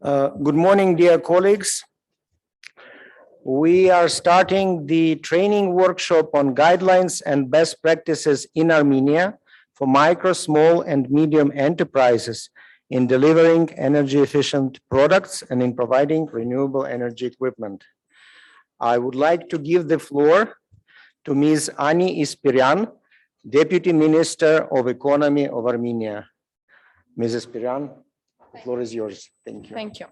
Good morning, dear colleagues. We are starting the training workshop on guidelines and best practices in Armenia for micro, small, and medium enterprises in delivering energy efficient products and in providing renewable energy equipment. I would like to give the floor to Ms. Ani Ispiryan, Deputy Minister of Economy of Armenia. Ms. Ispiryan, the floor is yours. Thank you. Thank you.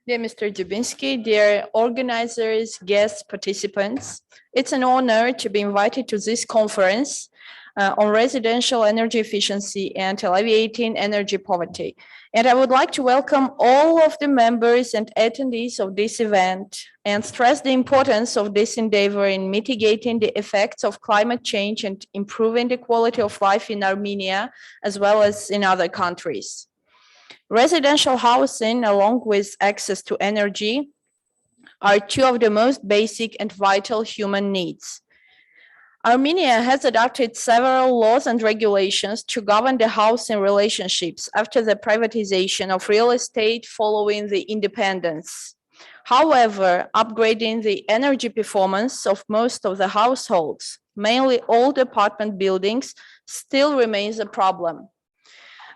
Dear Mr. Dubinsky, dear organizers, guests, participants, it's an honor to be invited to this conference on residential energy efficiency and alleviating energy poverty. And I would like to welcome all of the members and attendees of this event and stress the importance of this endeavor in mitigating the effects of climate change and improving the quality of life in Armenia, as well as in other countries. Residential housing, along with access to energy, are two of the most basic and vital human needs. Armenia has adopted several laws and regulations to govern the housing relationships after the privatization of real estate following the independence. However, upgrading the energy performance of most of the households, mainly old apartment buildings, still remains a problem.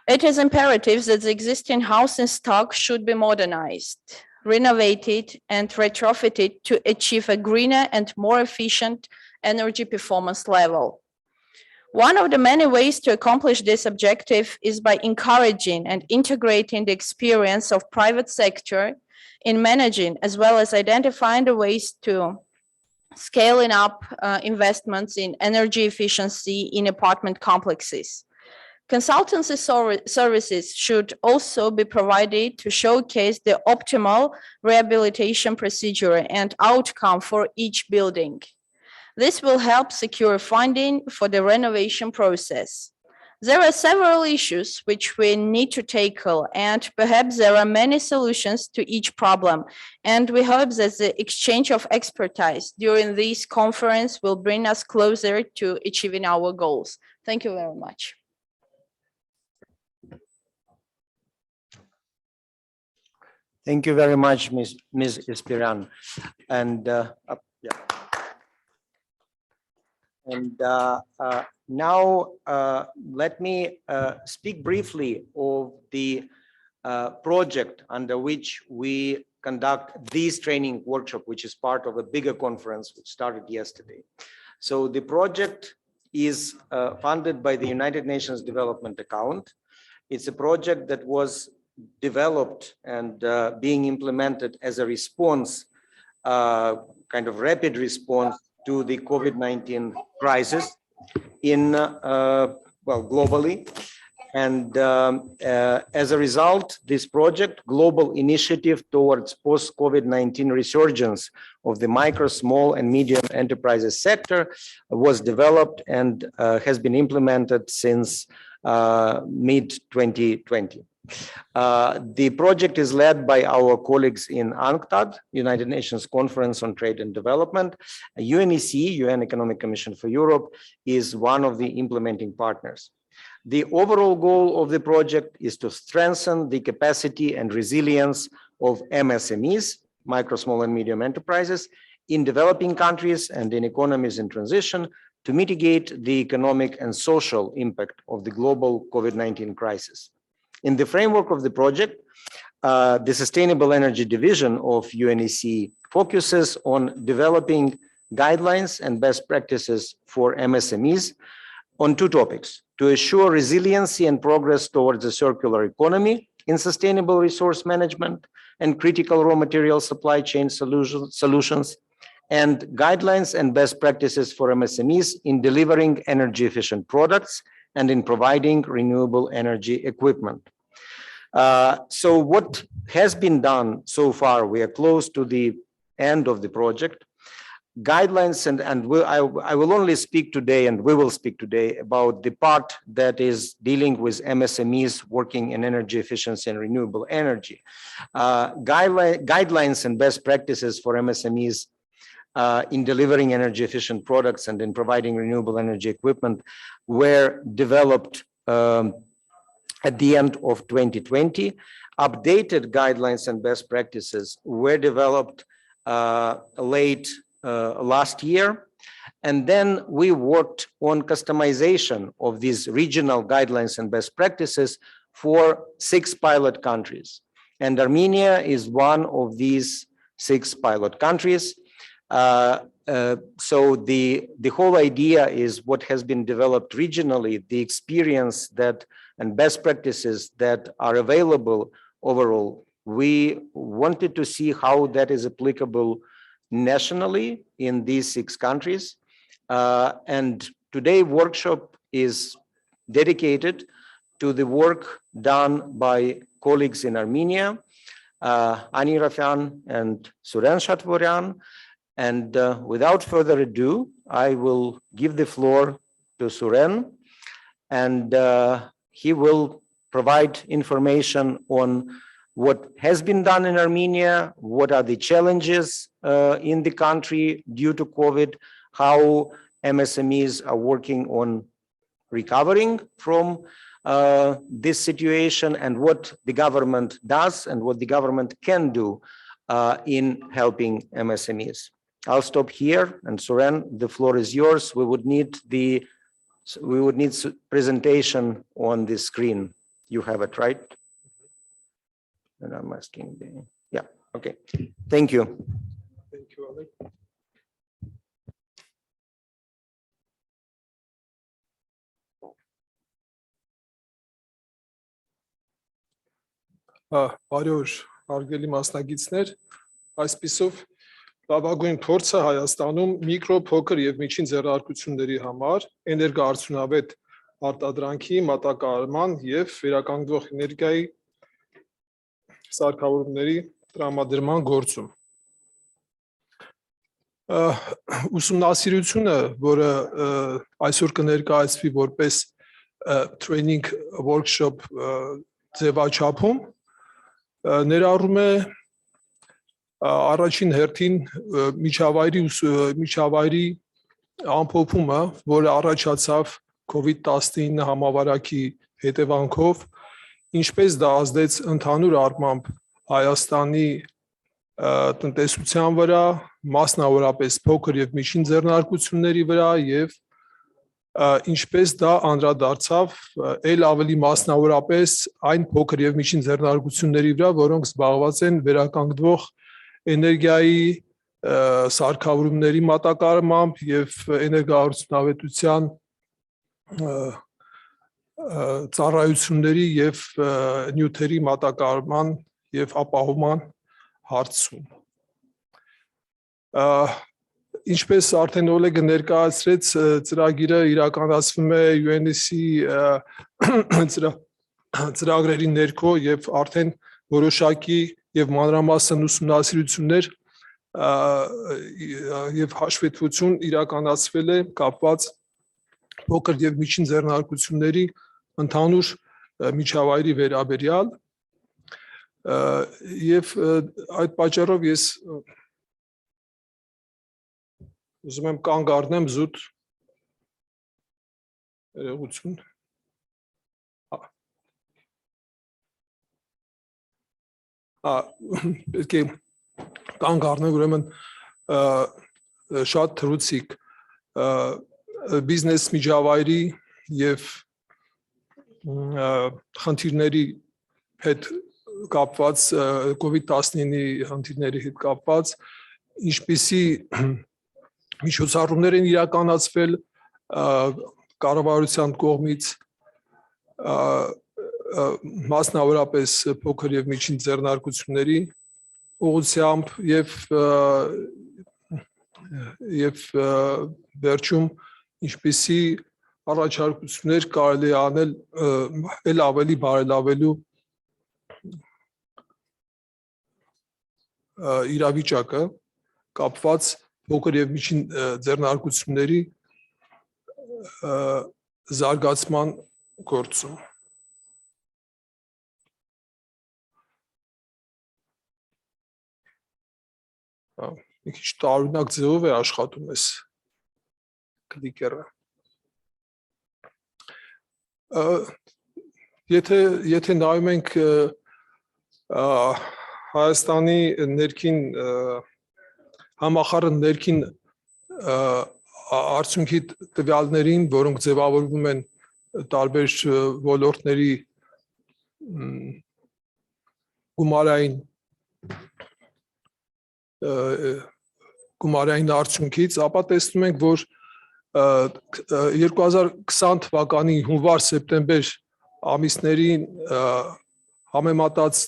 It is imperative that the existing housing stock should be modernized, renovated, and retrofitted to achieve a greener and more efficient energy performance level. One of the many ways to accomplish this objective is by encouraging and integrating the experience of private sector in managing, as well as identifying the ways to scaling up investments in energy efficiency in apartment complexes. Consultancy services should also be provided to showcase the optimal rehabilitation procedure and outcome for each building. This will help secure funding for the renovation process. There are several issues which we need to tackle, and perhaps there are many solutions to each problem. And we hope that the exchange of expertise during this conference will bring us closer to achieving our goals. Thank you very much. Thank you very much, Ms. Ispiryan. And now let me speak briefly of the project under which we conduct this training workshop, which is part of a bigger conference which started yesterday. So the project is funded by the United Nations Development Account. It's a project that was developed and being implemented as a response, kind of rapid response to the COVID-19 crisis in, globally. And as a result, this project, Global Initiative Towards Post-COVID-19 Resurgence of the Micro, Small, and Medium Enterprises Sector, was developed and has been implemented since mid-2020. The project is led by our colleagues in UNCTAD, United Nations Conference on Trade and Development. UNECE, UN Economic Commission for Europe, is one of the implementing partners. The overall goal of the project is to strengthen the capacity and resilience of MSMEs, micro, small, and medium enterprises, in developing countries and in economies in transition to mitigate the economic and social impact of the global COVID-19 crisis. In the framework of the project, the Sustainable Energy Division of UNECE focuses on developing guidelines and best practices for MSMEs on two topics: to assure resiliency and progress towards a circular economy in sustainable resource management and critical raw material supply chain solutions, and guidelines and best practices for MSMEs in delivering energy efficient products and in providing renewable energy equipment. So what has been done so far, we are close to the end of the project. Guidelines, I will only speak today, and we will speak today about the part that is dealing with MSMEs working in energy efficiency and renewable energy. Guidelines and best practices for MSMEs in delivering energy efficient products and in providing renewable energy equipment were developed at the end of 2020 Updated guidelines and best practices were developed late last year. And then we worked on customization of these regional guidelines and best practices for 6 pilot countries. And Armenia is one of these 6 pilot countries. So the whole idea is what has been developed regionally, the experience that and best practices that are available overall. We wanted to see how that is applicable nationally in these 6 countries. And today workshop is dedicated to the work done by colleagues in Armenia, Ani Rafian and Suren Shatvoryan. And without further ado, I will give the floor to Suren, and he will provide information on what has been done in Armenia, what are the challenges in the country due to COVID, how MSMEs are working on recovering from this situation, and what the government does and what the government can do in helping MSMEs. I'll stop here, and Suren, the floor is yours. We would need presentation on the screen. You have it, right? And I'm asking yeah, okay. Thank you. Thank you, Alec. Բարի օր, հարգելի մասնակիցներ, այսպիսով լավագույն փորձը Հայաստանում միկրո, փոքր եւ միջին ձեռնարկությունների համար էներգոարդյունավետ արտադրանքի մատակարարման եւ վերականգնվող էներգիայի սարքավորումների տրամադրման գործում։ Ուսումնասիրությունը, որը այսօր կներկայացվի որպես training workshop ձևաչափում, ներառում է առաջին հերթին միջավայրի ամփոփումը, որը առաջացավ COVID-19 համավարակի հետևանքով, ինչպես դա ազդեց ընդհանուր առմամբ Հայաստանի տնտեսության վրա, մասնավորապես փոքր եւ միջին ձեռնարկությունների վրա եւ ինչպես դա անդրադարձավ ել ավելի մասնավորապես այն փոքր եւ միջին ձեռնարկությունների վրա, որոնք զբաղված են վերականգնվող էներգիայի սարքավորումների մատակարարմամբ եւ էներգոարդյունավետության ծառայությունների եւ նյութերի մատակարարման եւ ապահովման հարցում։ Ինչպես արդեն Օլեգը ներկայացրեց, ծրագիրը իրականացվում է UNECE ծրագրերի ներքո եւ արդեն որոշակի եւ մանրամասն ուսումնասիրություններ եւ հաշվետվություն իրականացվել է կապված փոքր եւ միջին ձեռնարկությունների ընդհանուր միջավայրի վերաբերյալ եւ այդ պատճառով ես ուզում եմ կանգ առնեմ զուտ երեխություն պետք է կանգ առնեմ ուրեմն շատ թռուցիկ բիզնես միջավայրի եւ խնդիրների հետ կապված COVID-19-ի խնդիրների հետ կապված ինչպիսի միջոցառումներ են իրականացվել կառավարության կողմից մասնավորապես փոքր եւ միջին ձեռնարկությունների ուղղությամբ եւ վերջում ինչպիսի առաջարկություններ կարելի է անել ել ավելի բարելավելու իրավիճակը կապված փոքր եւ միջին ձեռնարկությունների զարգացման գործում։ Մի քիչ տարօրինակ ձևով է աշխատում այս կլիկերը։ Եթե նայում ենք Հայաստանի ներքին համախառն ներքին արդյունքի տվյալներին, որոնք ձևավորվում են տարբեր ոլորտների գումարային արդյունքից, ապա տեսնում ենք, որ 2020 թվականի հունվար-սեպտեմբեր ամիսներին համեմատած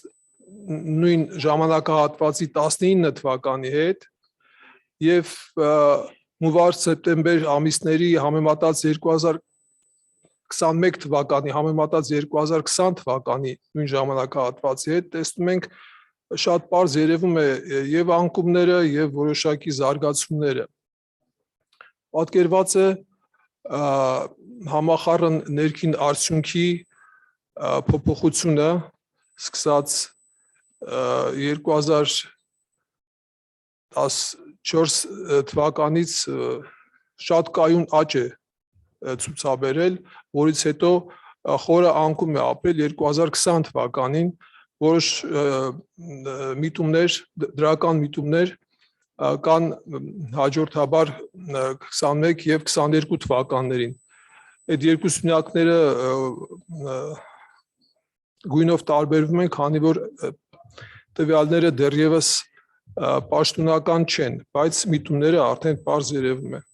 նույն ժամանակահատվածի 19 թվականի հետ եւ հունվար-սեպտեմբեր ամիսների համեմատած 2021 թվականի համեմատած 2020 թվականի նույն ժամանակահատվածի հետ տեսնում ենք շատ պարզ երևում է եւ անկումները եւ որոշակի զարգացումները պատկերված է համախառն ներքին արդյունքի փոփոխությունը սկսած 2014 թվականից շատ կայուն աճ է ցուցաբերել, որից հետո խորը անկում է ապրել 2020 թվականին, որոշ միտումներ, դրական միտումներ կան հաջորդաբար 21 եւ 22 թվականներին։ Այդ երկու սյունյակները գույնով տարբերվում են, քանի որ տվյալները դեռևս պաշտոնական չեն, բայց միտումները արդեն պարզ երևում են։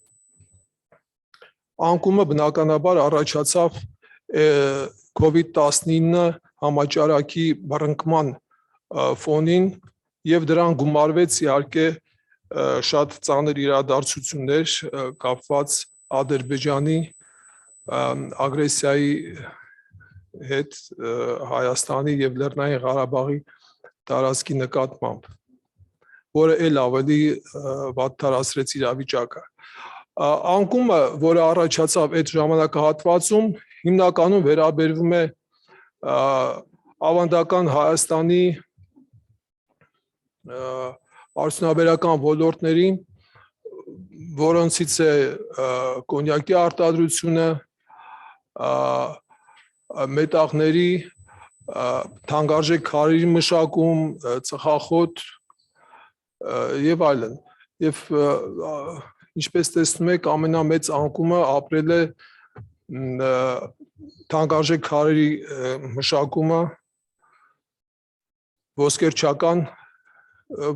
Անկումը բնականաբար առաջացավ COVID-19 համաճարակի բռնկման ֆոնին եւ դրան գումարվեց իհարկե շատ ծանր իրադարձություններ կապված Ադրբեջանի ագրեսիայի հետ Հայաստանի եւ Լեռնային Ղարաբաղի տարածքի նկատմամբ, որը ել ավելի վատթարացրեց իրավիճակը։ Անկումը, որը առաջացավ այդ ժամանակահատվածում, հիմնականում վերաբերվում է ավանդական Հայաստանի արդյունաբերական ոլորտներին, որոնցից է կոնյակի արտադրությունը, մետաղների, թանկարժեք քարերի մշակում, ծխախոտ եւ այլն։ Եվ ինչպես տեսնում եք, ամենամեծ անկումը ապրել է թանկարժեք քարերի մշակումը, ոսկերչական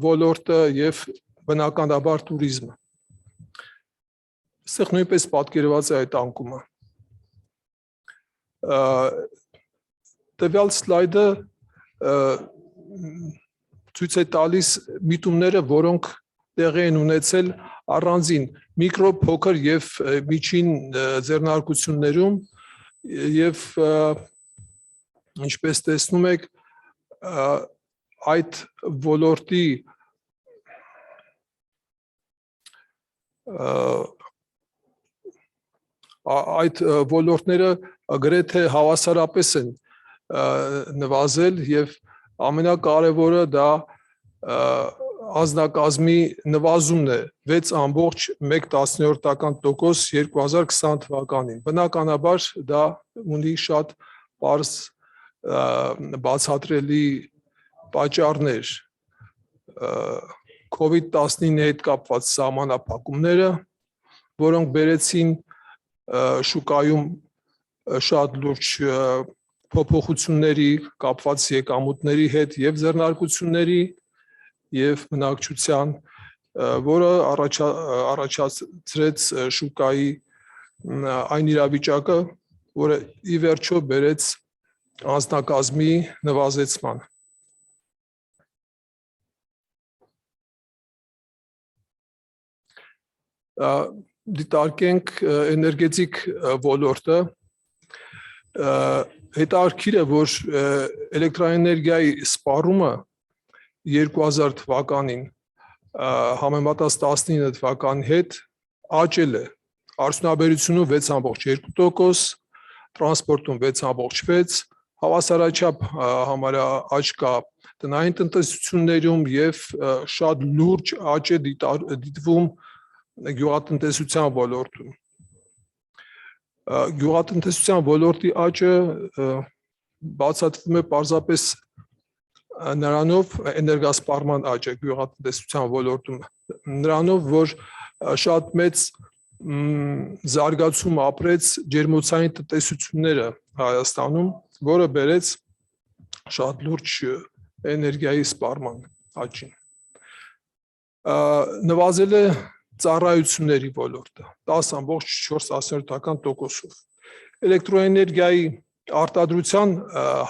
ոլորտը եւ բնականաբար տուրիզմը։ Այստեղ նույնպես պատկերված է այդ անկումը։ Տվյալ սլայդը ցույց է տալիս միտումները, որոնք տեղի են ունեցել առանձին միկրո, փոքր եւ միջին ձեռնարկություններում եւ ինչպես տեսնում եք, այդ ոլորտի այդ ոլորտները գրեթե հավասարապես են նվազել եւ ամենակարևորը դա անձնակազմի նվազումն է 6.1% 2020 թվականին։ Բնականաբար դա ունի շատ պարզ բացատրելի պատճառներ, COVID-19 հետ կապված սահմանափակումները, որոնք բերեցին շուկայում շատ լուրջ փոփոխությունների կապված եկամուտների հետ եւ ձեռնարկությունների եւ բնակչության, որը առաջացրեց շուկայի այն իրավիճակը, որը ի վերջո բերեց անձնակազմի նվազեցման։ Դիտարկենք էներգետիկ ոլորտը, հետաքրքիր է, որ էլեկտրաէներգիայի սպառումը 2000 թվականին համեմատած 19 թվականի հետ աճել է, արդյունաբերությունում 6.2%, տրանսպորտում 6.6%, հավասարաչափ համարյա աճ կա տնային տնտեսություններում եւ շատ լուրջ աճ է դիտվում գյուղատնտեսության ոլորտում։ Գյուղատնտեսության ոլորտի աճը բացատրվում է պարզապես նրանով էներգասպառման աճ է գյուղատնտեսության ոլորտում, նրանով, որ շատ մեծ զարգացում ապրեց ջերմոցային տնտեսությունները Հայաստանում, որը բերեց շատ լուրջ էներգիայի սպառման աճին։ Նվազել է ծառայությունների ոլորտը 10.4%-ով։ Էլեկտրոէներգիայի արտադրության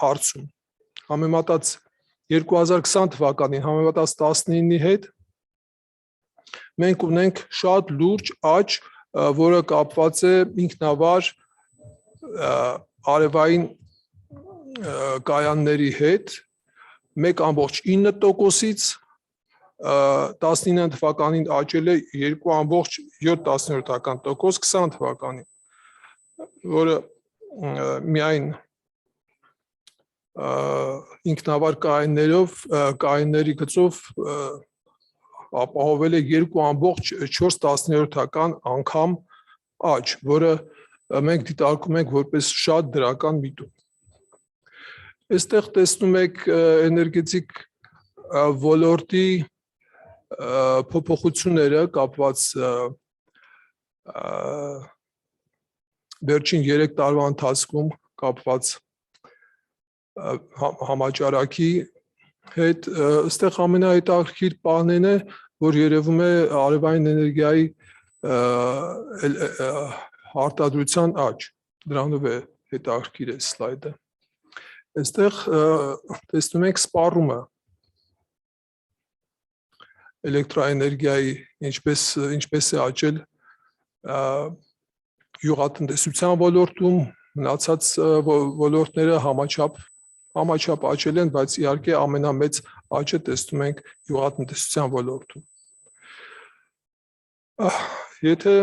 հարցում համեմատած 2020 թվականին համեմատած 19-ի հետ մենք ունենք շատ լուրջ աճ, որը կապված է ինքնավար արևային կայանների հետ 1.9%-ից 19 թվականին աճել է 2.7%, 20 թվականին, որը միայն ինքնավար կայանների գծով ապահովել է 2.4 անգամ աճ, որը մենք դիտարկում ենք որպես շատ դրական միտում։ Այստեղ տեսնում եք էներգետիկ ոլորտի փոփոխությունները կապված վերջին 3 տարվա ընթացքում կապված համաճարակի հետ, այստեղ ամենահետաքրքիր բանն է, որ երևում է արևային էներգիայի արտադրության աճ, դրանով է հետաքրքիր է սլայդը։ Այստեղ տեսնում եք սպառումը էլեկտրոէներգիայի ինչպես է աճել գյուղատնտեսության ոլորտում, մնացած ոլորտները համաչափ աճել են, բայց իհարկե ամենամեծ աճը տեսնում ենք գյուղատնտեսության ոլորտում։ Եթե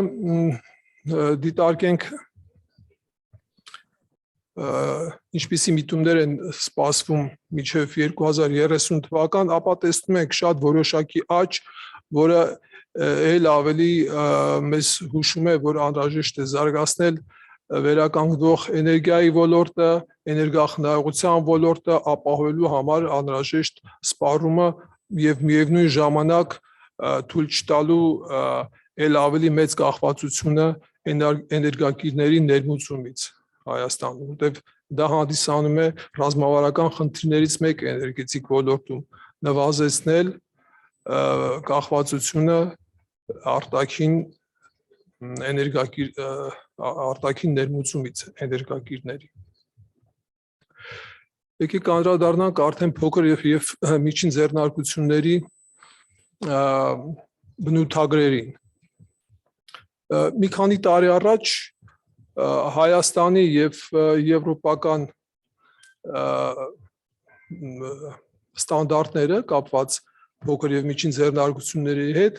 դիտարկենք ինչպիսի միտումներ են սպասվում մինչև 2030 թվական, ապա տեսնում եք շատ որոշակի աճ, որը էլ ավելի մեզ հուշում է, որ անհրաժեշտ է զարգացնել վերականգնվող էներգիայի ոլորտը, էներգախնայողության ոլորտը ապահովելու համար անհրաժեշտ սպառումը եւ միևնույն ժամանակ թույլ չտալու էլ ավելի մեծ կախվածությունը էներգակիրների ներմուծումից Հայաստանում, որտեղ դա հանդիսանում է ռազմավարական խնդիրներից մեկը էներգետիկ ոլորտում, նվազեցնել կախվածությունը արտաքին ներմուծումից էներգակիրների։ Եկեք անդրադառնանք արդեն փոքր եւ միջին ձեռնարկությունների բնութագրերին։ Մի քանի տարի առաջ Հայաստանի եւ եվրոպական ստանդարտները կապված փոքր եւ միջին ձեռնարկությունների հետ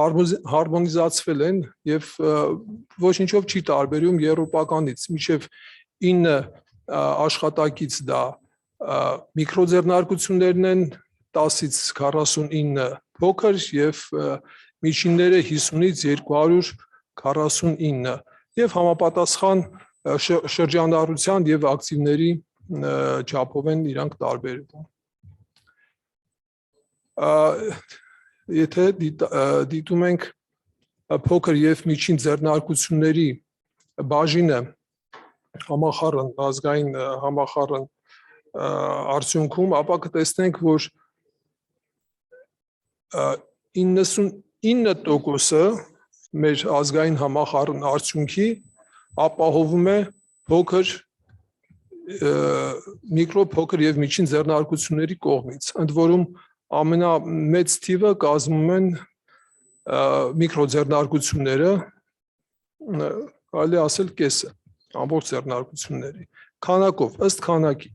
հարմոնիզացվել են եւ ոչինչով չի տարբերում եվրոպականից, մինչեւ 9 աշխատակից դա միկրոձեռնարկություններն են, 10-ից 49 փոքր եւ միջինները 50-ից 249 եւ համապատասխան շրջանառության եւ ակտիվների չափով են իրանք տարբերվում։ Եթե դիտում ենք փոքր եւ միջին ձեռնարկությունների բաժինը համախառն ազգային համախառն արդյունքում, ապա կտեսնենք, որ 99%-ը մեր ազգային համախառն արդյունքի ապահովում է փոքր միկրոփոքր եւ միջին ձեռնարկությունների կողմից, ընդ որում ամենամեծ թիվը կազմում են միկրոձեռնարկությունները, կարելի ասել կեսը ամբողջ ձեռնարկությունների քանակով, ըստ քանակի։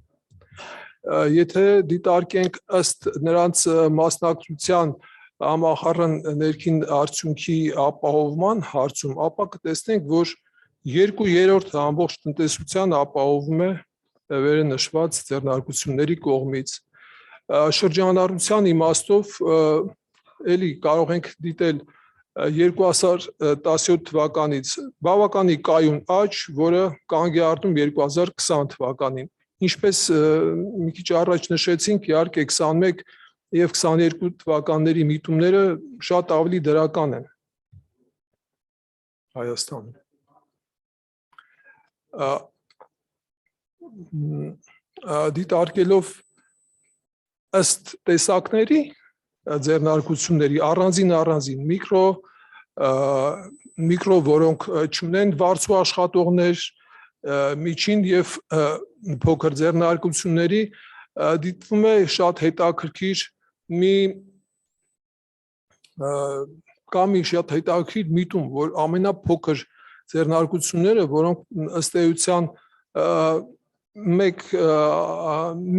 Եթե դիտարկենք ըստ նրանց մասնակցության համախառն ներքին արդյունքի ապահովման հարցում, ապա կտեսնենք, որ 2/3 ամբողջ տնտեսության ապահովում է վերը նշված ձեռնարկությունների կողմից։ Շրջանառության իմաստով էլի կարող ենք դիտել 2017 թվականից բավականին կայուն աճ, որը կանգ է առնում 2020 թվականին, Ինչպես մի քիչ առաջ նշեցինք, իհարկե 21 եւ 22 թվականների միտումները շատ ավելի դրական են Հայաստանում։ Դիտարկելով ըստ տեսակների ձեռնարկությունների առանձին միկրո, որոնք չունեն բարձր աշխատողներ, միջին եւ փոքր ձեռնարկությունների դիտվում է շատ հետաքրքիր շատ հետաքրքիր միտում, որ ամենափոքր ձեռնարկությունները, որոնք ըստ էության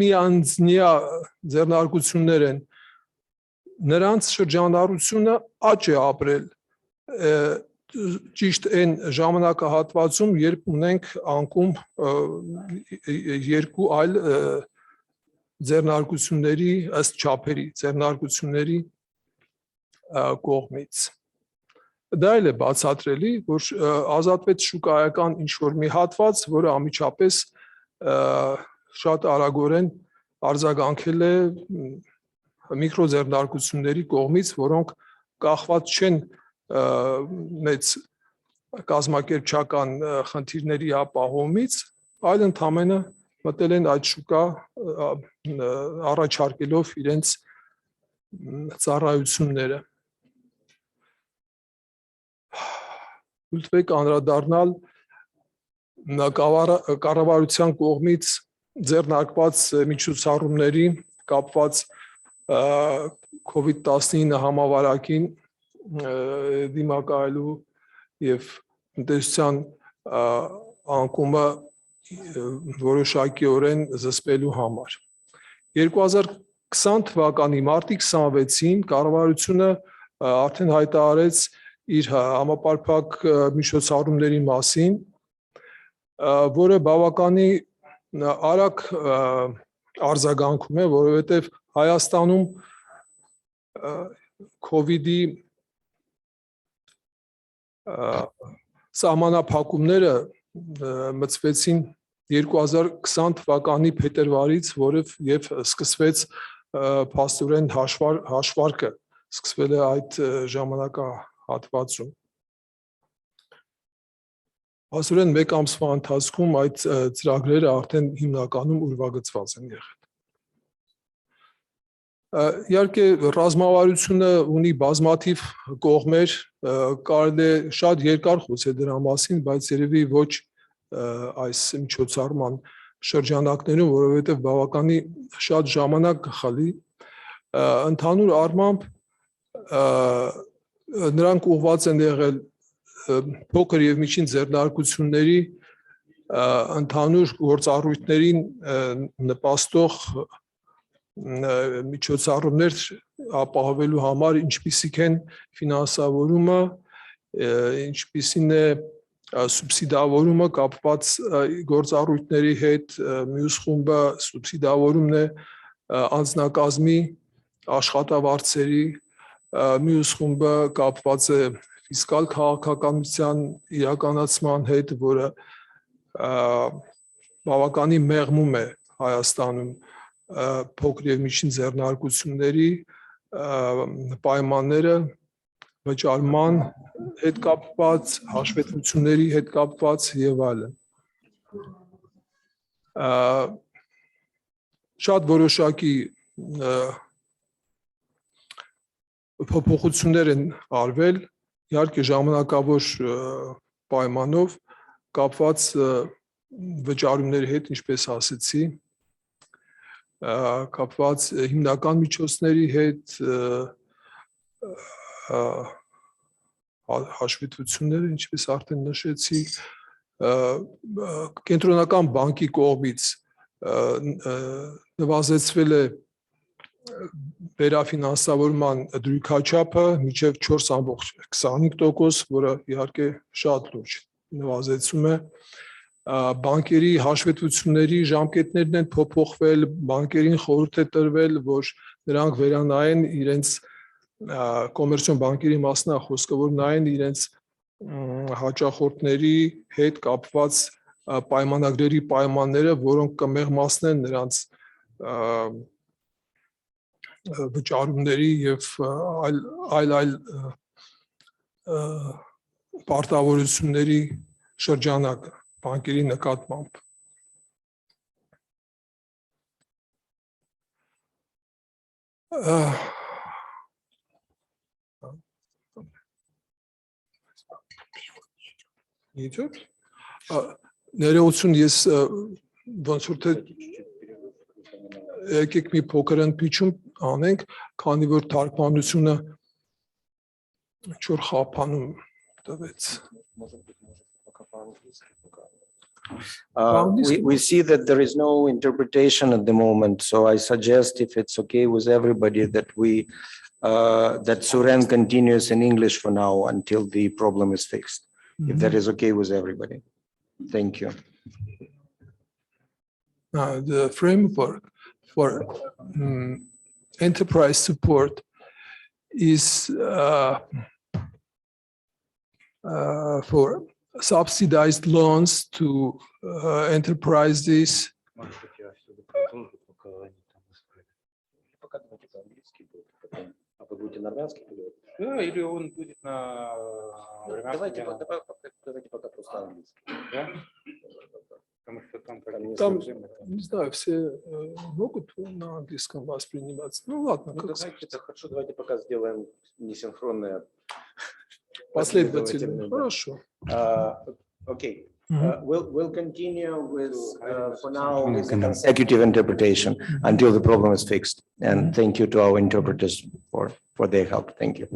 միանձնյա ձեռնարկություններ են, նրանց շրջանառությունը աճ է ապրել ճիշտ այն ժամանակահատվածում, երբ ունենք անկում երկու այլ ձեռնարկությունների ըստ չափերի ձեռնարկությունների կողմից։ Դա էլ է բացատրելի, որ ազատվեց շուկայական ինչ-որ մի հատված, որը անմիջապես շատ արագորեն արձագանքել է միկրոձեռնարկությունների կողմից, որոնք կախված չեն մեծ կազմակերպչական խնդիրների ապահովումից, այլ ընդամենը մտել են այդ շուկա առաջարկելով իրենց ծառայությունները։ Ուլտվեք անդրադառնալ կառավարության կողմից ձեռնարկված միջոցառումների կապված COVID-19 համավարակին դիմակայելու եւ տնտեսության անկումը որոշակիորեն զսպելու համար։ 2020 թվականի մարտի 26-ին կառավարությունը արդեն հայտարարեց իր համապարփակ միջոցառումների մասին, որը բավականին արագ արձագանքում է, որովհետև Հայաստանում COVID-ի սահմանափակումները մտցվեցին 2020 թվականի փետրվարից, որով սկսվեց փաստորեն հաշվարկը, սկսվել է այդ ժամանակահատվածում։ Փաստորեն մեկ ամսվա ընթացքում այդ ծրագրերը արդեն հիմնականում ուրվագծված են եղել։ Իհարկե ռազմավարությունը ունի բազմաթիվ կողմեր, կարելի է շատ երկար խոսել դրա մասին, բայց երևի ոչ այս միջոցառման շրջանակներում, որովհետև բավականին շատ ժամանակ կխլի։ Ընդհանուր առմամբ նրանք ուղղված են եղել փոքր եւ միջին ձեռնարկությունների ընդհանուր գործառույթներին նպաստող միջոցառումներ ապահովելու համար, ինչպիսիք են ֆինանսավորումը, ինչպիսին է սուբսիդավորումը կապված գործառույթների հետ, մյուս խումբը սուբսիդավորումն է անձնակազմի աշխատավարձերի, մյուս խումբը կապված է ֆիսկալ քաղաքականության իրականացման հետ, որը բավականին մեղմում է Հայաստանում փոքր եւ միջին ձեռնարկությունների պայմանները վճարման հետ կապված, հաշվետվությունների հետ կապված եւ այլն։ Շատ որոշակի փոփոխություններ են արվել, իհարկե ժամանակավոր պայմանով կապված վճարումների հետ, ինչպես ասեցի, կապված հիմնական միջոցների հետ, հաշվետվությունները, ինչպես արդեն նշեցի, կենտրոնական բանկի կողմից նվազեցվել է վերաֆինանսավորման դրույքաչափը մինչև 4.25%, որը իհարկե շատ լուրջ նվազեցում է։ Բանկերի հաշվետվությունների ժամկետներն են փոփոխվել, բանկերին խորհուրդ է տրվել, որ նրանք վերանայեն իրենց կոմերցիոն բանկերի մասնախոսքը, որ նայեն իրենց հաճախորդների հետ կապված պայմանագրերի պայմանները, որոնք կմեղմացնեն նրանց վճարումների եւ այլ պարտավորությունների շրջանակը բանկերի նկատմամբ։ Ներողություն, ես ոնց որ թե եկեք մի փոքր ընդփիջում անենք, քանի որ թարգմանությունը չոր խափանում տվեց։ We see that there is no interpretation at the moment, so I suggest, if it's okay with everybody, that that Suren continues in English for now until the problem is fixed. If that is okay with everybody. Thank you. The framework for enterprise support is for subsidized loans to enterprises. Да, или он будет на... Давайте пока просто английский. Да? Потому что там... Там, не знаю, все могут на английском восприниматься. Ну ладно, Ну, как давайте, хорошо, давайте пока сделаем несинхронное. последовательно. Хорошо. Okay. We'll continue with, for now, with the consecutive interpretation until the problem is fixed. And thank you to our interpreters for their help. Thank you.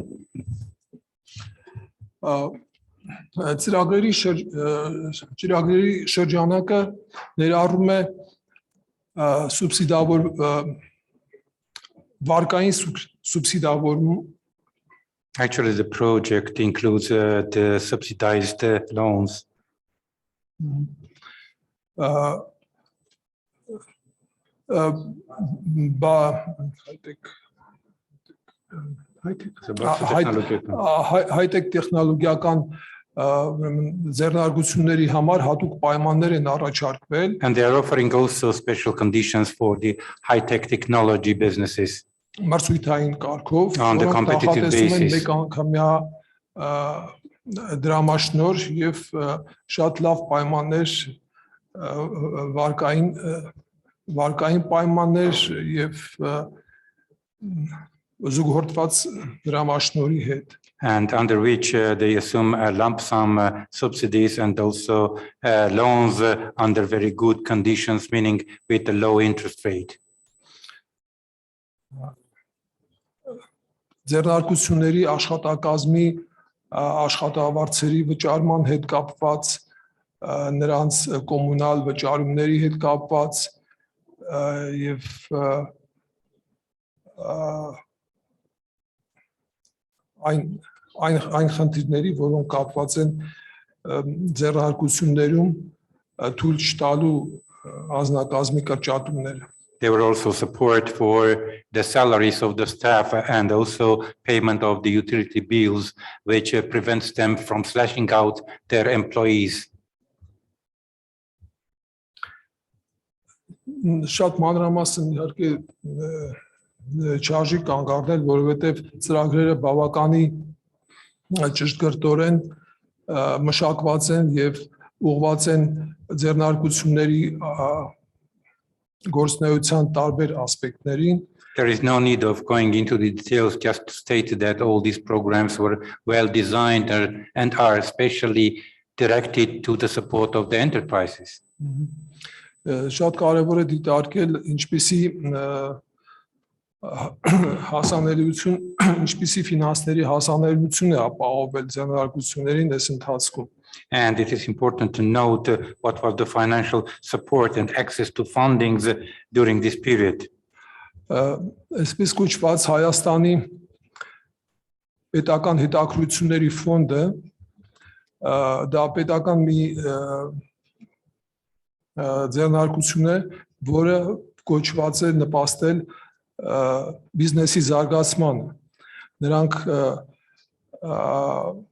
Ծրագրերի շրջանակը ներառում է սուբսիդավոր վարկային սուբսիդավորում. Actually, the project includes the subsidized loans. High-tech տեխնոլոգիական ձեռնարկությունների համար հատուկ պայմաններ են առաջարկվել. And they are offering also special conditions for the high-tech technology businesses. Մարզույթային կարգով, On the competitive basis. մեկ անգամյա դրամաշնոր եւ շատ լավ պայմաններ վարկային պայմաններ եւ զուգորդված դրամաշնորի հետ. And under which they assume a lump sum subsidies and also loans under very good conditions, meaning with a low interest rate. Ձեռնարկությունների աշխատակազմի աշխատավարձերի վճարման հետ կապված, նրանց կոմունալ վճարումների հետ կապված եւ այն խնդիրների, որոնք կապված են ձեռնարկություններում թույլ չտալու անձնակազմի կրճատումները. There were also support for the salaries of the staff and also payment of the utility bills, which prevents them from slashing out their employees. Շատ մանրամասն իհարկե չարժի կանգ առնել, որովհետև ծրագրերը բավականի ճշգրտորեն մշակված են եւ ուղղված են ձեռնարկությունների գործնեության տարբեր ասպեկտներին. There is no need of going into the details, just to state that all these programs were well designed and are especially directed to the support of the enterprises. Շատ կարևոր է դիտարկել ինչպիսի ֆինանսների հասանելիություն է ապահովել ձեռնարկություններին այս ընթացքում. And it is important to note what was the financial support and access to fundings during this period. Այսպես կոչված Հայաստանի պետական հետաքրությունների ֆոնդը դա պետական մի ձեռնարկություն է, որը կոչված է նպաստել բիզնեսի զարգացմանը. Նրանք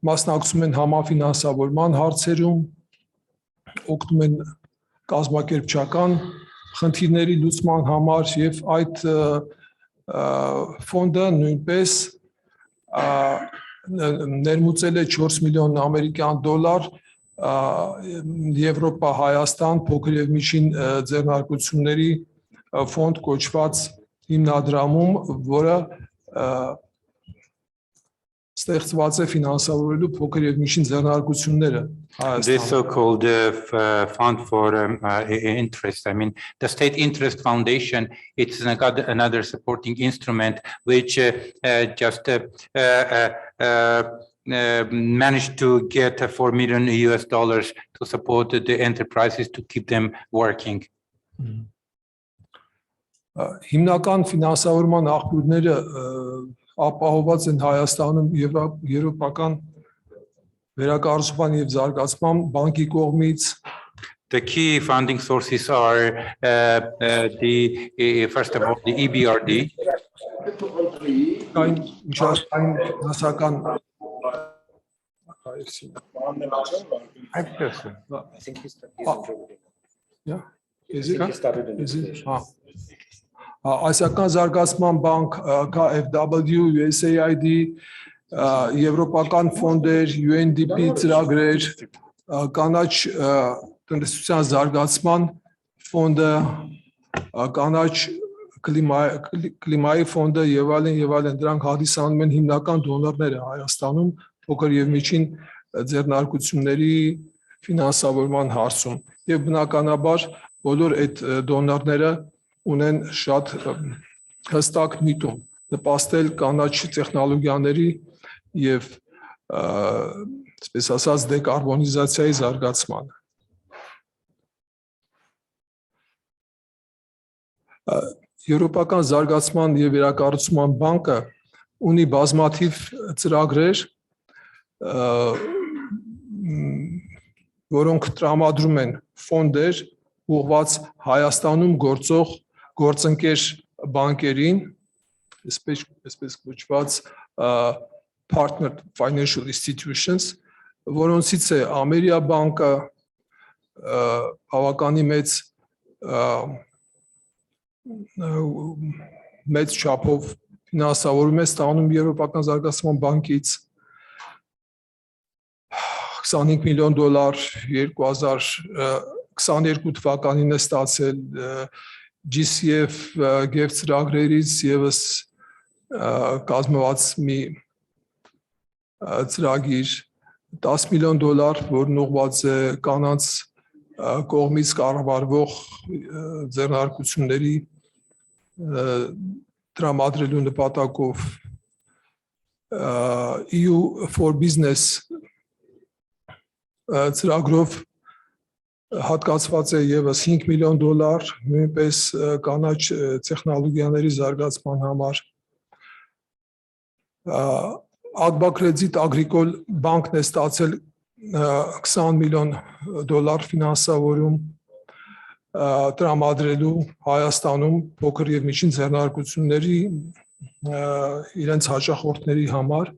մասնակցում են համաֆինանսավորման հարցերում, օգնում են կազմակերպչական խնդիրների լուծման համար եւ այդ ֆոնդը նույնպես ներմուծել է 4 միլիոն ամերիկյան դոլար Եվրոպա Հայաստան փոքր եւ միջին ձեռնարկությունների ֆոնդ կոչված հիմնադրամում, որը ստեղծված է ֆինանսավորելու փոքր եւ միջին ձեռնարկությունները This so-called fund for interest. I mean, the State Interest Foundation, it's another supporting instrument which just managed to get $4 million to support the enterprises to keep them working. Հիմնական ֆինանսավորման աղբյուրները ապահովված են Հայաստանում եվրոպական վերակառուցման եւ զարգացման բանկի կողմից. The key funding sources are first of all the EBRD. Այն միջազգային ֆինանսական I think he's Yeah. I think he started in education. Ասիական զարգացման բանկ, KfW, USAID, Եվրոպական ֆոնդեր, UNDP ծրագրեր, կանաչ տնտեսության զարգացման ֆոնդը, կանաչ կլիմայի ֆոնդը եւ այլն դրանք հանդիսանում են հիմնական դոնորները Հայաստանում փոքր եւ միջին ձեռնարկությունների ֆինանսավորման հարցում եւ բնականաբար բոլոր այդ դոնորները ունեն շատ հստակ միտում նպաստել կանաչ տեխնոլոգիաների եւ այսպես ասած դեկարբոնիզացիայի զարգացմանը Եվրոպական զարգացման եւ վերակառուցման բանկը ունի բազմաթիվ ծրագրեր որոնք տրամադրում են ֆոնդեր ուղղված Հայաստանում գործող գործընկեր բանկերին, այսպես կոչված partner financial institutions, որոնցից է Ամերիա բանկը, բավականին մեծ չափով ֆինանսավորում է ստանում Եվրոպական զարգացման բանկից 25 միլիոն դոլար 2022 թվականին է ստացել GCF գեվ ծրագրերից եւս կազմված մի ծրագիր 10 միլիոն դոլար, որն ուղղված է կանանց կողմից կառավարվող ձեռնարկությունների տրամադրելու նպատակով EU for Business ծրագրով հատկացված է եւս 5 միլիոն դոլար, նույնպես կանաչ տեխնոլոգիաների զարգացման համար Ագբակրեդիտ Ագրիկոլ բանկն է ստացել 20 միլիոն դոլար ֆինանսավորում տրամադրելու Հայաստանում փոքր եւ միջին ձեռնարկությունների իրենց հաճախորդների համար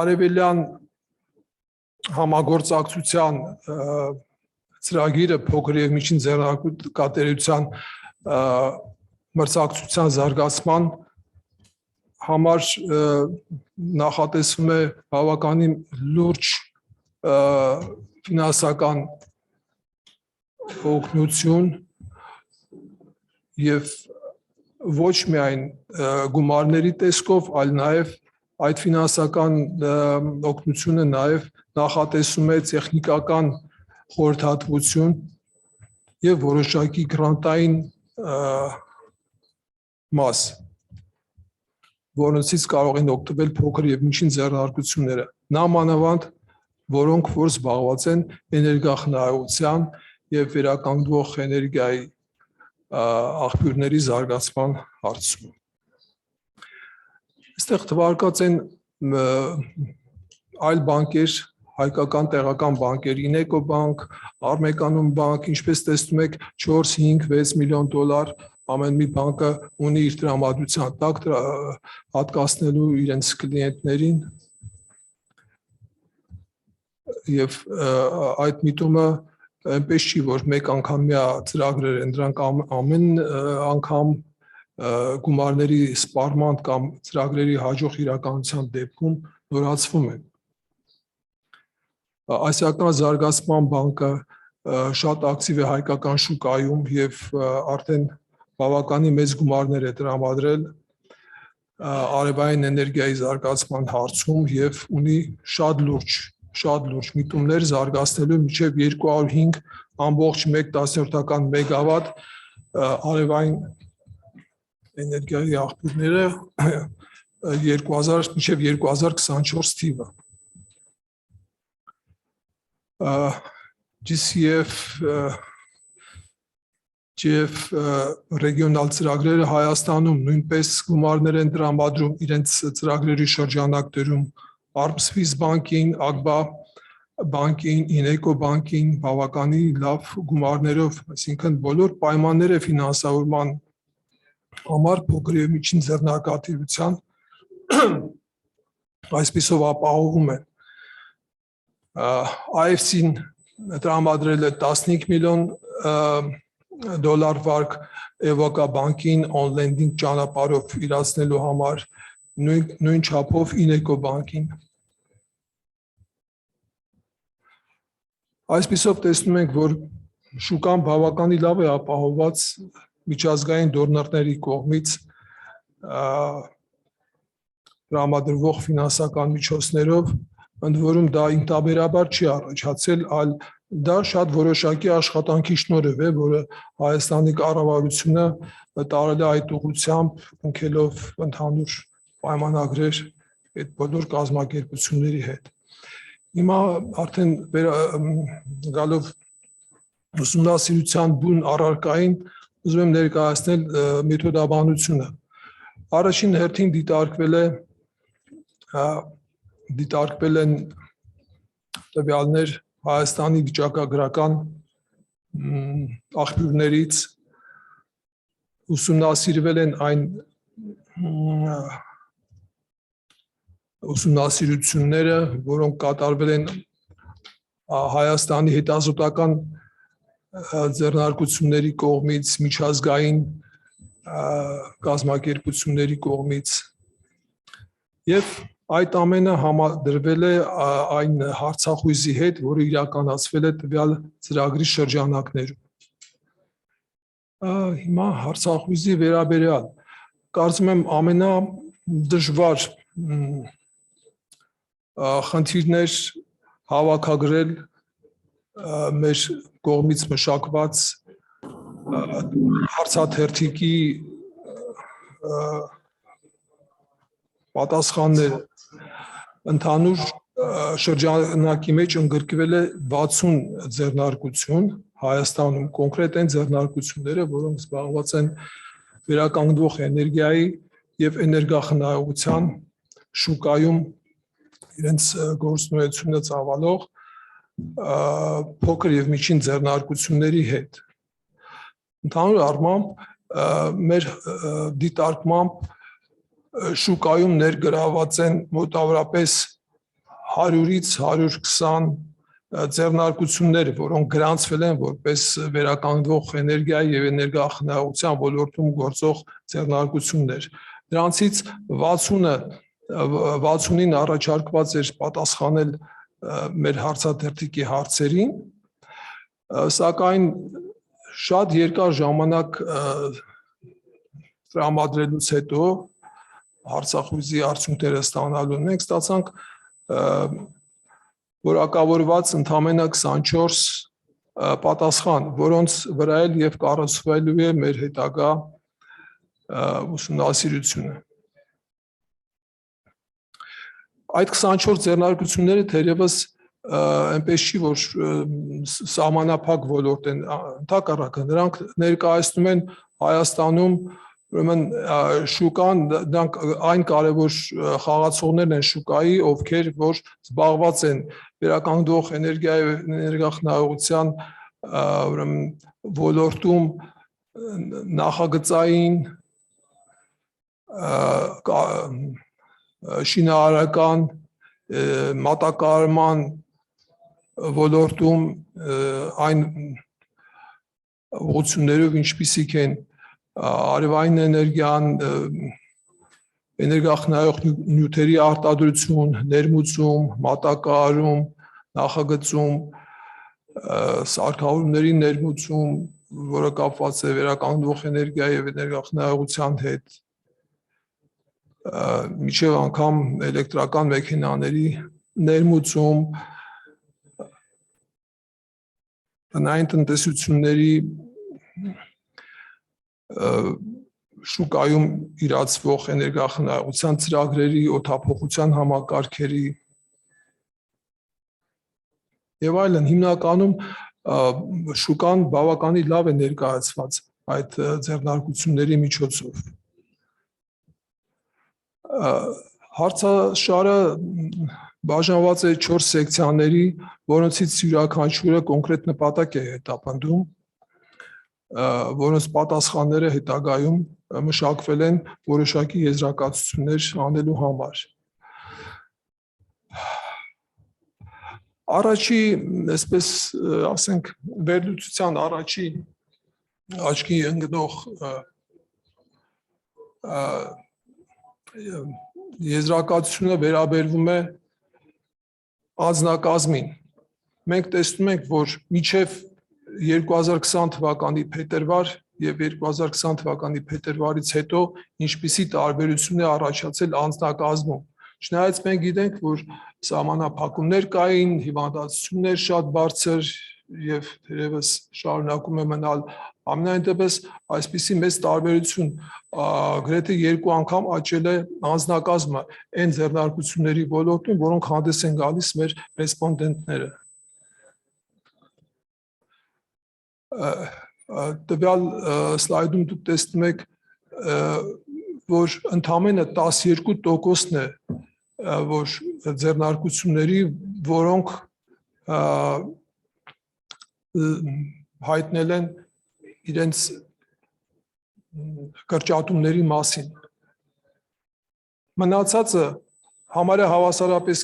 Արևելյան համագործակցության ծրագիրը փոքր եւ միջին ձեռնարկատիրության մրցակցության զարգացման համար նախատեսվում է բավականին լուրջ ֆինանսական օգնություն եւ ոչ միայն գումարների տեսքով, այլ նաեւ այդ ֆինանսական օգնությունը նաեւ նախատեսում է տեխնիկական խորհրդատվություն եւ որոշակի գրանտային մաս, որոնցից կարող են օգտվել փոքր եւ միջին ձեռնարկությունները, նամանավանդ որոնք որ զբաղված են էներգախնայողության եւ վերականգնվող էներգիայի աղբյուրների զարգացման հարցում։ Այստեղ թվարկած են այլ բանկեր, հայկական տեղական բանկեր, UNECE բանկ, Armenia բանկ, ինչպես տեսնում եք 4, 5, 6 միլիոն դոլար ամեն մի բանկը ունի իր տրամադրության տակ հատկացնելու իրենց կլիենտներին եւ այդ միտումը այնպես չի որ մեկ անգամյա ծրագրեր են դրանք ամեն անգամ գումարների սպառման կամ ծրագրերի հաջող իրականության դեպքում նորացվում են Ասիական զարգացման բանկը շատ ակտիվ է հայկական շուկայում եւ արդեն բավականին մեծ գումարներ է տրամադրել արևային էներգիայի զարգացման հարցում եւ ունի շատ լուրջ միտումներ զարգացնելու մինչեւ 205.1 մեգավատ արևային էներգիայի աղբյուրները մինչեւ 2024 թիվը GF ռեգիոնալ ծրագրերը Հայաստանում նույնպես գումարներ են տրամադրում իրենց ծրագրերի շրջանակներում Armswiss բանկին, AGBA բանկին, UNECE բանկին բավականին լավ գումարներով, այսինքն բոլոր պայմանները ֆինանսավորման համար փոքր եւ միջին ձեռնարկատիրության այսպիսով ապահովում են IFC-ն տրամադրել է 15 միլիոն դոլար վարկ Էվոկա բանկին on-lending ճանապարհով իրացնելու համար նույն չափով UNECE բանկին Այսպիսով տեսնում ենք որ շուկան բավականին լավ է ապահովված միջազգային դոնորների կողմից տրամադրվող ֆինանսական միջոցներով ընդ որում դա ինքնաբերաբար չի առաջացել, այլ դա շատ որոշակի աշխատանքի շնորհիվ է, որը Հայաստանի կառավարությունը տարել է այդ ուղղությամբ ընկելով ընդհանուր պայմանագրեր այդ բոլոր կազմակերպությունների հետ։ Հիմա արդեն գալով ուսումնասիրության բուն առարկային ուզում եմ ներկայացնել մեթոդաբանությունը։ Առաջին հերթին դիտարկվել են տվյալներ Հայաստանի վիճակագրական աղբյուրներից ուսումնասիրվել են այն ուսումնասիրությունները, որոնք կատարվել են Հայաստանի հետազոտական ձեռնարկությունների կողմից, միջազգային կազմակերպությունների կողմից եւ այդ ամենը համադրվել է այն հարցախույզի հետ, որը իրականացվել է տվյալ ծրագրի շրջանակներում։ Հիմա հարցախույզի վերաբերյալ կարծում եմ ամենադժվար խնդիրներ հավաքագրել մեր կողմից մշակված հարցաթերթիկի պատասխանները ընդհանուր շրջանակի մեջ ընդգրկվել է 60 ձեռնարկություն Հայաստանում կոնկրետ են ձեռնարկությունները, որոնք զբաղված են վերականգնվող էներգիայի եւ էներգախնայողության շուկայում իրենց գործունեությունը ծավալող փոքր եւ միջին ձեռնարկությունների հետ։ Ընդհանուր առմամբ մեր դիտարկմամբ շուկայում ներգրաված են մոտավորապես 100-ից 120 ձեռնարկություններ, որոնք գրանցվել են որպես վերականգնվող էներգիայի եւ էներգախնայողության ոլորտում գործող ձեռնարկություններ։ Դրանցից 60-ին առաջարկված էր պատասխանել մեր հարցաթերթիկի հարցերին, սակայն շատ երկար ժամանակ տրամադրելուց հետո հարցախույզի արդյունքները ստանալու մենք ստացանք որակավորված ընդամենը 24 պատասխան, որոնց վրա էլ եւ կառուցվելու է մեր հետագա ուսումնասիրությունը։ Այդ 24 ձեռնարկությունները թերևս այնպես չի, որ սահմանափակ ոլորտ են, ընդհակառակը նրանք ներկայացնում են Հայաստանում ուրեմն շուկան դրանք այն կարևոր խաղացողներն են շուկայի, ովքեր որ զբաղված են վերականգնվող էներգիայի եւ էներգախնայողության ուրեմն ոլորտում նախագծային շինարարական մատակարարման ոլորտում այն ուղղություններով ինչպիսիք են արևային էներգիան, էներգախնայող նյութերի արտադրություն, ներմուծում, մատակարարում, նախագծում, սարքավորումների ներմուծում, որը կապված է վերականգնվող էներգիայի եւ էներգախնայողության հետ, միջև անգամ էլեկտրական մեքենաների ներմուծում, տնային տնտեսությունների շուկայում իրացվող էներգախնայողության ծրագրերի, օդափոխության համակարգերի եւ այլն, հիմնականում շուկան բավականին լավ է ներկայացված այդ ձեռնարկությունների միջոցով։ Հարցաշարը բաժանված է 4 սեկցիաների, որոնցից յուրաքանչյուրը կոնկրետ նպատակ է հետապնդում, որոնց պատասխանները հետագայում մշակվել են որոշակի եզրակացություններ անելու համար։ Առաջի, այսպես ասենք, վերլուծության առաջի աչքի ընկնող եզրակացությունը վերաբերվում է անձնակազմին։ Մենք տեսնում ենք, որ մինչև 2020 թվականի փետրվար եւ 2020 թվականի փետրվարից հետո ինչպիսի տարբերություն է առաջացել անձնակազմում։ Չնայած մենք գիտենք, որ սահմանափակումներ կային, հիվանդացություններ շատ բարձր եւ թերևս շարունակում է մնալ, ամենայն դեպս այսպիսի մեծ տարբերություն գրեթե 2 անգամ աճել է անձնակազմը այն ձեռնարկությունների ոլորտում, որոնք հանդես են գալիս մեր ռեսպոնդենտները։ Տվյալ սլայդում դուք տեսնում եք, որ ընդամենը 12%-ն է, որ ձեռնարկությունների, որոնք հայտնել են իրենց կրճատումների մասին։ Մնացածը համարյա հավասարապես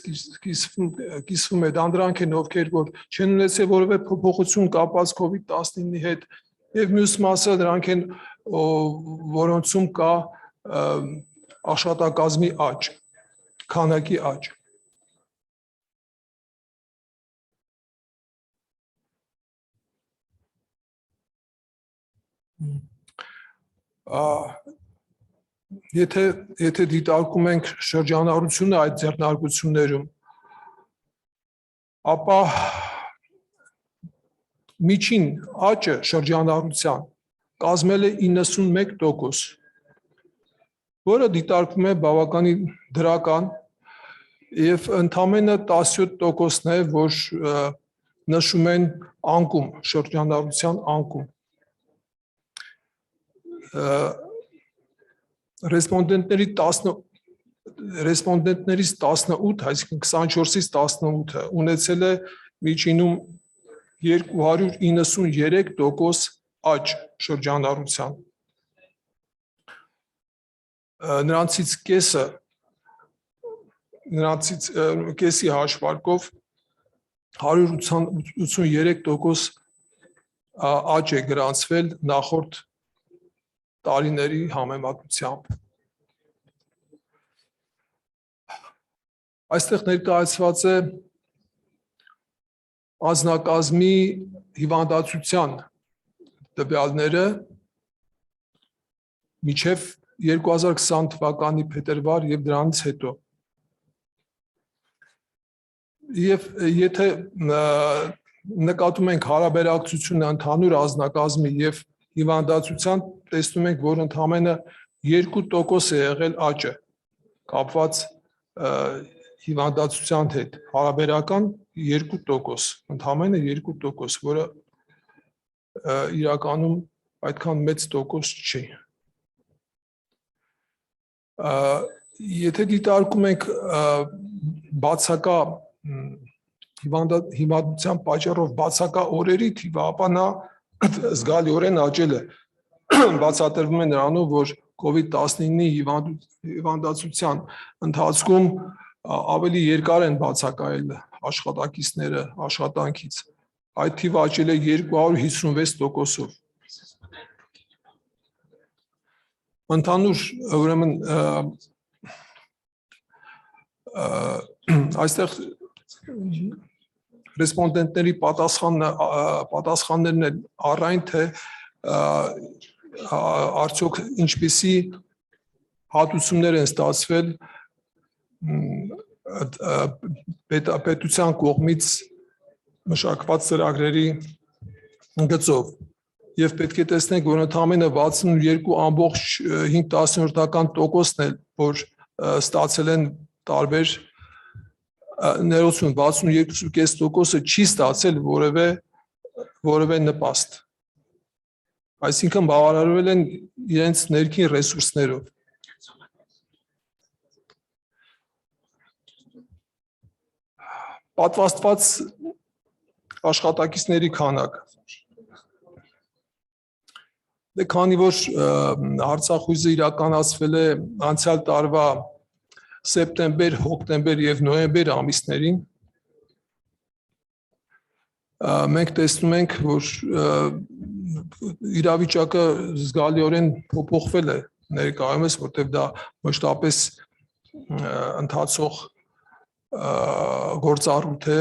կիսվում է, դրանք են, ովքեր որ չեն ունեցել որևէ փոփոխություն կապված COVID-19-ի հետ, եւ մյուս մասը դրանք են, որոնցում կա աշխատակազմի աճ, քանակի աճ։ Եթե դիտարկում ենք շրջանառությունը այդ ձեռնարկություններում, ապա միջին աճը շրջանառության կազմել է 91%, որը դիտարկվում է բավականին դրական, եւ ընդամենը 17%-ն է, որ նշում են անկում, շրջանառության անկում։ Ռեսպոնդենտներից 18, այսինքն 24-ից 18-ը ունեցել է միջինում 293% աճ շրջանառության։ Նրանցից կեսի հաշվարկով 183% աճ է գրանցվել նախորդ տարիների համեմատությամբ։ Այստեղ ներկայացված է անձնակազմի հիվանդացության տվյալները մինչև 2020 թվականի փետրվար եւ դրանից հետո։ Եվ եթե նկատում ենք հարաբերակցությունը ընդհանուր անձնակազմի եւ հիվանդացության, տեսնում ենք, որ ընդամենը 2% է եղել աճը կապված հիվանդացության հետ, հարաբերական 2%, ընդամենը 2%, որը իրականում այդքան մեծ տոկոս չի։ Եթե դիտարկում ենք բացակա հիվանդության պատճառով բացակա օրերի թիվը, ապա նա զգալիորեն աճել է բացատրվում է նրանով, որ COVID-19-ի հիվանդացության ընթացքում ավելի երկար են բացակայել աշխատակիցները աշխատանքից։ Այդ թիվը աճել է 256%-ով։ Ընդհանուր ուրեմն այստեղ ռեսպոնդենտների պատասխաններն են առայն թե արդյոք ինչպիսի հատուցումներ են ստացվել պետության կողմից մշակված ծրագրերի գծով եւ պետք է տեսնենք, որ ընդամենը 62.5%-ն էլ որ ստացել են տարբեր ներողություն 62.5%-ը չի ստացել որևէ նպաստ, այսինքն բավարարվել են իրենց ներքին ռեսուրսներով։ Պատվաստված աշխատակիցների քանակը։ Դե քանի որ հարցախույզը իրականացվել է անցյալ տարվա սեպտեմբեր, հոկտեմբեր եւ նոյեմբեր ամիսներին, մենք տեսնում ենք, որ իրավիճակը զգալիորեն փոփոխվել է ներկայումս, որտեղ դա մշտապես ընթացող գործառույթ է,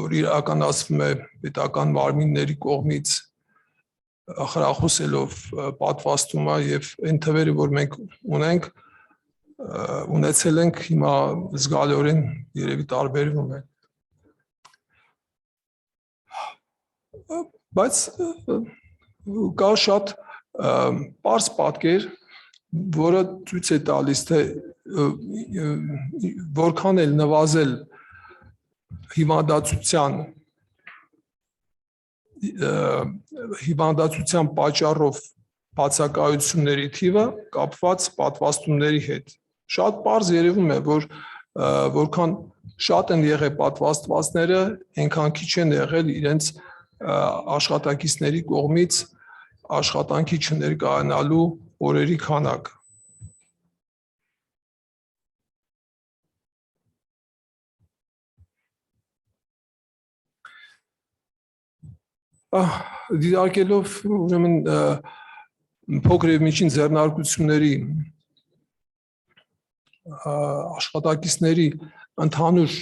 որ իրականացվում է պետական մարմինների կողմից խրախուսելով պատվաստումը եւ այն թվերը, որ մենք ունեցել ենք հիմա զգալիորեն երևի տարբերվում է։ Բայց կա շատ պարզ պատկեր, որը ցույց է տալիս, թե որքան էլ նվազել հիվանդացության պատճառով բացակայությունների թիվը կապված պատվաստումների հետ։ Շատ պարզ երևում է, որ որքան շատ են եղել պատվաստվածները, այնքան քիչ են եղել իրենց աշխատակիցների կողմից աշխատանքի չներկայանալու օրերի քանակը։ Դիտարկելով ուրեմն փոքր եւ միջին ձեռնարկությունների աշխատակիցների ընդհանուր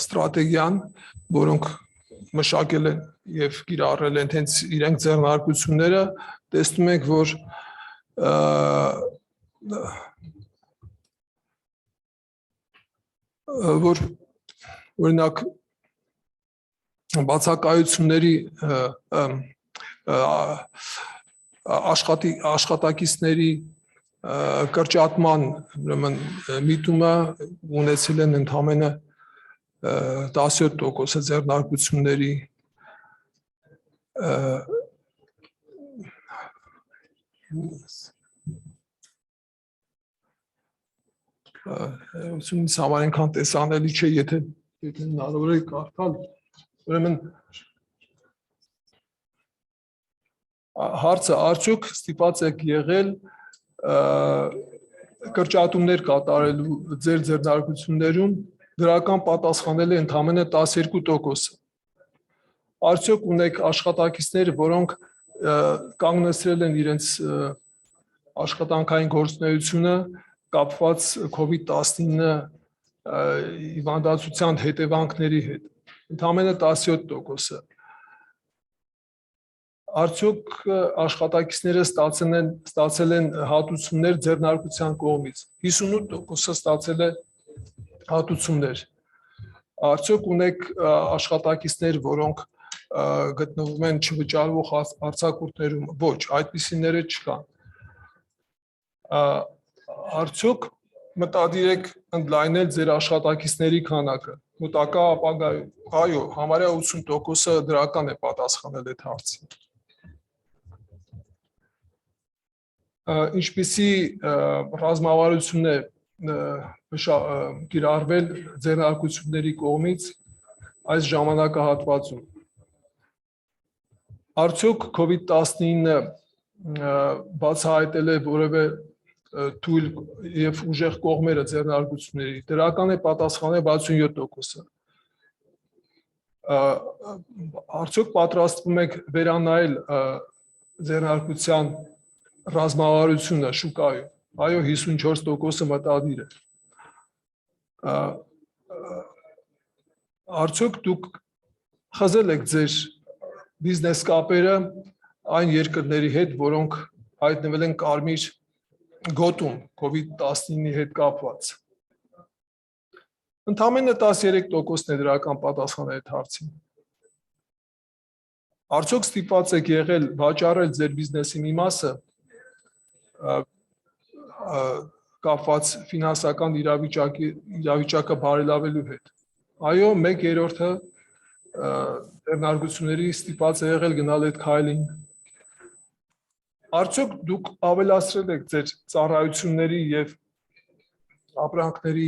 ստրատեգիան, որոնք մշակել են եւ կիրառել են հենց իրենք ձեռնարկությունները, տեսնում ենք, որ օրինակ բացակայությունների աշխատակիցների կրճատման ուրեմն միտումը ունեցել են ընդամենը 17% ձեռնարկությունների ուսումնից համար այնքան տեսանելի չէ, եթե հնարավոր է կարդալ, ուրեմն հարցը արդյոք ստիպված եք եղել կրճատումներ կատարելու ձեր ձեռնարկություններում, դրական պատասխանել է ընդամենը 12%։ Արդյոք ունեք աշխատակիցներ, որոնք կանգնեցրել են իրենց աշխատանքային գործունեությունը կապված COVID-19 հիվանդացության հետևանքների հետ, ընդամենը 17%։ Արդյոք աշխատակիցները ստացել են հատուցումներ ձեռնարկության կողմից, 58% ստացել է հատուցումներ։ Արդյոք ունեք աշխատակիցներ, որոնք գտնվում են չվճարվող արձակուրդներում, ոչ, այդպիսիները չկան։ Արդյոք մտադիր եք ընդլայնել ձեր աշխատակիցների քանակը, մոտակա ապագայում, այո, համարյա 80%-ը դրական է պատասխանել այդ հարցին։ Ինչպիսի ռազմավարություն է կիրառվել ձեռնարկությունների կողմից այս ժամանակահատվածում։ Արդյոք COVID-19 բացահայտել է որևէ թույլ եւ ուժեղ կողմերը ձեռնարկությունների, դրական է պատասխանել 67%-ը։ Արդյոք պատրաստվում եք վերանայել ձեռնարկության ռազմավարությունը շուկայում, այո 54%-ը մտադիր է։ Արդյոք դուք խզել եք ձեր բիզնես կապերը այն երկրների հետ, որոնք հայտնվել են կարմիր գոտում COVID-19-ի հետ կապված։ Ընդամենը 13%-ն է դրական պատասխանը այդ հարցին։ Արդյոք ստիպված եք եղել վաճառել ձեր բիզնեսի մի մասը կապված ֆինանսական իրավիճակը բարելավելու հետ։ Այո, 1/3-ը ձեռնարկությունների ստիպված է եղել գնալ այդ քայլին։ Արդյոք դուք ավելացրել եք ձեր ծառայությունների եւ ապրանքների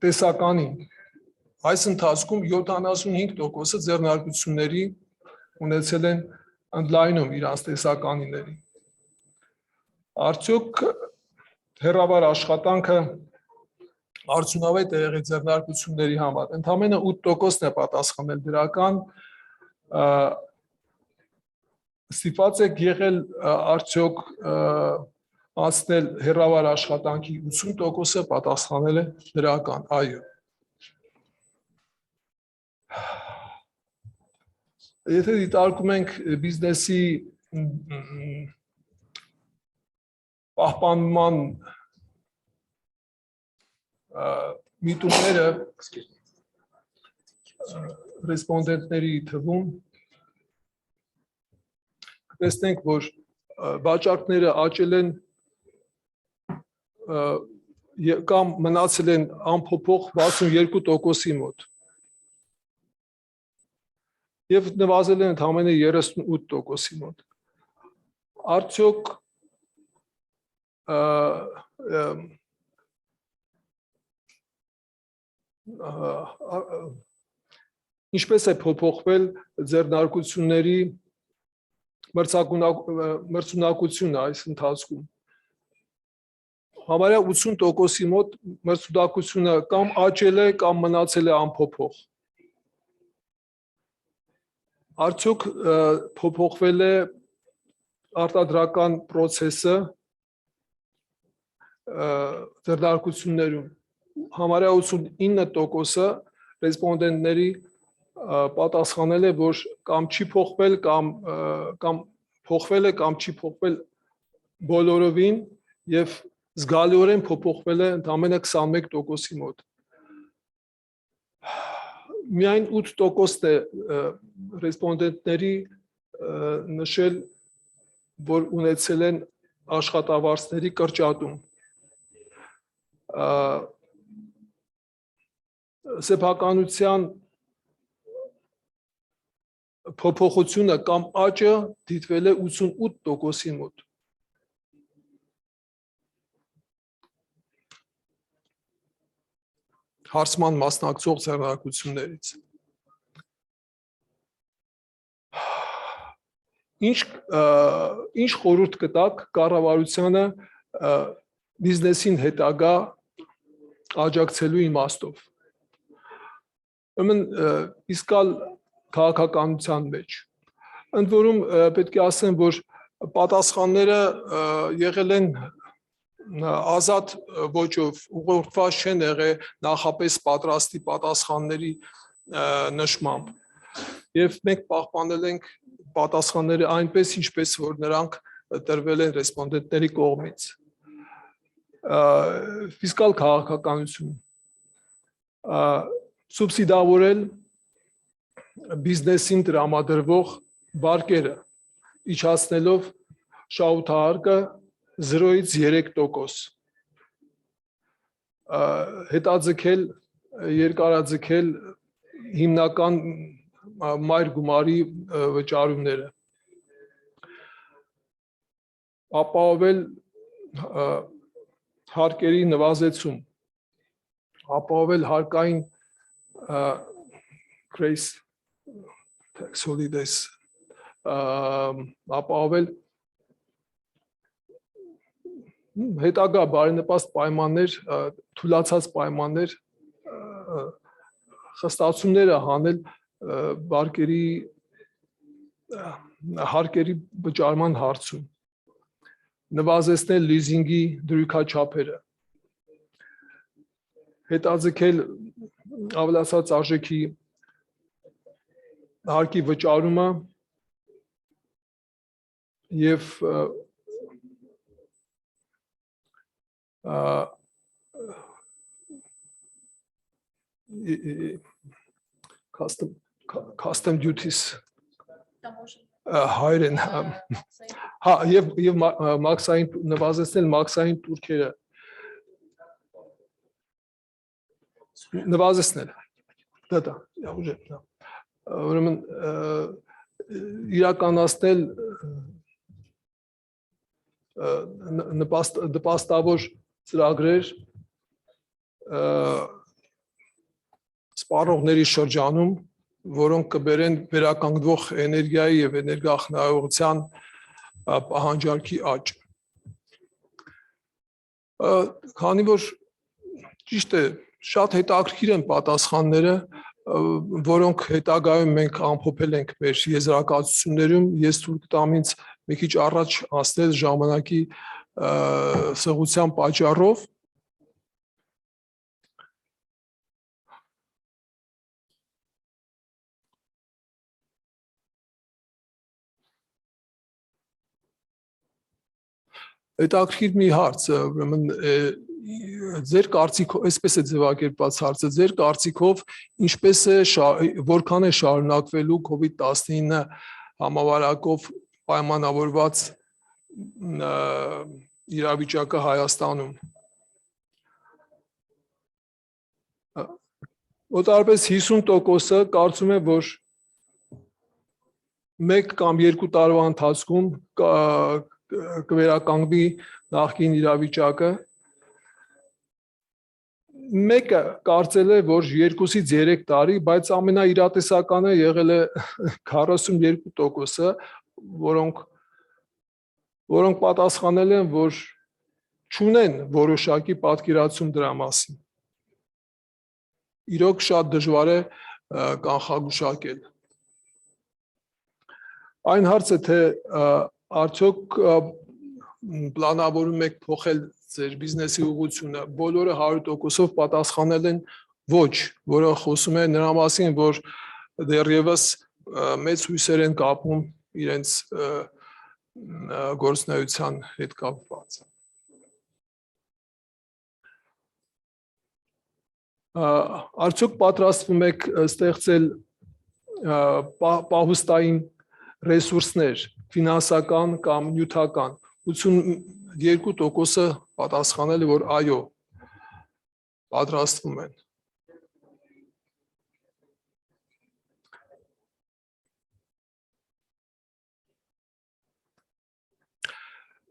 տեսականին։ Այս ընթացքում 75%-ը ձեռնարկությունների ունեցել են ընդլայնում իրանց տեսականիների։ Արդյոք հեռավար աշխատանքը արդյունավետ է եղել ձեռնարկությունների համար։ Ընդամենը 8%-ն է պատասխանել դրական։ Ստիպված եք եղել արդյոք անցնել հեռավար աշխատանքի 80%-ը պատասխանել է դրական, այո։ Եթե դիտարկում ենք բիզնեսի պահպանման միտումները ռեսպոնդենտների թվում, տեսնենք, որ վաճառքները աճել են կամ մնացել են անփոփոխ 62%-ի մոտ եւ նվազել են ընդամենը 38%-ի մոտ։ Արդյոք ինչպես է փոփոխվել ձեռնարկությունների մրցունակությունը այս ընթացքում։ Համարյա 80%-ի մոտ մրցունակությունը կամ աճել է, կամ մնացել է անփոփոխ։ Արդյոք փոփոխվել է արտադրական process-ը ձեռնարկություններում։ Համարյա 89%-ը ռեսպոնդենտների պատասխանել է, որ կամ չի փոխվել, կամ փոխվել է, կամ չի փոխվել բոլորովին եւ զգալիորեն փոփոխվել է ընդամենը 21%-ի մոտ։ Միայն 8%-ն է ռեսպոնդենտների նշել, որ ունեցել են աշխատավարձների կրճատում։ Սեփականության փոփոխությունը կամ աճը դիտվել է 88%-ի մոտ։ Հարցման մասնակցող ձեռնարկություններից։ Ինչ խորհուրդ կտաք կառավարությանը բիզնեսին հետագա աջակցելու իմաստով։ Ուրեմն իսկալ քաղաքականության մեջ։ Ընդ որում պետք է ասեմ, որ պատասխանները եղել են ազատ ոճով, ուղղորդված չեն եղել նախապես պատրաստի պատասխանների նշմամբ։ Եվ մենք պահպանել ենք պատասխանները այնպես, ինչպես որ նրանք տրվել են ռեսպոնդենտների կողմից։ Ֆիսկալ քաղաքականություն, սուբսիդավորել բիզնեսին տրամադրվող վարկերը, իջացնելով շահութահարկը 0-ից 3%, հետաձգել, երկարաձգել հիմնական մայր գումարի վճարումները, ապահովել հարկերի նվազեցում, ապահովել հարկային grace tax holidays ապահովել հետագա բարենպաստ պայմաններ, թույլացած պայմաններ, խստացումները հանել հարկերի վճարման հարցում, նվազեցնել լիզինգի դրույքաչափերը, հետաձգել ավելացած արժեքի հարկի վճարումը եւ custom duties հայերեն հա եւ մաքսային նվազեցնել մաքսային տուրքերը նվազեցնել դա ուժը ուրեմն իրականացնել նպաստավոր ծրագրեր սպառողների շրջանում, որոնք կբերեն վերականգնվող էներգիայի եւ էներգախնայողության պահանջարկի աճ։ Քանի որ ճիշտ է, շատ հետաքրքիր են պատասխանները, որոնք հետագայում մենք ամփոփել ենք մեր եզրակացություններում, ես թույլ տամ ինձ մի քիչ առաջ հասնել ժամանակի սղության պատճառով։ Հետաքրքիր մի հարց, ուրեմն ձեր կարծիքով, այսպես է ձևակերպված հարցը, ձեր կարծիքով ինչպես է որքան է շարունակվելու COVID-19 համավարակով պայմանավորված իրավիճակը Հայաստանում։ Մոտավորապես 50%-ը կարծում է, որ 1 կամ 2 տարվա ընթացքում կվերականգնվի նախկին իրավիճակը։ Մեկը կարծել է, որ 2-ից 3 տարի, բայց ամենաիրատեսականը եղել է 42%-ը, որոնք պատասխանել են, որ չունեն որոշակի պատկերացում դրա մասին։ Իրոք շատ դժվար է կանխագուշակել։ Այն հարցը, թե արդյոք պլանավորում եք փոխել ձեր բիզնեսի ուղղությունը, բոլորը 100%-ով պատասխանել են ոչ, որը խոսում է նրա մասին, որ դեռևս մեծ հույսեր են կապում իրենց գործունեության հետ կապված։ Արդյոք պատրաստվում եք ստեղծել պահուստային ռեսուրսներ, ֆինանսական կամ նյութական, 82%-ը պատասխանել է, որ այո, պատրաստվում են։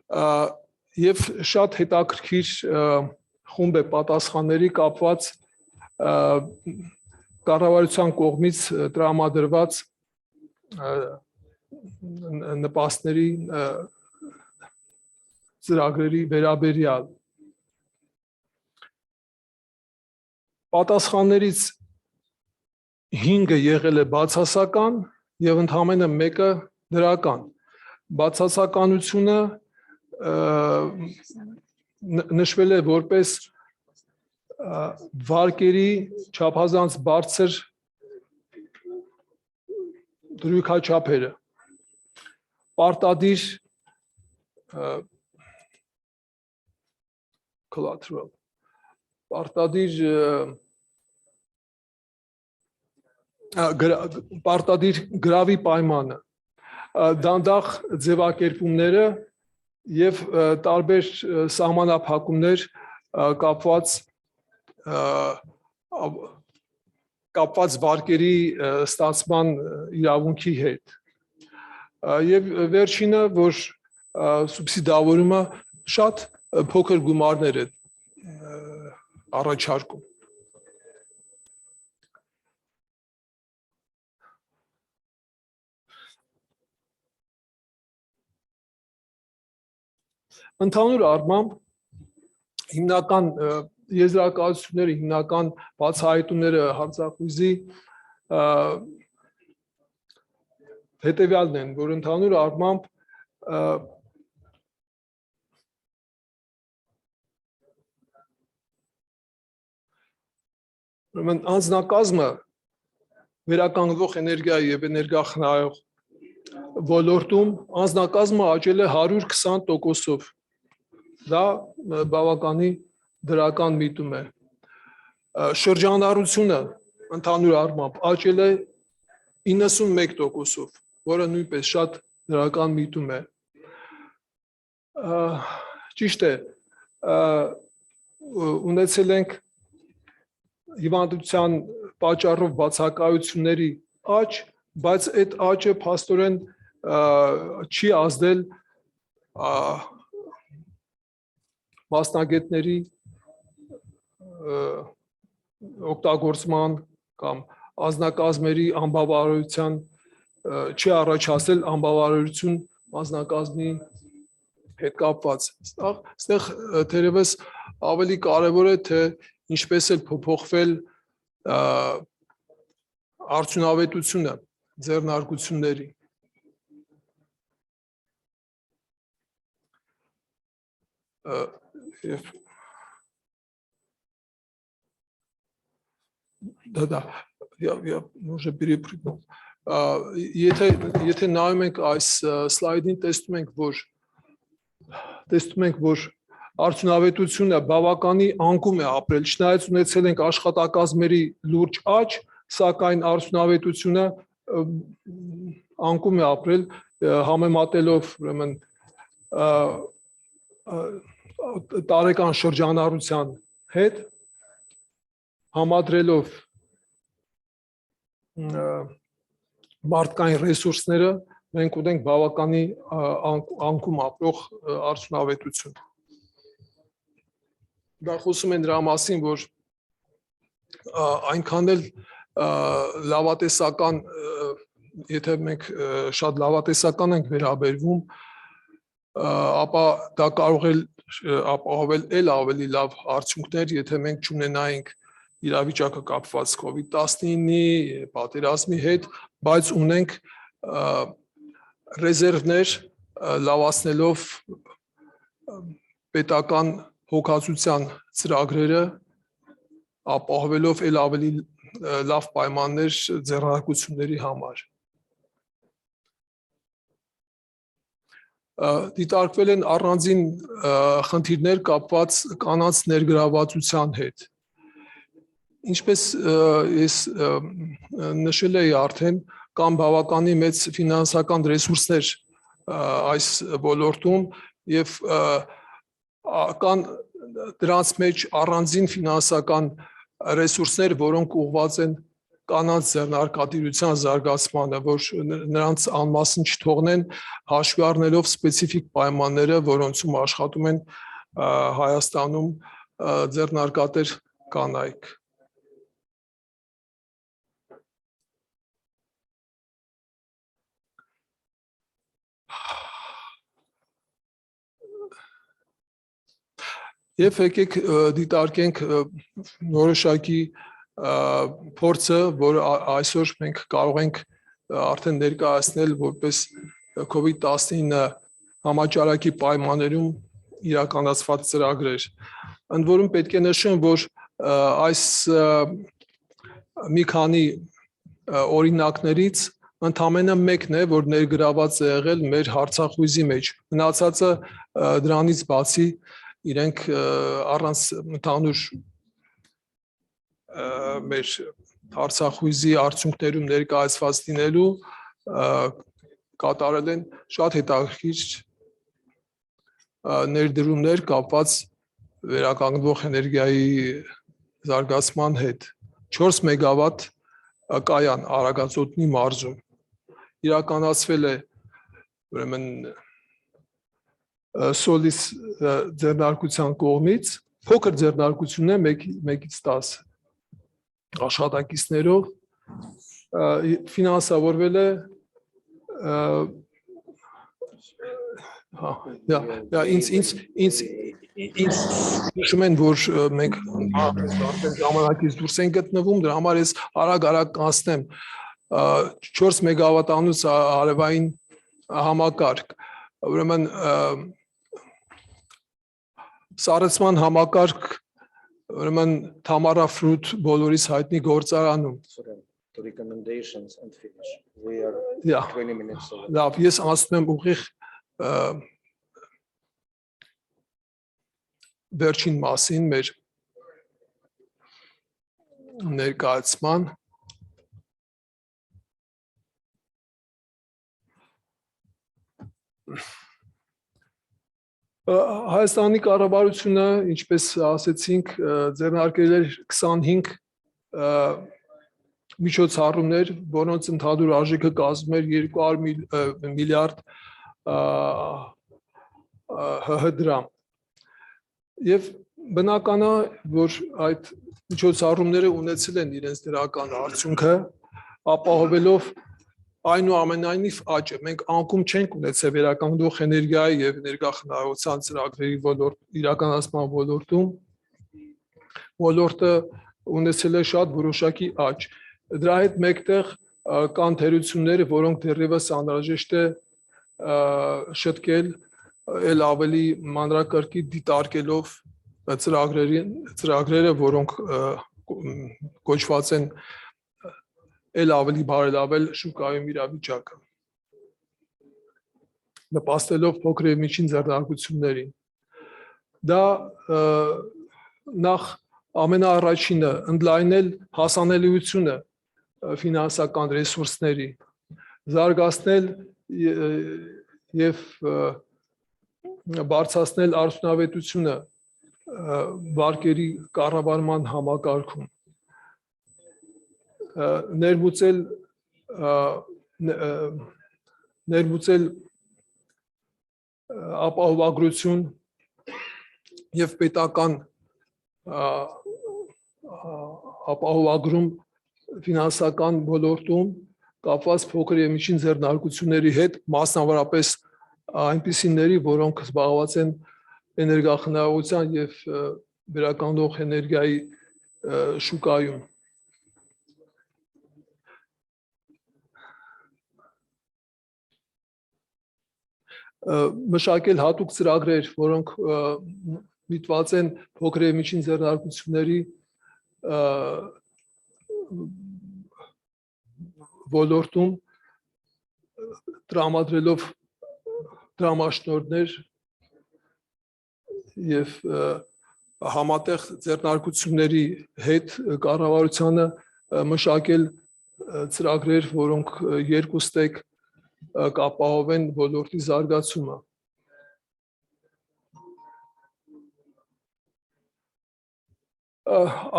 Եվ շատ հետաքրքիր խումբ է պատասխանների կապված կառավարության կողմից տրամադրված նպաստների ծրագրերի վերաբերյալ։ Պատասխաններից 5-ը եղել է բացասական եւ ընդամենը 1-ը դրական։ Բացասականությունը նշվել է որպես վարկերի չափազանց բարձր դրույքաչափերը, պարտադիր collateral, պարտադիր գրավի պայմանը, դանդաղ ձևակերպումները եւ տարբեր սահմանափակումներ կապված վարկերի ստացման իրավունքի հետ։ Եվ վերջինը, որ սուբսիդավորումը շատ փոքր գումարներ է առաջարկում։ Ընդհանուր առմամբ հիմնական եզրակացությունները, հիմնական բացահայտումները հարցախույզի հետևյալն են, որ ընդհանուր առմամբ անձնակազմը վերականգնվող էներգիայի եւ էներգախնայող ոլորտում անձնակազմը աճել է 120%-ով։ Դա բավականի դրական միտում է։ Շրջանառությունը ընդհանուր առմամբ աճել է 91%-ով, որը նույնպես շատ դրական միտում է։ Ճիշտ է, ունեցել ենք հիվանդության պատճառով բացակայությունների աճ, բայց այդ աճը փաստորեն չի ազդել մասնագետների օգտագործման կամ անձնակազմերի անբավարարության չի առաջացել անբավարարություն անձնակազմի հետ կապված։ Այստեղ թերևս ավելի կարևոր է, թե ինչպես է փոփոխվել արդյունավետությունը ձեռնարկությունների։ Եթե նայում ենք այս սլայդին, տեսնում ենք, որ արդյունավետությունը բավականի անկում է ապրել, չնայած ունեցել ենք աշխատակազմերի լուրջ աճ, սակայն արդյունավետությունը անկում է ապրել, համեմատելով ուրեմն տարեկան շրջանառության հետ, համադրելով մարդկային ռեսուրսները, մենք ունենք բավականի անկում ապրող արդյունավետություն։ Դա խոսում է նրա մասին, որ այնքան էլ լավատեսական, եթե մենք շատ լավատեսական ենք վերաբերվում, ապա դա կարող է ապահովել ավելի լավ արդյունքներ, եթե մենք չունենայինք իրավիճակը կապված COVID-19-ի, պատերազմի հետ, բայց ունենք ռեզերվներ լավացնելով պետական հոգացության ծրագրերը, ապահովելով ավելի լավ պայմաններ ձեռնարկությունների համար։ Դիտարկվել են առանձին խնդիրներ կապված կանանց ներգրավվածության հետ։ Ինչպես ես նշել էի արդեն, կան բավականի մեծ ֆինանսական ռեսուրսներ այս ոլորտում եւ կան դրանց մեջ առանձին ֆինանսական ռեսուրսներ, որոնք ուղղված են կանանց ձեռնարկատիրության զարգացմանը, որ նրանց անմասն չթողնեն, հաշվի առնելով սպეციფიկ պայմանները, որոնցում աշխատում են Հայաստանում ձեռնարկատեր կանայք։ Եվ եկեք դիտարկենք որոշակի փորձը, որ այսօր մենք կարող ենք արդեն ներկայացնել որպես COVID-19 համաճարակի պայմաններում իրականացված ծրագրեր։ Ընդ որում պետք է նշեմ, որ այս մի քանի օրինակներից ընդամենը մեկն է, որ ներգրաված է եղել մեր հարցախույզի մեջ։ Մնացածը դրանից բացի իրենք առանց ընդհանուր մեր հարցախույզի արդյունքներում ներկայացված լինելու կատարել են շատ հետաքրքիր ներդրումներ կապված վերականգնվող էներգիայի զարգացման հետ։ 4 մեգավատ կայան Արագածոտնի մարզում իրականացվել է ուրեմն Սոլիս ձեռնարկության կողմից, փոքր ձեռնարկություն է 1-ից 10 աշխատակիցներով, ֆինանսավորվել է ինձ հիշում են, որ մենք արդեն ժամանակից դուրս են գտնվում, դրա համար ես արագ կանցնեմ 4 մեգավատանոց արևային համակարգ, ուրեմն սառեցման համակարգ, ուրեմն Թամարաֆրուտ բոլորիս հայտնի գործարանում։ To recommendations and finish. We are Yeah. 20 minutes over. Լավ, ես անցնում եմ ուղիղ վերջին մասին մեր ներկայացման։ Հայաստանի կառավարությունը, ինչպես ասեցինք, ձեռնարկել էր 25 միջոցառումներ, որոնց ընդհանուր արժեքը կազմում էր 200 միլիարդ ՀՀ դրամ։ Եվ բնական է, որ այդ միջոցառումները ունեցել են իրենց դրական արդյունքը, ապահովելով այնուամենայնիվ աճը։ Մենք անկում չենք ունեցել վերականգնող էներգիայի եւ էներգախնայողության ծրագրերի իրականացման ոլորտում։ Ոլորտը ունեցել է շատ որոշակի աճ։ Դրա հետ մեկտեղ կան թերությունները, որոնք դեռևս անհրաժեշտ է շտկել, ել ավելի մանրակրկիտ դիտարկելով ծրագրերը, որոնք կոչված են ել ավելի բարելավել շուկայում իրավիճակը, նպաստելով փոքր եւ միջին ձեռնարկություններին։ Դա նախ ամենաառաջինը ընդլայնել հասանելիությունը ֆինանսական ռեսուրսների, զարգացնել եւ բարձրացնել արդյունավետությունը վարկերի կառավարման համակարգում, ներմուծել ապահովագրություն եւ պետական ապահովագրում ֆինանսական ոլորտում կապված փոքր եւ միջին ձեռնարկությունների հետ, մասնավորապես այնպիսիների, որոնք զբաղված են էներգախնայողության եւ վերականգնող էներգիայի շուկայում։ Մշակել հատուկ ծրագրեր, որոնք միտված են փոքր եւ միջին ձեռնարկությունների ոլորտում, տրամադրելով դրամաշնորհներ եւ համատեղ ձեռնարկությունների հետ կառավարությանը մշակել ծրագրեր, որոնք երկուստեք կապահովեն ոլորտի զարգացումը։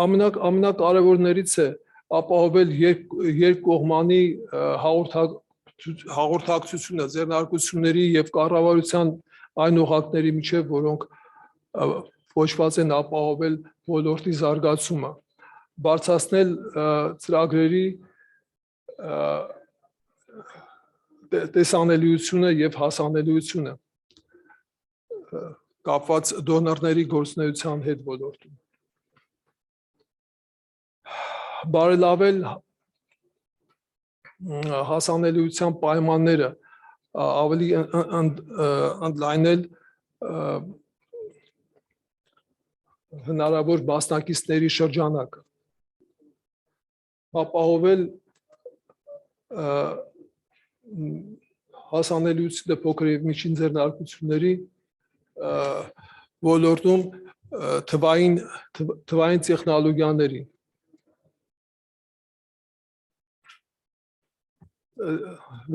Ամենակարևորներից է ապահովել երկկողմանի հաղորդակցությունը ձեռնարկությունների եւ կառավարության այն օղակների միջև, որոնք փոխված են ապահովել ոլորտի զարգացումը, բարձրացնել ծրագրերի տեսանելիությունը եւ հասանելիությունը կապված դոնորների գործունեության հետ ոլորտում, բարելավել հասանելիության պայմանները, ավելի ընդլայնել հնարավոր մասնակիցների շրջանակը, ապահովել հասանելիությունը փոքր եւ միջին ձեռնարկությունների ոլորտում թվային տեխնոլոգիաների,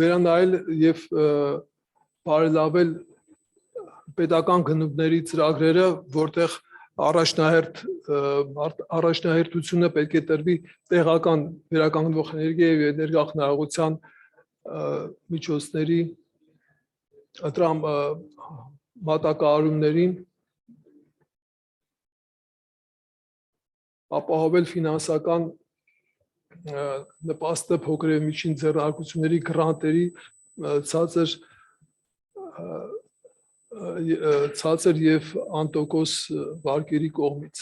վերանայել եւ բարելավել պետական գնումների ծրագրերը, որտեղ առաջնահերթությունը պետք է տրվի տեղական վերականգնող էներգիայի եւ էներգախնայողության միջոցների մատակարարումներին, ապահովել ֆինանսական նպաստը փոքր եւ միջին ձեռնարկությունների գրանտերի ցածր ցածր եւ անտոկոս վարկերի կողմից։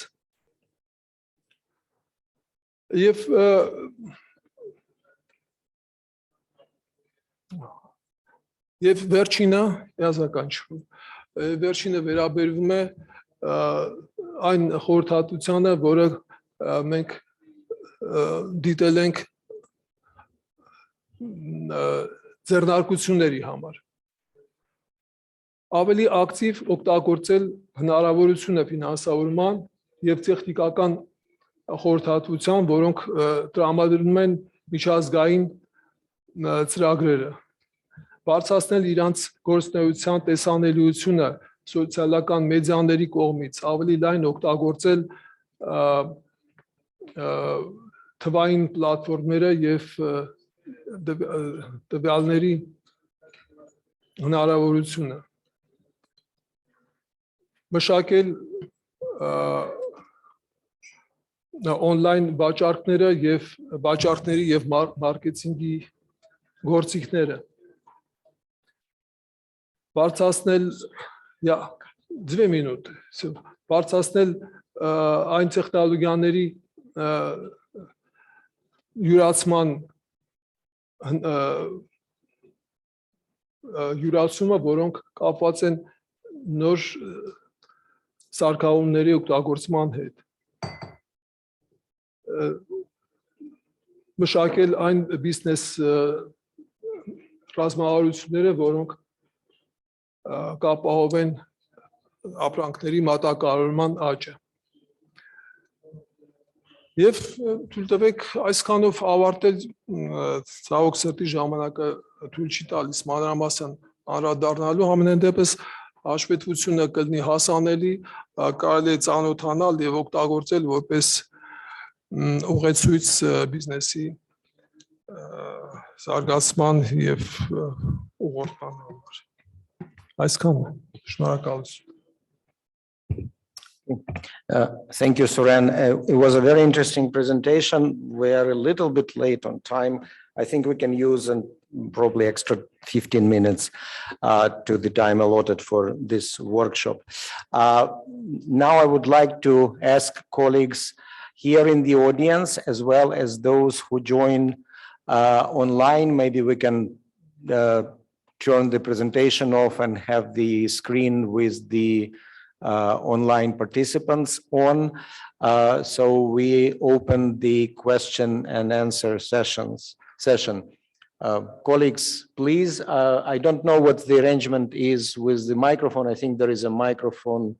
Եվ վերջինը հիասքանչում։ Վերջինը վերաբերվում է այն խորհրդատվությանը, որը մենք դիտել ենք ձեռնարկությունների համար։ Ավելի ակտիվ օգտագործել հնարավորությունը ֆինանսավորման եւ տեխնիկական խորհրդատվության, որոնք տրամադրում են միջազգային ծրագրերը, բարձրացնել իրանց գործունեության տեսանելիությունը սոցիալական մեդիաների կողմից, ավելի լայն օգտագործել թվային պլատֆորմները եւ տվյալների հնարավորությունը, մշակել on-line վաճառքները եւ վաճառքների եւ մարքեթինգի գործիքները, բարձրացնել 2 մինուտ, բարձրացնել այն տեխնոլոգիաների յուրացումը, որոնք կապված են նոր սարքավորումների օգտագործման հետ, մշակել այն բիզնես ռազմավարությունները, որոնք կապահովեն ապրանքների մատակարարման աճը։ Եվ թույլ տվեք այսքանով ավարտել, ցավոք սրտի ժամանակը թույլ չի տալիս մանրամասն անդրադառնալու, համենայն դեպս հաշվետվությունը կլինի հասանելի, կարելի է ծանոթանալ եւ օգտագործել որպես ուղեցույց բիզնեսի զարգացման եւ ուղղորդման համար։ Այսքանն է, շնորհակալություն։ Thank you, Suren. It was a very interesting presentation. We are a little bit late on time. I think we can use probably extra 15 minutes to the time allotted for this workshop. Now I would like to ask colleagues here in the audience, as well as those who join online, maybe we can turn the presentation off and have the screen with the online participants on. So we open the question and answer session. Colleagues, please, I don't know what the arrangement is with the microphone. I think there is a microphone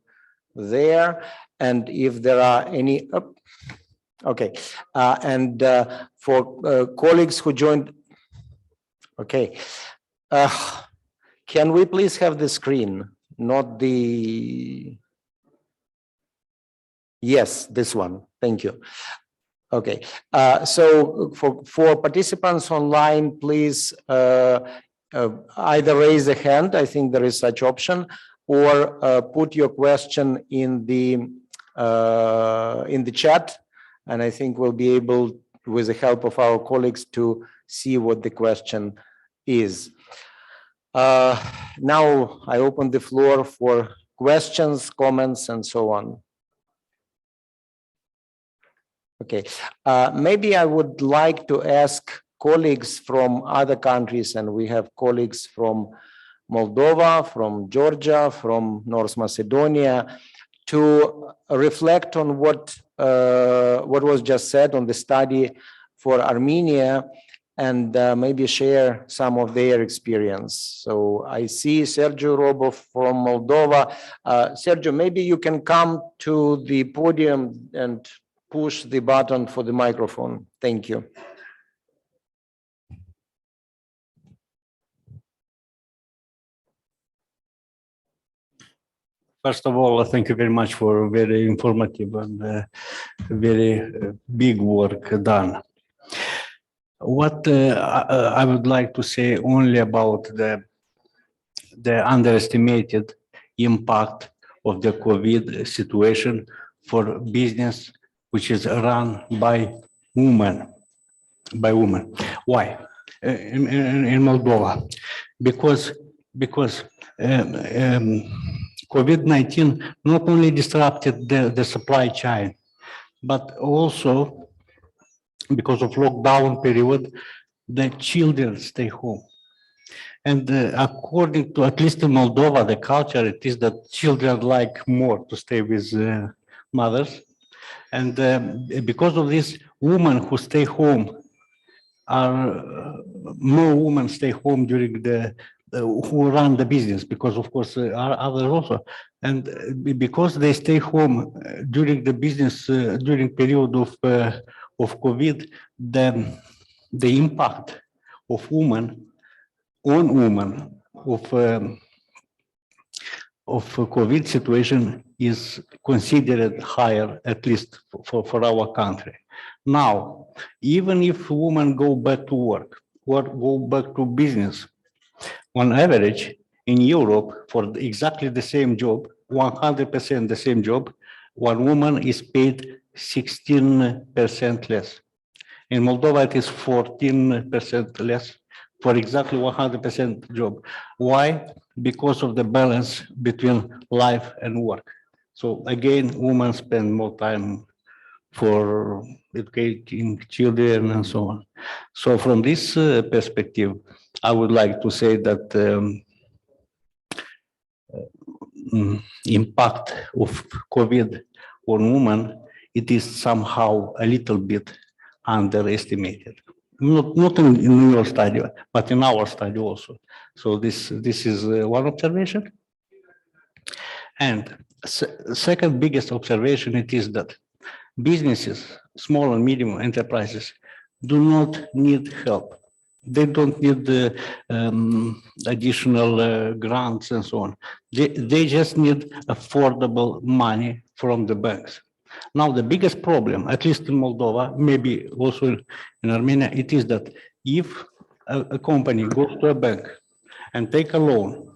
there. And if there are any, okay. And for colleagues who joined, okay. Can we please have the screen? Not the, yes, this one, thank you. Okay, so for participants online, please either raise a hand, I think there is such option, or put your question in the chat, and I think we'll be able, with the help of our colleagues, to see what the question is. Now I open the floor for questions, comments, and so on. Okay, maybe I would like to ask colleagues from other countries, and we have colleagues from Moldova, from Georgia, from North Macedonia, to reflect on what was just said on the study for Armenia, and maybe share some of their experience. So I see Sergio Robov from Moldova. Sergio, maybe you can come to the podium and push the button for the microphone. Thank you. First of all, thank you very much for very informative and very big work done. What I would like to say only about the underestimated impact of the COVID situation for business which is run by women. Why? In Moldova, because COVID-19 not only disrupted the supply chain, but also because of lockdown period, the children stay home. And according to, at least in Moldova, the culture, it is that children like more to stay with mothers. And because of this, women who stay home are more women stay home during the who run the business, because of course are others also. And because they stay home during the business, during period of COVID, the impact of women on women of COVID situation is considered higher, at least for our country. Now, even if women go back to work or go back to business, on average in Europe, for exactly the same job, 100% the same job, one woman is paid 16% less. In Moldova, it is 14% less for exactly 100% job. Why? Because of the balance between life and work. So again, women spend more time for educating children and so on. So from this perspective, I would like to say that impact of COVID on women, it is somehow a little bit underestimated. Not in your study, but in our study also. So this is one observation. And second biggest observation, it is that businesses, small and medium enterprises, do not need help. They don't need additional grants and so on. They just need affordable money from the banks. Now, the biggest problem, at least in Moldova, maybe also in Armenia, it is that if a company goes to a bank and take a loan,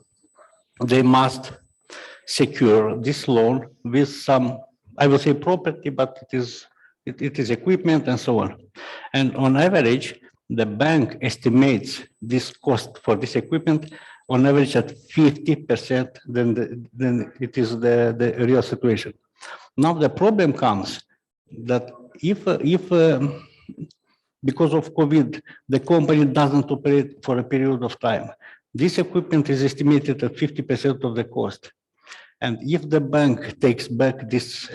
they must secure this loan with some, I will say property, but it is equipment and so on. And on average, the bank estimates this cost for this equipment on average at 50% than it is the real situation. Now the problem comes that if because of COVID, the company doesn't operate for a period of time, this equipment is estimated at 50% of the cost. And if the bank takes back this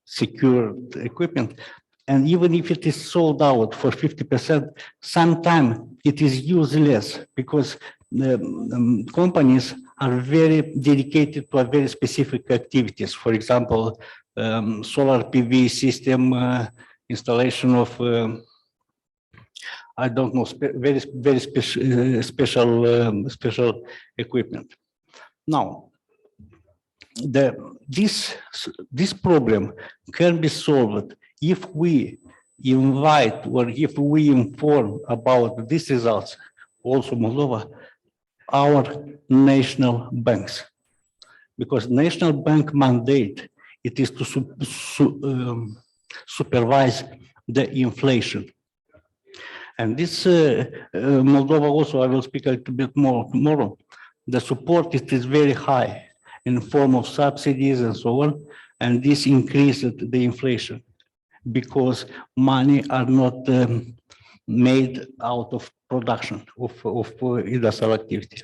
secured equipment, and even if it is sold out for 50%, sometimes it is useless because the companies are very dedicated to a very specific activities. For example, solar PV system installation of, I don't know, very special equipment. Now, this problem can be solved if we invite or if we inform about these results, also Moldova, our national banks, because national bank mandate, it is to supervise the inflation. And this Moldova also, I will speak a little bit more tomorrow, the support it is very high in form of subsidies and so on, and this increased the inflation because money are not made out of production of industrial activity.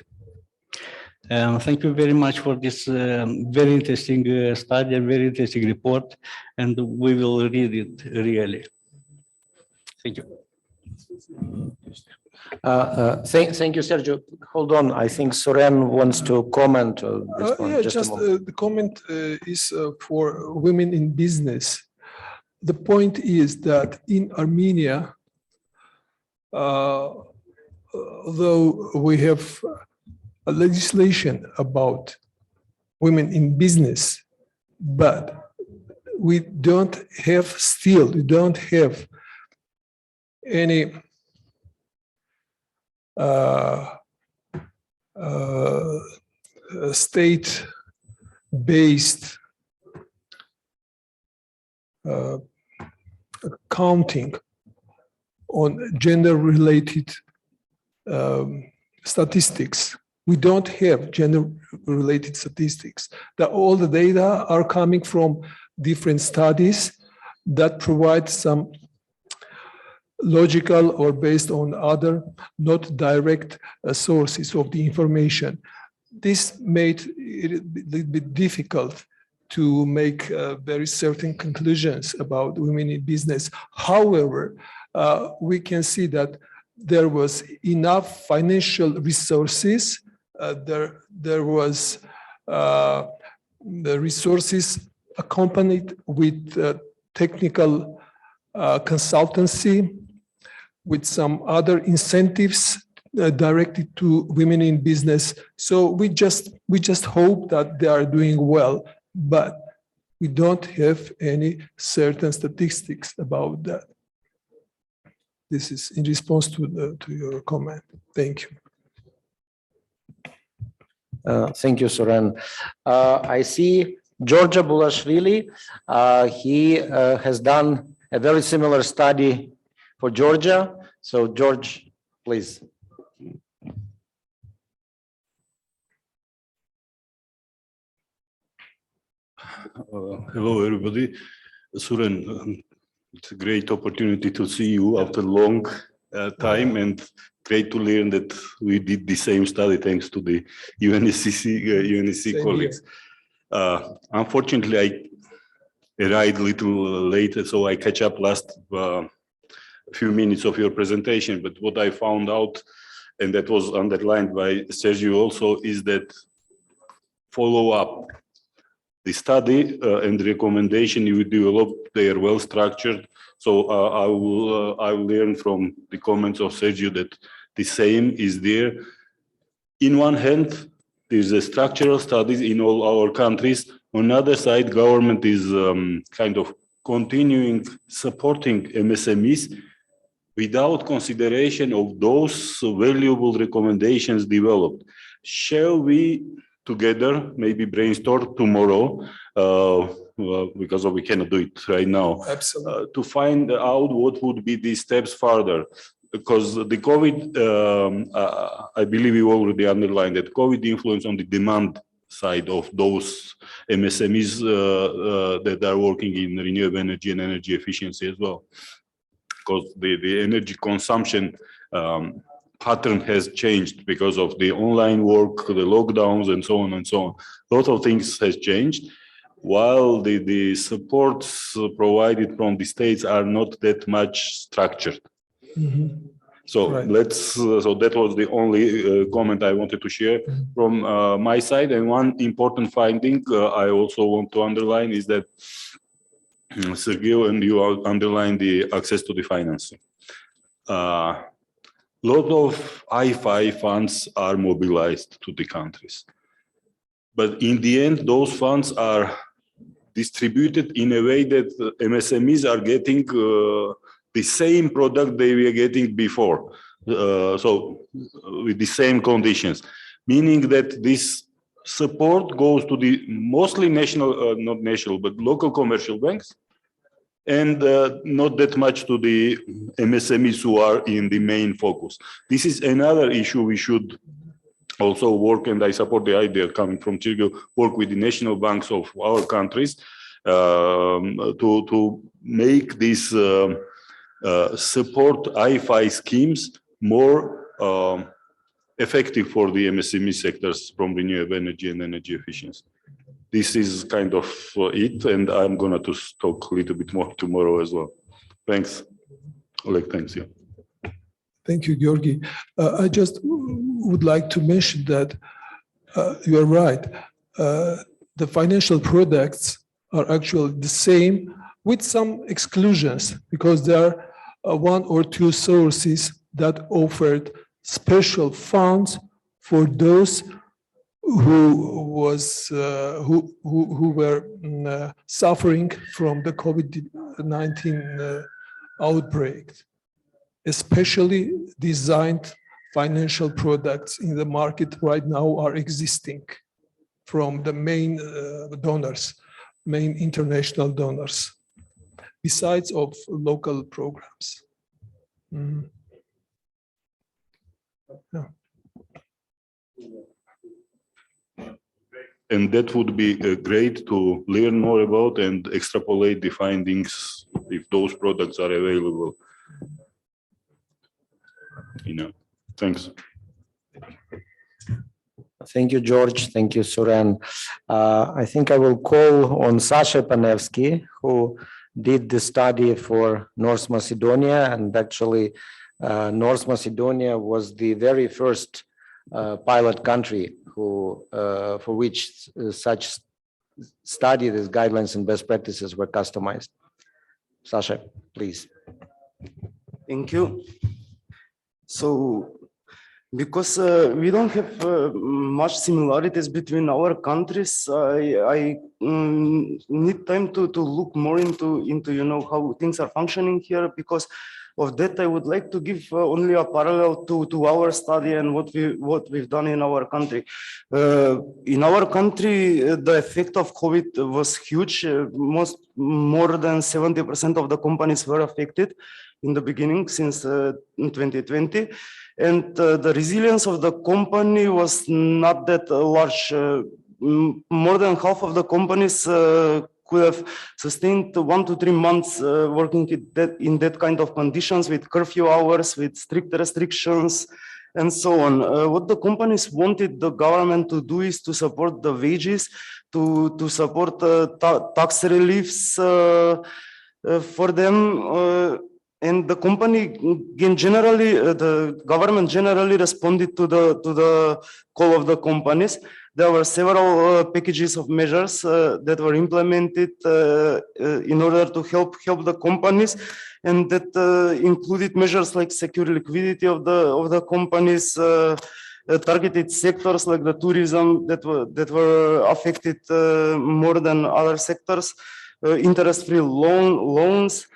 Thank you very much for this very interesting study, a very interesting report, and we will read it really. Thank you. Thank you, Sergio. Hold on, I think Soren wants to comment. Yeah, just the comment is for women in business. The point is that in Armenia, though we have a legislation about women in business, but we don't have any state-based counting on gender-related statistics, we don't have gender-related statistics. All the data are coming from different studies that provide some logical or based on other not direct sources of the information. This made it a little bit difficult to make very certain conclusions about women in business. However, we can see that there was enough financial resources. There was the resources accompanied with technical consultancy, with some other incentives directed to women in business. So we just hope that they are doing well, but we don't have any certain statistics about that. This is in response to your comment. Thank you. Thank you, Suren. I see Georgia Bulashvili. He has done a very similar study for Georgia. So, George, please. Hello, everybody. Suren, it's a great opportunity to see you after a long time, and great to learn that we did the same study thanks to the UNECE colleagues. Unfortunately, I arrived a little later, so I catch up last few minutes of your presentation. But what I found out, and that was underlined by Sergio also, is that follow up. The study and the recommendation you developed, they are well structured. So I will learn from the comments of Sergio that the same is there. In one hand, there's a structural studies in all our countries. On the other side, government is kind of continuing supporting MSMEs without consideration of those valuable recommendations developed. Shall we together maybe brainstorm tomorrow, because we cannot do it right now. Absolutely. To find out what would be the steps further, because the COVID, I believe you already underlined that COVID influence on the demand side of those MSMEs that are working in renewable energy and energy efficiency as well, because the energy consumption pattern has changed because of the online work, the lockdowns, and so on and so on. A lot of things has changed, while the supports provided from the states are not that much structured. Mm-hmm. So Right. so that was the only comment I wanted to share from my side. And one important finding I also want to underline is that Sergio and you underline the access to the financing. Lot of IFI funds are mobilized to the countries, but in the end, those funds are distributed in a way that MSMEs are getting the same product they were getting before, so with the same conditions, meaning that this support goes to the mostly national, not national, but local commercial banks, and not that much to the MSMEs who are in the main focus. This is another issue we should also work, and I support the idea coming from Sergio, work with the national banks of our countries to make these support IFI schemes more effective for the MSME sectors from renewable energy and energy efficiency. This is kind of it, and I'm gonna talk a little bit more tomorrow as well. Thanks, Oleg. Thanks you. Thank you, Georgi. I just would like to mention that you are right. The financial products are actually the same with some exclusions, because there are one or two sources that offered special funds for those who were suffering from the COVID-19 outbreak. Especially designed financial products in the market right now are existing from the main donors, main international donors, besides of local programs. Mm. Yeah. And that would be great to learn more about and extrapolate the findings if those products are available. Thanks. Thank you, George. Thank you, Suren. I think I will call on Sasha Panevsky, who did the study for North Macedonia, and actually North Macedonia was the very first pilot country who, for which such study, these guidelines and best practices were customized. Sasha, please. Thank you. So, because we don't have much similarities between our countries, I need time to look more into how things are functioning here. Because of that, I would like to give only a parallel to our study and what we've done in our country. In our country, the effect of COVID was huge. More than 70% of the companies were affected in the beginning, since 2020. And the resilience of the company was not that large. More than half of the companies could have sustained 1 to 3 months working in that kind of conditions, with curfew hours, with strict restrictions, and so on. What the companies wanted the government to do is to support the wages, to support tax reliefs for them. And the company the government generally responded to the call of the companies. There were several packages of measures that were implemented in order to help the companies, and that included measures like secure liquidity of the companies, targeted sectors like the tourism that were affected more than other sectors, interest-free loans.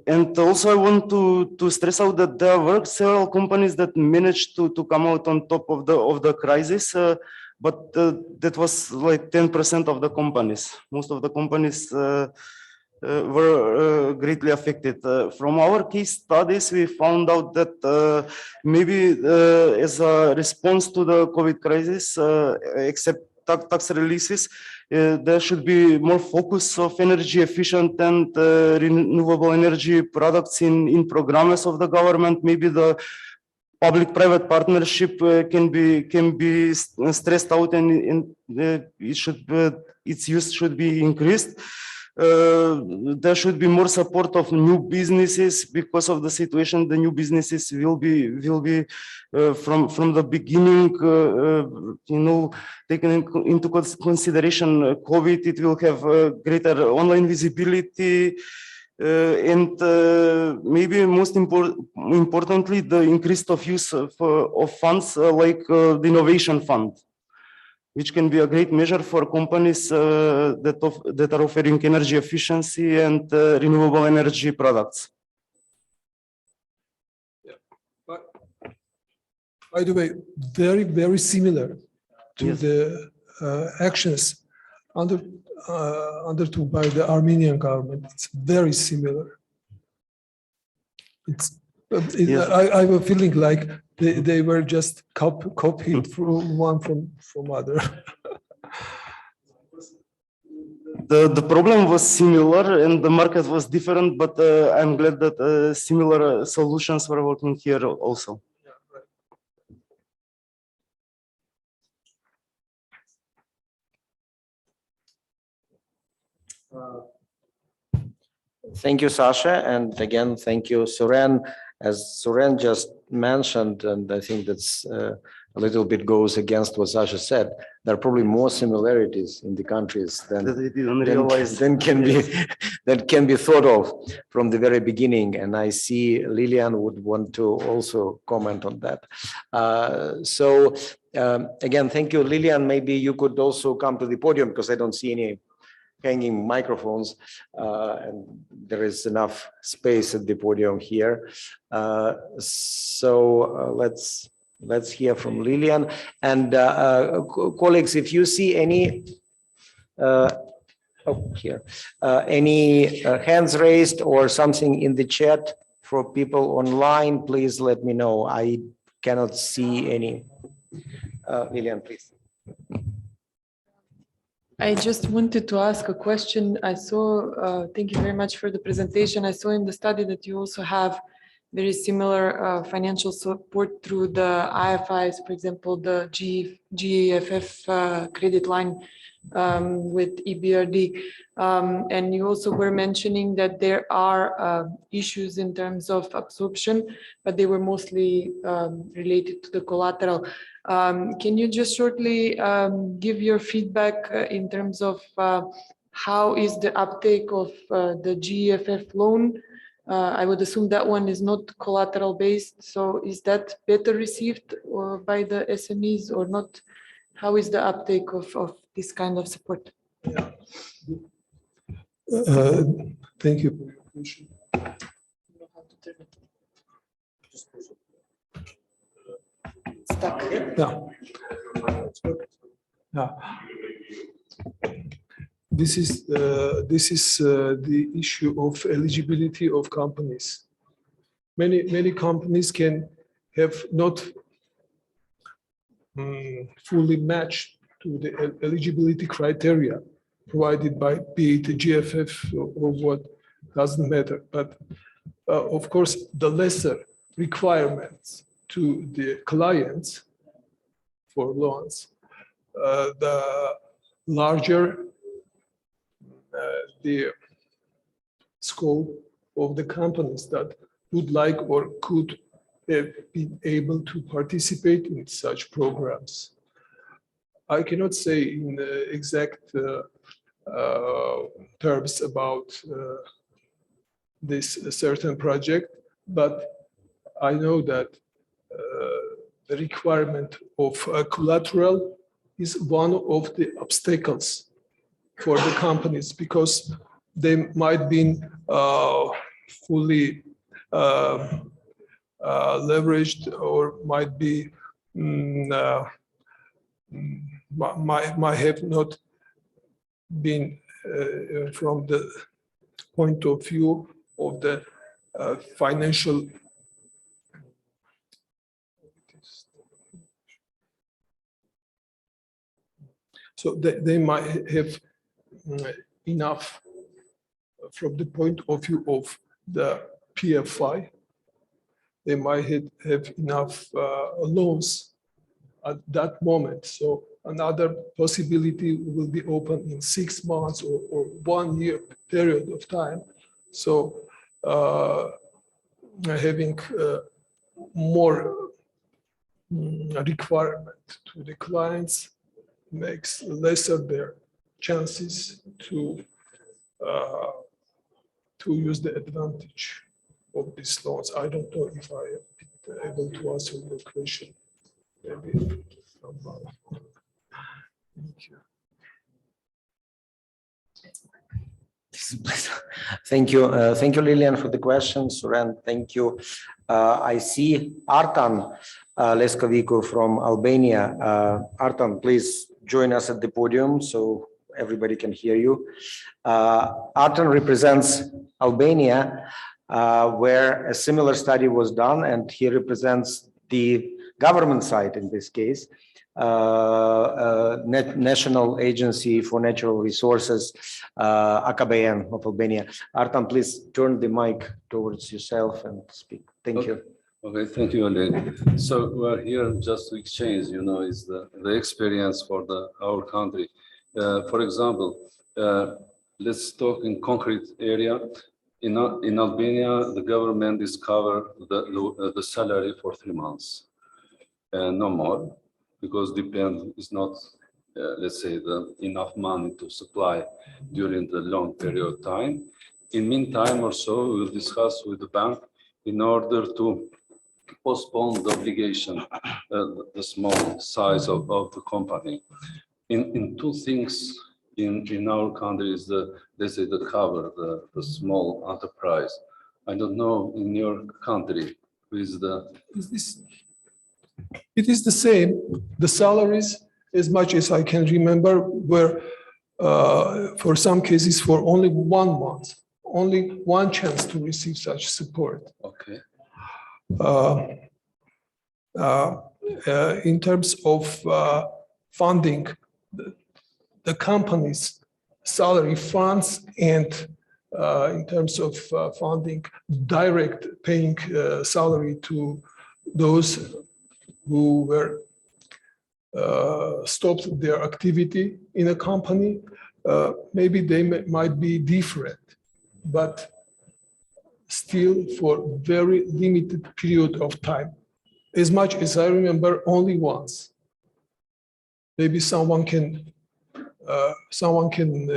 And also I want to stress out that there were several companies that managed to come out on top of the crisis, but that was like 10% of the companies. Most of the companies were greatly affected. From our case studies, we found out that maybe as a response to the COVID crisis, except tax releases, there should be more focus of energy efficient and renewable energy products in programs of the government. Maybe the public-private partnership can be stressed out, and its use should be increased. There should be more support of new businesses. Because of the situation, the new businesses will be from the beginning, taken into consideration COVID. It will have greater online visibility, and maybe most importantly, the increase of use of funds like the Innovation Fund, which can be a great measure for companies that are offering energy efficiency and renewable energy products. But by the way, very, very similar to the actions undertook by the Armenian government. It's very similar. I have a feeling like they were just copied from one from other. The problem was similar and the market was different, but I'm glad that similar solutions were working here also. Thank you, Sasha. And again, thank you, Suren. As Suren just mentioned, and I think that's a little bit goes against what Sasha said, there are probably more similarities in the countries than can be thought of from the very beginning. And I see Lilian would want to also comment on that. Again, thank you, Lilian. Maybe you could also come to the podium, because I don't see any hanging microphones, and there is enough space at the podium here. Let's hear from Lilian. And colleagues, if you see any any hands raised or something in the chat for people online, please let me know. I cannot see any. Lilian, please. I just wanted to ask a question. I saw, thank you very much for the presentation. I saw in the study that you also have very similar financial support through the IFIs, for example, the GEFF credit line with EBRD. And you also were mentioning that there are issues in terms of absorption, but they were mostly related to the collateral. Can you just shortly give your feedback in terms of how is the uptake of the GEFF loan? I would assume that one is not collateral based. So is that better received by the SMEs or not? How is the uptake of this kind of support? Thank you for your question. Stuck. Yeah. Yeah. This is the issue of eligibility of companies. Many companies can have not fully matched to the eligibility criteria provided by be it the GFF or what, doesn't matter. But of course, the lesser requirements to the clients for loans, the larger the scope of the companies that would like or could have been able to participate in such programs. I cannot say in exact terms about this certain project, but I know that the requirement of collateral is one of the obstacles for the companies because they might be fully leveraged or might be might have not been from the point of view of the financial so they might have enough from the point of view of the PFI. They might have enough loans at that moment. So another possibility will be open in 6 months or 1 year period of time. So having more requirement to the clients makes lesser their chances to use the advantage of these loans. I don't know if I am able to answer your question. Maybe. Thank you. Thank you. Thank you, Lilian, for the question. Suren, thank you. I see Artan Leskovico from Albania. Artan, please join us at the podium so everybody can hear you. Artan represents Albania, where a similar study was done, and he represents the government side in this case, National Agency for Natural Resources, AKBN of Albania. Artan, please turn the mic towards yourself and speak. Thank you. Okay, thank you, Oleg. So we're here just to exchange, is the experience for our country. For example, let's talk in concrete area. In Albania, the government is cover the salary for 3 months, no more, because depend is not, let's say, enough money to supply during the long period of time. In meantime, or so, we will discuss with the bank in order to postpone the obligation, the small size of the company. In two things in our country is let's say, the cover, the small enterprise. I don't know in your country is it is the same. The salaries, as much as I can remember, were for some cases for only 1 month, only one chance to receive such support. Okay. In terms of funding, the company's salary funds and in terms of funding, direct paying salary to those who were stopped their activity in a company, maybe they might be different, but still for very limited period of time. As much as I remember, only once. Maybe someone can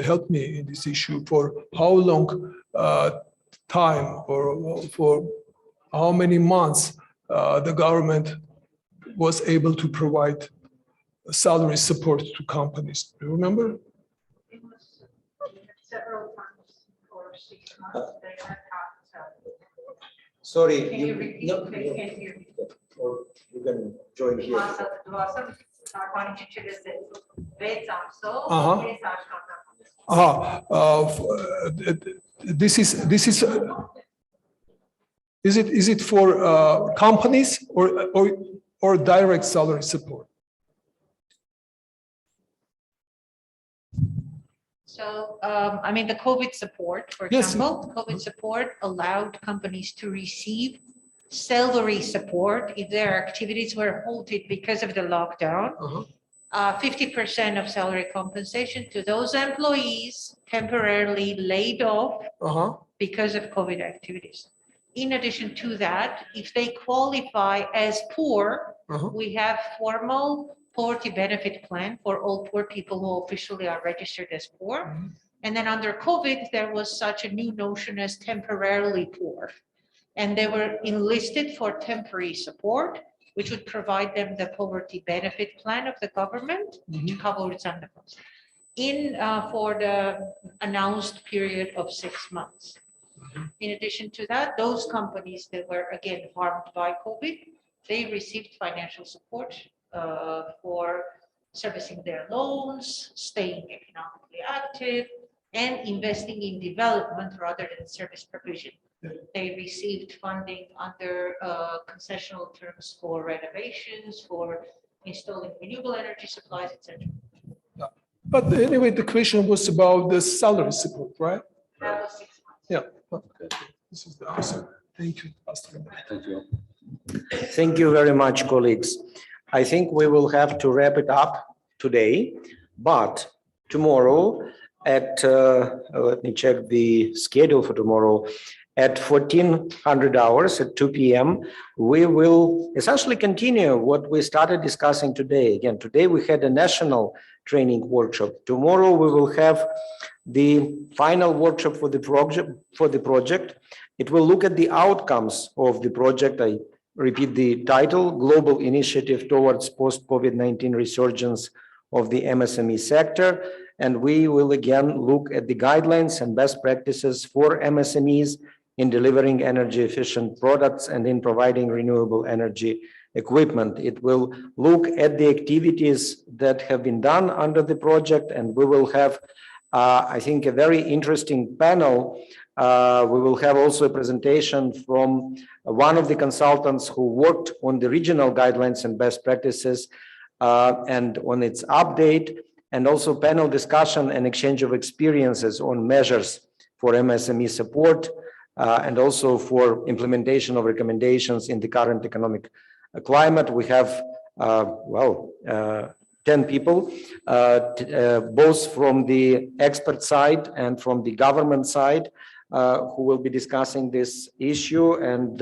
help me in this issue for how long time or for how many months the government was able to provide salary support to companies. Do you remember? It was several times for 6 months. They had half the salary. Sorry, Can you repeat? no, They can't hear me. or you can join here. This is is it for companies or direct salary support? So, I mean, the COVID support, for Yes. example, COVID support allowed companies to receive salary support if their activities were halted because of the lockdown. 50% of salary compensation to those employees temporarily laid off because of COVID activities. In addition to that, if they qualify as poor, we have formal poverty benefit plan for all poor people who officially are registered as poor. And then under COVID, there was such a new notion as temporarily poor. And they were enlisted for temporary support, which would provide them the poverty benefit plan of the government to cover its undercosts for the announced period of 6 months. In addition to that, those companies that were again harmed by COVID, they received financial support for servicing their loans, staying economically active, and investing in development rather than service provision. They received funding under concessional terms for renovations, for installing renewable energy supplies, etc. But anyway, the question was about the salary support, right? That was 6 months. Yeah. Okay. This is the answer. Thank you, Pastor. Thank you. Thank you very much, colleagues. I think we will have to wrap it up today, but tomorrow at, let me check the schedule for tomorrow, at 1400 hours at 2 p.m., we will essentially continue what we started discussing today. Again, today we had a national training workshop. Tomorrow we will have the final workshop for the project. It will look at the outcomes of the project. I repeat the title, Global Initiative Towards Post-COVID-19 Resurgence of the MSME Sector. And we will again look at the guidelines and best practices for MSMEs in delivering energy efficient products and in providing renewable energy equipment. It will look at the activities that have been done under the project, and we will have, I think, a very interesting panel. We will have also a presentation from one of the consultants who worked on the regional guidelines and best practices and on its update, and also panel discussion and exchange of experiences on measures for MSME support and also for implementation of recommendations in the current economic climate. We have, 10 people, both from the expert side and from the government side, who will be discussing this issue. And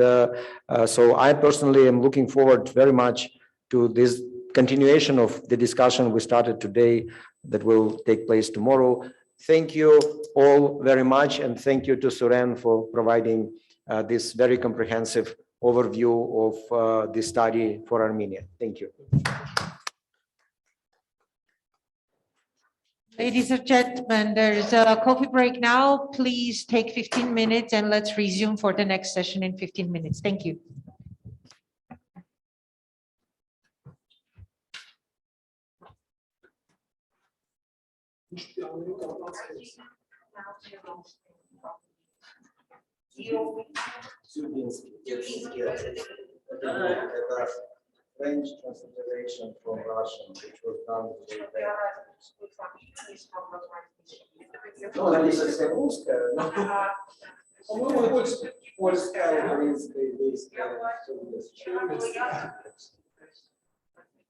so I personally am looking forward very much to this continuation of the discussion we started today that will take place tomorrow. Thank you all very much, and thank you to Suren for providing this very comprehensive overview of the study for Armenia. Thank you. Ladies and gentlemen, there's a coffee break now. Please take 15 minutes and let's resume for the next session in 15 minutes. Thank you. French transliteration from Russian, which was done with Ну, она не русская, но, по-моему, больше польская, украинская, еврейская.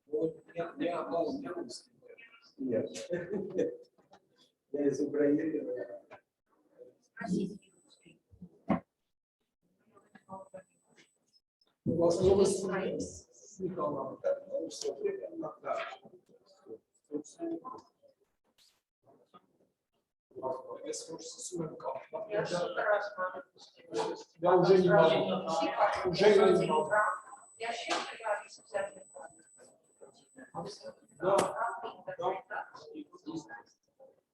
Не русский. Нет. Я из Украины. У вас с Михаилом. Я уже не могу. Уже не могу. Да.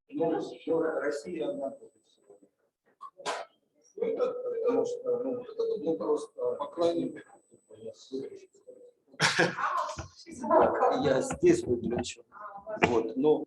Но Россия одна. Потому что, ну, просто, по крайней мере, я здесь выключу. Вот, но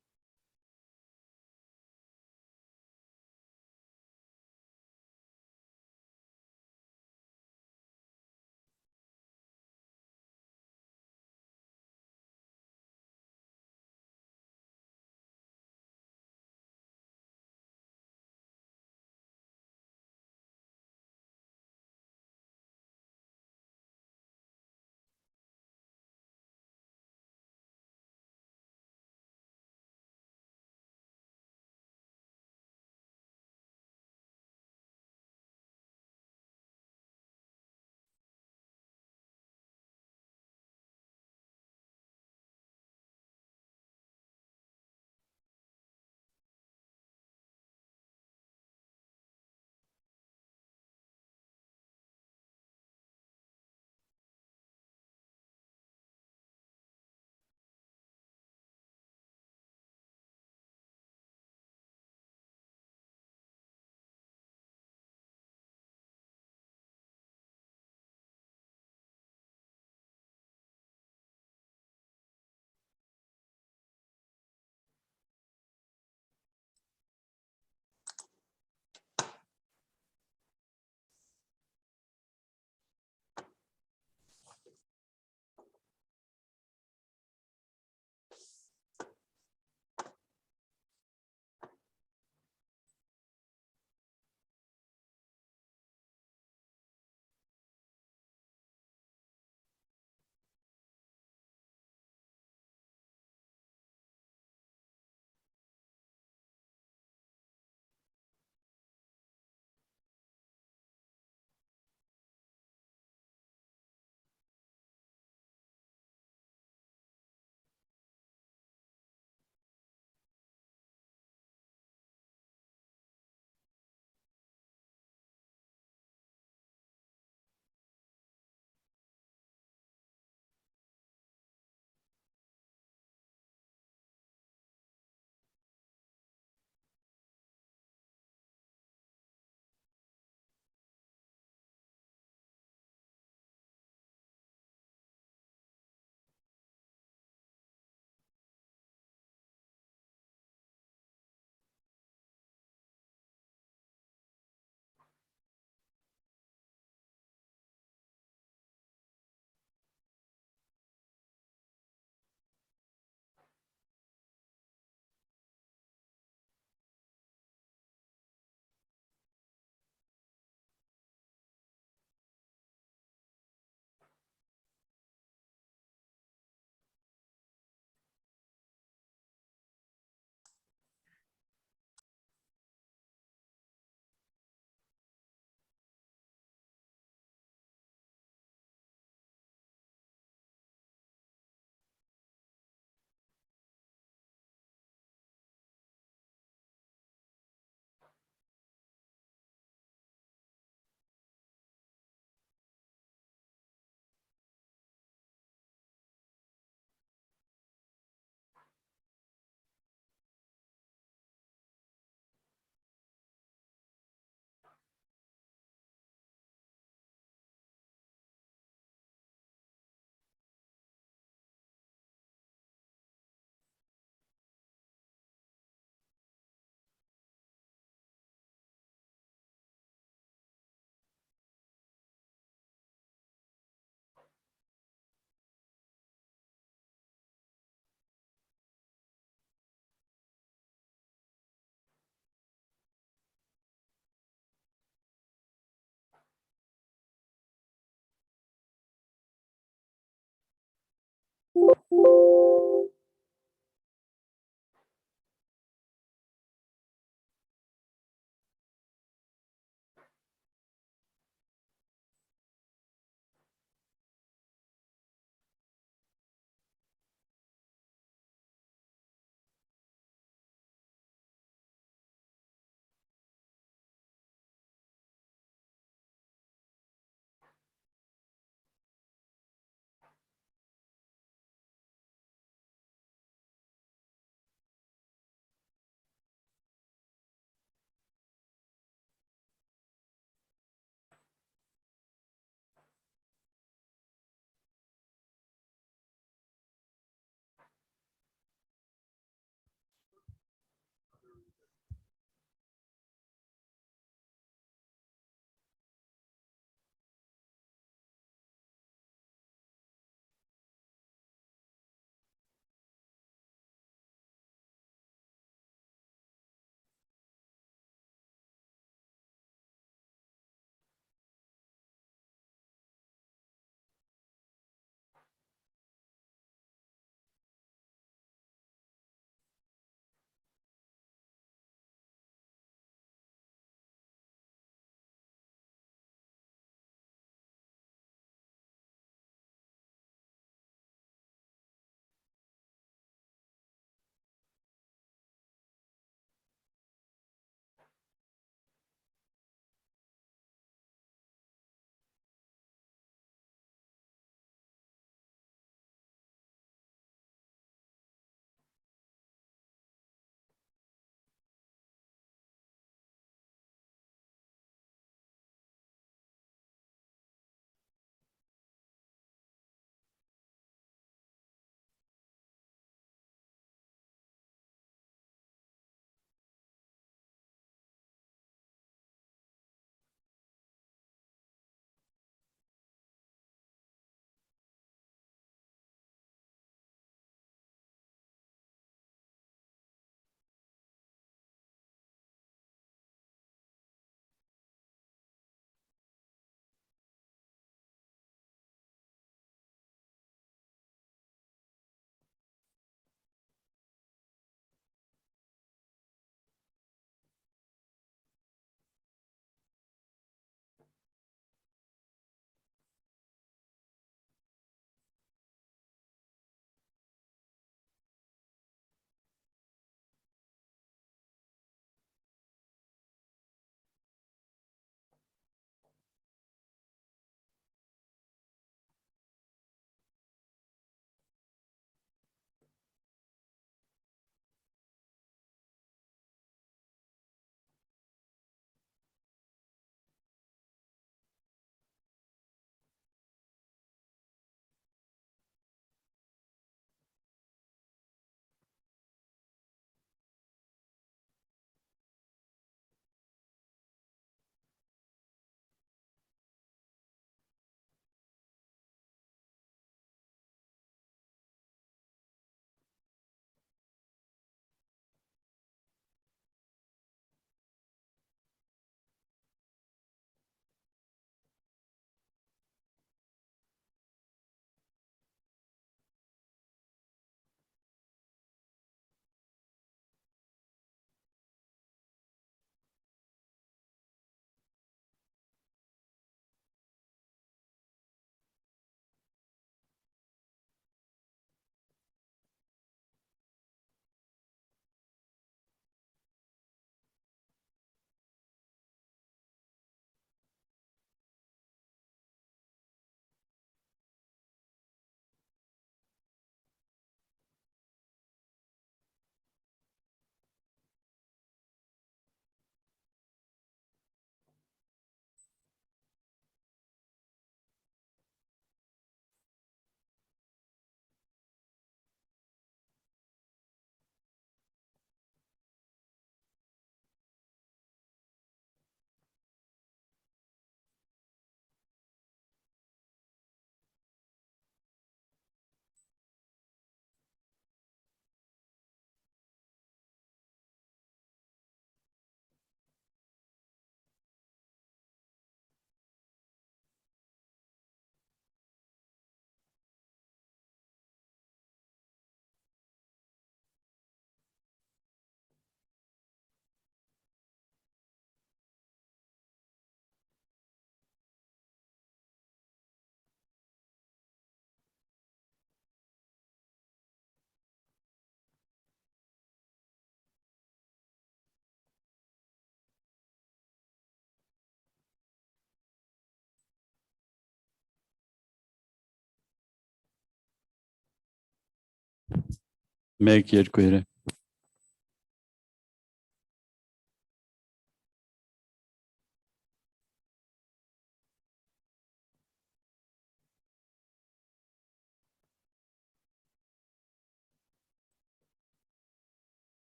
1 2 3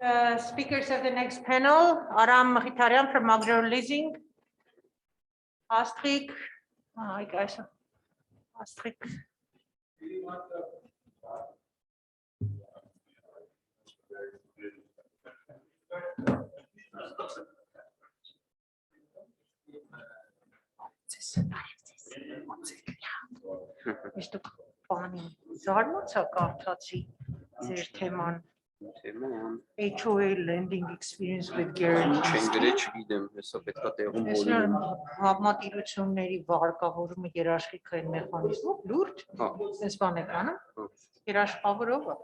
Speakers of the next panel, Aram Mkhitaryan from Agro Leasing. Astrid, hi guys. Astrid. Mr. Pani, զարմացա կարդացի ձեր թեման HOA lending experience with guarantees։ Համատիրությունների վարկավորումը երաշխիքային մեխանիզմով լուրջ, այս բան եք անում, երաշխավորողը։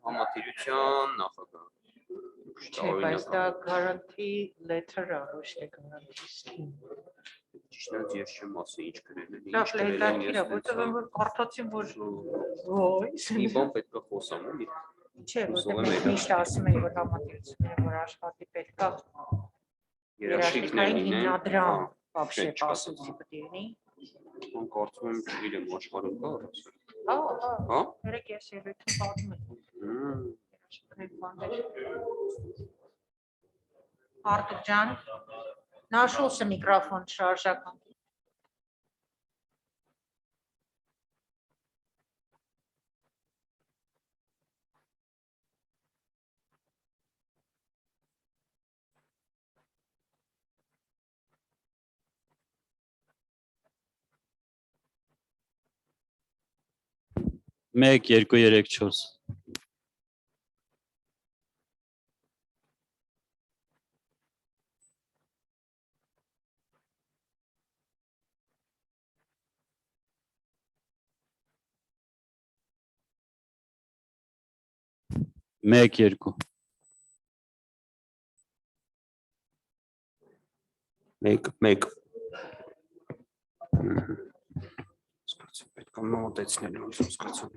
Համատիրության նախագահ։ Չէ, բայց դա guarantee letter-ը, ոչ թե guarantee scheme։ Ճիշտ է, ես չեմ ասի ինչ գրել են։ Լավ, լեգակիր է, որտեղ որ կարդացին, որ ոյ։ Մի բան պետք է խոսամ, էլի։ Չէ, որտեղ միշտ ասում են, որ համատիրությունները, որ աշխատի պետք է երաշխիքային հիմնադրամ, вообще պասուցի պետք է լինի։ Ան կարծում եմ չգիտեմ աշխարհում կա։ Հա, երեք ես ելույթում պատմում եմ։ Արտուր ջան, нашелся микрофон շարժական։ Մեկ, երկու, երեք, չորս։ Մեկ, երկու։ Մեկ։ Սկացում պետք է մոտեցնել, ոնց սկացում։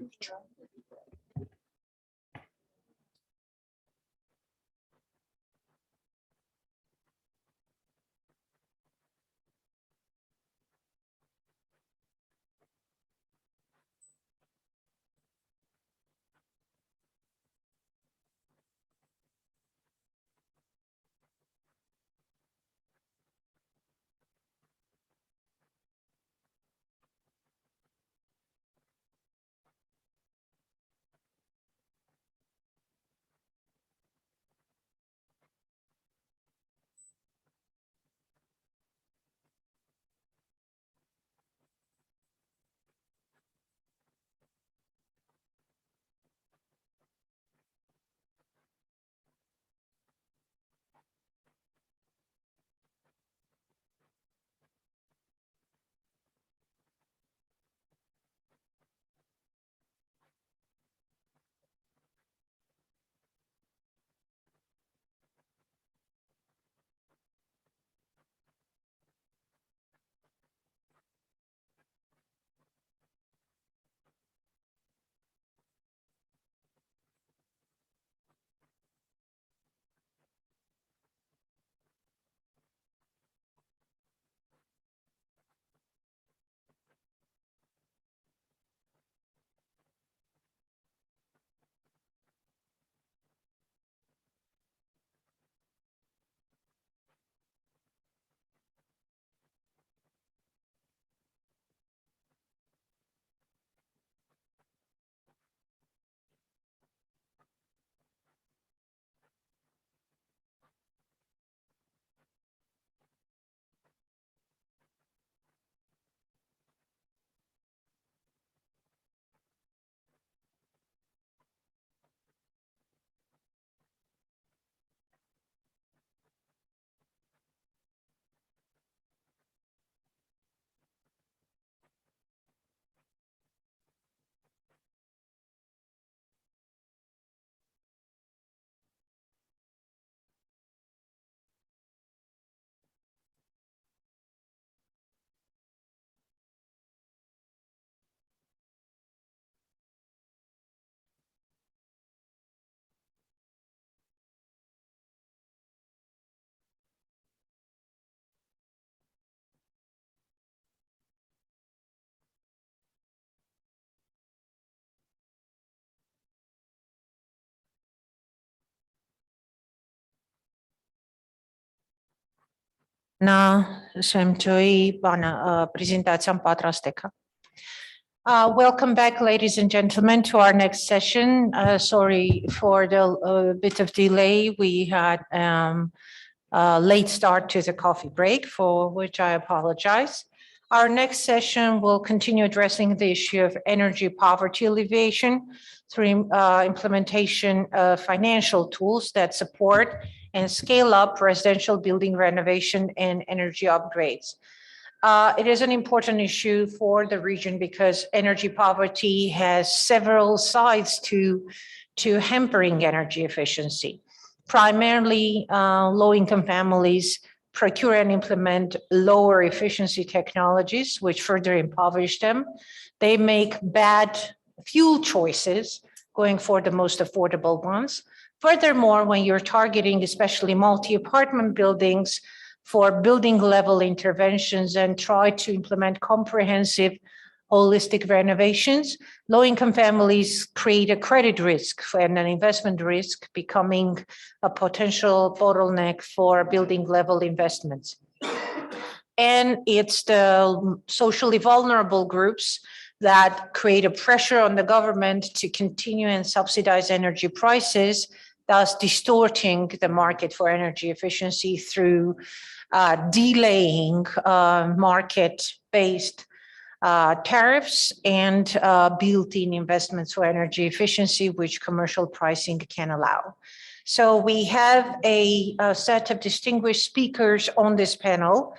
Նա Շեմչոյի presentation պատրաստ եկա։ Welcome back, ladies and gentlemen, to our next session. Sorry for the bit of delay. We had a late start to the coffee break, for which I apologize. Our next session will continue addressing the issue of energy poverty alleviation through implementation of financial tools that support and scale up residential building renovation and energy upgrades. It is an important issue for the region because energy poverty has several sides to hampering energy efficiency. Primarily, low-income families procure and implement lower efficiency technologies, which further impoverish them. They make bad fuel choices, going for the most affordable ones. Furthermore, when you're targeting especially multi-apartment buildings for building level interventions and try to implement comprehensive holistic renovations, low-income families create a credit risk and an investment risk, becoming a potential bottleneck for building level investments. And it's the socially vulnerable groups that create a pressure on the government to continue and subsidize energy prices, thus distorting the market for energy efficiency through delaying market-based tariffs and built-in investments for energy efficiency, which commercial pricing can allow. So we have a set of distinguished speakers on this panel.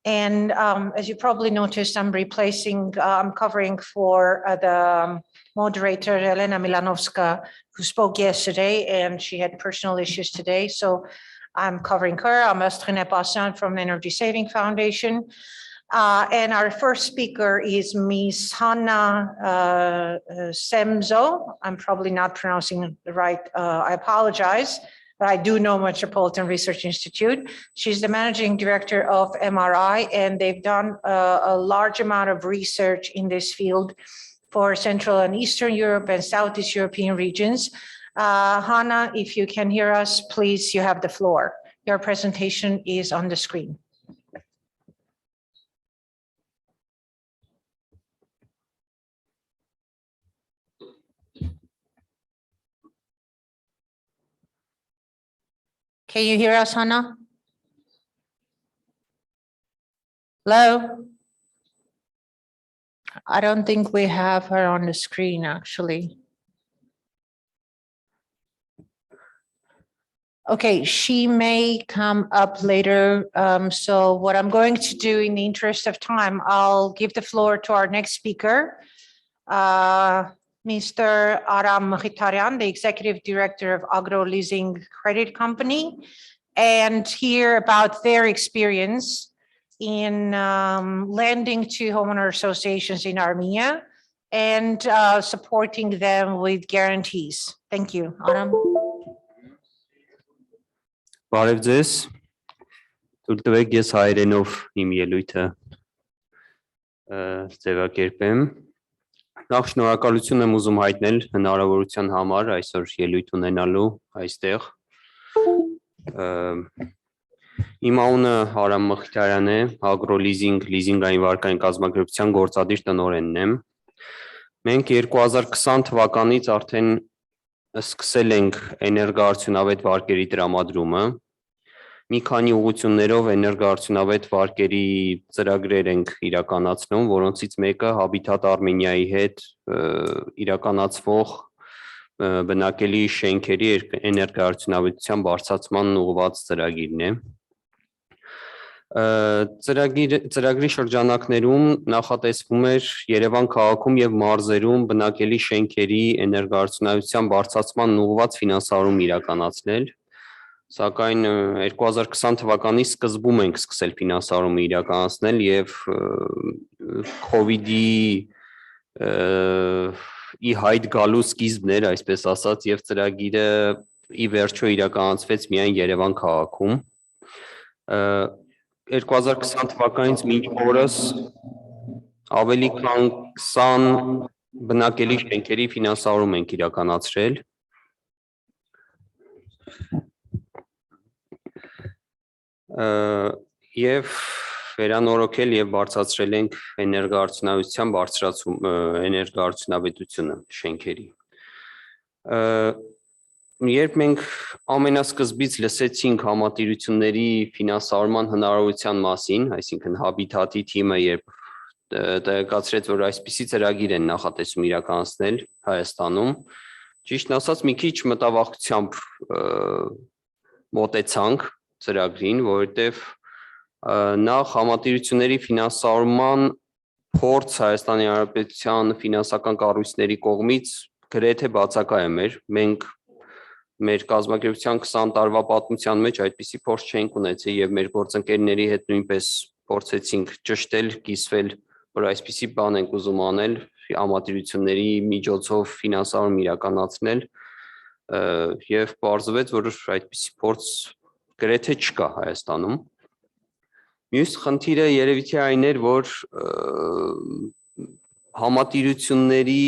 And as you probably noticed, I'm covering for the moderator, Elena Milanovska, who spoke yesterday, and she had personal issues today. So I'm covering her. I'm Astrid Nepasyan from the Energy Saving Foundation. And our first speaker is Ms. Hanna Semzo. I'm probably not pronouncing it right. I apologize, but I do know Metropolitan Research Institute. She's the managing director of MRI, and they've done a large amount of research in this field for Central and Eastern Europe and Southeast European regions. Hanna, if you can hear us, please, you have the floor. Your presentation is on the screen. Can you hear us, Hanna? Hello? I don't think we have her on the screen, actually. Okay, she may come up later. So what I'm going to do in the interest of time, I'll give the floor to our next speaker, Mr. Aram Mkhitaryan, the Executive Director of Agro Leasing Credit Company, and hear about their experience in lending to homeowner associations in Armenia and supporting them with guarantees. Thank you, Aram. Բարև ձեզ, թույլ տվեք ես հայերենով իմ ելույթը ձևակերպեմ։ Նախ շնորհակալություն եմ ուզում հայտնել հնարավորության համար այսօր ելույթ ունենալու այստեղ։ Իմ անունը Արամ Մխիթարյան է, Ագրոլիզինգ լիզինգային վարկային կազմակերպության գործադիր տնօրենն եմ։ Մենք 2020 թվականից արդեն սկսել ենք էներգոարդյունավետ վարկերի տրամադրումը։ Մի քանի ուղղություններով էներգոարդյունավետ վարկերի ծրագրեր ենք իրականացնում, որոնցից մեկը Habitat Armenia-ի հետ իրականացվող բնակելի շենքերի էներգոարդյունավետության բարձրացման ուղղված ծրագիրն է։ Ծրագրի շրջանակներում նախատեսվում էր Երևան քաղաքում եւ մարզերում բնակելի շենքերի էներգոարդյունավետության բարձրացման ուղղված ֆինանսավորում իրականացնել, սակայն 2020 թվականի սկզբում ենք սկսել ֆինանսավորումը իրականացնել եւ COVID-ի ի հայտ գալու սկիզբն էր, այսպես ասած, եւ ծրագիրը ի վերջո իրականացվեց միայն Երևան քաղաքում։ 2020 թվականից մինչ օրս ավելի քան 20 բնակելի շենքերի ֆինանսավորում ենք իրականացրել։ Եվ վերանորոգել եւ բարձրացրել ենք էներգոարդյունավետության էներգոարդյունավետությունը շենքերի։ Երբ մենք ամենասկզբից լսեցինք համատիրությունների ֆինանսավորման հնարավորության մասին, այսինքն Habitat-ի թիմը երբ տեղեկացրեց, որ այսպիսի ծրագիր են նախատեսում իրականացնել Հայաստանում, ճիշտն ասած մի քիչ մտավախությամբ մոտեցանք ծրագրին, որովհետև նախ համատիրությունների ֆինանսավորման փորձ Հայաստանի Հանրապետության ֆինանսական կառույցների կողմից գրեթե բացակայում էր։ Մենք մեր կազմակերպության 20 տարվա պատմության մեջ այդպիսի փորձ չենք ունեցել եւ մեր գործընկերների հետ նույնպես փորձեցինք ճշտել, կիսվել, որ այսպիսի բան ենք ուզում անել, համատիրությունների միջոցով ֆինանսավորում իրականացնել եւ պարզվեց, որ այդպիսի փորձ գրեթե չկա Հայաստանում։ Մյուս խնդիրը երևի թե այն էր, որ համատիրությունների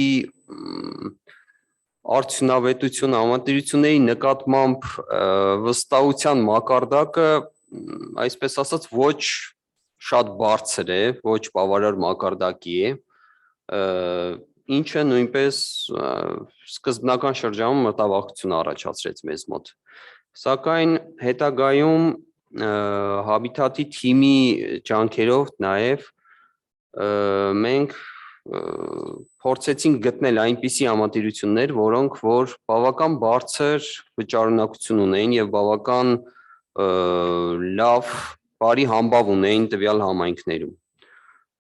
արդյունավետություն, համատիրությունների նկատմամբ վստահության մակարդակը, այսպես ասած, ոչ շատ բարձր է, ոչ բավարար մակարդակի է, ինչը նույնպես սկզբնական շրջանում մտավախություն առաջացրեց մեզ մոտ։ Սակայն հետագայում Habitat-ի թիմի ջանքերով նաև մենք փորձեցինք գտնել այնպիսի համատիրություններ, որոնք որ բավական բարձր վճարունակություն ունեն եւ բավական լավ բարի համբավ ունեն տվյալ համայնքներում։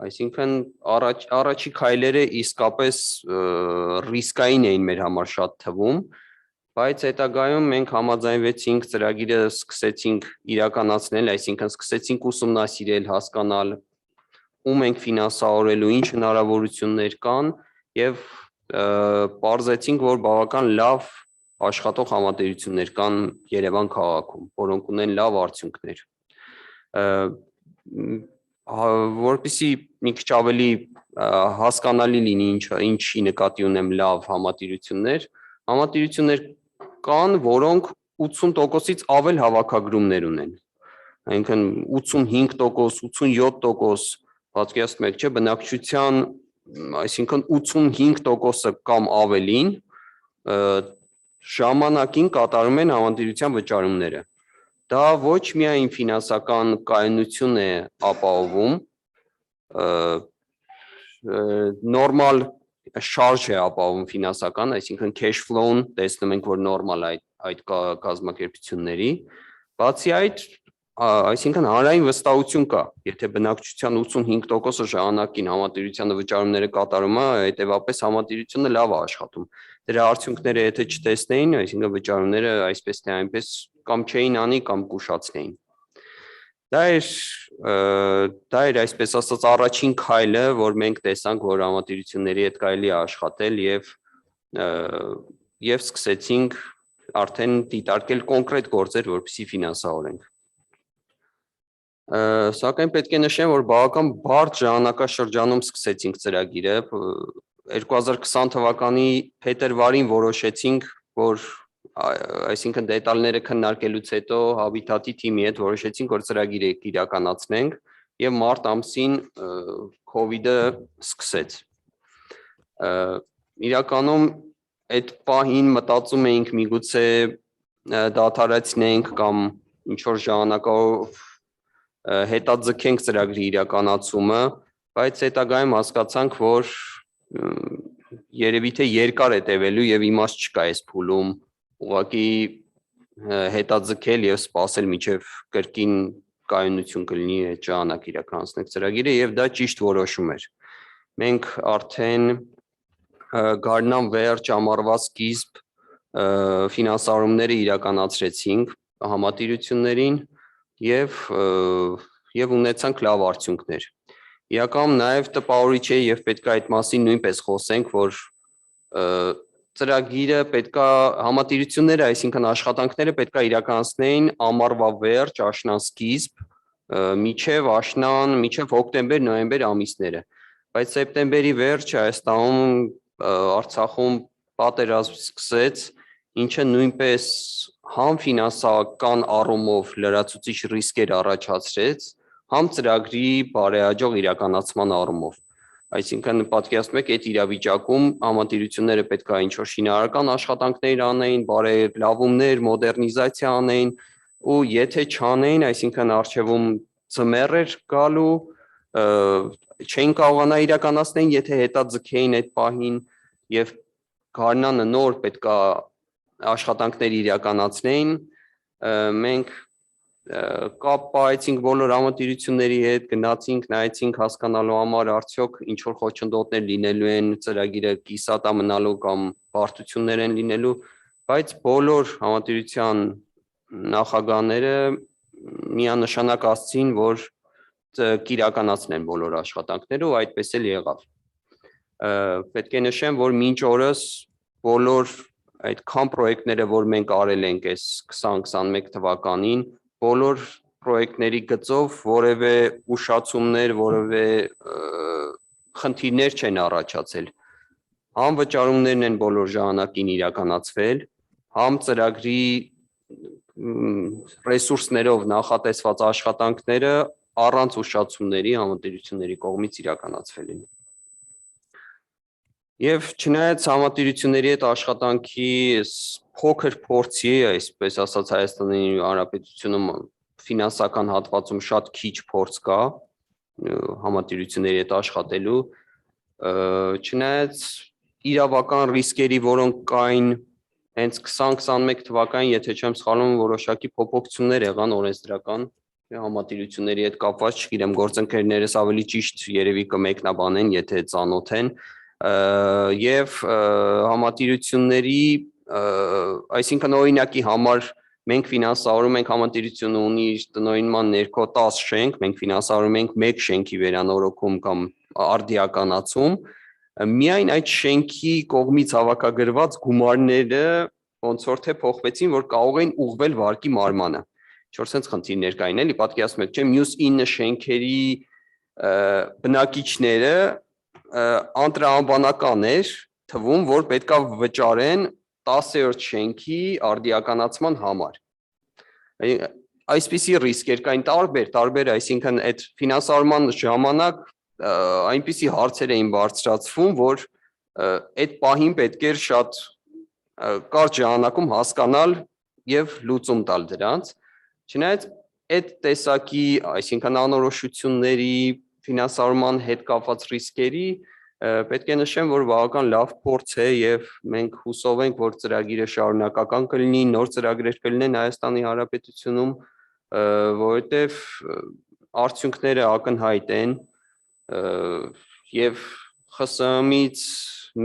Այսինքն առաջի քայլերը իսկապես ռիսկային էին մեր համար շատ թվում, բայց հետագայում մենք համաձայնվեցինք ծրագիրը սկսեցինք իրականացնել, այսինքն սկսեցինք ուսումնասիրել, հասկանալ ում ենք ֆինանսավորելու, ինչ հնարավորություններ կան եւ պարզեցինք, որ բավական լավ աշխատող համատեղություններ կան Երևան քաղաքում, որոնք ունեն լավ արդյունքներ։ Որպեսզի մի քիչ ավելի հասկանալի լինի ինչի նկատի ունեմ լավ համատիրություններ կան, որոնք 80%-ից ավել հավաքագրումներ ունեն։ Այնինքն 85%, 87% պատկերացնում եք, չէ, բնակչության, այսինքն 85%-ը կամ ավելին ժամանակին կատարում են համատիրության վճարումները։ Դա ոչ միայն ֆինանսական կայունություն է ապահովում, նորմալ շարժ է ապահովում ֆինանսական, այսինքն cash flow-ն տեսնում ենք, որ նորմալ այդ կազմակերպությունների, բացի այդ, այսինքն հանրային վստահություն կա, եթե բնակչության 85%-ը ժամանակին համատիրությանը վճարումները կատարում է, հետևապես համատիրությունը լավ է աշխատում։ Դրա արդյունքները եթե չտեսնեին, այսինքն վճարումները այսպես թե այնպես կամ չէին անի, կամ կուշացնեին։ Դա էր այսպես ասած առաջին քայլը, որ մենք տեսանք, որ համատիրությունների հետ կարելի է աշխատել եւ սկսեցինք արդեն դիտարկել կոնկրետ գործեր, որպեսզի ֆինանսավորենք։ Սակայն պետք է նշեմ, որ բավական բարդ ժամանակաշրջանում սկսեցինք ծրագիրը։ 2020 թվականի փետրվարին որոշեցինք, որ այսինքն դետալները քննարկելուց հետո Habitat-ի թիմի հետ որոշեցինք, որ ծրագիրը իրականացնենք եւ մարտ ամսին COVID-ը սկսեց։ Իրականում այդ պահին մտածում էինք միգուցե դադարեցնենք կամ ինչ որ ժամանակով հետաձգենք ծրագրի իրականացումը, բայց հետագայում հասկացանք, որ երևի թե երկար է տևելու եւ իմաստ չկա այս փուլում ուղղակի հետաձգել եւ սպասել մինչեւ կրկին կայունություն կլինի այդ ժամանակ իրականացնենք ծրագիրը եւ դա ճիշտ որոշում էր։ Մենք արդեն գարնան վերջ ամառվա սկիզբ ֆինանսավորումները իրականացրեցինք համատիրություններին եւ ունեցանք լավ արդյունքներ։ Իրականում նաև տպավորիչ է եւ պետք է այդ մասին նույնպես խոսենք, որ ծրագիրը պետքա համատիրությունները, այսինքն աշխատանքները պետքա իրականացնեին ամառվա վերջ, աշնան սկիզբ, մինչև հոկտեմբեր-նոյեմբեր ամիսները։ Բայց սեպտեմբերի վերջ Հայաստանում, Արցախում պատերազմ սկսեց, ինչը նույնպես համ ֆինանսական առումով լրացուցիչ ռիսկեր առաջացրեց, համ ծրագրի բարեհաջող իրականացման առումով։ Այսինքն պատկերացնում եք այդ իրավիճակում համատիրությունները պետք է ինչ-որ շինարարական աշխատանքներ անեին, բարելավումներ, մոդեռնիզացիա անեին ու եթե չանեին, այսինքն արժևում ծմեր էր գալու, չէին կարողանա իրականացնեին, եթե հետաձգեին այդ պահին եւ գարնանը նոր պետք է աշխատանքներ իրականացնեին, մենք կապ պահեցինք բոլոր համատիրությունների հետ, գնացինք, նայեցինք հասկանալու համար արդյոք ինչ որ խոչընդոտներ լինելու են, ծրագիրը կիսատա մնալու կամ բարդություններ են լինելու, բայց բոլոր համատիրության նախագահները միանշանակ ասացին, որ կիրականացնեն բոլոր աշխատանքները ու այդպես էլ եղավ։ Պետք է նշեմ, որ մինչ օրս բոլոր այդքան պրոյեկտները, որ մենք արել ենք այս 2021 թվականին, բոլոր պրոյեկտների գծով որևէ ուշացումներ, որևէ խնդիրներ չեն առաջացել։ Համ վճարումներն են բոլոր ժամանակին իրականացվել, համ ծրագրի ռեսուրսներով նախատեսված աշխատանքները առանց ուշացումների համատիրությունների կողմից իրականացվել են։ Եվ չնայած համատիրությունների հետ աշխատանքի փոքր փորձի, այսպես ասած Հայաստանի Հանրապետությունում ֆինանսական հատվածում շատ քիչ փորձ կա համատիրությունների հետ աշխատելու, չնայած իրավական ռիսկերի, որոնք կային հենց 2021 թվականին, եթե չեմ սխալվում, որոշակի փոփոխություններ եղան օրենսդրական համատիրությունների հետ կապված, չգիտեմ, գործընկերներս ավելի ճիշտ երևի կմեկնաբանեն, եթե ծանոթ են, եւ համատիրությունների, այսինքն օրինակի համար մենք ֆինանսավորում ենք համատիրությունը ունի իր տնօրինման ներքո 10 շենք, մենք ֆինանսավորում ենք 1 շենքի վերանորոգում կամ արդիականացում, միայն այդ շենքի կողմից հավաքագրված գումարները ոնց որ թե փոխվեցին, որ կարող էին ուղղվել վարկի մարմանը։ Չոր sense խնդիրներ կային, էլի պատկերացնում եք, չէ՞, մյուս 9 շենքերի բնակիչները անտրամաբանական էր թվում, որ պետքա վճարեն 10-րդ շենքի արդիականացման համար։ Այսպիսի ռիսկեր կային տարբեր, այսինքն այդ ֆինանսավորման ժամանակ այնպիսի հարցեր էին բարձրացվում, որ այդ պահին պետք էր շատ կարճ ժամանակում հասկանալ եւ լուծում տալ դրանց։ Չնայած այդ տեսակի, այսինքն անորոշությունների, ֆինանսավորման հետ կապված ռիսկերի, պետք է նշեմ, որ բավական լավ փորձ է եւ մենք հուսով ենք, որ ծրագիրը շարունակական կլինի, նոր ծրագրեր կլինեն Հայաստանի Հանրապետությունում, որովհետեւ արդյունքները ակնհայտ են եւ ԽՍՀՄ-ից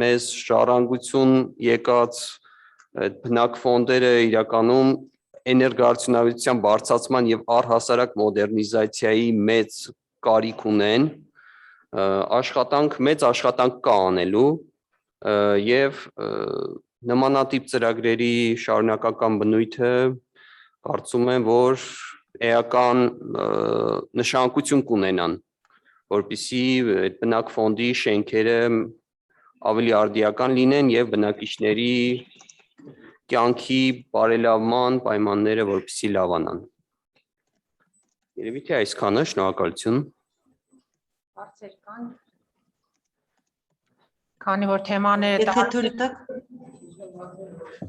մեզ ժառանգություն եկած բնակ ֆոնդերը իրականում էներգոարդյունավետության բարձրացման եւ առհասարակ մոդեռնիզացիայի մեծ կարիք ունեն, մեծ աշխատանք կա անելու եւ նմանատիպ ծրագրերի շարունակական բնույթը կարծում եմ, որ էական նշանակություն կունենան, որպեսզի այդ բնակ ֆոնդի շենքերը ավելի արդիական լինեն եւ բնակիչների կյանքի բարելավման պայմանները որպեսզի լավանան։ Երևի թե այսքանը, շնորհակալություն։ Հարցեր կան։ Քանի որ թեմաները Եթե թույլ տաք։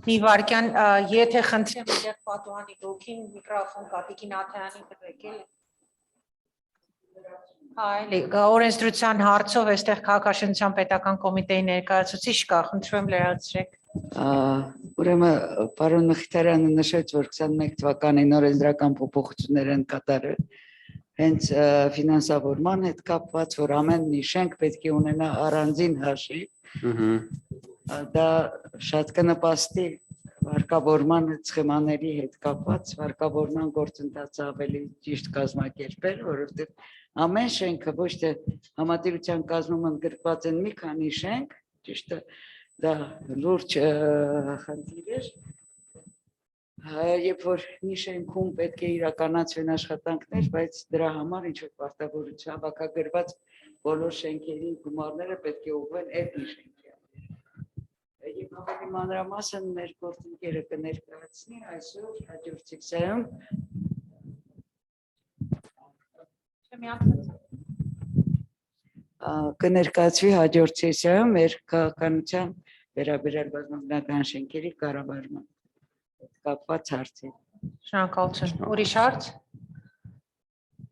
մի վարքյան, եթե խնդրեմ այդտեղ պատուհանի գոքին միկրոֆոն Կատիկին Աթայանին տվեկել։ Այլի, օրենսդրության հարցով այստեղ քաղաքաշինության պետական կոմիտեի ներկայացուցիչ կա, խնդրում լրացրեք։ Ուրեմն պարոն Մխիթարյանը նշեց, որ 21 թվականին օրենսդրական փոփոխություններ են կատարել, հենց ֆինանսավորման հետ կապված, որ ամեն մի շենք պետք է ունենա առանձին հաշիվ, դա շատ կնպաստի վարկավորման սխեմաների հետ կապված, վարկավորման գործընթացը ավելի ճիշտ կազմակերպել, որովհետև ամեն շենքը ոչ թե համատիրության կազմում ընդգրկված են մի քանի շենք, ճիշտ է, դա լուրջ խնդիր էր, երբ որ մի շենքում պետք է իրականացվեն աշխատանքներ, բայց դրա համար ինչ-որ պարտավորություն հավաքագրված բոլոր շենքերի գումարները պետք է ուղղվեն այդ մի շենքի։ Եվ ավելի մանրամասն մեր գործընկերը կներկայացնի այսօր հաջորդ սեկցիայում։ Կներկայացվի հաջորդ սեսիայում մեր քաղաքականության վերաբերյալ բազմազգական շենքերի կառավարման հետ կապված հարցեր։ Շնորհակալություն։ Ուրիշ հարց։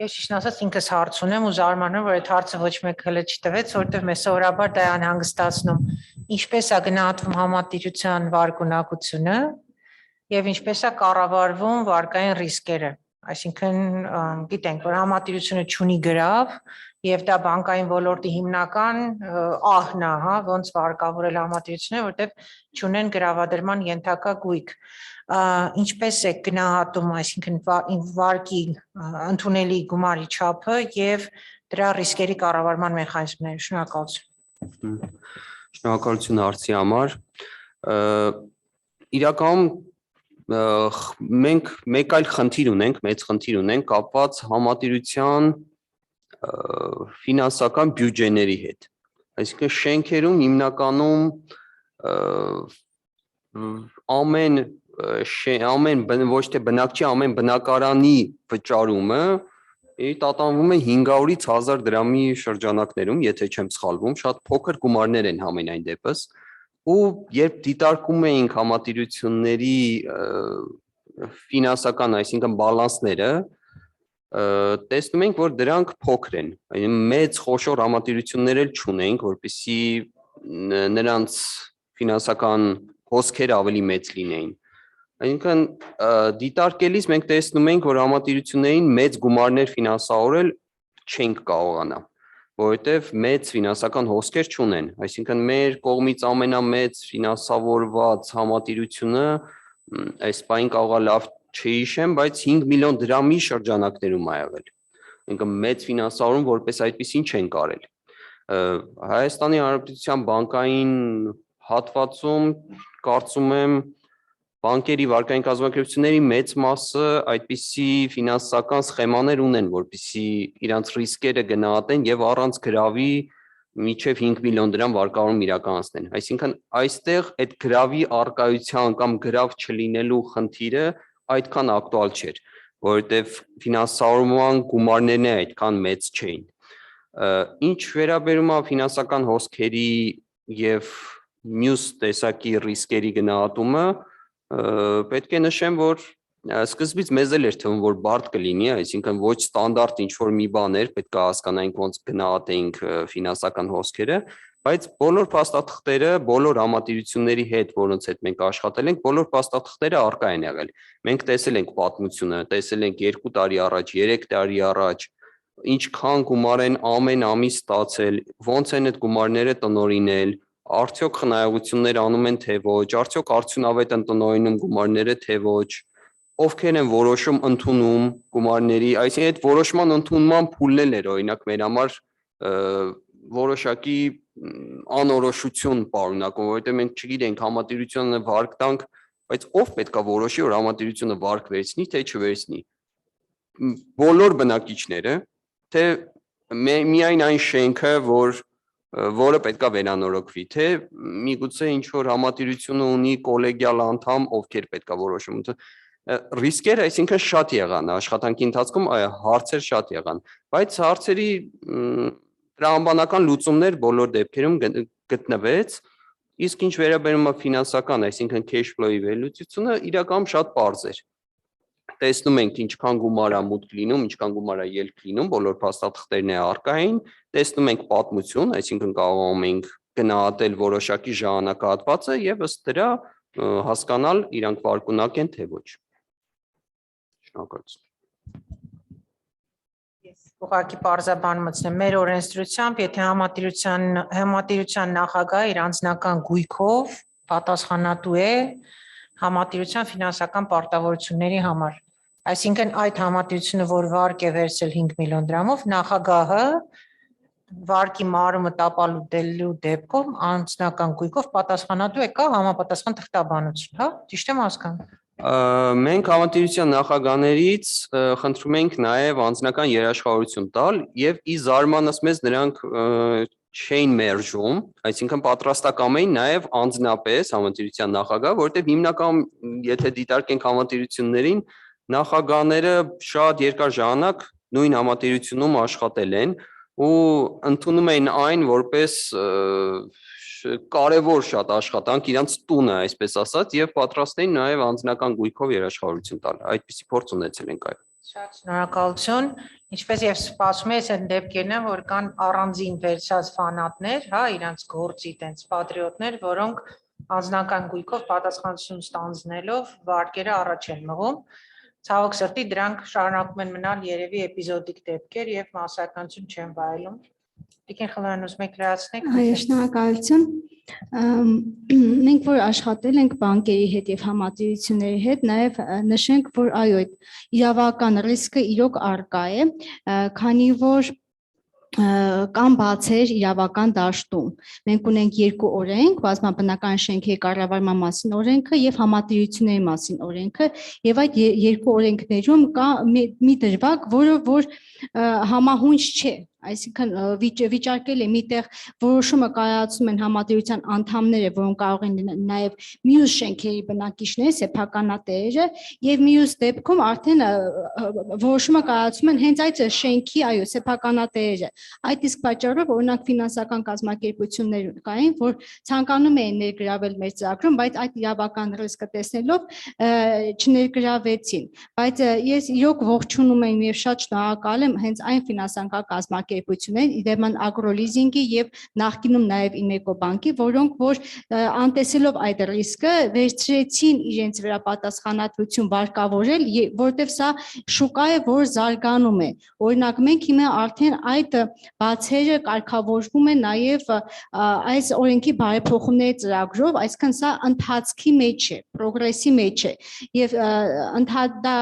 Ես ճիշտ ասած ինքս հարց ունեմ ու զարմանում որ այդ հարցը ոչ մեկ հələ չտվեց, որովհետև մեզ սովորաբար դա է անհանգստացնում։ Ինչպես է գնահատվում համատիրության վարկունակությունը եւ ինչպես է կառավարվում վարկային ռիսկերը։ Այսինքն գիտենք, որ համատիրությունը ունի գրավ եւ դա բանկային ոլորտի հիմնական ահն է, հա, ոնց վարկավորել համատիրությունը, որովհետեւ չունեն գրավադրման ենթակա գույք։ Ինչպես է գնահատում, այսինքն վարկի ընդունելի գումարի չափը եւ դրա ռիսկերի կառավարման մեխանիզմները։ Շնորհակալություն։ Շնորհակալություն հարցի համար։ Իրականում մենք մեկ այլ խնդիր ունենք, մեծ խնդիր ունենք կապված համատիրության ֆինանսական բյուջեների հետ։ Այսինքն շենքերում հիմնականում ամեն ոչ թե բնակչի ամեն բնակարանի վճարումը տատանվում է 500-ից 1000 դրամի շրջանակներում, եթե չեմ սխալվում, շատ փոքր գումարներ են համենայն դեպս, ու երբ դիտարկում էինք համատիրությունների ֆինանսական, այսինքն բալանսները, տեսնում ենք, որ դրանք փոքր են, մեծ խոշոր համատիրություններ էլ չունենք, որպեսզի նրանց ֆինանսական հոսքերը ավելի մեծ լինեին։ Այսինքն դիտարկելիս մենք տեսնում ենք, որ համատիրություններին մեծ գումարներ ֆինանսավորել չենք կարողանա, որովհետև մեծ ֆինանսական հոսքեր չունեն, այսինքն մեր կողմից ամենամեծ ֆինանսավորված համատիրությունը այս պահին կարող է լավ չհիշեմ, բայց 5 միլիոն դրամի շրջանակներում ա եղել։ Այսինքն մեծ ֆինանսավորում որպես այդպեսին չեն կարել։ Հայաստանի Հանրապետության բանկային հատվածում կարծում եմ բանկերի վարկային կազմակերպությունների մեծ մասը այդպիսի ֆինանսական սխեմաներ ունեն, որպեսզի իրանց ռիսկերը գնահատեն եւ առանց գրավի մինչև 5 միլիոն դրամ վարկավորում իրականացնեն։ Այսինքն այստեղ այդ գրավի արկայության կամ գրավ չլինելու խնդիրը այդքան ակտուալ չէր, որովհետև ֆինանսավորման գումարներն այդքան մեծ չէին։ Ինչ վերաբերում է ֆինանսական հոսքերի եւ մյուս տեսակի ռիսկերի գնահատումը, պետք է նշեմ, որ սկզբից մեզ էլ էր թվում, որ բարդ կլինի, այսինքն ոչ ստանդարտ ինչ-որ մի բան էր, պետք է հասկանայինք ոնց գնահատեինք ֆինանսական հոսքերը, բայց բոլոր փաստաթղթերը, բոլոր համատիրությունների հետ, որոնց հետ մենք աշխատել ենք, բոլոր փաստաթղթերը առկա են եղել։ Մենք տեսել ենք պատմությունը, տեսել ենք 2 տարի առաջ, 3 տարի առաջ, ինչքան գումար են ամեն ամիս ստացել, ոնց են այդ գումարները տնօրինել, արդյոք խնայողություններ անում են թե ոչ, արդյոք արդյունավետ են տնօրինում գումարները թե ոչ, ովքեր են որոշում ընդունում գումարների, այսինքն այդ որոշման ընդունման փուլն էլ էր օրինակ մեր համար որոշակի անորոշություն պարունակում, որովհետև մենք չգիտենք համատիրությունը վարկ տանք, բայց ով պետք է որոշի, որ համատիրությունը վարկ վերցնի, թե չվերցնի։ Բոլոր բնակիչները, թե միայն այն շենքը, որը պետք է վերանորոգվի, թե միգուցե ինչ-որ համատիրությունը ունի կոլեգիալ անդամ, ովքեր պետք է որոշում։ Ռիսկերը, այսինքն շատ եղան, աշխատանքի ընթացքում հարցեր շատ եղան, բայց հարցերի տրամաբանական լուծումներ բոլոր դեպքերում գտնվեց, իսկ ինչ վերաբերում է ֆինանսական, այսինքն cash flow-ի վերլուծությունը, իրականում շատ պարզ էր։ Տեսնում ենք ինչքան գումար է մուտք լինում, ինչքան գումար է ելք լինում, բոլոր փաստաթղթերն առկա էին, տեսնում ենք պատմություն, այսինքն կարողանում ենք գնահատել որոշակի ժամանակահատվածը եւ ըստ դրա հասկանալ իրանք վարկունակ են թե ոչ։ Շնորհակալություն։ Ուղղակի պարզաբան մտցնեմ, մեր օրենսդրությամբ, եթե համատիրության նախագահը իր անձնական գույքով պատասխանատու է համատիրության ֆինանսական պարտավորությունների համար, այսինքն այդ համատիրությունը, որ վարկ է վերցել 5 միլիոն դրամով, նախագահը վարկի մարումը տապալու դեպքում անձնական գույքով պատասխանատու է կա համապատասխան թղթաբանություն, հա, ճիշտ եմ հասկանում։ Մենք համատիրության նախագահներից խնդրում ենք նաև անձնական երաշխավորություն տալ եւ ի զարմանս մեզ նրանք չէին մերժում, այսինքն պատրաստակամ էին նաև անձնապես համատիրության նախագահ, որտեղ հիմնական եթե դիտարկենք համատիրություններին, նախագահները շատ երկար ժամանակ նույն համատիրությունում աշխատել են ու ընդունում էին այն որպես կարևոր շատ աշխատանք, իրանց տունը, այսպես ասած, եւ պատրաստ էին նաեւ անձնական գույքով երաշխավորություն տալ։ Այդպիսի փորձ ունեցել ենք այո։ Շատ շնորհակալություն։ Ինչպես եւ սպասում ես այն դեպքերն են, որ կան առանձին վերցած ֆանատներ, հա, իրանց գործի տենց պատրիոտներ, որոնք անձնական գույքով պատասխանատվություն ստանձնելով վարկերը առաջ են մղում։ Ցավոք սրտի դրանք շարունակում են մնալ երևի էպիզոդիկ դեպքեր եւ մասսայականություն չեն վայելում։ Տիկին Խլոյան, ուզում եք լրացնեք։ Այո, շնորհակալություն։ Մենք որ աշխատել ենք բանկերի հետ եւ համատիրությունների հետ, նաեւ նշենք, որ այո, այդ իրավական ռիսկը իրոք առկա է, քանի որ կամ բացեր իրավական դաշտում։ Մենք ունենք երկու օրենք, բազմաբնական շենքի կառավարման մասին օրենքը եւ համատիրությունների մասին օրենքը, եւ այդ երկու օրենքներում կա մի դրվագ, որը համահունչ չէ, այսինքն վիճարկել է միտեղ որոշումը կայացում են համատիրության անդամները, որոնք կարող են նաև մյուս շենքերի բնակիչները, սեփականատերերը, եւ մյուս դեպքում արդեն որոշումը կայացում են հենց այդ շենքի, այո, սեփականատերերը։ Այդ իսկ պատճառով օրինակ ֆինանսական կազմակերպություններ կային, որ ցանկանում էին ներգրավել մեր ծրագրում, բայց այդ իրավական ռիսկը տեսնելով չներգրավեցին։ Բայց ես իրոք ողջունում եմ եւ շատ շնորհակալ եմ հենց այն ֆինանսական կազմակերպություններին, Yerevan ագրոլիզինգի եւ նախկինում նաեւ Imeco բանկի, որոնք որ անտեսելով այդ ռիսկը վերցրեցին իրենց վերապատասխանատվություն վարկավորել, որտեղ սա շուկա է, որ զարգանում է։ Օրինակ մենք հիմա արդեն այդ բացերը կարգավորվում է նաեւ այս օրենքի բարեփոխումների ծրագրով, այսինքն սա ընթացքի մեջ է, պրոգրեսի մեջ է եւ դա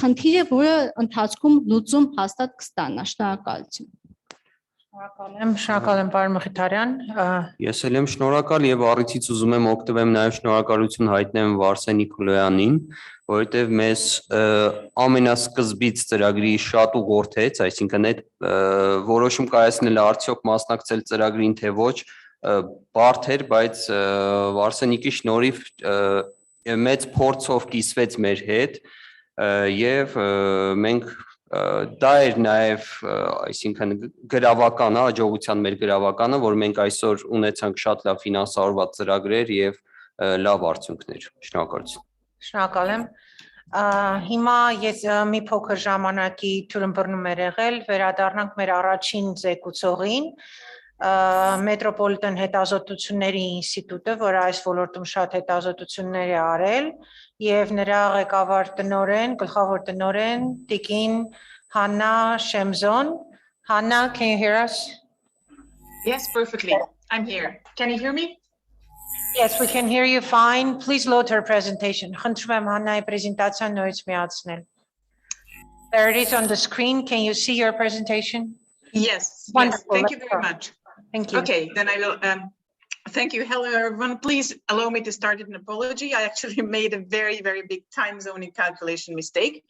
խնդիր է, որը ընթացքում լուծում հաստատ կստանա։ Շնորհակալություն։ Շնորհակալ եմ, պարոն Մխիթարյան։ Ես էլ եմ շնորհակալ եւ առիթից ուզում եմ օգտվեմ նաեւ շնորհակալություն հայտնեմ Վարսեն Նիկոլոյանին, որովհետեւ մեզ ամենասկզբից ծրագրի շատ ուղղորդեց, այսինքն այդ որոշում կայացնելը արդյոք մասնակցել ծրագրին թե ոչ, բարդ էր, բայց Վարսենիկի շնորհիվ մեծ փորձով կիսվեց մեր հետ եւ մենք դա էր նաև, այսինքն գրավականը, աջողության մեր գրավականը, որ մենք այսօր ունեցանք շատ լավ ֆինանսավորված ծրագրեր եւ լավ արդյունքներ։ Շնորհակալություն։ Շնորհակալ եմ։ Հիմա ես մի փոքր ժամանակի թյուրըմբռնում եմ եղել, վերադառնանք մեր առաջին զեկուցողին, Մետրոպոլիտեն հետազոտությունների ինստիտուտը, որ այս ոլորտում շատ հետազոտություններ է արել, եւ նրա ղեկավար տնօրեն, գլխավոր տնօրեն Տիկին Hanna Shemzon. Hanna, can you hear us? Yes, perfectly. I'm here. Can you hear me? Yes, we can hear you fine. Please load her presentation. Խնդրում եմ Հաննայի պրեզենտացիան նորից միացնել. There it is on the screen. Can you see your presentation? Yes. Wonderful. Thank you very much. Thank you. Okay, then I will. Thank you. Hello, everyone. Please allow me to start with an apology. I actually made a very, very big time zoning calculation mistake,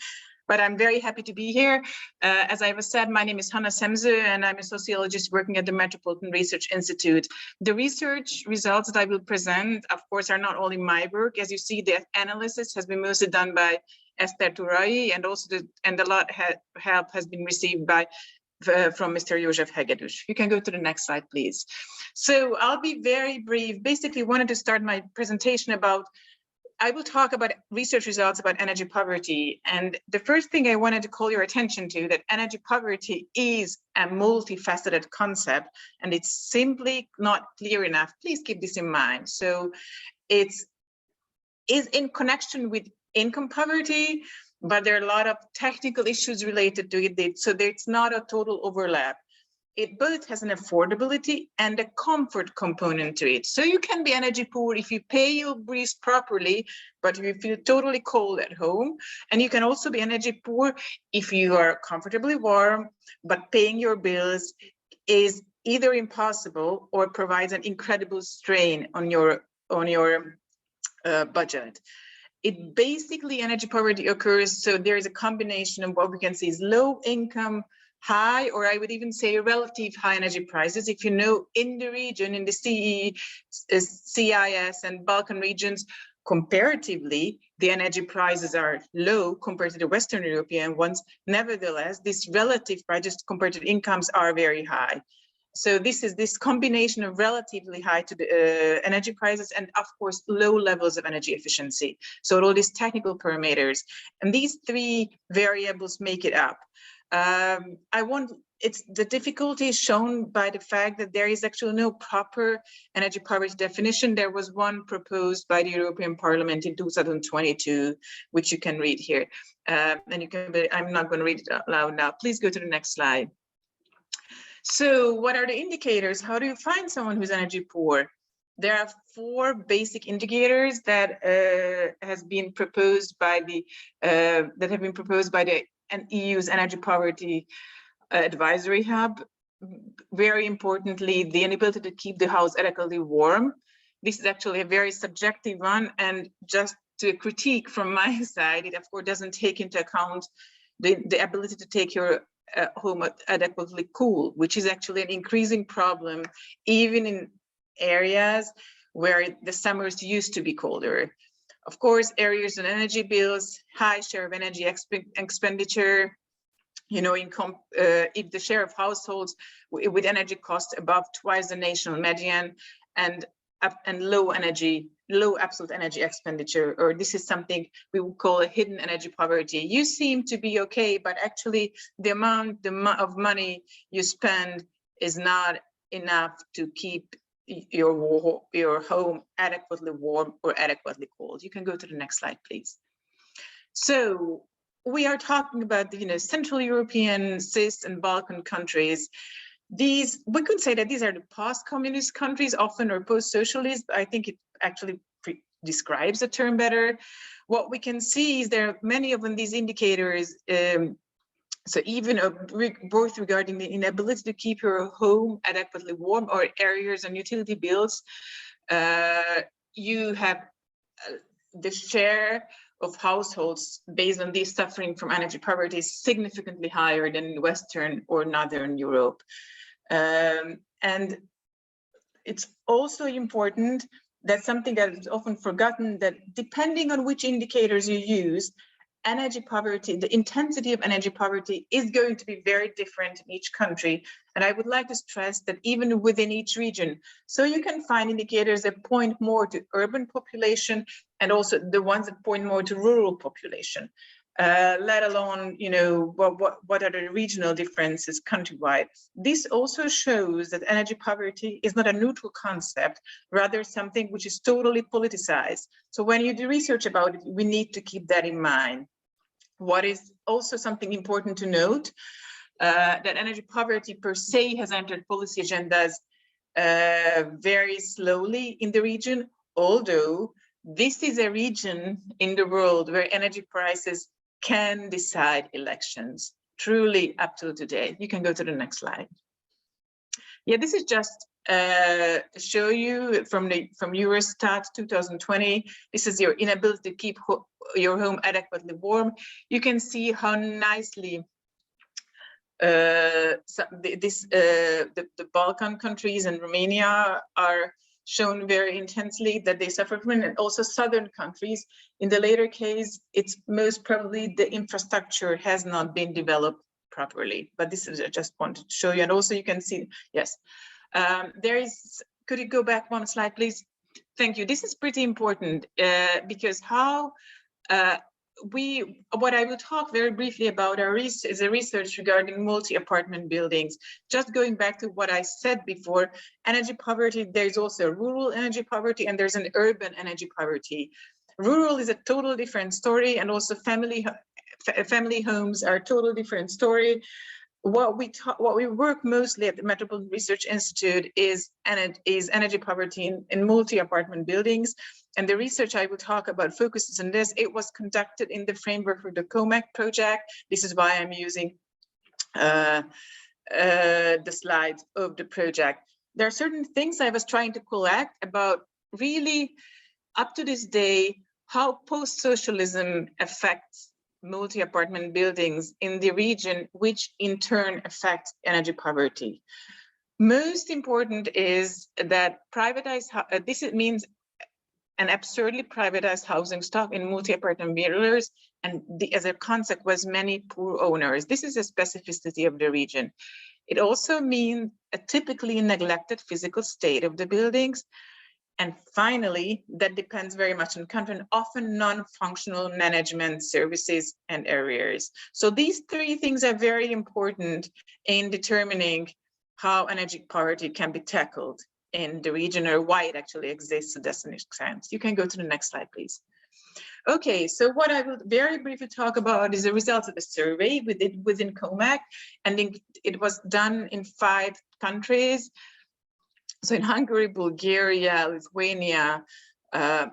but I'm very happy to be here. As I was said, my name is Hanna Semze, and I'm a sociologist working at the Metropolitan Research Institute. The research results that I will present, of course, are not only my work. As you see, the analysis has been mostly done by Esther Turai, and also a lot help has been received by from Mr. József Hegedűs. You can go to the next slide, please. So I'll be very brief. Basically, wanted to start my presentation about, I will talk about research results about energy poverty. And the first thing I wanted to call your attention to, that energy poverty is a multifaceted concept, and it's simply not clear enough. Please keep this in mind. So it is in connection with income poverty, but there are a lot of technical issues related to it. So there's not a total overlap. It both has an affordability and a comfort component to it. So you can be energy poor if you pay your bills properly, but you feel totally cold at home. And you can also be energy poor if you are comfortably warm, but paying your bills is either impossible or provides an incredible strain on your budget. It basically, energy poverty occurs, so there is a combination of what we can see is low income, high, or I would even say relative high energy prices. If you know, in the region, in the CIS and Balkan regions, comparatively, the energy prices are low compared to the Western European ones. Nevertheless, these relative prices compared to the incomes are very high. So this is this combination of relatively high to the energy prices and of course low levels of energy efficiency. So all these technical parameters and these three variables make it up. It's the difficulty is shown by the fact that there is actually no proper energy poverty definition. There was one proposed by the European Parliament in 2022, which you can read here. And you can, I'm not going to read it out loud now. Please go to the next slide. So what are the indicators? How do you find someone who's energy poor? There are 4 basic indicators that have been proposed by the EU's Energy Poverty Advisory Hub. Very importantly, the inability to keep the house adequately warm. This is actually a very subjective one, and just to critique from my side, it of course doesn't take into account the ability to take your home adequately cool, which is actually an increasing problem even in areas where the summers used to be colder. Of course, areas and energy bills, high share of energy expenditure, you know, if the share of households with energy costs above twice the national median, and low absolute energy expenditure, or this is something we would call a hidden energy poverty. You seem to be okay, but actually the amount of money you spend is not enough to keep your home adequately warm or adequately cold. You can go to the next slide, please. So we are talking about the Central European, CIS, and Balkan countries. These, we could say that these are the post-communist countries, often, or post-socialist. I think it actually describes the term better. What we can see is there are many of these indicators. So even both regarding the inability to keep your home adequately warm or areas and utility bills, you have the share of households based on these suffering from energy poverty is significantly higher than in Western or Northern Europe. And it's also important that something that is often forgotten, that depending on which indicators you use, energy poverty, the intensity of energy poverty is going to be very different in each country. And I would like to stress that even within each region, so you can find indicators that point more to urban population and also the ones that point more to rural population, let alone, what are the regional differences countrywide. This also shows that energy poverty is not a neutral concept, rather something which is totally politicized. So when you do research about it, we need to keep that in mind. What is also something important to note, that energy poverty per se has entered policy agendas very slowly in the region, although this is a region in the world where energy prices can decide elections, truly up to today. You can go to the next slide. Yeah, this is just show you from Eurostat 2020. This is your inability to keep your home adequately warm. You can see how nicely the Balkan countries and Romania are shown very intensely that they suffer from it, and also southern countries. In the later case, it's most probably the infrastructure has not been developed properly, but this is, I just wanted to show you. And also you can see, yes, there is, could you go back one slide, please? Thank you. This is pretty important because how what I will talk very briefly about is a research regarding multi-apartment buildings. Just going back to what I said before, energy poverty, there's also rural energy poverty and there's an urban energy poverty. Rural is a totally different story, and also family homes are a totally different story. What we work mostly at the Metropolitan Research Institute is energy poverty in multi-apartment buildings. And the research I will talk about focuses on this. It was conducted in the framework for the COMAC project. This is why I'm using the slides of the project. There are certain things I was trying to collect about really up to this day, how post-socialism affects multi-apartment buildings in the region, which in turn affects energy poverty. Most important is that privatized, means an absurdly privatized housing stock in multi-apartment builders, and as a consequence, many poor owners. This is a specificity of the region. It also means a typically neglected physical state of the buildings. And finally, that depends very much on country, and often non-functional management services and areas. So these three things are very important in determining how energy poverty can be tackled in the region, or why it actually exists to that extent. You can go to the next slide, please. Okay, so what I will very briefly talk about is the results of the survey we did within COMAC, and it was done in 5 countries. So in Hungary, Bulgaria, Lithuania,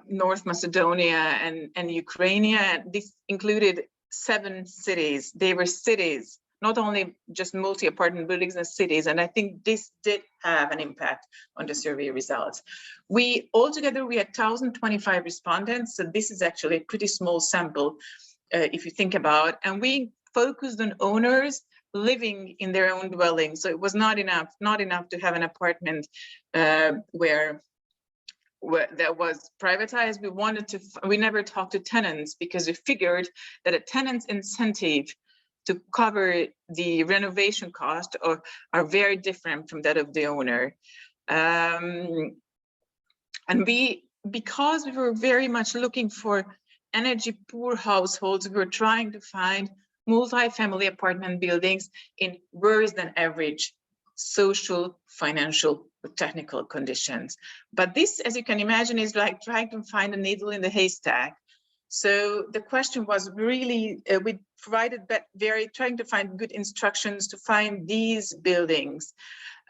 North Macedonia, and Ukraine, this included 7 cities. They were cities, not only just multi-apartment buildings and cities. And I think this did have an impact on the survey results. Altogether, we had 1,025 respondents. So this is actually a pretty small sample, if you think about, and we focused on owners living in their own dwelling. So it was not enough to have an apartment where that was privatized. We never talked to tenants, because we figured that a tenant's incentive to cover the renovation cost are very different from that of the owner. And because we were very much looking for energy poor households, we were trying to find multi-family apartment buildings in worse than average social, financial, or technical conditions. But this, as you can imagine, is like trying to find a needle in the haystack. So the question was really, we provided trying to find good instructions to find these buildings.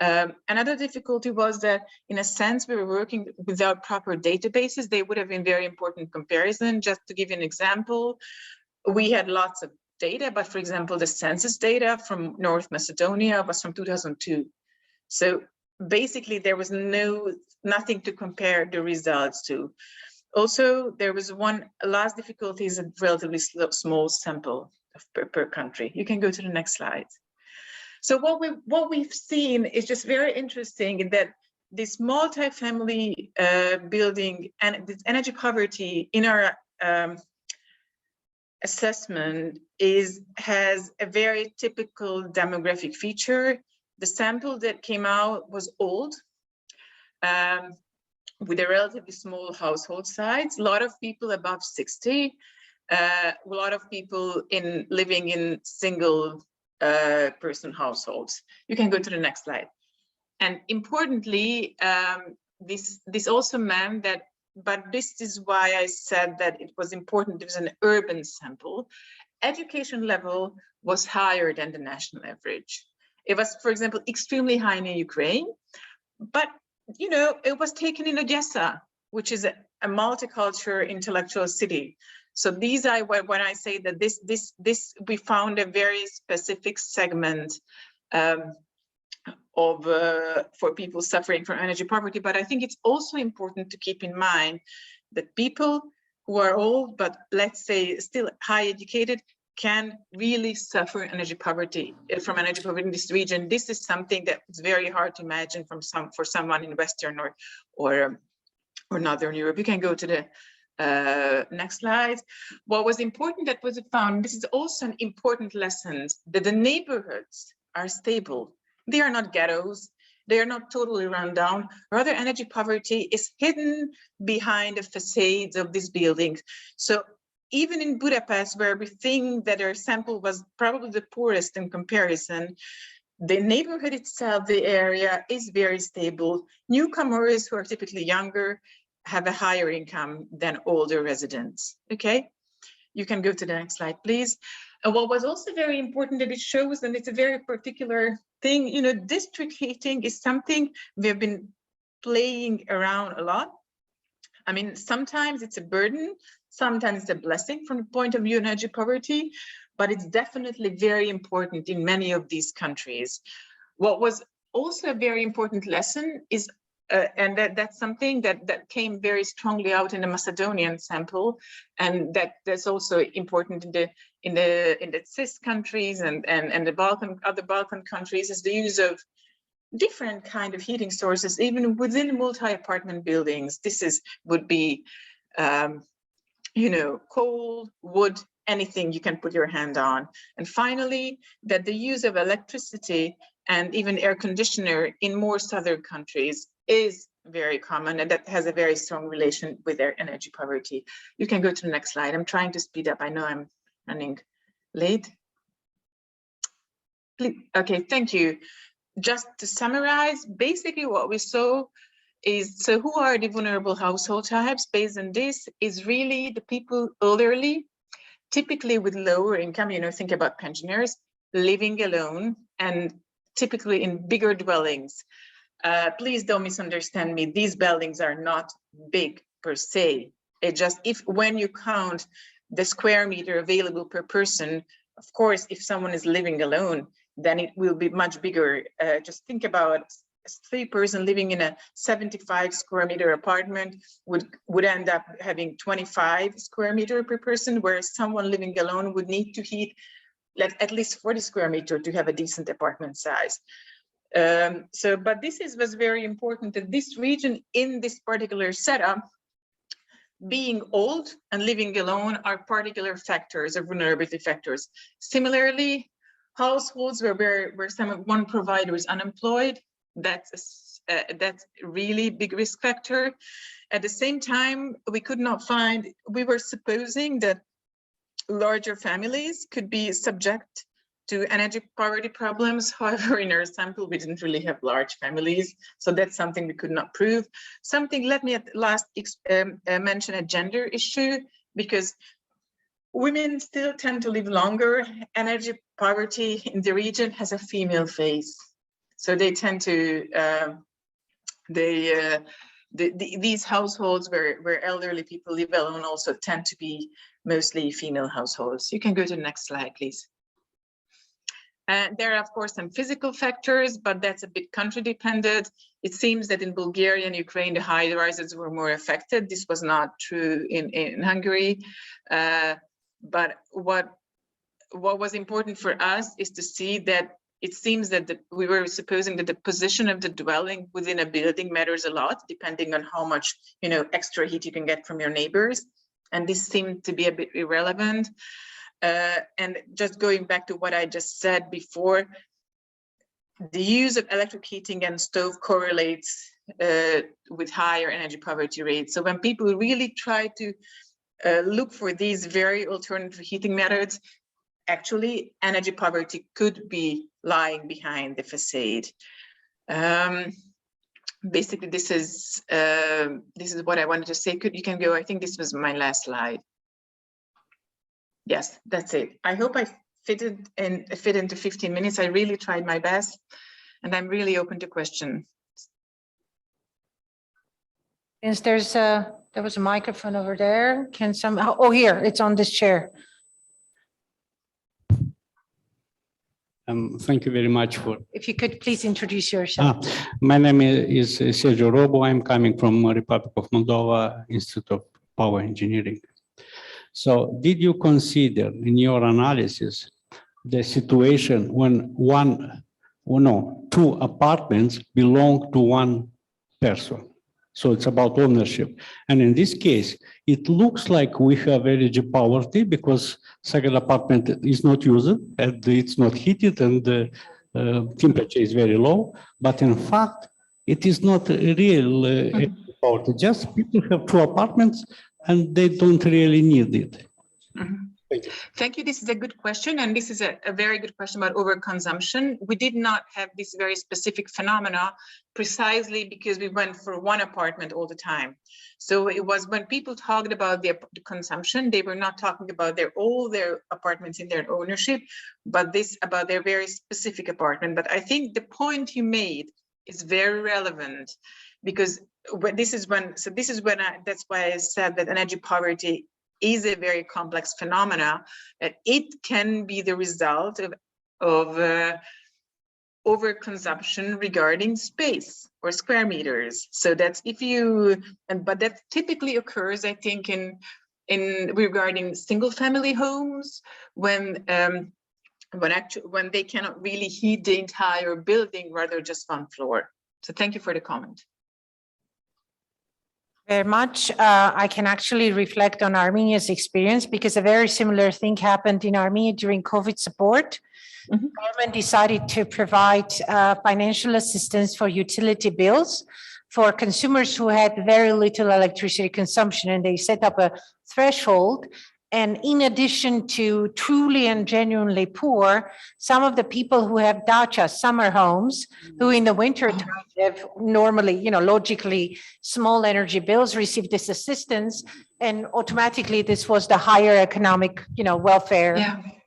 Another difficulty was that, in a sense, we were working without proper databases. They would have been very important comparison. Just to give you an example, we had lots of data, but for example, the census data from North Macedonia was from 2002. So basically, there was nothing to compare the results to. Also, there was one last difficulty, is a relatively small sample per country. You can go to the next slide. So what we've seen is just very interesting, that this multi-family building and this energy poverty in our assessment has a very typical demographic feature. The sample that came out was old, with a relatively small household size, a lot of people above 60, a lot of people living in single person households. You can go to the next slide. And importantly, this also meant that, but this is why I said that it was important, it was an urban sample. Education level was higher than the national average. It was, for example, extremely high in Ukraine, but it was taken in Odessa, which is a multicultural intellectual city. So these are when I say that this we found a very specific segment for people suffering from energy poverty. But I think it's also important to keep in mind that people who are old, but let's say still high educated, can really suffer energy poverty from energy poverty in this region. This is something that is very hard to imagine for someone in Western or Northern Europe. You can go to the next slide. What was important that was found, this is also an important lesson, that the neighborhoods are stable. They are not ghettos. They are not totally run down. Rather, energy poverty is hidden behind the facades of these buildings. So even in Budapest, where we think that our sample was probably the poorest in comparison, the neighborhood itself, the area, is very stable. Newcomers who are typically younger have a higher income than older residents. Okay, you can go to the next slide, please. And what was also very important that it shows, and it's a very particular thing, district heating is something we have been playing around a lot. I mean, sometimes it's a burden, sometimes it's a blessing from the point of view of energy poverty, but it's definitely very important in many of these countries. What was also a very important lesson is, and that's something that came very strongly out in the Macedonian sample, and that's also important in the CIS countries and the other Balkan countries, is the use of different kind of heating sources, even within multi-apartment buildings. Would be, coal, wood, anything you can put your hand on. And finally, that the use of electricity and even air conditioner in more southern countries is very common, and that has a very strong relation with their energy poverty. You can go to the next slide. I'm trying to speed up. I know I'm running late. Please. Okay, thank you. Just to summarize, basically what we saw is, so who are the vulnerable household types? Based on this is really the people elderly, typically with lower income, think about pensioners, living alone, and typically in bigger dwellings. Please don't misunderstand me. These buildings are not big per se. It just, when you count the square meter available per person, of course, if someone is living alone, then it will be much bigger. Just think about a 3-person living in a 75 square meter apartment would end up having 25 square meter per person, whereas someone living alone would need to heat at least 40 square meter to have a decent apartment size. But this was very important, that this region in this particular setup, being old and living alone, are particular factors or vulnerability factors. Similarly, households where one provider is unemployed, that's really big risk factor. At the same time, we were supposing that larger families could be subject to energy poverty problems. However, in our sample, we didn't really have large families. So that's something we could not prove. Let me at last mention a gender issue, because women still tend to live longer. Energy poverty in the region has a female face. So they tend to, these households where elderly people live alone also tend to be mostly female households. You can go to the next slide, please. There are, of course, some physical factors, but that's a bit country dependent. It seems that in Bulgaria and Ukraine, the high rises were more affected. This was not true in Hungary. But what was important for us is to see that it seems that we were supposing that the position of the dwelling within a building matters a lot, depending on how much extra heat you can get from your neighbors. And this seemed to be a bit irrelevant. And just going back to what I just said before, the use of electric heating and stove correlates with higher energy poverty rates. So when people really try to look for these very alternative heating methods, actually energy poverty could be lying behind the facade. Basically, this is what I wanted to say. You can go. I think this was my last slide. Yes, that's it. I hope I fit into 15 minutes. I really tried my best, and I'm really open to questions. Yes, there was a microphone over there. Can some? Oh, here, it's on this chair. Thank you very much for. If you could please introduce yourself. My name is Sergio Robo. I'm coming from Republic of Moldova, Institute of Power Engineering. So did you consider in your analysis the situation when two apartments belong to one person? So it's about ownership. And in this case, it looks like we have energy poverty because second apartment is not used and it's not heated and the temperature is very low. But in fact, it is not real energy poverty. Just people have two apartments and they don't really need it. Thank you. Thank you. This is a good question, and this is a very good question about overconsumption. We did not have this very specific phenomena precisely because we went for one apartment all the time. So it was when people talked about the consumption, they were not talking about all their apartments in their ownership, but about their very specific apartment. But I think the point you made is very relevant, because that's why I said that energy poverty is a very complex phenomena, that it can be the result of overconsumption regarding space or square meters. So that's but that typically occurs, I think, in regarding single family homes, when when they cannot really heat the entire building, rather just one floor. So thank you for the comment. Very much. I can actually reflect on Armenia's experience because a very similar thing happened in Armenia during COVID support. Government decided to provide financial assistance for utility bills for consumers who had very little electricity consumption, and they set up a threshold. And in addition to truly and genuinely poor, some of the people who have dacha, summer homes, who in the winter time have normally, logically small energy bills, receive this assistance. And automatically this was the higher economic, welfare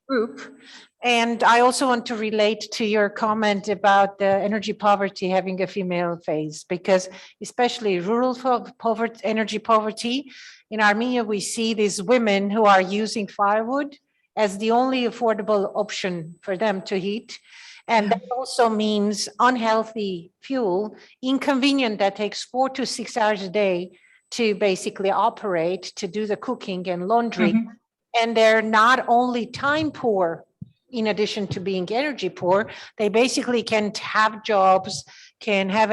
group. And I also want to relate to your comment about the energy poverty having a female face, because especially rural poverty, energy poverty, in Armenia, we see these women who are using firewood as the only affordable option for them to heat. And that also means unhealthy fuel, inconvenient, that takes 4 to 6 hours a day to basically operate, to do the cooking and laundry. And they're not only time poor, in addition to being energy poor, they basically can't have jobs, cannot have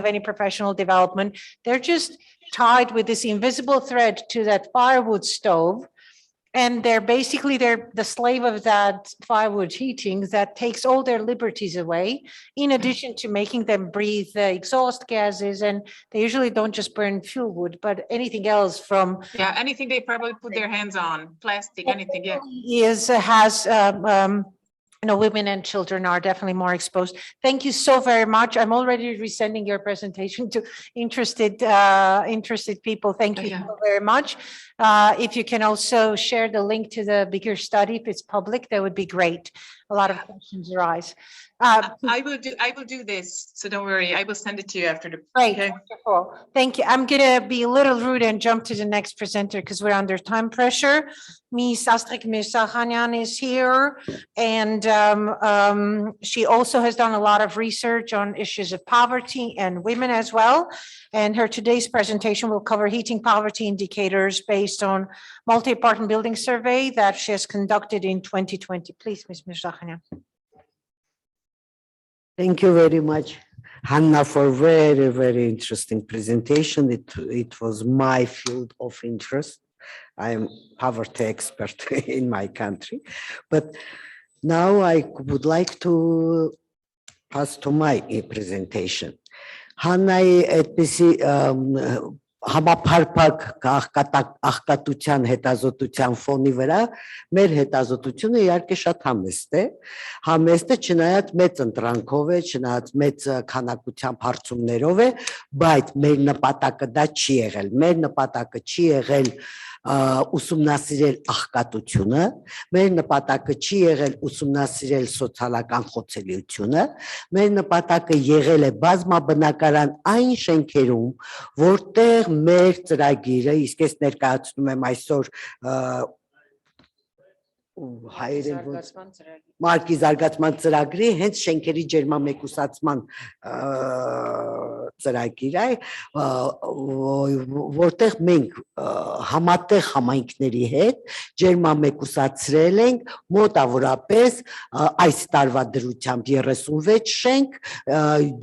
any professional development. They're just tied with this invisible thread to that firewood stove. And they're the slave of that firewood heating that takes all their liberties away, in addition to making them breathe exhaust gases. And they usually don't just burn fuel wood, but anything else from. Yeah, anything they probably put their hands on, plastic, anything, yeah. Women and children are definitely more exposed. Thank you so very much. I'm already resending your presentation to interested people. Thank you so very much. If you can also share the link to the bigger study, if it's public, that would be great. A lot of questions arise. I will do this, so don't worry. I will send it to you after the. Great, wonderful. Thank you. I'm gonna be a little rude and jump to the next presenter because we're under time pressure. Ms. Astrid Mirsakhanyan is here, and she also has done a lot of research on issues of poverty and women as well. And her today's presentation will cover heating poverty indicators based on multi-apartment building survey that she has conducted in 2020. Please, Ms. Mirsakhanyan. Thank you very much, Hannah, for very, very interesting presentation. It was my field of interest. I am poverty expert in my country, but now I would like to pass to my presentation. Hannah, համապարփակ աղքատության հետազոտության ֆոնի վրա մեր հետազոտությունը իհարկե շատ համեստ է չնայած մեծ ընտրանքով է, չնայած մեծ քանակությամբ հարցումներով է, բայց մեր նպատակը դա չի եղել, մեր նպատակը չի եղել ուսումնասիրել աղքատությունը, մեր նպատակը չի եղել ուսումնասիրել սոցիալական խոցելիությունը, մեր նպատակը եղել է բազմաբնակարան այն շենքերում, որտեղ մեր ծրագիրը, իսկ ես ներկայացնում եմ այսօր Մարկի զարգացման ծրագրի հենց շենքերի ջերմամեկուսացման ծրագիր է, որտեղ մենք համատեղ համայնքների հետ ջերմամեկուսացրել ենք մոտավորապես այս տարվա դրությամբ 36 շենք,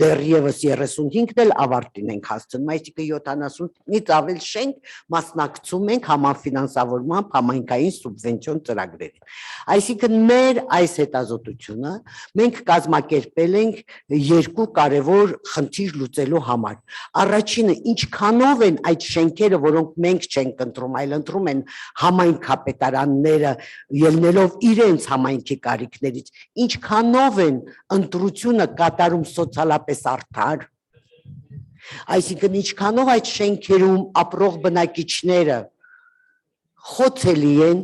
դեռևս 35-ն էլ ավարտին ենք հասցնում, այսինքն 70-ից ավել շենք մասնակցում ենք համաֆինանսավորմամբ համայնքային սուբվենցիոն ծրագրերի։ Այսինքն մեր այս հետազոտությունը մենք կազմակերպել ենք երկու կարևոր խնդիր լուծելու համար։ Առաջինը ինչքանով են այդ շենքերը, որոնք մենք չենք ընտրում, այլ ընտրում են համայնքապետարանները ելնելով իրենց համայնքի կարիքներից, ինչքանով են ընտրությունը կատարում սոցիալապես արդար, այսինքն ինչքանով այդ շենքերում ապրող բնակիչները խոցելի են,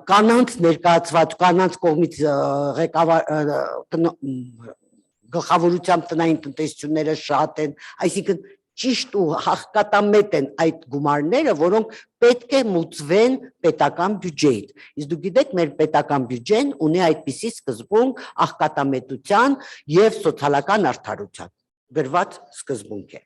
կանանց ներկայացված, կանանց կողմից գլխավորությամբ տնային տնտեսությունները շատ են, այսինքն ճիշտ ու հաղթատամետ են այդ գումարները, որոնք պետք է մուծվեն պետական բյուջեից։ Իսկ դուք գիտեք, մեր պետական բյուջեն ունի այդպիսի սկզբունք աղքատամետության եւ սոցիալական արդարության։ գրված սկզբունք է։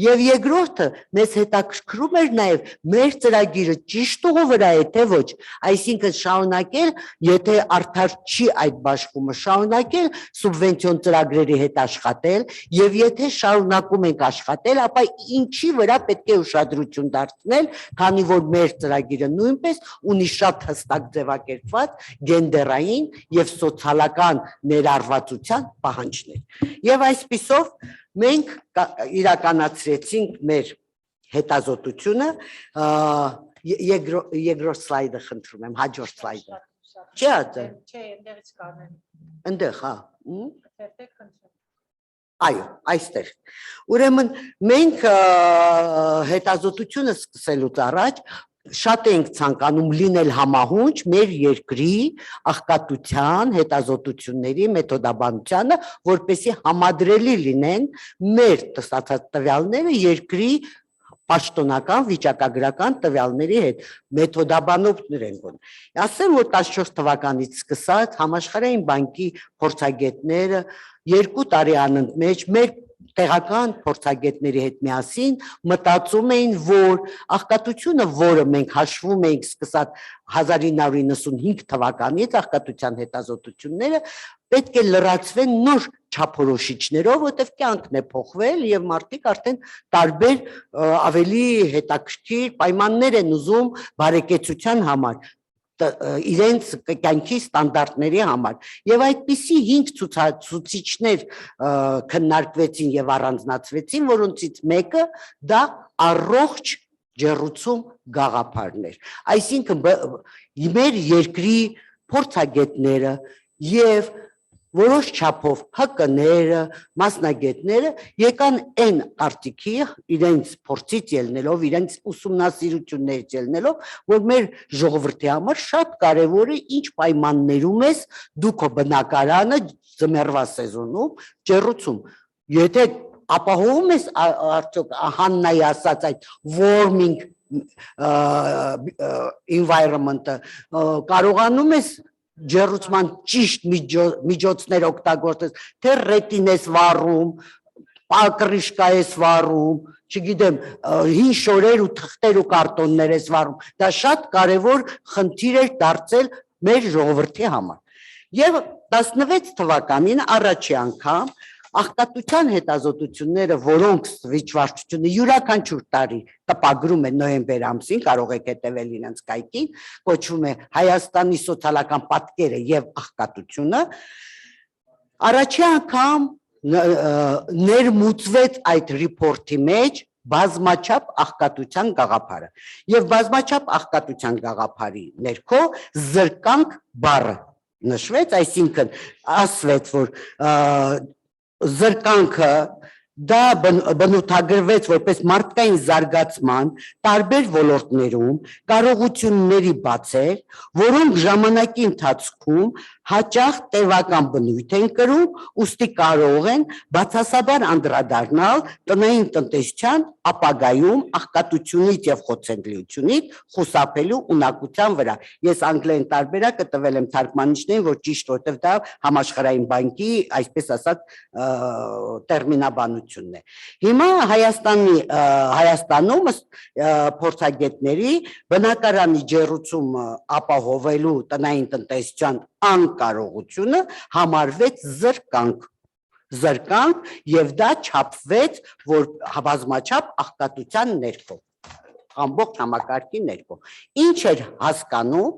Եվ երկրորդը մեզ հետաքրքրում էր նաև մեր ծրագիրը ճիշտ ուղու վրա է թե ոչ, այսինքն շարունակել, եթե արդար չի այդ բաշխումը, շարունակել սուբվենցիոն ծրագրերի հետ աշխատել, եւ եթե շարունակում ենք աշխատել, ապա ինչի վրա պետք է ուշադրություն դարձնել, քանի որ մեր ծրագիրը նույնպես ունի շատ հստակ ձևակերպված գենդերային եւ սոցիալական ներառվածության պահանջներ։ Եվ այսպիսով մենք իրականացրեցինք մեր հետազոտությունը, երկրորդ սլայդը խնդրում եմ, հաջորդ սլայդը։ Չէ՞ այդ։ Չէ, այնտեղից կանեմ։ Այնտեղ, հա։ Այո, այստեղ։ Ուրեմն մենք հետազոտությունը սկսելուց առաջ շատ ենք ցանկանում լինել համահունչ մեր երկրի աղքատության հետազոտությունների մեթոդաբանությանը, որպեսզի համադրելի լինեն մեր ստացած տվյալները երկրի պաշտոնական վիճակագրական տվյալների հետ, մեթոդաբանողներ են գոն։ Ասեմ, որ 14 թվականից սկսած համաշխարհային բանկի փորձագետները 2 տարի անընդմեջ մեր տեղական փորձագետների հետ միասին մտածում էին, որ աղքատությունը, որը մենք հաշվում էինք սկսած 1995 թվականից աղքատության հետազոտությունները, պետք է լրացվեն նոր չափորոշիչներով, որտեղ կյանքն է փոխվել եւ մարդիկ արդեն տարբեր ավելի հետաքրքիր պայմաններ են ուզում բարեկեցության համար, իրենց կյանքի ստանդարտների համար եւ այդպիսի 5 ցուցիչներ քննարկվեցին եւ առանձնացվեցին, որոնցից մեկը դա առողջ ջեռուցում գաղափարն էր, այսինքն մեր երկրի փորձագետները եւ որոշ չափով ՀԿ-ները, մասնագետները եկան այն արտիքի իրենց փորձից ելնելով, իրենց ուսումնասիրություններից ելնելով, որ մեր ժողովրդի համար շատ կարևոր է ինչ պայմաններում ես դու քո բնակարանը ձմեռվա սեզոնում ջեռուցում, եթե ապահովում ես արդյոք Հաննայի ասած այդ warming environment-ը, կարողանում ես ջեռուցման ճիշտ միջոցներ օգտագործես, թե ռետին ես վառում, պակրիշկա ես վառում, չգիտեմ, հին շորեր ու թղթեր ու կարտոններ ես վառում, դա շատ կարևոր խնդիր էր դարձել մեր ժողովրդի համար։ Եվ 16 թվականին առաջի անգամ աղքատության հետազոտությունները, որոնք վիճվարչությունը յուրաքանչյուր տարի տպագրում է նոյեմբեր ամսին, կարող եք հետևել իրենց կայքին, կոչվում է Հայաստանի սոցիալական պատկերը եւ աղքատությունը, առաջի անգամ ներմուծվեց այդ ռիփորտի մեջ բազմաչափ աղքատության գաղափարը եւ բազմաչափ աղքատության գաղափարի ներքո զրկանք բառը նշվեց, այսինքն ասվեց, որ զրկանքը դա բնութագրվեց որպես մարդկային զարգացման տարբեր ոլորտներում կարողությունների բացեր, որոնք ժամանակի ընթացքում հաճախ տևական բնույթ են կրում, ուստի կարող են բացասաբար անդրադառնալ տնային տնտեսության ապագայում աղքատությունից եւ խոցելիությունից խուսափելու ունակության վրա։ Ես անգլերեն տարբերակը տվել եմ թարգմանիչներին, որ ճիշտ որտեղ դա համաշխարհային բանկի, այսպես ասած, տերմինաբանությունն է։ Հիմա Հայաստանում փորձագետների բնակարանի ջեռուցումը ապահովելու տնային տնտեսության անկարողությունը համարվեց զրկանք եւ դա չափվեց, որ բազմաչափ աղքատության ներքո ամբողջ համակարգի ներքո։ Ինչ էր հասկանում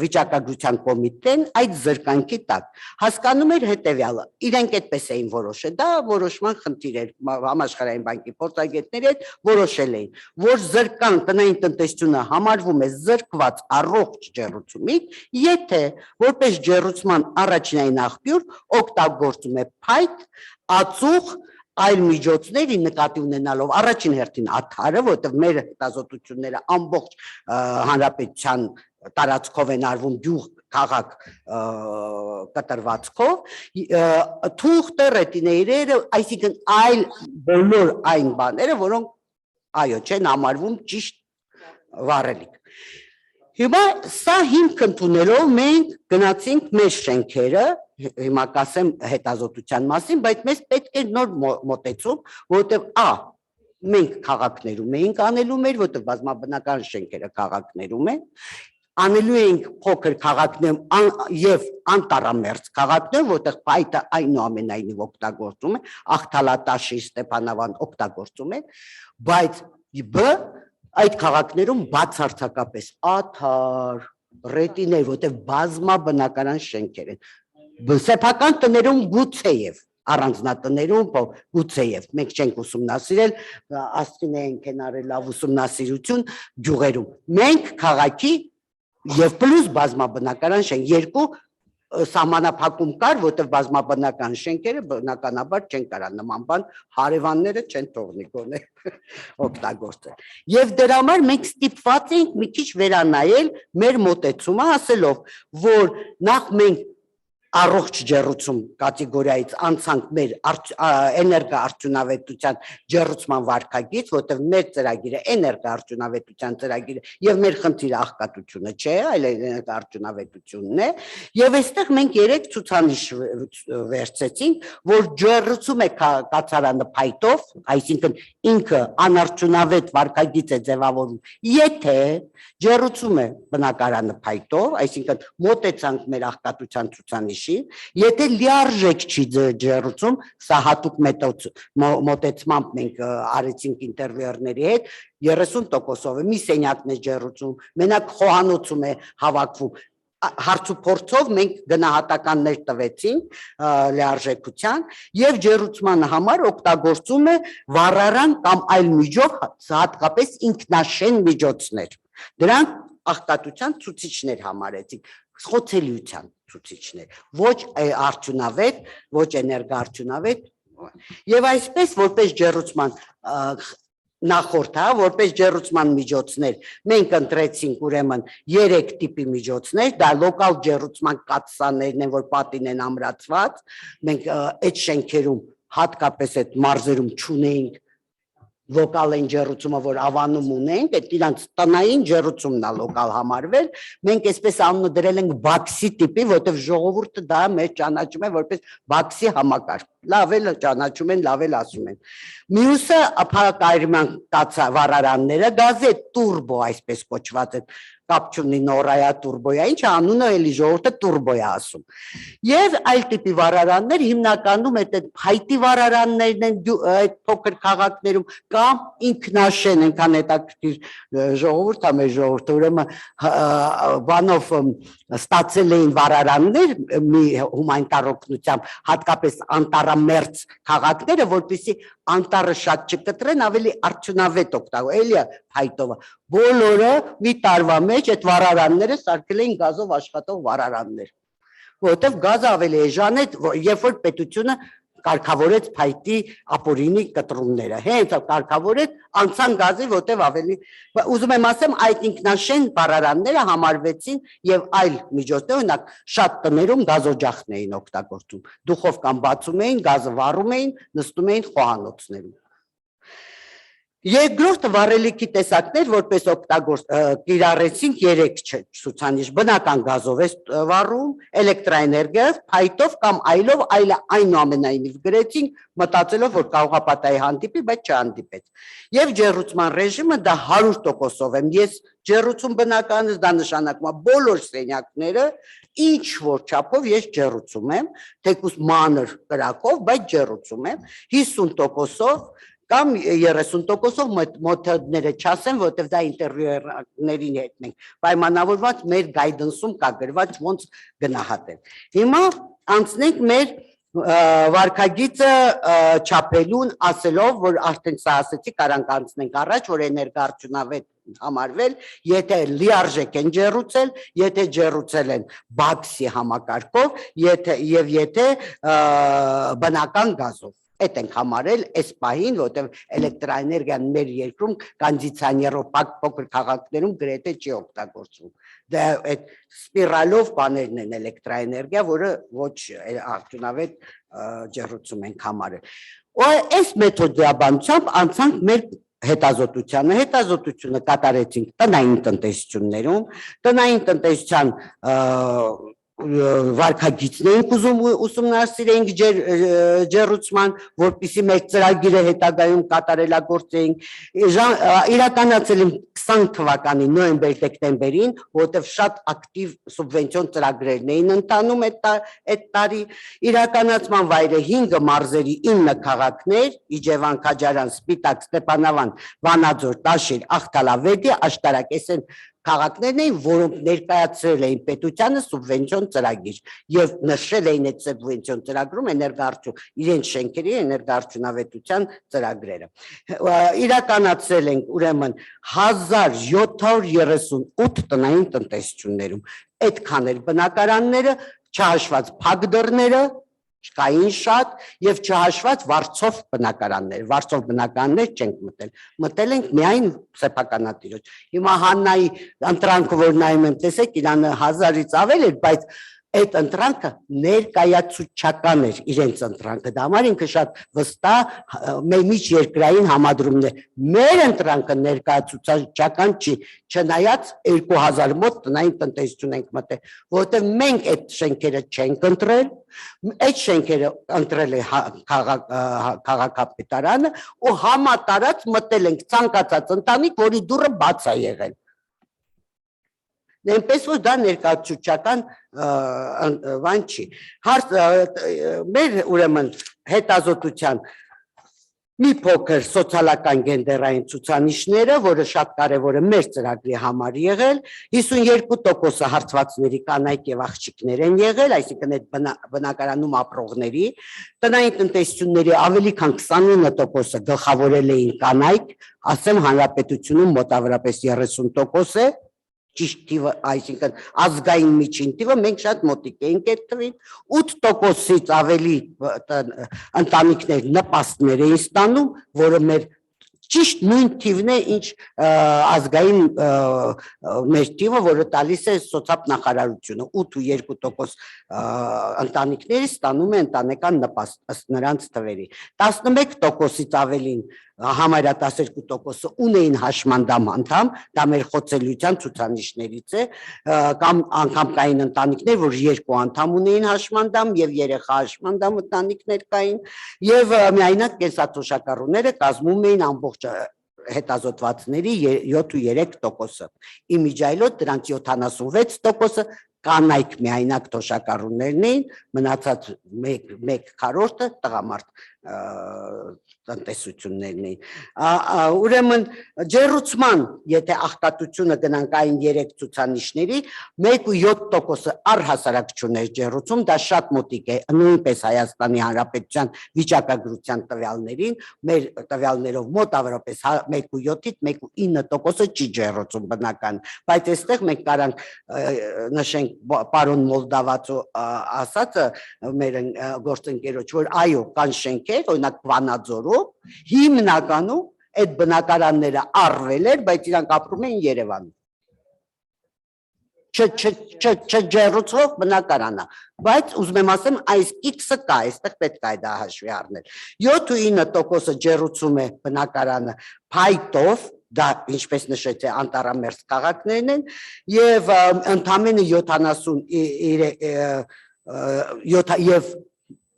վիճակագրության կոմիտեն այդ զրկանքի տակ։ Հասկանում էր հետևյալը, իրենք այդպես էին որոշել, դա որոշման խնդիր էր, համաշխարհային բանկի փորձագետների հետ որոշել էին, որ զրկանք տնային տնտեսությունը համարվում է զրկված առողջ ջեռուցումից, եթե որպես ջեռուցման առաջնային աղբյուր օգտագործում է փայտ, ածուխ, այլ միջոցների նկատի ունենալով առաջին հերթին աթարը, որտեղ մեր հետազոտությունները ամբողջ հանրապետության տարածքով են արվում գյուղ քաղաք կտրվածքով, թուղթը, ռետինեյրերը, այսինքն այլ բոլոր այն բաները, որոնք այո չեն համարվում ճիշտ վառելիք։ Հիմա սա հիմք ընդունելով մենք գնացինք մեր շենքերը, հիմա կասեմ հետազոտության մասին, բայց մեզ պետք է նոր մոտեցում, որովհետև մենք քաղաքներում էինք անելու մեր, որովհետև բազմաբնական շենքերը քաղաքներում են, անելու էինք փոքր քաղաքներում եւ անտառամերձ քաղաքներում, որտեղ փայտը այնուամենայնիվ օգտագործում է, Աղթալատաշի, Ստեփանավան օգտագործում են, բայց այդ քաղաքներում բացարձակապես աթար, ռետիներ, որտեղ բազմաբնակարան շենքեր են, սեփական տներում գուցեև, առանձնատներում գուցեև, մենք չենք ուսումնասիրել, ասկին ենք են արել լավ ուսումնասիրություն գյուղերում, մենք քաղաքի եւ պլյուս բազմաբնակարան շենք, երկու սահմանափակում կար, որտեղ բազմաբնական շենքերը բնականաբար չեն կարա նման բան, հարևանները չեն թողնի գոնե օգտագործել։ Եվ դրա համար մենք ստիպված ենք մի քիչ վերանայել մեր մոտեցումը, ասելով, որ նախ մենք առողջ ջեռուցում կատեգորիայից անցանք մեր էներգոարդյունավետության ջեռուցման վարքագիծ, որտեղ մեր ծրագիրը էներգոարդյունավետության ծրագիրը եւ մեր խնդիրը աղքատությունը չէ, այլ էներգոարդյունավետությունն է, եւ այստեղ մենք 3 ցուցանիշ վերցեցինք, որ ջեռուցում է կացարանը փայտով, այսինքն ինքը անարդյունավետ վարքագիծ է ձևավորում, եթե ջեռուցում է բնակարանը փայտով, այսինքն մոտեցանք մեր աղքատության ցուցանիշ, եթե լիարժեք չի ջեռուցում, սա հատուկ մոտեցմամբ մենք արեցինք ինտերվյուերների հետ, 30%-ով է, մի սենյակն է ջեռուցում, մենակ խոհանոցում է հավաքվում, հարցուփորձով մենք գնահատականներ տվեցինք լիարժեքության եւ ջեռուցման համար օգտագործում է վառարան կամ այլ միջով, հատկապես ինքնաշեն միջոցներ, դրանք աղքատության ցուցիչներ համարեցինք, խոցելիության ցուցիչներ, ոչ արդյունավետ, ոչ էներգոարդյունավետ եւ այսպես որպես ջեռուցման նախորդ, որպես ջեռուցման միջոցներ, մենք ընտրեցինք ուրեմն 3 տիպի միջոցներ, դա լոկալ ջեռուցման կաթսաներն են, որ պատին են ամրացված, մենք այդ շենքերում հատկապես այդ մարզերում չունեինք լոկալ են ջեռուցումը, որ ավանում ունենք, այդ իրանց տնային ջեռուցումն է լոկալ համարվել, մենք այսպես անունը դրել ենք բաքսի տիպի, որտեղ ժողովուրդը դա մեր ճանաչում է որպես բաքսի համակարգ, լավ էլ ճանաչում են, լավ էլ ասում են։ Մյուսը փակարման կացավառարանները, գազե տուրբո այսպես կոչված են, կապ չունի նորայա տուրբոյա, ինչ անունը էլի ժողովուրդը տուրբո է ասում։ Եվ այլ տիպի վառարաններ հիմնականում այդ փայտի վառարաններն են այդ փոքր քաղաքներում կամ ինքնաշեն ենքան հետաքրքիր ժողովուրդ է մեր ժողովուրդը, ուրեմն բանով ստացել էին վառարաններ մի հումանիտար օգնությամբ, հատկապես անտառամերձ քաղաքները, որպեսզի անտառը շատ չկտրեն, ավելի արդյունավետ օգտագործեն, էլի փայտովը։ Բոլորը մի տարվա մեջ այդ վառարանները սարքել էին գազով աշխատող վառարաններ, որովհետև գազը ավելի էժան է, երբ որ պետությունը կարգավորեց փայտի ապօրինի կտրումները, հենց կարգավորեց անցան գազի, որտեղ ավելի, ուզում եմ ասեմ, այդ ինքնաշեն վառարանները համարվեցին եւ այլ միջոցներ, օրինակ շատ տներում գազօջախն էին օգտագործում, դուխովկան բացում էին, գազը վառում էին, նստում էին խոհանոցներում։ Երկրորդը վառելիքի տեսակներ, որպես կիրառեցինք 3 ցուցանիշ, բնական գազով է վառում, էլեկտրաէներգիայով, փայտով կամ այլով, այլը այնուամենայնիվ գրեցինք, մտածելով, որ կարող է պատահի հանդիպի, բայց չհանդիպեց։ Եվ ջեռուցման ռեժիմը դա 100%-ով եմ, ես ջեռուցում բնականից դա նշանակում է բոլոր սենյակները, ինչ որ չափով ես ջեռուցում եմ, թեկուզ մանր կրակով, բայց ջեռուցում եմ, 50%-ով կամ 30%-ով մոթոդները չասեմ, որտեղ դա ինտերվյուերներին հետ մենք պայմանավորված մեր գայդենսում կա գրված ոնց գնահատել։ Հիմա անցնենք մեր վարքագիծը չափելուն ասելով, որ արդեն սա ասեցի, կարանք անցնենք առաջ, որ էներգոարդյունավետ համարվել, եթե լիարժեք են ջեռուցել, եթե ջեռուցել են բաքսի համակարգով եւ եթե բնական գազով։ Այդ ենք համարել այս պահին, որտեղ էլեկտրաէներգիան մեր երկրում կոնդիցիոներով փոքր քաղաքներում գրեթե չի օգտագործվում։ Դա այդ սպիրալով բաներն են էլեկտրաէներգիա, որը ոչ արդյունավետ ջեռուցում ենք համարել։ Այս մեթոդաբանությամբ անցանք մեր հետազոտությունը կատարեցինք տնային տնտեսություններում, տնային տնտեսության վարկագիծներինք ուզում ուսումնասիրենք ջեռուցման, որպեսզի մեր ծրագիրը հետագայում կատարելագործեինք, իրականացել ենք 20 թվականի նոյեմբեր-դեկտեմբերին, որտեղ շատ ակտիվ սուբվենցիոն ծրագրերն էին ընթանում այդ տարի, իրականացման վայրը 5 մարզերի 9 քաղաքներ, Իջևան, Քաջարան, Սպիտակ, Ստեփանավան, Վանաձոր, Տաշիր, Ախտալավերդի, Աշտարակ, այսեն քաղաքներն էին, որոնք ներկայացրել էին պետությանը սուբվենցիոն ծրագիր եւ նշել էին այդ սուբվենցիոն ծրագրում իրենց շենքերի էներգոարդյունավետության ծրագրերը։ Իրականացրել ենք ուրեմն 1738 տնային տնտեսություններում, այդքան էր բնակարանները, չհաշված փակ դռները, կային շատ եւ չհաշված վարձով բնակարաններ չենք մտել ենք միայն սեփականատիրոջ։ Հիմա Հաննայի ընտրանքը, որ նայում եմ, տեսեք, իրան 1000-ից ավել էր, բայց այդ ընտրանքը ներկայացուցչական էր իրենց ընտրանքը, դա համար ինքը շատ վստահ միջերկրային համադրումներ, մեր ընտրանքը ներկայացուցչական չի, չնայած 2000 մոտ տնային տնտեսություն ենք մտել, որովհետև մենք այդ շենքերը չենք ընտրել, այդ շենքերը ընտրել է քաղաքապետարանը ու համատարած մտել ենք ցանկացած ընտանիք, որի դուռը բաց է եղել։ Այնպես որ դա ներկայացուցչական բան չի։ Մեր ուրեմն հետազոտության մի փոքր սոցիալական գենդերային ցուցանիշները, որը շատ կարևոր է մեր ծրագրի համար եղել, 52% հարցվածների կանայք եւ աղջիկներ են եղել, այսինքն այդ բնակարանում ապրողների, տնային տնտեսությունների ավելի քան 29% գլխավորել էին կանայք, ասեմ հանրապետությունում մոտավորապես 30% է, ճիշտ թիվը, այսինքն ազգային միջին թիվը, մենք շատ մոտիկ էինք այդ թվին, 8%-ից ավելի ընտանիքներ նպաստներ էին ստանում, որը մեր ճիշտ նույն թիվն է, ինչ ազգային մեր թիվը, որը տալիս է սոցիալնախարարությունը, 8.2% ընտանիքների ստանում է ընտանեկան նպաստ ըստ նրանց թվերի, 11%-ից ավելին համարյա 12% ունեին հաշմանդամ անդամ, դա մեր խոցելիության ցուցանիշներից է, կամ անգամ կային ընտանիքներ, որ 2 անդամ ունեին հաշմանդամ եւ երեխա հաշմանդամ ընտանիքներ կային, եւ միայնակ կենսաթոշակառուները կազմում էին ամբողջ հետազոտվածների 7.3%, իմիջայլոտ դրանց 76% կանայք միայնակ թոշակառուներն էին, մնացած 1/4 տղամարդ տնտեսություններն էին։ Ուրեմն ջեռուցման, եթե աղքատությունը գնանք այն 3 ցուցանիշների, 1.7% առհասարակ չուներ ջեռուցում, դա շատ մոտիկ է նույնպես Հայաստանի Հանրապետության վիճակագրության տվյալներին, մեր տվյալներով մոտավորապես 1.7-ից 1.9% չի ջեռուցում բնական, բայց այստեղ մենք կարանք նշենք պարոն Մոլդավացու ասածը մեր գործընկերոջ, որ այո, կան շենքեր, օրինակ Վանաձորում, հիմնականում այդ բնակարանները առվել էր, բայց իրանք ապրում էին Երևանում։ Չջեռուցվող բնակարանը, բայց ուզում եմ ասեմ, այս X-ը կա, այստեղ պետք է դա հաշվի առնել։ 7.9% ջեռուցում է բնակարանը փայտով, դա ինչպես նշեցի անտառամերձ քաղաքներն են, եւ ընդամենը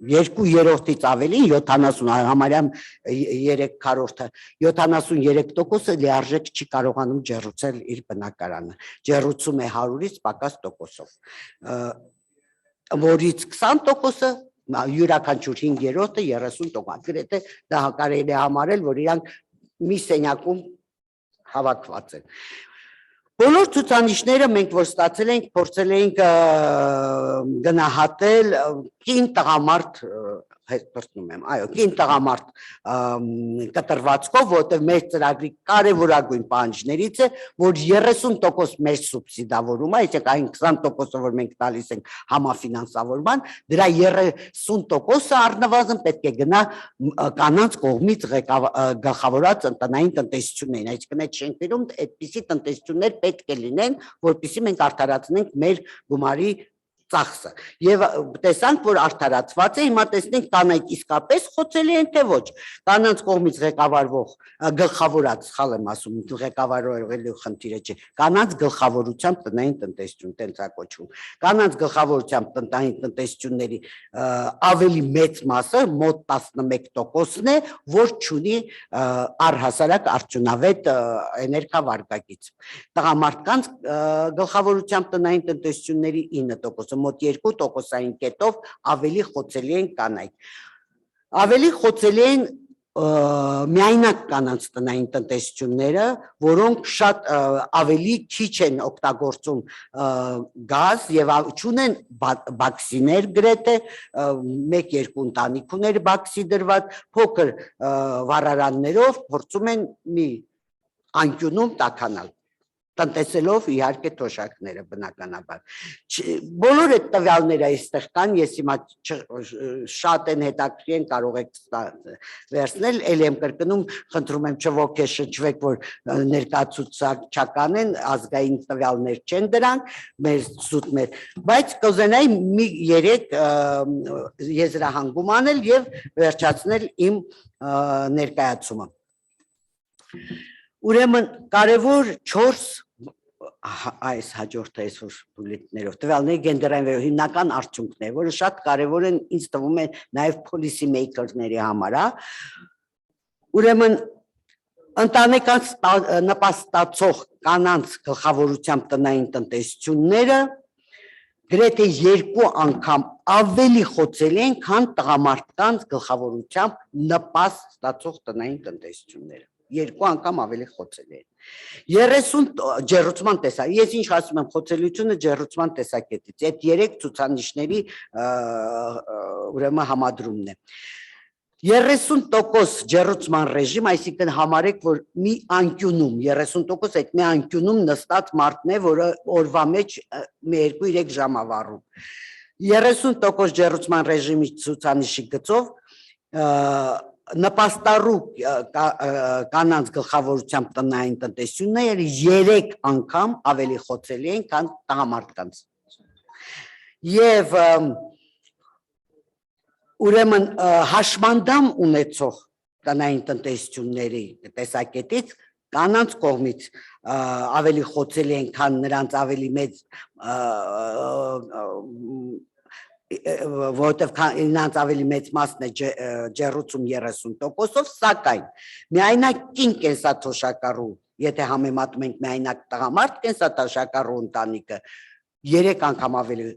2/3-ից ավելին, 70 համարյա 3/4, 73% լիարժեք չի կարողանում ջեռուցել իր բնակարանը, ջեռուցում է 100-ից պակաս տոկոսով, որից 20% յուրաքանչյուր 5/3-ը 30%, գրեթե դա կարելի է համարել, որ իրանք մի սենյակում հավաքված են։ Բոլոր ցուցանիշները մենք որ ստացել ենք, փորձել ենք գնահատել կին տղամարդ Հերթնում եմ, այո, կին տղամարդ կտրվածքով, որտեղ մեր ծրագրի կարևորագույն պահանջներից է, որ 30% մեր սուբսիդավորումը, այսինքն այն 20%-ը, որ մենք տալիս ենք համաֆինանսավորման, դրա 30%-ը առնվազն պետք է գնա կանանց կողմից գլխավորած տնային տնտեսություններին, այսինքն այդ շենքերում այդպիսի տնտեսություններ պետք է լինեն, որպեսզի մենք արդարացնենք մեր գումարի ծախսը եւ տեսանք որ արդարացված է հիմա տեսնենք կանայք իսկապես խոցելի են թե ոչ կանանց կողմից ղեկավարվող գլխավորած սխալ եմ ասում ղեկավարելու խնդիրը չէ կանանց գլխավորությամբ տնային տնտեսություն տենց է կոչվում կանանց գլխավորությամբ տնային տնտեսությունների ավելի մեծ մասը մոտ 11%-ն է որ չունի առհասարակ արդյունավետ էներգավարկակից տղամարդկանց գլխավորությամբ տնային տնտեսությունների 9% մոտ 2%-ային կետով ավելի խոցելի են կանայք ավելի խոցելի են միայնակ կանանց տնային տնտեսությունները որոնք շատ ավելի քիչ են օգտագործում գազ եւ չունեն բաքսիներ գրեթե 1-2 ընտանիք ուներ բաքսի դրված փոքր վառարաններով փորձում են մի անկյունում տաքանալ տնտեսելով իհարկե թոշակները բնականաբար բոլոր այդ տվյալները այստեղ կան ես հիմա շատ են հետաքրքիր են կարող եք վերցնել ելի եմ կրկնում խնդրում եմ չոգեշնչվեք որ ներկայացուցչական են ազգային տվյալներ չեն դրանք մեր սուտ մեր բայց կուզենայի մի 3 եզրահանգում անել եւ վերջացնել իմ ներկայացումը ուրեմն կարևոր 4 այս հաջորդը այսօր բուլետներով տվյալների գենդերային հիմնական արդյունքներ, որը շատ կարևոր են ինձ թվում է նաև policy maker-ների համար, ուրեմն ընտանեկան նպաստացող կանանց գլխավորությամբ տնային տնտեսությունները գրեթե 2 անգամ ավելի խոցելի են, քան տղամարդկանց գլխավորությամբ նպաստ ստացող տնային տնտեսությունները 2 անգամ ավելի խոցելի են 30 ջեռուցման տեսակ ես ինչ ասում եմ խոցելիությունը ջեռուցման տեսակետից այդ 3 ցուցանիշների ուրեմն համադրումն է 30% ջեռուցման ռեժիմ այսինքն համարեք որ մի անկյունում 30% այդ մի անկյունում նստած մարդն է որը օրվա մեջ 2-3 ժամ է վառում 30% ջեռուցման ռեժիմի ցուցանիշի գծով նպաստառու կանանց գլխավորությամբ տնային տնտեսությունները 3 անգամ ավելի խոցելի են, քան տղամարդկանց։ Եվ ուրեմն հաշմանդամ ունեցող տնային տնտեսությունների տեսակետից կանանց կողմից ավելի խոցելի են, քան նրանց ավելի մեծ որովհետև նրանց ավելի մեծ մասն է ջեռուցում 30%-ով, սակայն միայնակ կին կենսաթոշակառու, եթե համեմատում ենք միայնակ տղամարդ կենսաթոշակառու ընտանիքը, 3 անգամ ավելի,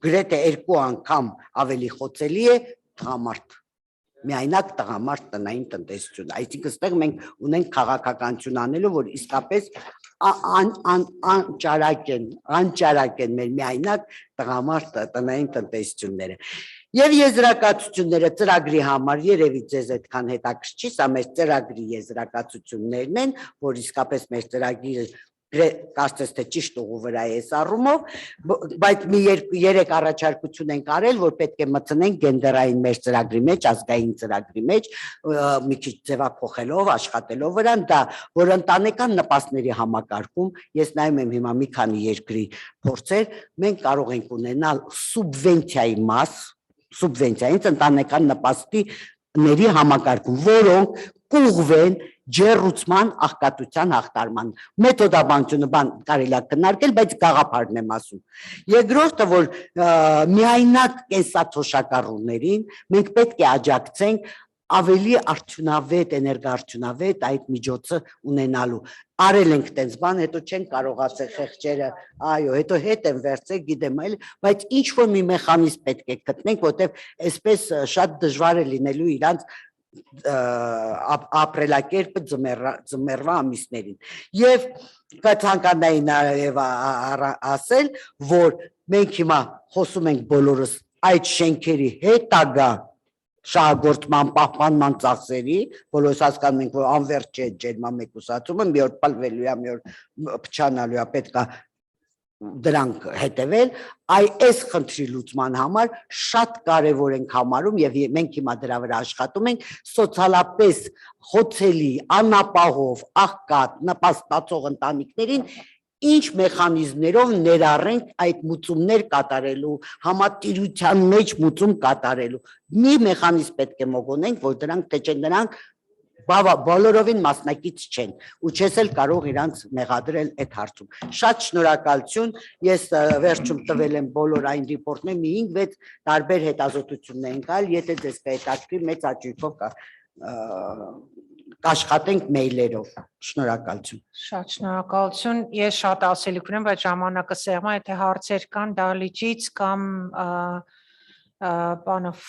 գրեթե 2 անգամ ավելի խոցելի է տղամարդ, միայնակ տղամարդ տնային տնտեսություն, այսինքն ստեղ մենք ունենք քաղաքականություն անելու, որ իսկապես անճարակ են մեր միայնակ տղամարդ տնային տնտեսությունները։ Եվ եզրակացությունները ծրագրի համար երևի ձեզ այդքան հետաքրքիր չի, սա մեր ծրագրի եզրակացություններն են, որ իսկապես մեր ծրագիրը կարծես թե ճիշտ ուղու վրա է այս առումով, բայց մի 3 առաջարկություն ենք արել, որ պետք է մտցնենք գենդերային մեր ծրագրի մեջ, ազգային ծրագրի մեջ, մի քիչ ձևափոխելով, աշխատելով վրան, դա որ ընտանեկան նպաստների համակարգում, ես նայում եմ հիմա մի քանի երկրի փորձեր, մենք կարող ենք ունենալ սուբվենցիայի մաս, սուբվենցիայից ընտանեկան նպաստիների համակարգում, որոնք կուղվեն ջեռուցման աղքատության հաղթարման մեթոդաբանությունը բան կարելի է քննարկել, բայց գաղափարն եմ ասում։ Երկրորդը, որ միայնակ կենսաթոշակառուներին մենք պետք է աջակցենք ավելի արդյունավետ, էներգոարդյունավետ այդ միջոցը ունենալու։ Արել ենք տենց բան, հետո չեն կարողացել խեղճերը, այո, հետո հետ են վերցել, գիտեմ այլ, բայց ինչ որ մի մեխանիզմ պետք է գտնենք, որտեղ այսպես շատ դժվար է լինելու իրանց ապրելակերպը ձմեռվա ամիսներին եւ կցանկանայի նաեւ ասել որ մենք հիմա խոսում ենք բոլորս այդ շենքերի հետագա շահագործման պահպանման ծախսերի բոլորս հասկանում ենք որ անվերջ է ջերմամեկուսացումը մի օր պալվելու է մի օր փչանալու է պետքա դրանք հետևել այս խնդրի լուծման համար շատ կարևոր ենք համարում եւ մենք հիմա դրա վրա աշխատում ենք սոցիալապես խոցելի անապահով աղքատ նպաստացող ընտանիքներին ինչ մեխանիզմներով ներառենք այդ մուծումներ կատարելու, համատիրության մեջ մուծում կատարելու։ Մի մեխանիզմ պետք է մոգոնենք, որ դրանք թե չէ նրանք բոլորովին մասնակից չեն ու չես էլ կարող իրանց մեղադրել այդ հարցում։ Շատ շնորհակալություն, ես վերջում տվել եմ բոլոր այն ռիպորտները, մի 5-6 տարբեր հետազոտություններ են կալ, եթե ձեզ կհետաքրքրի մեծ հաճույքով կաշխատենք մեյլերով։ Շնորհակալություն։ Շատ շնորհակալություն։ Ես շատ ասելիք ունեմ, բայց ժամանակը սեղմ է, եթե հարցեր կան դահլիճից կամ բանով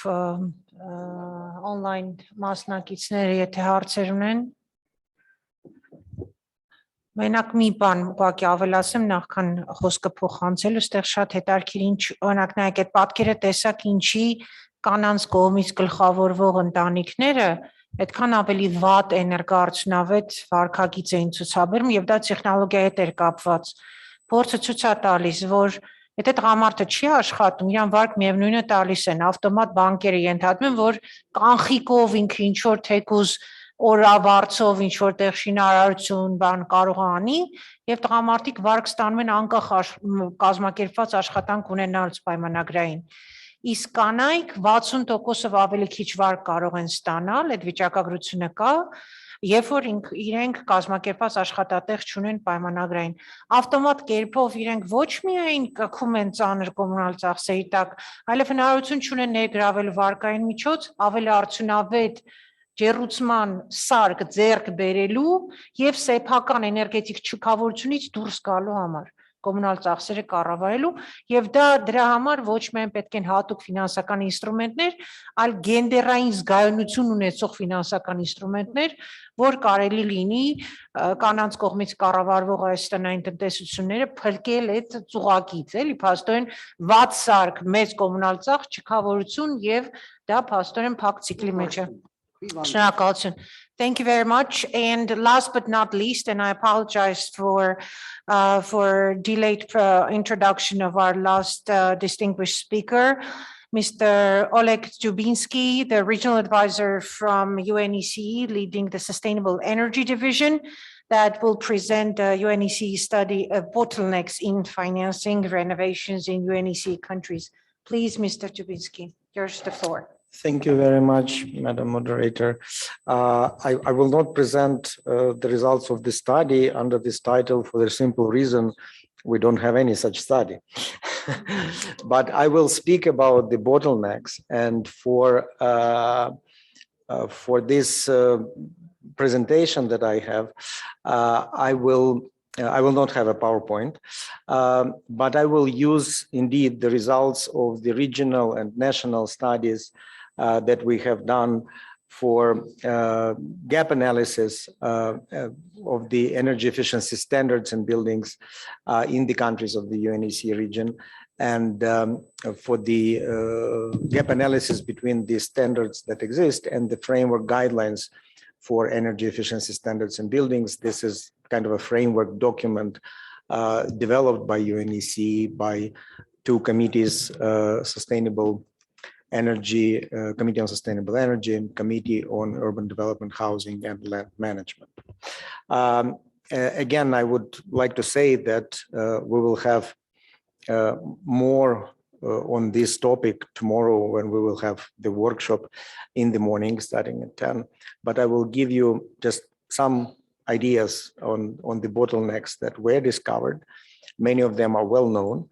on-line մասնակիցները, եթե հարցեր ունեն։ Մենակ մի բան ուղղակի ավելացեմ նախքան խոսքը փոխանցելու, այստեղ շատ հետաքրքիր ինչ օրինակ նայեք այդ պատկերը տեսակ ինչի կանանց կողմից գլխավորվող ընտանիքները այդքան ավելի վատ էներգոարդյունավետ վարքագիծ էին ցուցաբերում եւ դա տեխնոլոգիայի հետ էր կապված։ Փորձը ցույց է տալիս, որ եթե տղամարդը չի աշխատում, իրան վարկ միևնույնը տալիս են, ավտոմատ բանկերը ենթադրում են, որ կանխիկով ինքը ինչ որ թեկուզ օրավարձով ինչ որտեղ շինարարություն բան կարող անի եւ տղամարդիկ վարկ ստանում են անկախ կազմակերպված աշխատանք ունենալուց պայմանագրային։ Իսկ կանայք 60%-ով ավելի քիչ վարկ կարող են ստանալ, այդ վիճակագրությունը կա, երբ որ իրենք կազմակերպված աշխատատեղ չունեն պայմանագրային։ Ավտոմատ կերպով իրենք ոչ միայն կքում են ծանր կոմունալ ծախսերի տակ, այլև հնարավորություն չունեն ներգրավել վարկային միջոց, ավելի արդյունավետ ջեռուցման սարք ձեռք բերելու եւ սեփական էներգետիկ չքավորությունից դուրս գալու համար կոմունալ ծախսերը կառավարելու եւ դրա համար ոչ միայն պետք են հատուկ ֆինանսական ինստրումենտներ, այլ գենդերային զգայունություն ունեցող ֆինանսական ինստրումենտներ, որ կարելի լինի կանանց կողմից կառավարվող այս տնային տնտեսությունները փրկել այդ ծուղակից, էլի, փաստորեն վատ սարք, մեծ կոմունալ ծախս, չքավորություն եւ դա փաստորեն փակ ցիկլի մեջ է։ Thank you very much. And last but not least, and I apologize for delayed introduction of our last distinguished speaker, Mr. Oleg Dubinski, the regional advisor from UNECE, leading the Sustainable Energy Division, that will present the UNECE study of bottlenecks in financing renovations in UNECE countries. Please, Mr. Dubinski, yours the floor. Thank you very much, Madam Moderator. I will not present the results of the study under this title for the simple reason we don't have any such study. But I will speak about the bottlenecks, and for this presentation that I have, I will not have a PowerPoint, but I will use indeed the results of the regional and national studies that we have done for gap analysis of the energy efficiency standards in buildings in the countries of the UNECE region, and for the gap analysis between the standards that exist and the framework guidelines for energy efficiency standards in buildings. This is kind of a framework document developed by UNECE, by two committees, Committee on Sustainable Energy and Committee on Urban Development, Housing and Land Management. Again, I would like to say that we will have more on this topic tomorrow when we will have the workshop in the morning starting at 10. But I will give you just some ideas on the bottlenecks that were discovered. Many of them are well known.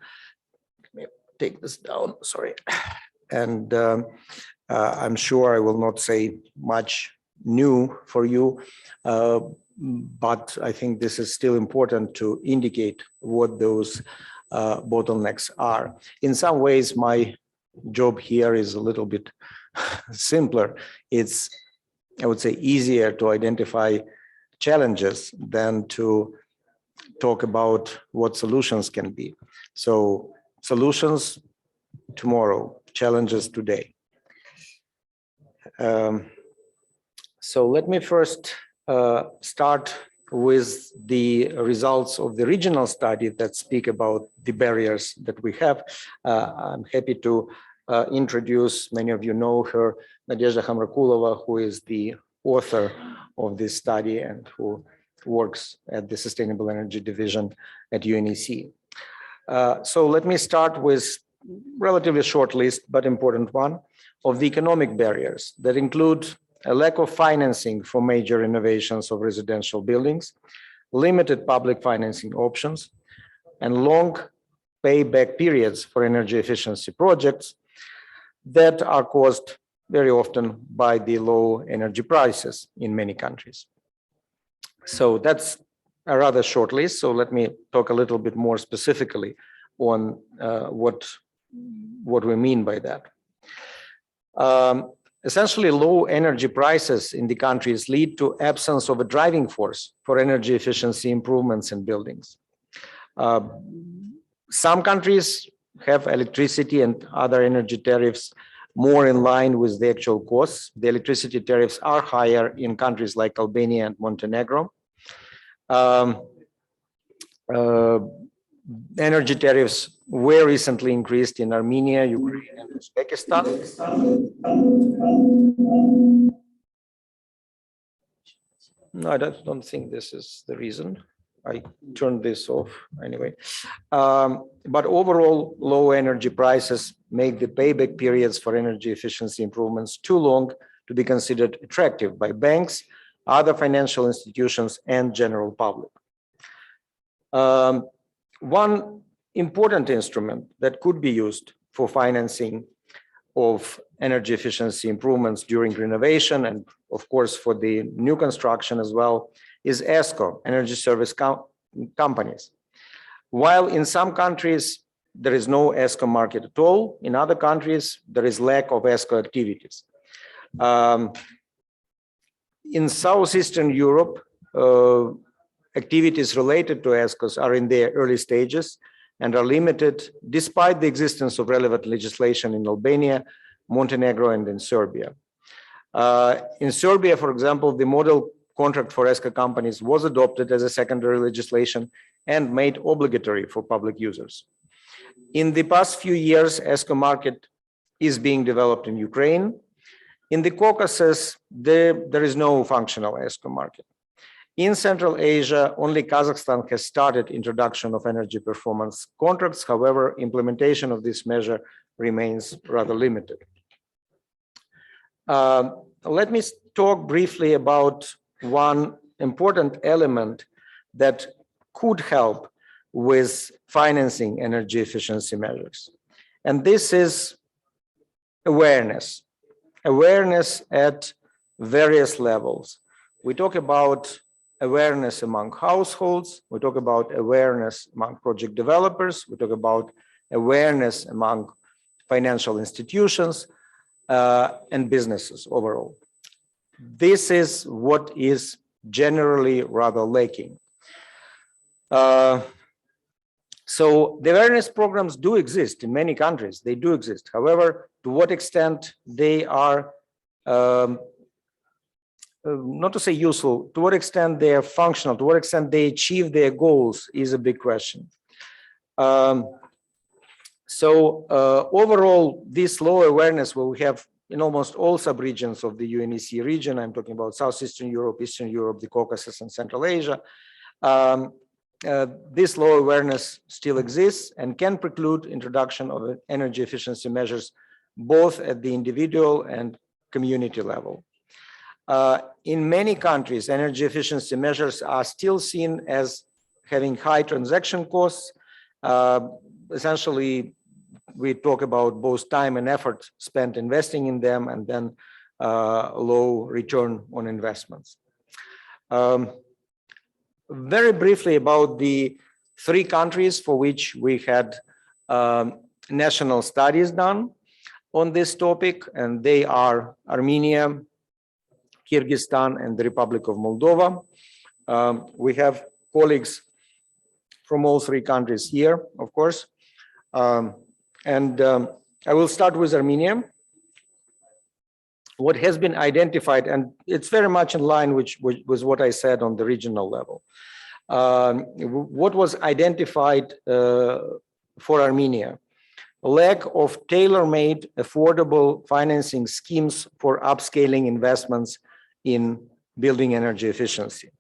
Let me take this down, sorry. And I'm sure I will not say much new for you, but I think this is still important to indicate what those bottlenecks are. In some ways, my job here is a little bit simpler. It's, I would say, easier to identify challenges than to talk about what solutions can be. So solutions tomorrow, challenges today. So let me first start with the results of the regional study that speak about the barriers that we have. I'm happy to introduce, many of you know her, Nadezhda Khamrakulova, who is the author of this study and who works at the Sustainable Energy Division at UNECE. So let me start with relatively short list, but important one, of the economic barriers that include a lack of financing for major renovations of residential buildings, limited public financing options, and long payback periods for energy efficiency projects that are caused very often by the low energy prices in many countries. So that's a rather short list. So let me talk a little bit more specifically on what we mean by that. Essentially, low energy prices in the countries lead to absence of a driving force for energy efficiency improvements in buildings. Some countries have electricity and other energy tariffs more in line with the actual costs. The electricity tariffs are higher in countries like Albania and Montenegro. Energy tariffs were recently increased in Armenia, Ukraine, and Uzbekistan. No, I don't think this is the reason. I turned this off anyway. But overall, low energy prices make the payback periods for energy efficiency improvements too long to be considered attractive by banks, other financial institutions, and general public. One important instrument that could be used for financing of energy efficiency improvements during renovation and, of course, for the new construction as well, is ESCO, energy service companies. While in some countries there is no ESCO market at all, in other countries there is lack of ESCO activities. In Southeastern Europe, activities related to ESCOs are in their early stages and are limited despite the existence of relevant legislation in Albania, Montenegro, and in Serbia. In Serbia, for example, the model contract for ESCO companies was adopted as a secondary legislation and made obligatory for public users. In the past few years, ESCO market is being developed in Ukraine. In the Caucasus, there is no functional ESCO market. In Central Asia, only Kazakhstan has started introduction of energy performance contracts. However, implementation of this measure remains rather limited. Let me talk briefly about one important element that could help with financing energy efficiency measures. And this is awareness. Awareness at various levels. We talk about awareness among households, we talk about awareness among project developers, we talk about awareness among financial institutions and businesses overall. This is what is generally rather lacking. So the awareness programs do exist in many countries, they do exist. However, to what extent they are not to say useful, to what extent they are functional, to what extent they achieve their goals is a big question. Overall, this low awareness will have in almost all subregions of the UNECE region. I'm talking about Southeastern Europe, Eastern Europe, the Caucasus, and Central Asia. This low awareness still exists and can preclude introduction of energy efficiency measures both at the individual and community level. In many countries, energy efficiency measures are still seen as having high transaction costs. Essentially, we talk about both time and effort spent investing in them and then low return on investments. Very briefly about the 3 countries for which we had national studies done on this topic, and they are Armenia, Kyrgyzstan, and the Republic of Moldova. We have colleagues from all 3 countries here, of course. I will start with Armenia. What has been identified, and it's very much in line with what I said on the regional level. What was identified for Armenia? Lack of tailor-made affordable financing schemes for upscaling investments in building energy efficiency.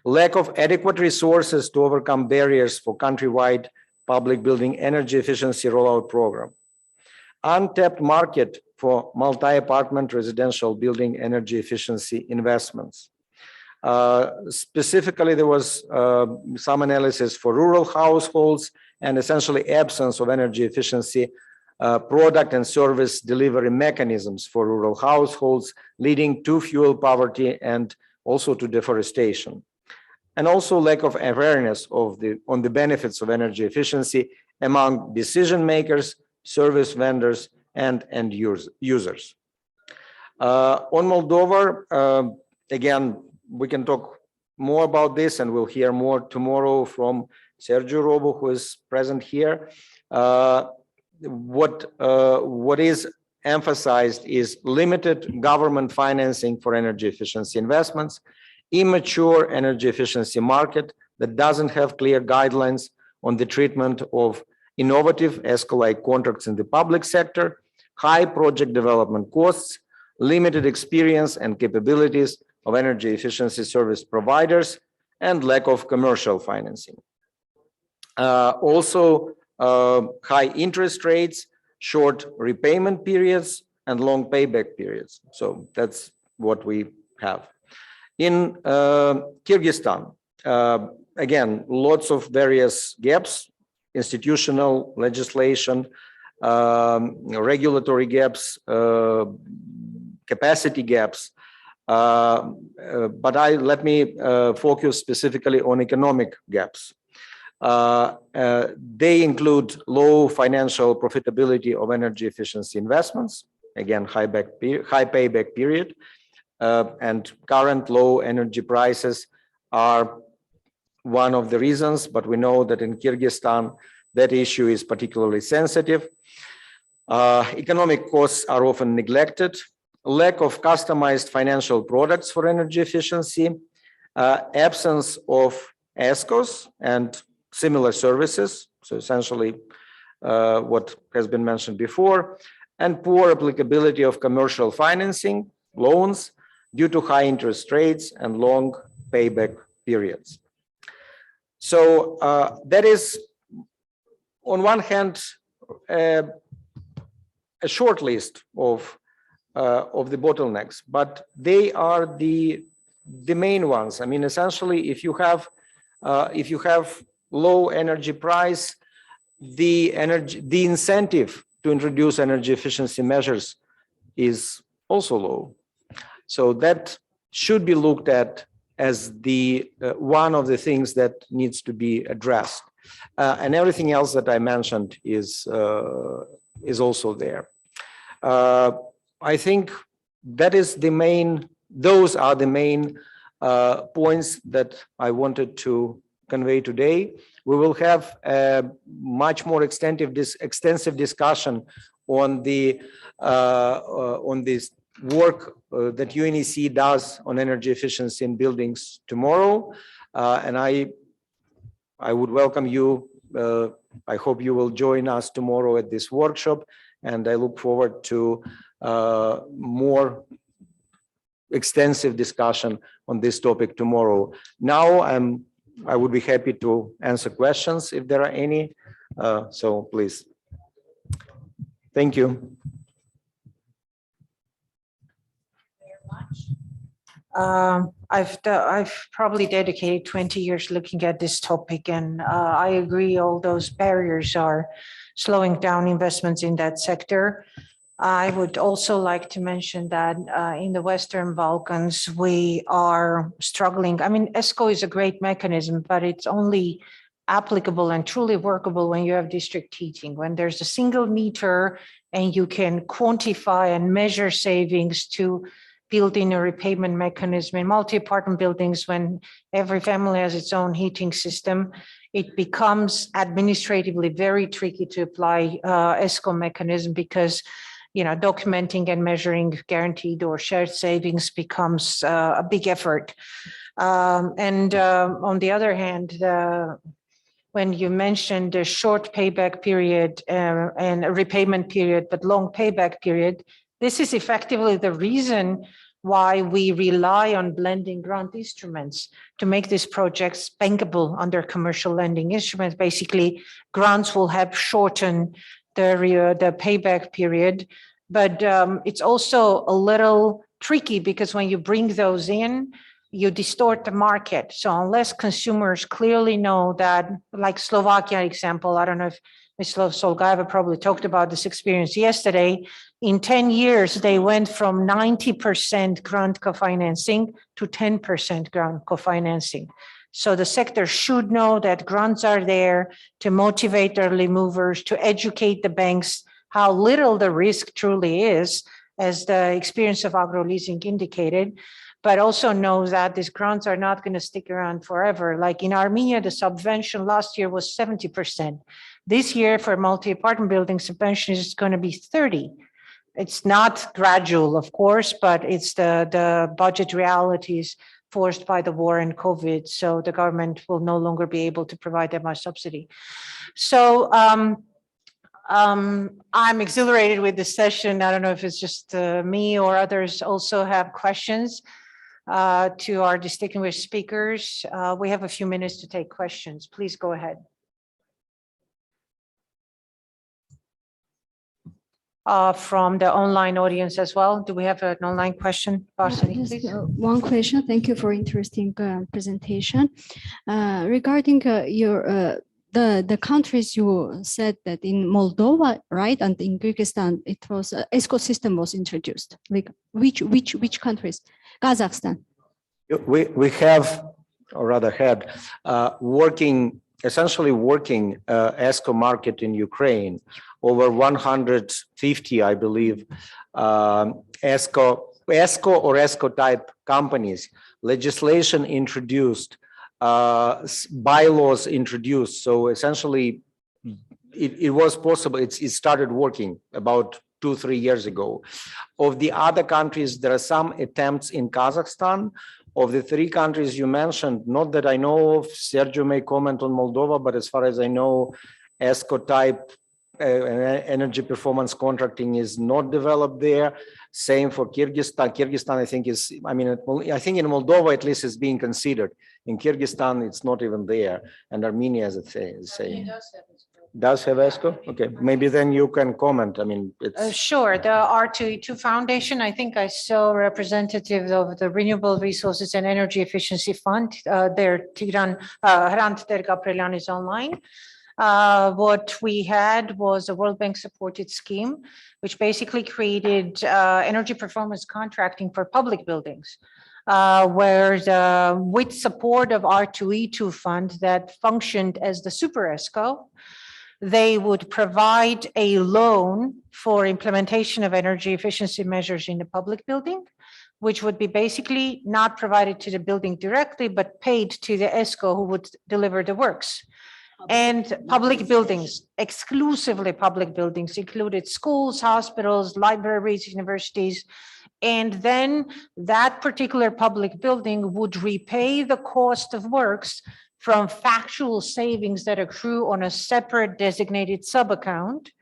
lack of adequate resources to overcome barriers for countrywide public building energy efficiency rollout program, untapped market for multi-apartment residential building energy efficiency investments. Specifically, there was some analysis for rural households and essentially absence of energy efficiency product and service delivery mechanisms for rural households, leading to fuel poverty and also to deforestation. And also lack of awareness on the benefits of energy efficiency among decision makers, service vendors, and end users. On Moldova, again, we can talk more about this, and we'll hear more tomorrow from Sergiu Robu, who is present here. What is emphasized is limited government financing for energy efficiency investments, immature energy efficiency market that doesn't have clear guidelines on the treatment of innovative ESCO-like contracts in the public sector, high project development costs, limited experience and capabilities of energy efficiency service providers, and lack of commercial financing. Also, high interest rates, short repayment periods, and long payback periods. So that's what we have. In Kyrgyzstan, again, lots of various gaps, institutional legislation, regulatory gaps, capacity gaps. But let me focus specifically on economic gaps. They include low financial profitability of energy efficiency investments, again, high payback period, and current low energy prices are one of the reasons, but we know that in Kyrgyzstan, that issue is particularly sensitive. Economic costs are often neglected, lack of customized financial products for energy efficiency, absence of ESCOs and similar services, so essentially what has been mentioned before, and poor applicability of commercial financing, loans, due to high interest rates and long payback periods. So that is, on one hand, a short list of the bottlenecks, but they are the main ones. I mean, essentially, if you have low energy price, the incentive to introduce energy efficiency measures is also low. So that should be looked at as the one of the things that needs to be addressed, and everything else that I mentioned is also there. I think that is the main. Those are the main points that I wanted to convey today. We will have a much more extensive discussion on this work that UNECE does on energy efficiency in buildings tomorrow, and I would welcome you. I hope you will join us tomorrow at this workshop, and I look forward to more extensive discussion on this topic tomorrow. Now I would be happy to answer questions if there are any. So please. Thank you. I've probably dedicated 20 years looking at this topic, and I agree all those barriers are slowing down investments in that sector. I would also like to mention that in the Western Balkans, we are struggling. I mean, ESCO is a great mechanism, but it's only applicable and truly workable when you have district heating, when there's a single meter and you can quantify and measure savings to build in a repayment mechanism. In multi-apartment buildings, when every family has its own heating system, it becomes administratively very tricky to apply ESCO mechanism because documenting and measuring guaranteed or shared savings becomes a big effort. And on the other hand, when you mentioned the short payback period and a repayment period, but long payback period, this is effectively the reason why we rely on blending grant instruments to make these projects bankable under commercial lending instruments. Basically, grants will have shortened the payback period, but it's also a little tricky because when you bring those in, you distort the market. So unless consumers clearly know that, like Slovakia example, I don't know if Ms. Solgaeva probably talked about this experience yesterday. In 10 years, they went from 90% grant co-financing to 10% grant co-financing. So the sector should know that grants are there to motivate early movers, to educate the banks how little the risk truly is, as the experience of agro-leasing indicated, but also know that these grants are not going to stick around forever. Like in Armenia, the subvention last year was 70%. This year for multi-apartment building subvention is going to be 30%. It's not gradual, of course, but it's the budget realities forced by the war and COVID. So the government will no longer be able to provide that much subsidy. So I'm exhilarated with this session. I don't know if it's just me or others also have questions to our distinguished speakers. We have a few minutes to take questions. Please go ahead. From the online audience as well. Do we have an online question? Varsity, please. One question. Thank you for interesting presentation. Regarding your the countries you said that in Moldova, right, and in Kyrgyzstan, it was ESCO system was introduced. Like which countries? Kazakhstan. We have, or rather had, essentially working ESCO market in Ukraine. Over 150, I believe, ESCO or ESCO type companies, legislation introduced, bylaws introduced. So essentially, it was possible. It started working about 2-3 years ago. Of the other countries, there are some attempts in Kazakhstan. Of the 3 countries you mentioned, not that I know of, Sergio may comment on Moldova, but as far as I know, ESCO type energy performance contracting is not developed there. Same for Kyrgyzstan. Kyrgyzstan, I think I think in Moldova at least is being considered. In Kyrgyzstan, it's not even there. And Armenia is the same. Does have ESCO? Okay, maybe then you can comment. I mean, it's sure. The R2E2 Foundation, I think I saw representative of the Renewable Resources and Energy Efficiency Fund. Their Hrant Tergaprelian is online. What we had was a World Bank supported scheme, which basically created energy performance contracting for public buildings, where with support of R2E2 fund that functioned as the super ESCO, they would provide a loan for implementation of energy efficiency measures in the public building, which would be basically not provided to the building directly, but paid to the ESCO who would deliver the works. And public buildings, exclusively public buildings, included schools, hospitals, libraries, universities. And then that particular public building would repay the cost of works from factual savings that accrue on a separate designated sub-account.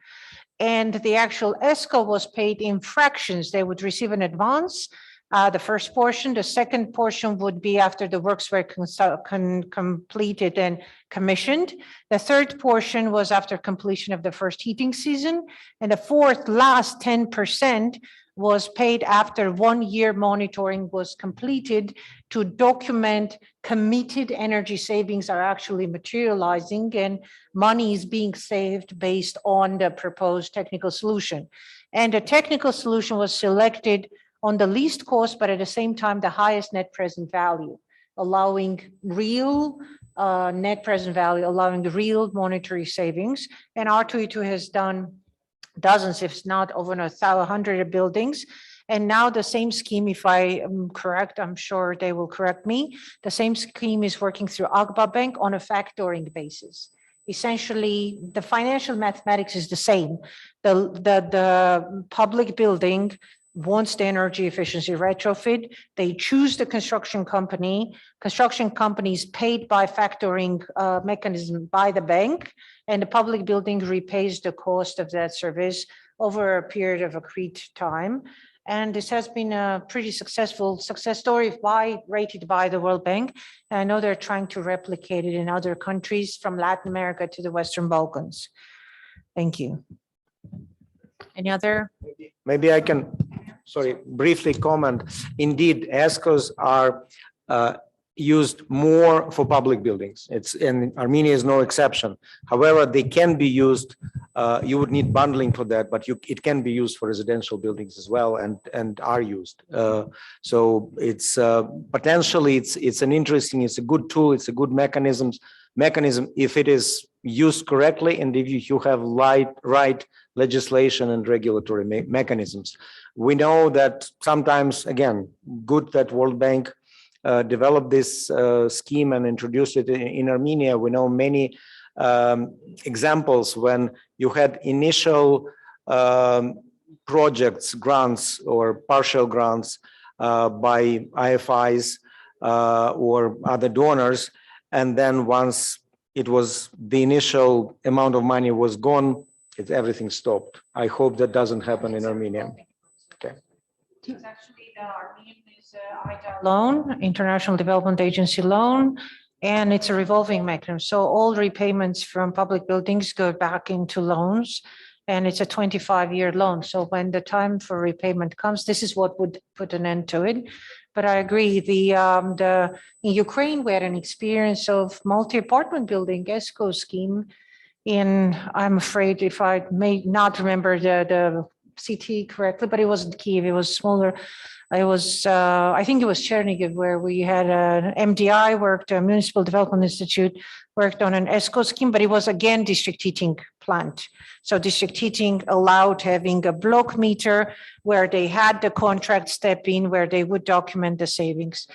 And the actual ESCO was paid in fractions. They would receive an advance, the first portion. The second portion would be after the works were completed and commissioned. The third portion was after completion of the first heating season. And the fourth, last 10% was paid after 1 year monitoring was completed to document committed energy savings are actually materializing and money is being saved based on the proposed technical solution. And the technical solution was selected on the least cost, but at the same time, the highest net present value, allowing real net present value, allowing the real monetary savings. And R2E2 has done dozens, if not over 100 buildings. And now the same scheme, if I am correct, I'm sure they will correct me, the same scheme is working through Agba Bank on a factoring basis. Essentially, the financial mathematics is the same. The public building wants the energy efficiency retrofit. They choose the construction company. Construction company is paid by factoring mechanism by the bank, and the public building repays the cost of that service over a period of agreed time. And this has been a pretty successful success story rated by the World Bank. And I know they're trying to replicate it in other countries from Latin America to the Western Balkans. Thank you. Any other? Maybe I can, briefly comment. Indeed, ESCOs are used more for public buildings. And Armenia is no exception. However, they can be used, you would need bundling for that, but it can be used for residential buildings as well and are used. So it's potentially, it's an interesting, it's a good tool, it's a good mechanism if it is used correctly and if you have right legislation and regulatory mechanisms. We know that sometimes, again, good that World Bank developed this scheme and introduced it in Armenia. We know many examples when you had initial projects, grants or partial grants by IFIs or other donors. And then once it was the initial amount of money was gone, everything stopped. I hope that doesn't happen in Armenia. Okay. It's actually the Armenian IDA loan, International Development Agency loan, and it's a revolving mechanism. So all repayments from public buildings go back into loans, and it's a 25-year loan. So when the time for repayment comes, this is what would put an end to it. But I agree, in Ukraine, we had an experience of multi-apartment building ESCO scheme I'm afraid if I may not remember the city correctly, but it wasn't Kyiv, it was smaller. It was, I think it was Chernihiv, where we had an MDI worked, a Municipal Development Institute worked on an ESCO scheme, but it was again district heating plant. So district heating allowed having a block meter where they had the contract step in, where they would document the savings.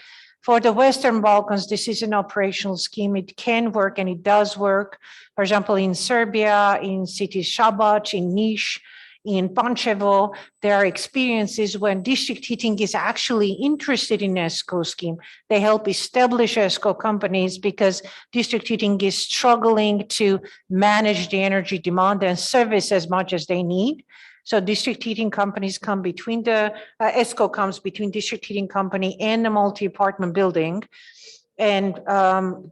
For the Western Balkans, this is an operational scheme. It can work and it does work. For example, in Serbia, in cities Šabac, in Niš, in Pančevo, there are experiences when district heating is actually interested in ESCO scheme. They help establish ESCO companies because district heating is struggling to manage the energy demand and service as much as they need. So district heating companies come between ESCO comes between district heating company and a multi-apartment building and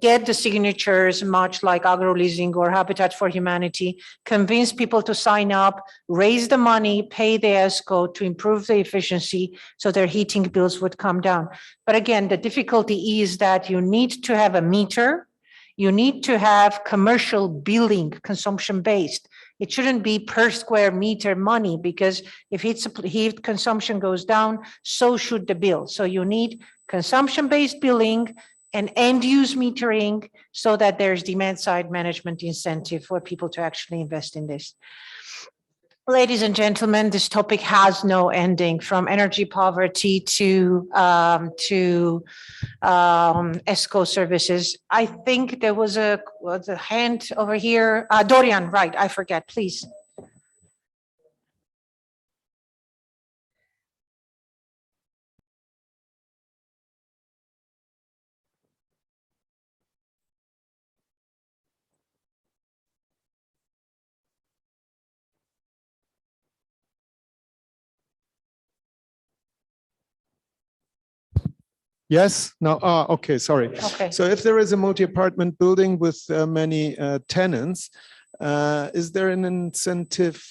get the signatures, much like agro-leasing or Habitat for Humanity, convince people to sign up, raise the money, pay the ESCO to improve the efficiency so their heating bills would come down. But again, the difficulty is that you need to have a meter, you need to have commercial billing, consumption-based. It shouldn't be per square meter money, because if heat consumption goes down, so should the bill. So you need consumption-based billing and end-use metering so that there's demand-side management incentive for people to actually invest in this. Ladies and gentlemen, this topic has no ending, from energy poverty to ESCO services. I think there was a hand over here. Dorian, right, I forget, please. Yes, no, okay, sorry. Okay. So if there is a multi-apartment building with many tenants, is there an incentive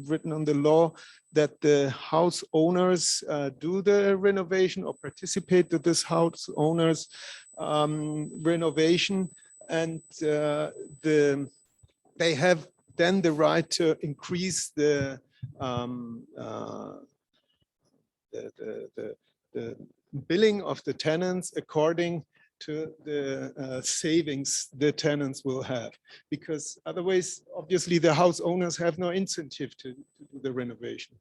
written on the law that the house owners do the renovation or participate to this house owners renovation, and they have then the right to increase the billing of the tenants according to the savings the tenants will have, because otherwise, obviously, the house owners have no incentive to do the renovation.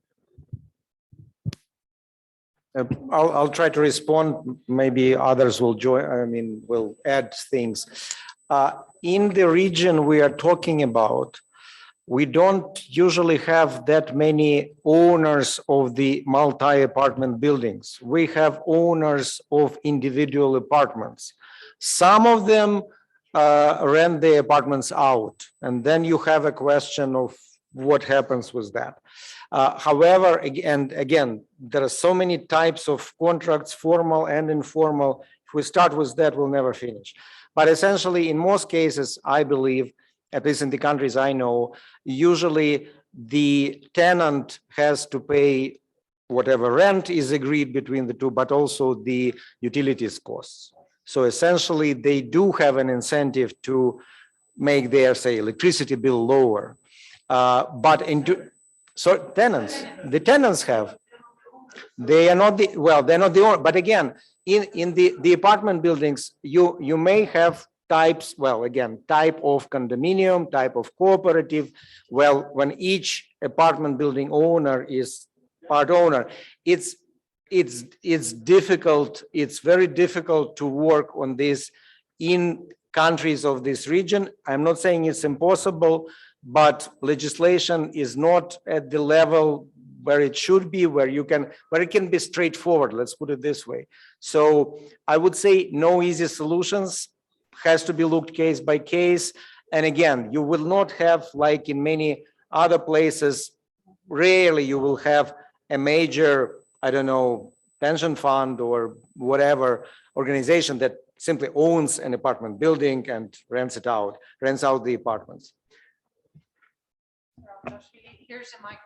I'll try to respond. Maybe others will join. Will add things. In the region we are talking about, we don't usually have that many owners of the multi-apartment buildings. We have owners of individual apartments. Some of them rent the apartments out, and then you have a question of what happens with that. However, again, there are so many types of contracts, formal and informal. If we start with that, we'll never finish. But essentially, in most cases, I believe, at least in the countries I know, usually the tenant has to pay whatever rent is agreed between the two, but also the utilities costs. So essentially, they do have an incentive to make their, say, electricity bill lower. So the tenants have, they are not the, well, they're not the owner, but again, in the apartment buildings, you may have types, well, again, type of condominium, type of cooperative. Well, when each apartment building owner is part owner, it's difficult, it's very difficult to work on this in countries of this region. I'm not saying it's impossible, but legislation is not at the level where it should be, where it can be straightforward, let's put it this way. So I would say no easy solutions, has to be looked case by case. And again, you will not have, like in many other places, rarely you will have a major, I don't know, pension fund or whatever organization that simply owns an apartment building and rents out the apartments. Here's a microphone.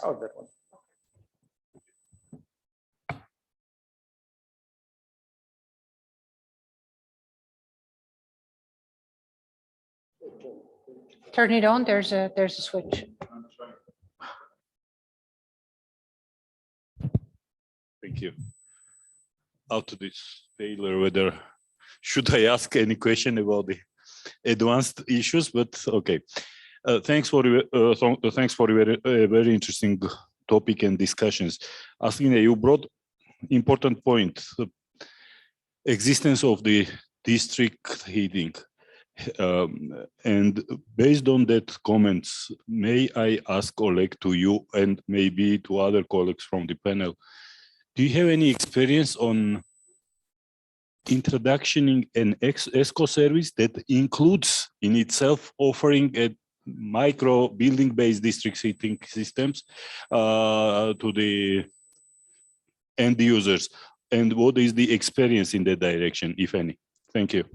Oh, that one. Turn it on. There's a switch. Thank you. Out to this Taylor, whether should I ask any question about the advanced issues, but okay. Thanks for a very interesting topic and discussions. Aslina, you brought important point, the existence of the district heating. And based on that comments, may I ask Oleg to you and maybe to other colleagues from the panel, do you have any experience on introducing an ESCO service that includes in itself offering a micro building based district heating systems to the end users? And what is the experience in that direction, if any? Thank you.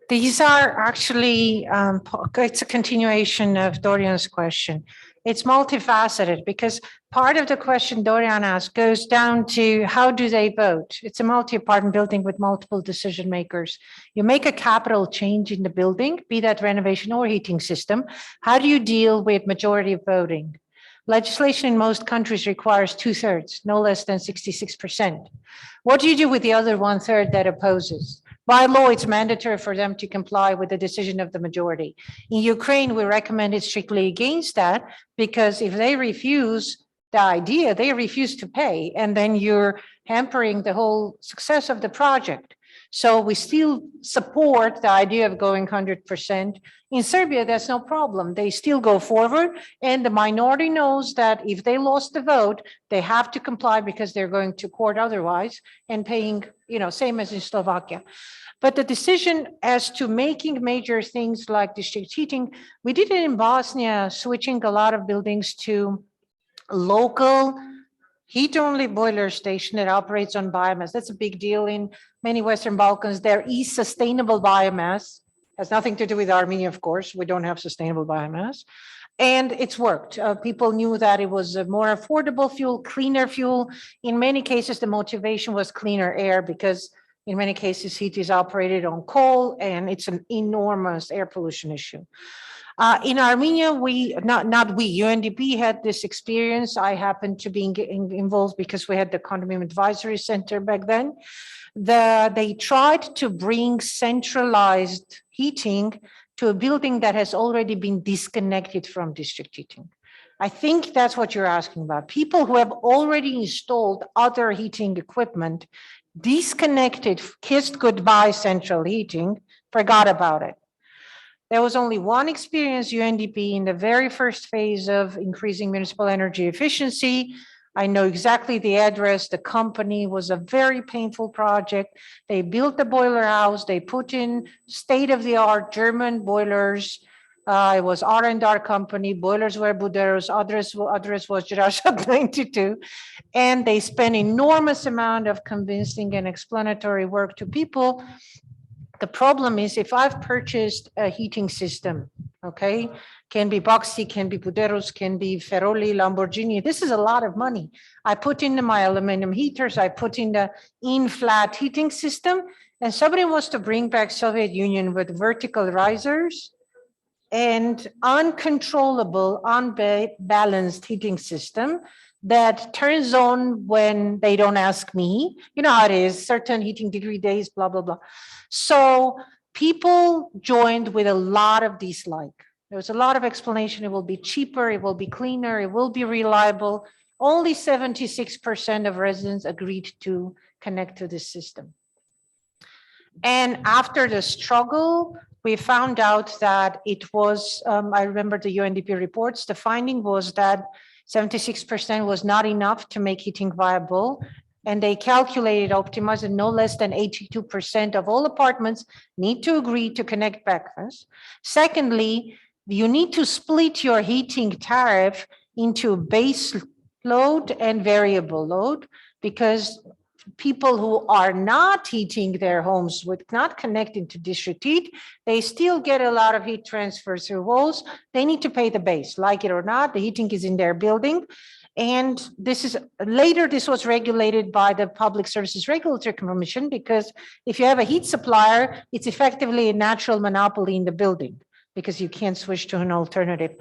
These are actually, it's a continuation of Dorian's question. It's multifaceted because part of the question Dorian asked goes down to how do they vote? It's a multi-apartment building with multiple decision makers. You make a capital change in the building, be that renovation or heating system. How do you deal with majority of voting? Legislation in most countries requires 2/3, no less than 66%. What do you do with the other 1/3 that opposes? By law, it's mandatory for them to comply with the decision of the majority. In Ukraine, we recommended strictly against that because if they refuse the idea, they refuse to pay, and then you're hampering the whole success of the project. So we still support the idea of going 100%. In Serbia, that's no problem. They still go forward, and the minority knows that if they lost the vote, they have to comply because they're going to court otherwise and paying, same as in Slovakia. But the decision as to making major things like district heating, we did it in Bosnia, switching a lot of buildings to local heat-only boiler station that operates on biomass. That's a big deal in many Western Balkans. There is sustainable biomass. Has nothing to do with Armenia, of course. We don't have sustainable biomass. And it's worked. People knew that it was a more affordable fuel, cleaner fuel. In many cases, the motivation was cleaner air because in many cases, heat is operated on coal and it's an enormous air pollution issue. In Armenia, UNDP had this experience. I happened to be involved because we had the Condominium Advisory Center back then. They tried to bring centralized heating to a building that has already been disconnected from district heating. I think that's what you're asking about. People who have already installed other heating equipment, disconnected, kissed goodbye central heating, forgot about it. There was only one experience, UNDP, in the very first phase of increasing municipal energy efficiency. I know exactly the address. The company was a very painful project. They built the boiler house. They put in state-of-the-art German boilers. It was R&R company, boilers were Buderos, others was Jirashat 92. And they spent enormous amount of convincing and explanatory work to people. The problem is if I've purchased a heating system, okay, can be Boxy, can be Buderos, can be Ferroli, Lamborghini. This is a lot of money. I put in my aluminum heaters, I put in the in-flat heating system, and somebody wants to bring back Soviet Union with vertical risers and uncontrollable, unbalanced heating system that turns on when they don't ask me. You know how it is, certain heating degree days, blah, blah, blah. So people joined with a lot of dislike. There was a lot of explanation. It will be cheaper, it will be cleaner, it will be reliable. Only 76% of residents agreed to connect to this system. And after the struggle, we found out that it was, I remember the UNDP reports, the finding was that 76% was not enough to make heating viable. And they calculated, optimized, and no less than 82% of all apartments need to agree to connect back first. Secondly, you need to split your heating tariff into base load and variable load, because people who are not heating their homes with not connecting to district heat, they still get a lot of heat transfer through walls. They need to pay the base, like it or not. The heating is in their building. And this is later, this was regulated by the Public Services Regulatory Commission, because if you have a heat supplier, it's effectively a natural monopoly in the building because you can't switch to an alternative.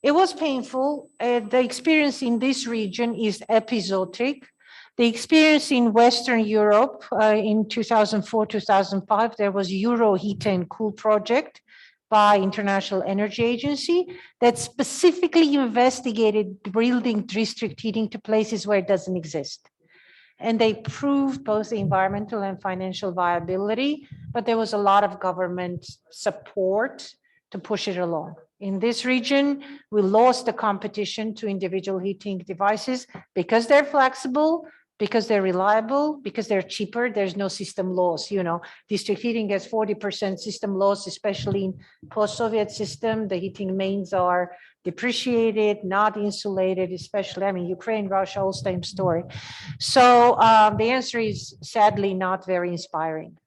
It was painful. The experience in this region is episodic. The experience in Western Europe in 2004, 2005, there was Euro Heat and Cool project by International Energy Agency that specifically investigated building district heating to places where it doesn't exist. And they proved both the environmental and financial viability, but there was a lot of government support to push it along. In this region, we lost the competition to individual heating devices because they're flexible, because they're reliable, because they're cheaper. There's no system loss. You know, district heating has 40% system loss, especially in post-Soviet system. The heating mains are depreciated, not insulated, especially, I mean, Ukraine, Russia, all same story. So the answer is sadly not very inspiring.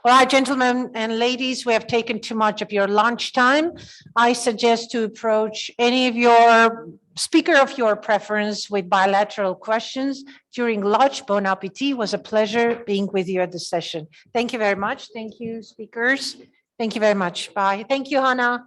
All right, gentlemen and ladies, we have taken too much of your lunch time. I suggest to approach any of your speaker of your preference with bilateral questions during lunch. Bon appetit. It was a pleasure being with you at the session. Thank you very much. Thank you, speakers. Thank you very much. Bye. Thank you, Hannah.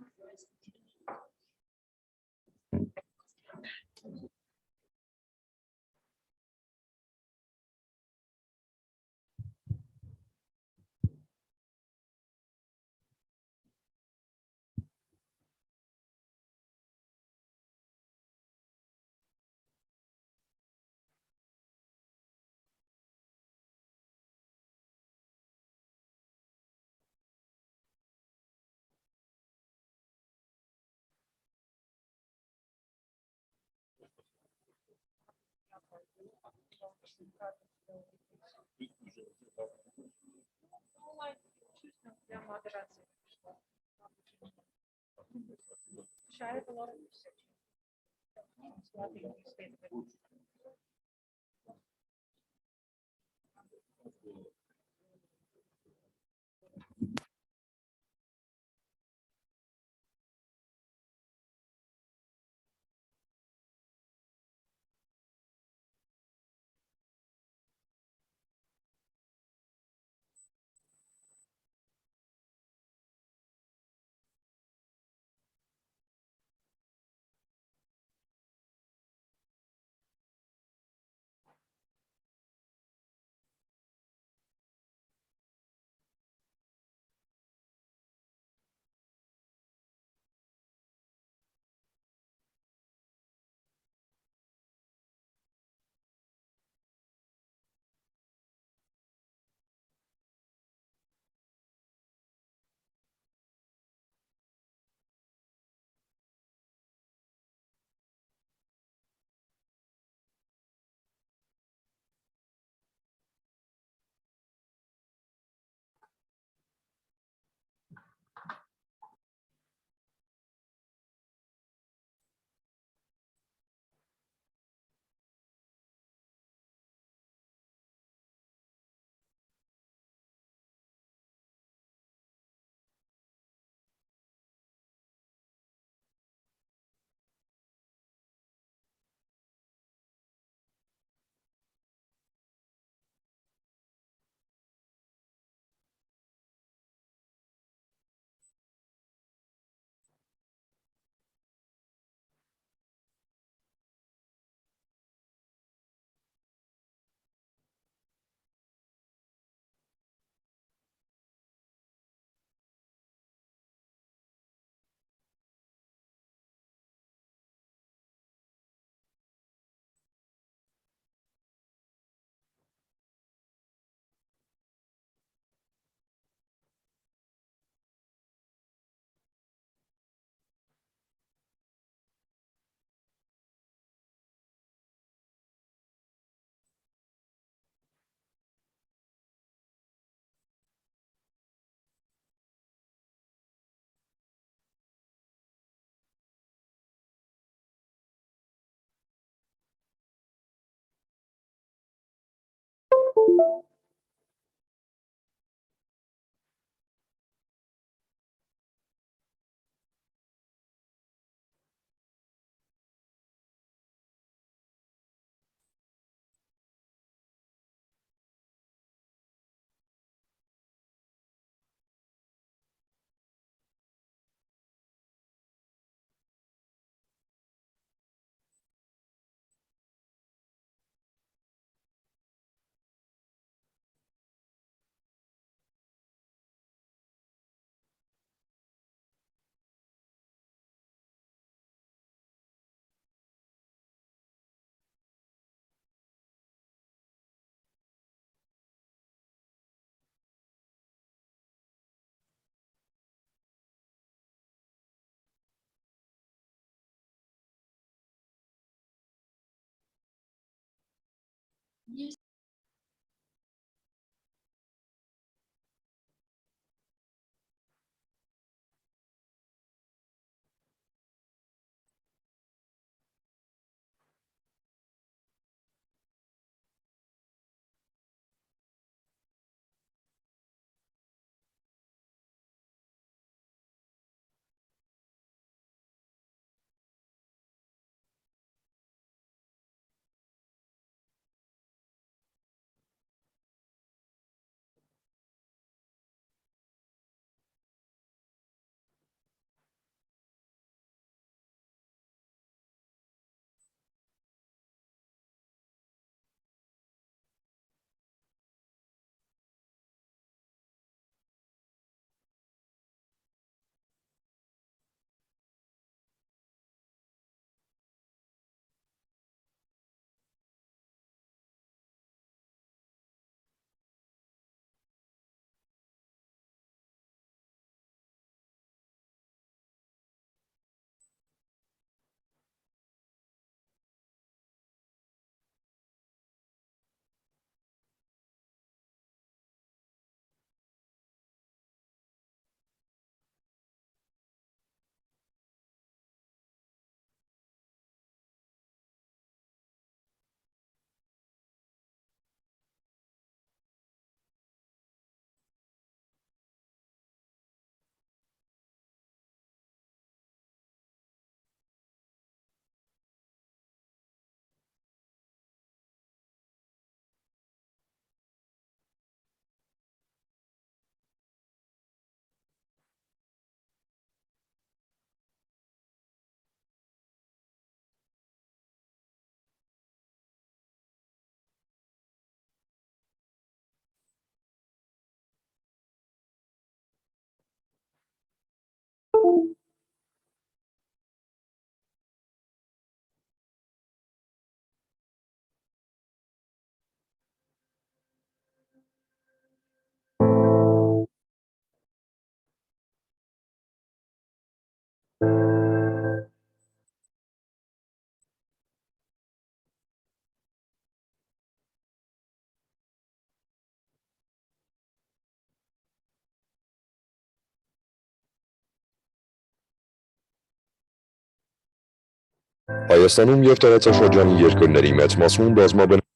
Հայաստանում եւ տարածաշրջանի երկրների մեծ մասում բազմաբնակարան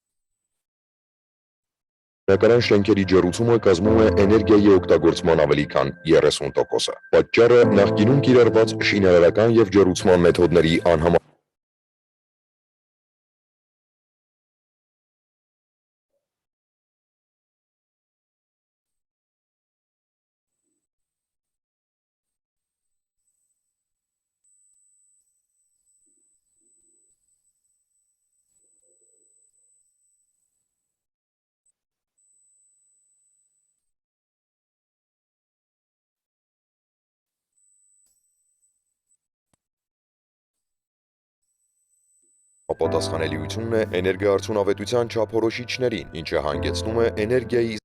շենքերի ջեռուցումը կազմում է էներգիայի օգտագործման ավելի քան 30%-ը։ Պատճառը նախկինում կիրառված շինարարական եւ ջեռուցման մեթոդների անհամարժեքnost ապատասխանելիությունն է էներգոարդյունավետության չափորոշիչներին, ինչը հանգեցնում է էներգիայի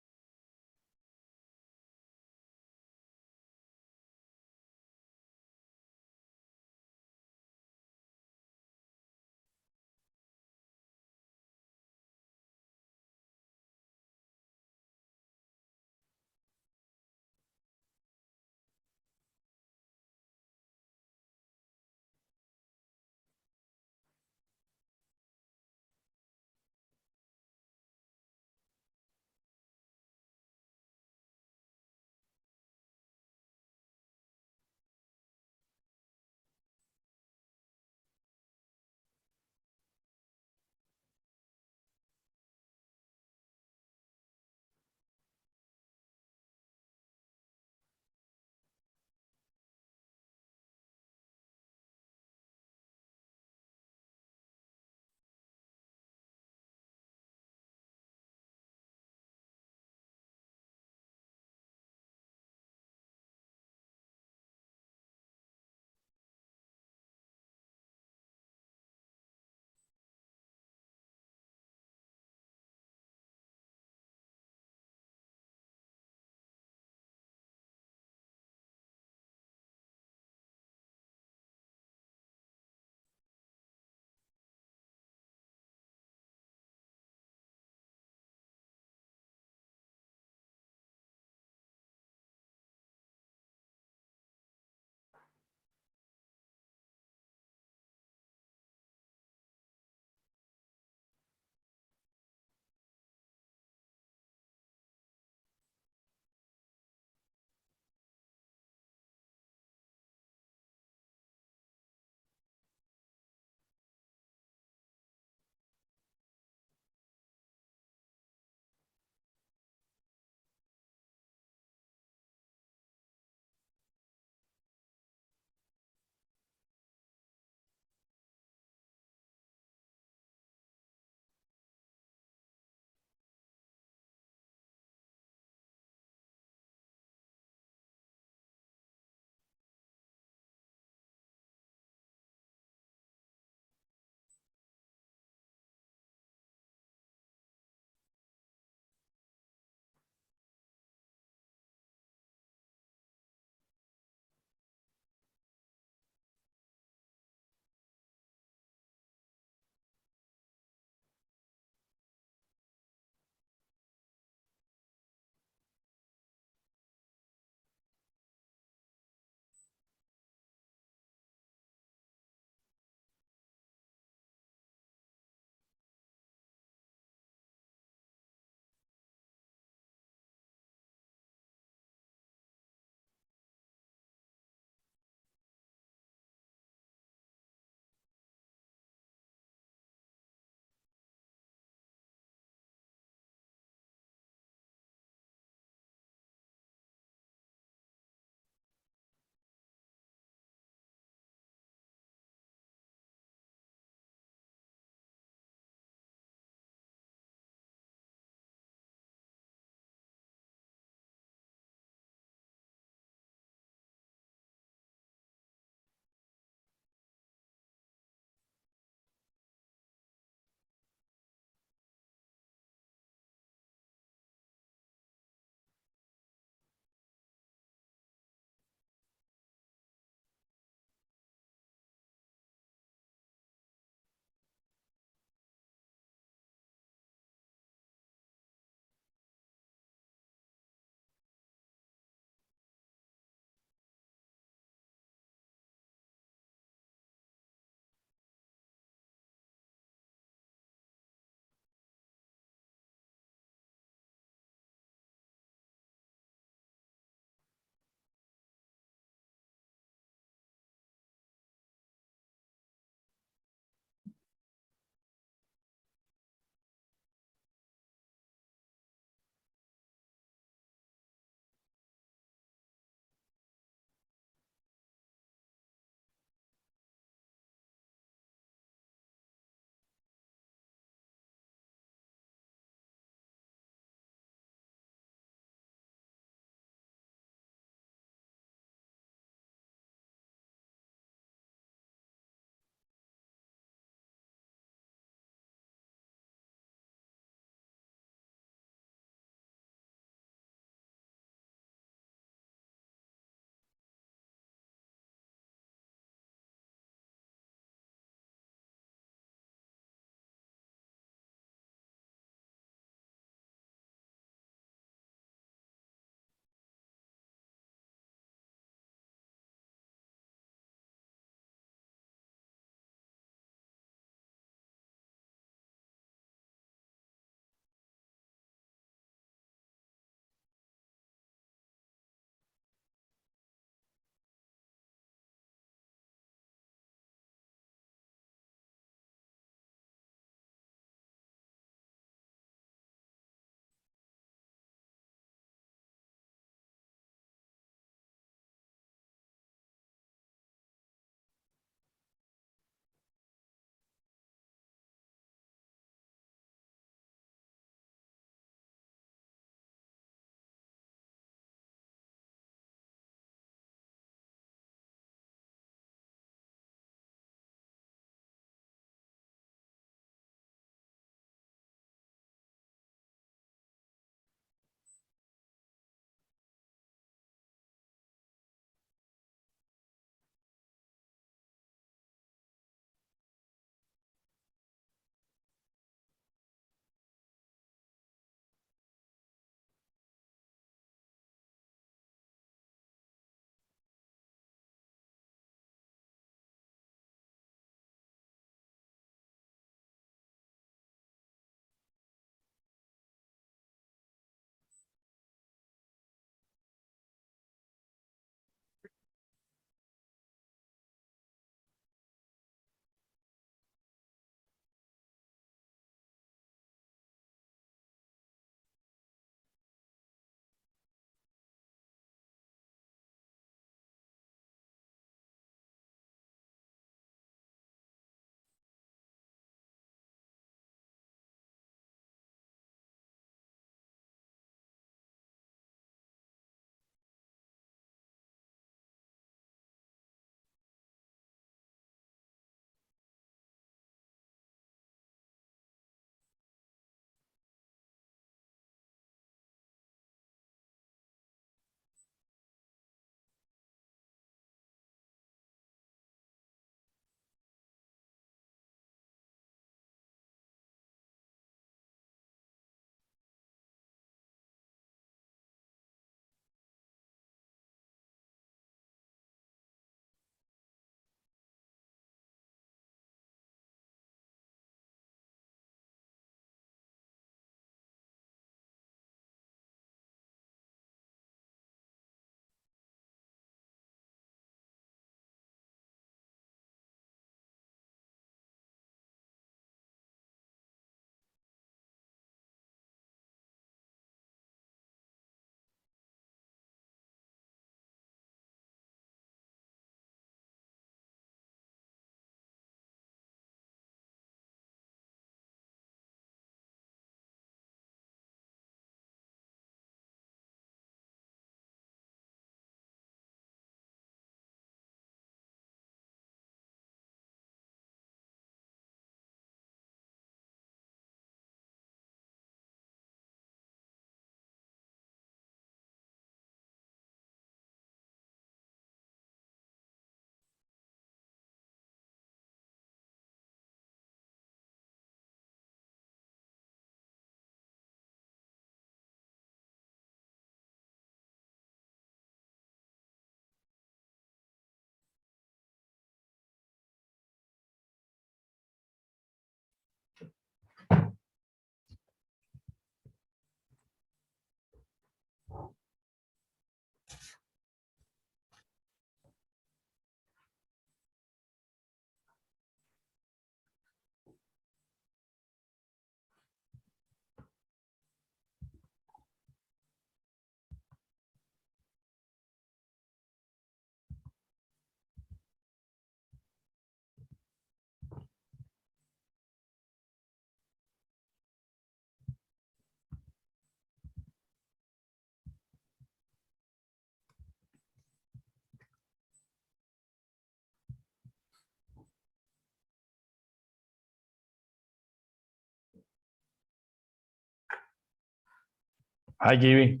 Hi, Gary.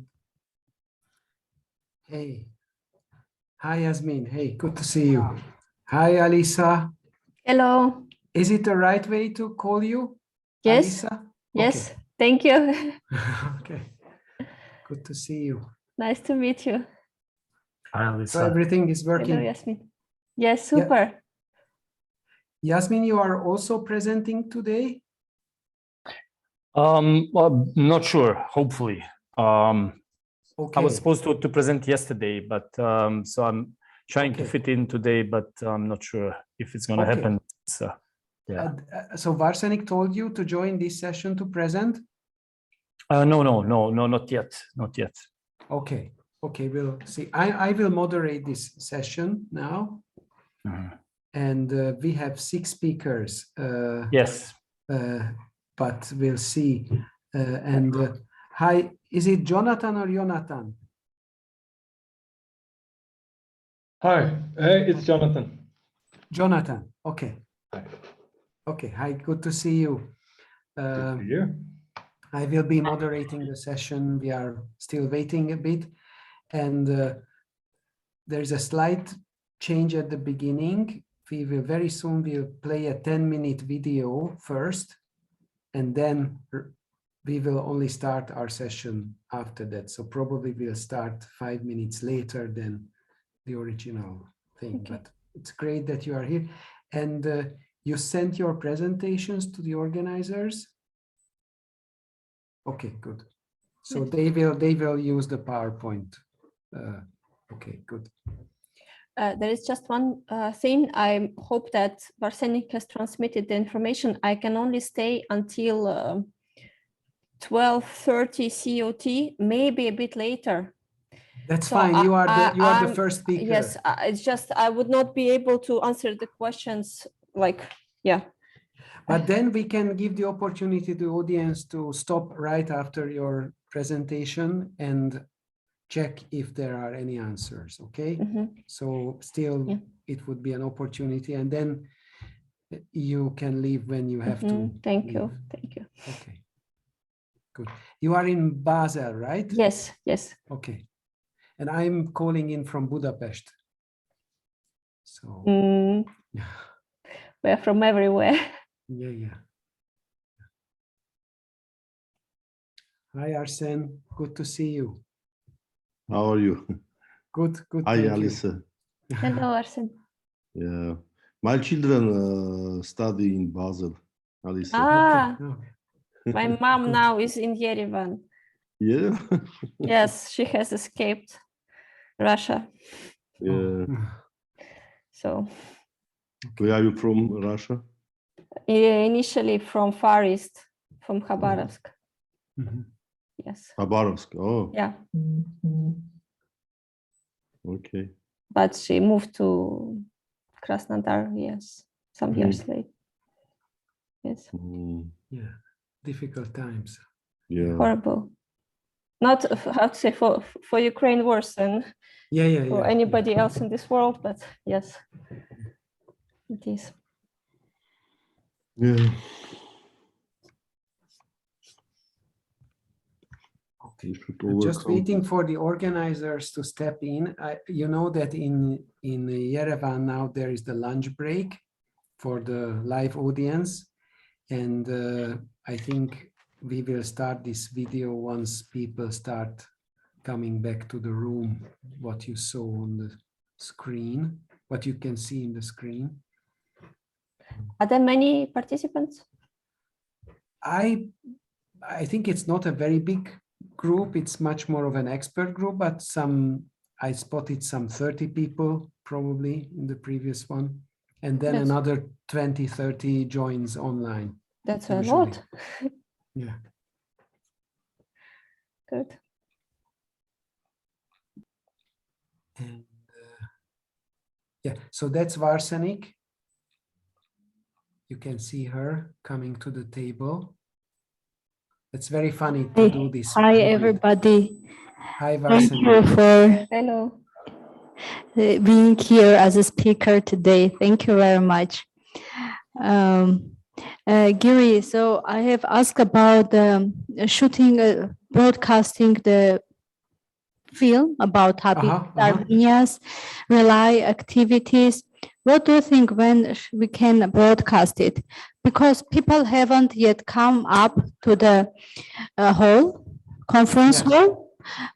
Hey. Hi, Yasmin. Hey, good to see you. Hi, Alisa. Hello. Is it the right way to call you? Yes. Alisa? Yes. Thank you. Okay. Good to see you. Nice to meet you. Hi, Alisa. So everything is working. Hello, Yasmin. Yes, super. Yasmin, you are also presenting today? Well, not sure, hopefully. I was Okay. supposed to present yesterday, but so I'm trying to fit in today, but I'm not sure if it's going to happen. So, yeah. So Varsanik told you to join this session to present? No, not yet. Not yet. Okay. Okay, we'll see. I will moderate this session now. And we have 6 speakers. Yes. But we'll see. Hi, is it Jonathan or Jonathan? Hi, it's Jonathan. Jonathan, okay. Hi. Okay, hi, good to see you. I will be moderating the session. We are still waiting a bit. And there's a slight change at the beginning. We will very soon we'll play a 10-minute video first, and then we will only start our session after that. So probably we'll start 5 minutes later than the original thing. Okay. But it's great that you are here. And you sent your presentations to the organizers? Okay, good. So they will use the PowerPoint. Okay, good. There is just one thing. I hope that Varsanik has transmitted the information. I can only stay until 12:30 COT, maybe a bit later. That's so fine. You are the first speaker. Yes, it's just I would not be able to answer the questions. Yeah. But then we can give the opportunity to the audience to stop right after your presentation and check if there are any answers, okay? So still, it would be an opportunity, and then you can leave when you have to. Thank you. Okay, good. You are in Basel, right? Yes. Okay, and I'm calling in from Budapest. So we're from everywhere. Yeah. Hi, Arsene. Good to see you. How are you? Good. Hi, thank Alisa. You. Hello, Arsene. Yeah, my children study in Basel, Alisa. Okay. My mom now is in Yerevan. Yeah. Yes, she has escaped Russia. Yeah. So. Where are you from, Russia? Initially from Far East, from Khabarovsk. Yes. Khabarovsk. Oh. Yeah. Okay. But she moved to Krasnodar, yes, some years later. Yes. Yeah, difficult times. Yeah. Horrible. Not how to say for Ukraine worse than for anybody else in this world, but yes, it is. Yeah. Okay. Just waiting for the organizers to step in. You know that in Yerevan now there is the lunch break for the live audience, and I think we will start this video once people start coming back to the room. What you saw on the screen, what you can see in the screen. Are there many participants? I think it's not a very big group. It's much more of an expert group, but I spotted some 30 people probably in the previous one. And then another 20, 30 joins online. That's usually. A lot. Yeah. Good. And yeah, so that's Varsanik. You can see her coming to the table. It's very funny to do this. Hi, everybody. Hi, Varsanik. Thank you for Hello. Being here as a speaker today. Thank you very much. Gary, so I have asked about broadcasting the film about Armenia's rely activities. What do you think when we can broadcast it? Because people haven't yet come up to the conference hall,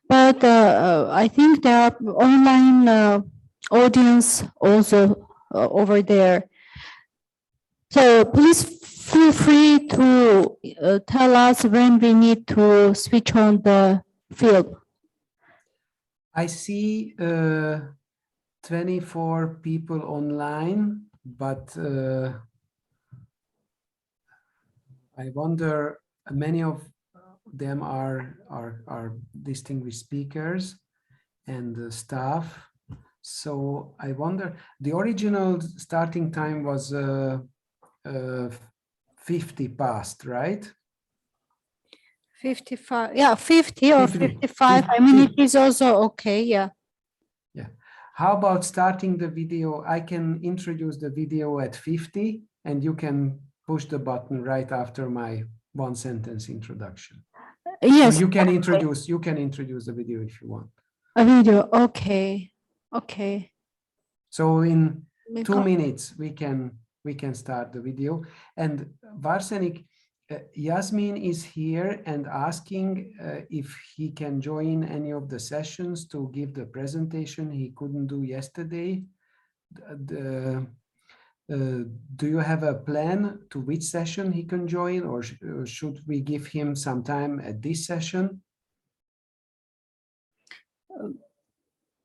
but I think there are online audience also over there. So please feel free to tell us when we need to switch on the film. I see 24 people online, but I wonder, many of them are distinguished speakers and staff. So I wonder, the original starting time was 50 past, right? 55, yeah, 50 or 55. I mean, it is also okay, yeah. Yeah. How about starting the video? I can introduce the video at 50, and you can push the button right after my one sentence introduction. Yes. So you can introduce the video if you want. A video, okay, okay. So in 2 minutes we can start the video. And Varsenik, Yasmin is here and asking if he can join any of the sessions to give the presentation he couldn't do yesterday. Do you have a plan to which session he can join, or should we give him some time at this session?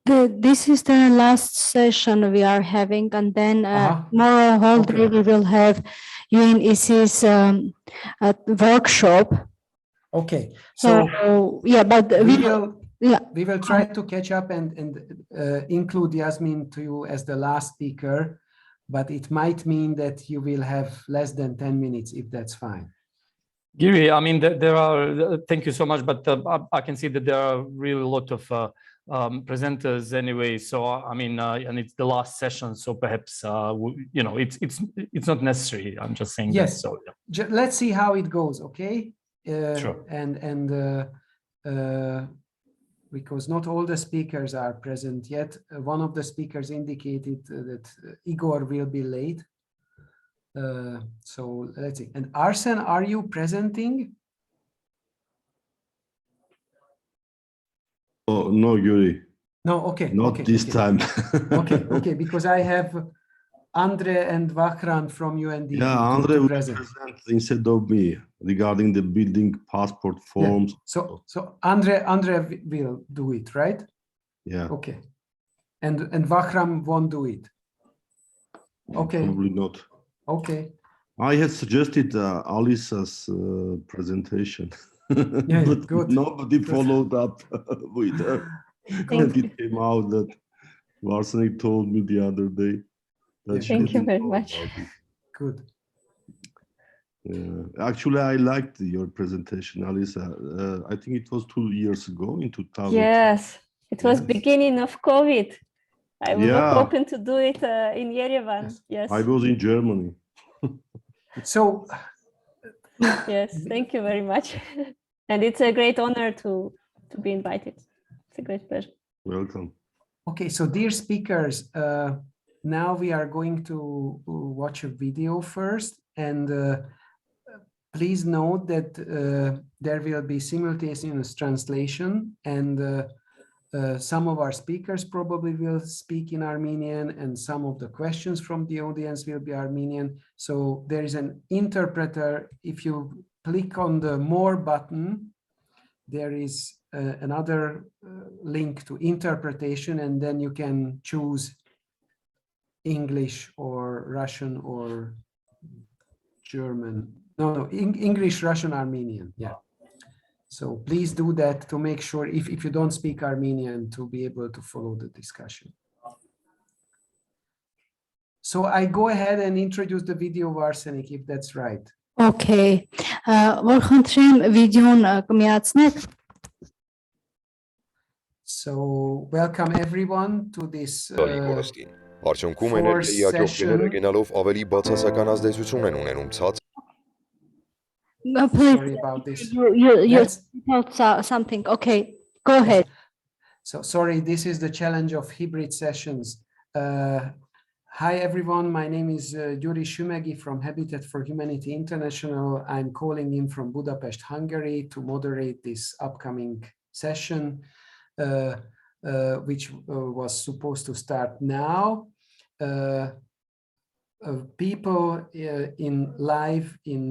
This is the last session we are having, and then tomorrow whole day we will have UNECE's workshop. Okay. So yeah, but we will try to catch up and include Yasmin to you as the last speaker, but it might mean that you will have less than 10 minutes if that's fine. Giri, I mean, there are, thank you so much, but I can see that there are really a lot of presenters anyway. So, I mean, and it's the last session, so perhaps, you know, it's not necessary. I'm just saying yes. that. So, yeah. Let's see how it goes, okay? Sure. And because not all the speakers are present yet. One of the speakers indicated that Igor will be late. So let's see. And Arsen, are you presenting? Oh, no, Yuri. No, okay. Not okay, this okay. time. okay, because I have Andre and Vakran from UNDP. Yeah, Andre will present instead of me regarding the building passport forms. Yeah. So Andre will do it, right? Yeah. Okay. And Vakram won't do it. Okay. Probably not. Okay. I had suggested Alisa's presentation, Yeah, but good. nobody followed up with her. And it came out that Varsenik told me the other day that she Thank you didn't very know much. about it. Good. Actually, I liked your presentation, Alisa. I think it was 2 years ago in 2000. Yes, it was beginning of COVID. I was hoping to do it in Yerevan. Yes. I was in Germany. So, yes, thank you very much. And it's a great honor to be invited. It's a great pleasure. Welcome. Okay, so dear speakers, now we are going to watch a video first, and please note that there will be simultaneous translation, and some of our speakers probably will speak in Armenian, and some of the questions from the audience will be Armenian. So there is an interpreter. If you click on the More button, there is another link to interpretation, and then you can choose English or Russian or German. No, English, Russian, Armenian. Yeah. So please do that to make sure, if you don't speak Armenian, to be able to follow the discussion. So I go ahead and introduce the video of Arsenik, if that's right. Okay. Որ խնդրեմ վիդեոն կմիացնեք։ So welcome everyone to this Արդյունքում էներգիայի աճողները գնալով ավելի բացասական ազդեցություն են ունենում ցած No, please. Sorry about this. You Let's- felt something. Okay, go ahead. So sorry, this is the challenge of hybrid sessions. Hi everyone, my name is Gyuri Sümegi from Habitat for Humanity International. I'm calling in from Budapest, Hungary to moderate this upcoming session, which was supposed to start now. People in live in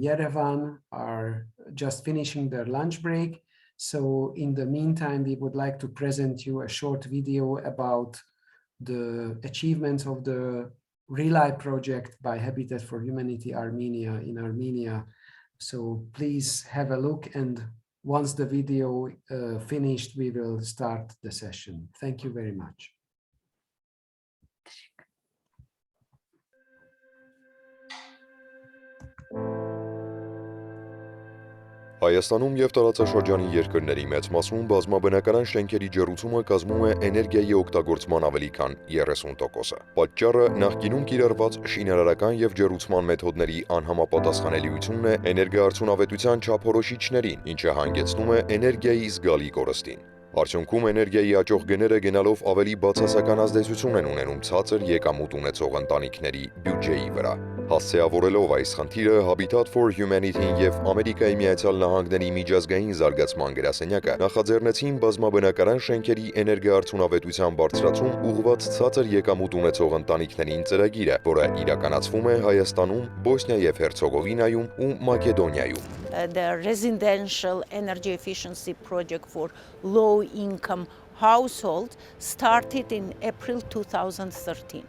Yerevan are just finishing their lunch break. So in the meantime, we would like to present you a short video about the achievements of the Rely project by Habitat for Humanity Armenia in Armenia. So please have a look, and once the video finished, we will start the session. Thank you very much. Հայաստանում եւ տարածաշրջանի երկրների մեծ մասում բազմաբնակարան շենքերի ջեռուցումը կազմում է էներգիայի օգտագործման ավելի քան 30%-ը։ Պատճառը նախկինում կիրառված շինարարական եւ ջեռուցման մեթոդների անհամապատասխանելիությունն է էներգոարդյունավետության չափորոշիչներին, ինչը հանգեցնում է էներգիայի զգալի կորստին։ Արդյունքում էներգիայի աճող գները գնալով ավելի բացասական ազդեցություն են ունենում ցածր եկամուտ ունեցող ընտանիքների բյուջեի վրա։ Հասցեավորելով այս խնդիրը, Habitat for Humanity-ն եւ Ամերիկայի Միացյալ Նահանգների միջազգային զարգացման գրասենյակը նախաձեռնեցին բազմաբնակարան շենքերի էներգոարդյունավետության բարձրացում ուղղված ցածր եկամուտ ունեցող ընտանիքներին ծրագիրը, որը իրականացվում է Հայաստանում, Բոսնիա եւ Հերցեգովինայում ու Մակեդոնիայում։ The residential energy efficiency project for low-income households started in April 2013.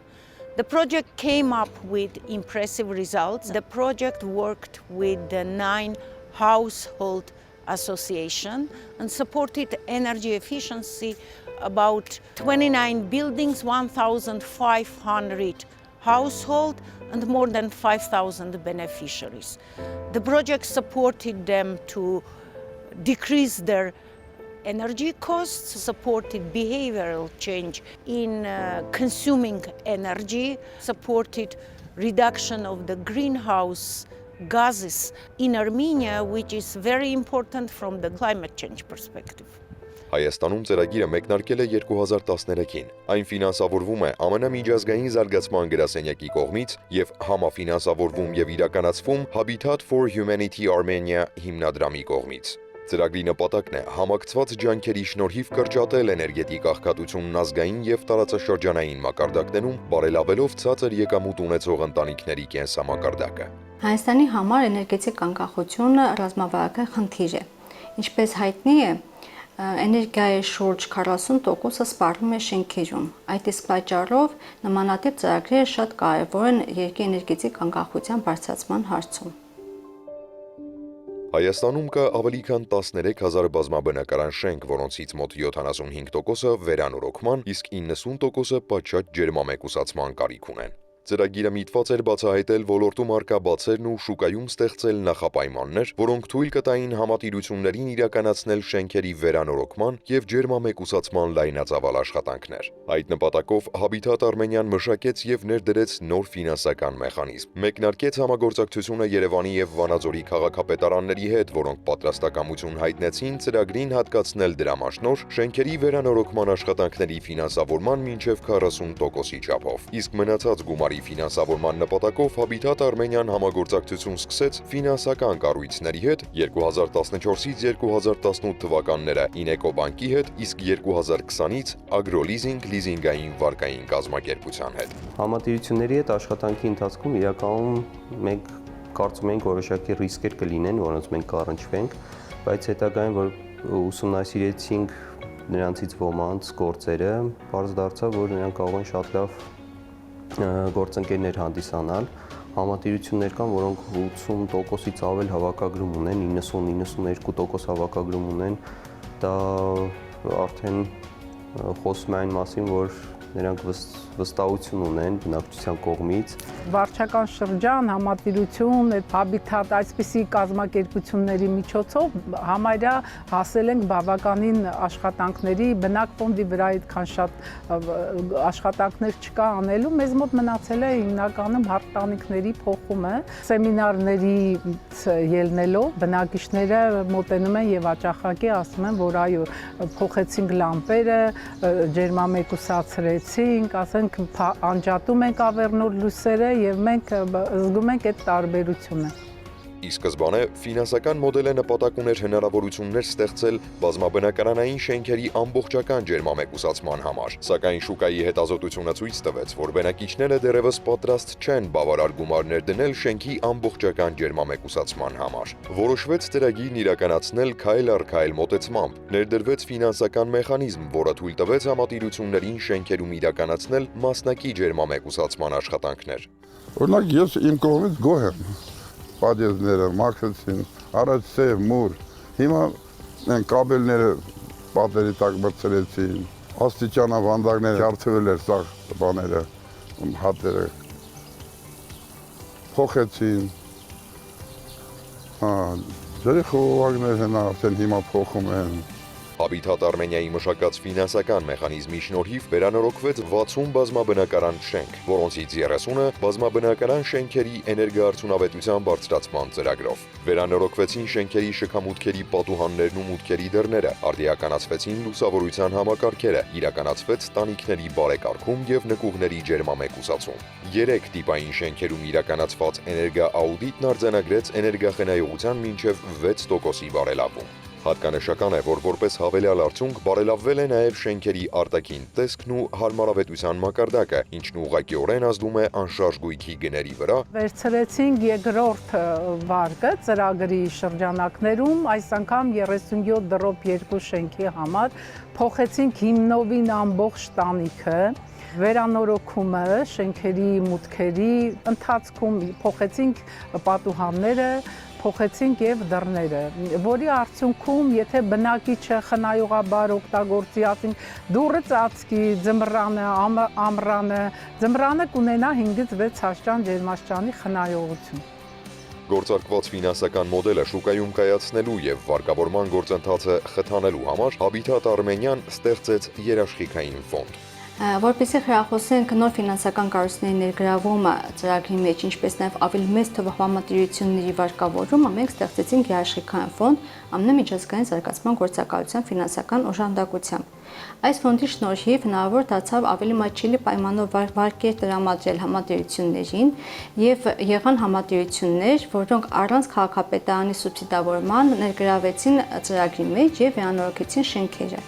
The project came up with impressive results. The project worked with the 9 household associations and supported energy efficiency about 29 buildings, 1,500 households, and more than 5,000 beneficiaries. The project supported them to decrease their energy costs, supported behavioral change in consuming energy, supported reduction of the greenhouse gases in Armenia, which is very important from the climate change perspective. Հայաստանում ծրագիրը մեկնարկել է 2013-ին։ Այն ֆինանսավորվում է ԱՄՆ միջազգային զարգացման գրասենյակի կողմից եւ համաֆինանսավորվում եւ իրականացվում Habitat for Humanity Armenia հիմնադրամի կողմից։ Ծրագրի նպատակն է համակցված ջանքերի շնորհիվ կրճատել էներգետիկ աղքատությունն ազգային եւ տարածաշրջանային մակարդակներում, բարելավելով ցածր եկամուտ ունեցող ընտանիքների կենսամակարդակը։ Հայաստանի համար էներգետիկ անկախությունը ռազմավարական խնդիր է։ Ինչպես հայտնի է, էներգիայի շուրջ 40%-ը սպառվում է շենքերում։ Այդ իսկ պատճառով նմանատիպ ծրագրերը շատ կարևոր են երկրի էներգետիկ անկախության բարձրացման հարցում։ Հայաստանում կա ավելի քան 13,000 բազմաբնակարան շենք, որոնցից մոտ 75%-ը վերանորոգման, իսկ 90%-ը պատշաճ ջերմամեկուսացման կարիք ունեն։ Ծրագիրը միտված էր բացահայտել ոլորտում առկա բացերն ու շուկայում ստեղծել նախապայմաններ, որոնք թույլ կտային համատիրություններին իրականացնել շենքերի վերանորոգման եւ ջերմամեկուսացման լայնածավալ աշխատանքներ։ Այդ նպատակով Habitat Armenian մշակեց եւ ներդրեց նոր ֆինանսական մեխանիզմ։ Մեկնարկեց համագործակցությունը Երևանի եւ Վանաձորի քաղաքապետարանների հետ, որոնք պատրաստակամություն հայտնեցին ծրագրին հատկացնել դրամաշնոր շենքերի վերանորոգման աշխատանքների ֆինանսավորման մինչեւ 40%-ի չափով։ Իսկ մնացած գումարի ֆինանսավորման նպատակով Habitat Armenian համագործակցություն սկսեց ֆինանսական կառույցների հետ 2014-ից 2018 թվականները UNECE բանկի հետ, իսկ 2020-ից Agrolizing լիզինգային վարկային կազմակերպության հետ։ Համատիրությունների հետ աշխատանքի ընթացքում իրականում մենք կարծում ենք որոշակի ռիսկեր կլինեն, որոնց մենք կառնչվենք, բայց հետագային որ ուսումնասիրեցինք նրանցից ոմանց գործերը, բարձ դարձավ, որ նրանք կարող են շատ լավ գործընկերներ հանդիսանալ, համատիրություններ կան, որոնք 80%-ից ավել հավաքագրում ունեն, 90-92% հավաքագրում ունեն, դա արդեն խոսում է այն մասին, որ նրանք վստահություն ունեն բնակչության կողմից։ Վարչական շրջան, համատիրություն, Habitat այսպիսի կազմակերպությունների միջոցով համարյա հասել ենք բավականին աշխատանքների, բնակ ֆոնդի վրա այդքան շատ աշխատանքներ չկա անելու, մեզ մոտ մնացել է հիմնականում հարթանիքների փոխումը, սեմինարների ելնելով բնակիչները մոտենում են եւ աճախակի ասում են, որ այո, փոխեցինք լամպերը, ջերմամեկուսացրեցինք, ասենք անջատում ենք ավեռնոտ լույսերը եւ մենք զգում ենք այդ տարբերությունը։ Ի սկզբանե ֆինանսական մոդելը նպատակ ուներ հնարավորություններ ստեղծել բազմաբնակարանային շենքերի ամբողջական ջերմամեկուսացման համար, սակայն շուկայի հետազոտությունը ցույց տվեց, որ բնակիչները դեռևս պատրաստ չեն բավարար գումարներ դնել շենքի ամբողջական ջերմամեկուսացման համար։ Որոշվեց ծրագիրն իրականացնել քայլ առ քայլ մոտեցմամբ, ներդրվեց ֆինանսական մեխանիզմ, որը թույլ տվեց համատիրություններին շենքերում իրականացնել մասնակի ջերմամեկուսացման աշխատանքներ։ Օրինակ ես իմ կողմից գոհ եմ։ Պատերազմները մաքրեցին, առաջ սև մուր, հիմա են կաբելները պատերի տակ մրցրեցին, աստիճանավանդակները ջարդվել էր սաղ բաները, հատերը փոխեցին, ջրի խողովակներ են արդեն հիմա փոխում են։ Habitat Armenia-ի մշակած ֆինանսական մեխանիզմի շնորհիվ վերանորոգվեց 60 բազմաբնակարան շենք, որոնցից 30-ը բազմաբնակարան շենքերի էներգոարդյունավետության բարձրացման ծրագրով։ Վերանորոգվեցին շենքերի շքամուտքերի պատուհաններն ու մուտքերի դռները, արդիականացվեցին լուսավորության համակարգերը, իրականացվեց տանիքների բարեկարգում եւ նկուղների ջերմամեկուսացում։ 3 տիպային շենքերում իրականացված էներգոաուդիտն արձանագրեց էներգախնայողության մինչև 6%-ի բարելավում։ Հատկանշական է, որ որպես հավելյալ արդյունք բարելավվել է նաև շենքերի արտաքին տեսքն ու հարմարավետության մակարդակը, ինչն ուղղակիորեն ազդում է անշարժ գույքի գների վրա։ Վերցրեցինք երկրորդ վարկը ծրագրի շրջանակներում, այս անգամ 37.2 շենքի համար փոխեցինք հիմնովին ամբողջ տանիքը, վերանորոգումը շենքերի մուտքերի ընթացքում փոխեցինք պատուհանները, փոխեցինք եւ դռները, որի արդյունքում, եթե բնակիչը խնայողաբար օգտագործի, ասենք դուռը ծածկի, ձմռանը, ամռանը կունենա 5-ից 6 աշճան ջերմաշճանի խնայողություն։ Գործարկված ֆինանսական մոդելը շուկայում կայացնելու եւ վարկավորման գործընթացը խթանելու համար Habitat Armenian ստեղծեց երաշխիքային ֆոնդ։ Որպեսզի խրախուսենք նոր ֆինանսական կառույցների ներգրավումը ծրագրի մեջ, ինչպես նաև ավելի մեծ թվով համատիրությունների վարկավորումը, մենք ստեղծեցինք երաշխիքային ֆոնդ ԱՄՆ միջազգային զարգացման գործակալության ֆինանսական օժանդակությամբ։ Այս ֆոնդի շնորհիվ հնարավոր դարձավ ավելի մատչելի պայմանով վարկեր տրամադրել համատիրություններին եւ եղան համատիրություններ, որոնք առանց քաղաքապետարանի սուբսիդավորման ներգրավեցին ծրագրի մեջ եւ վերանորոգեցին շենքերը։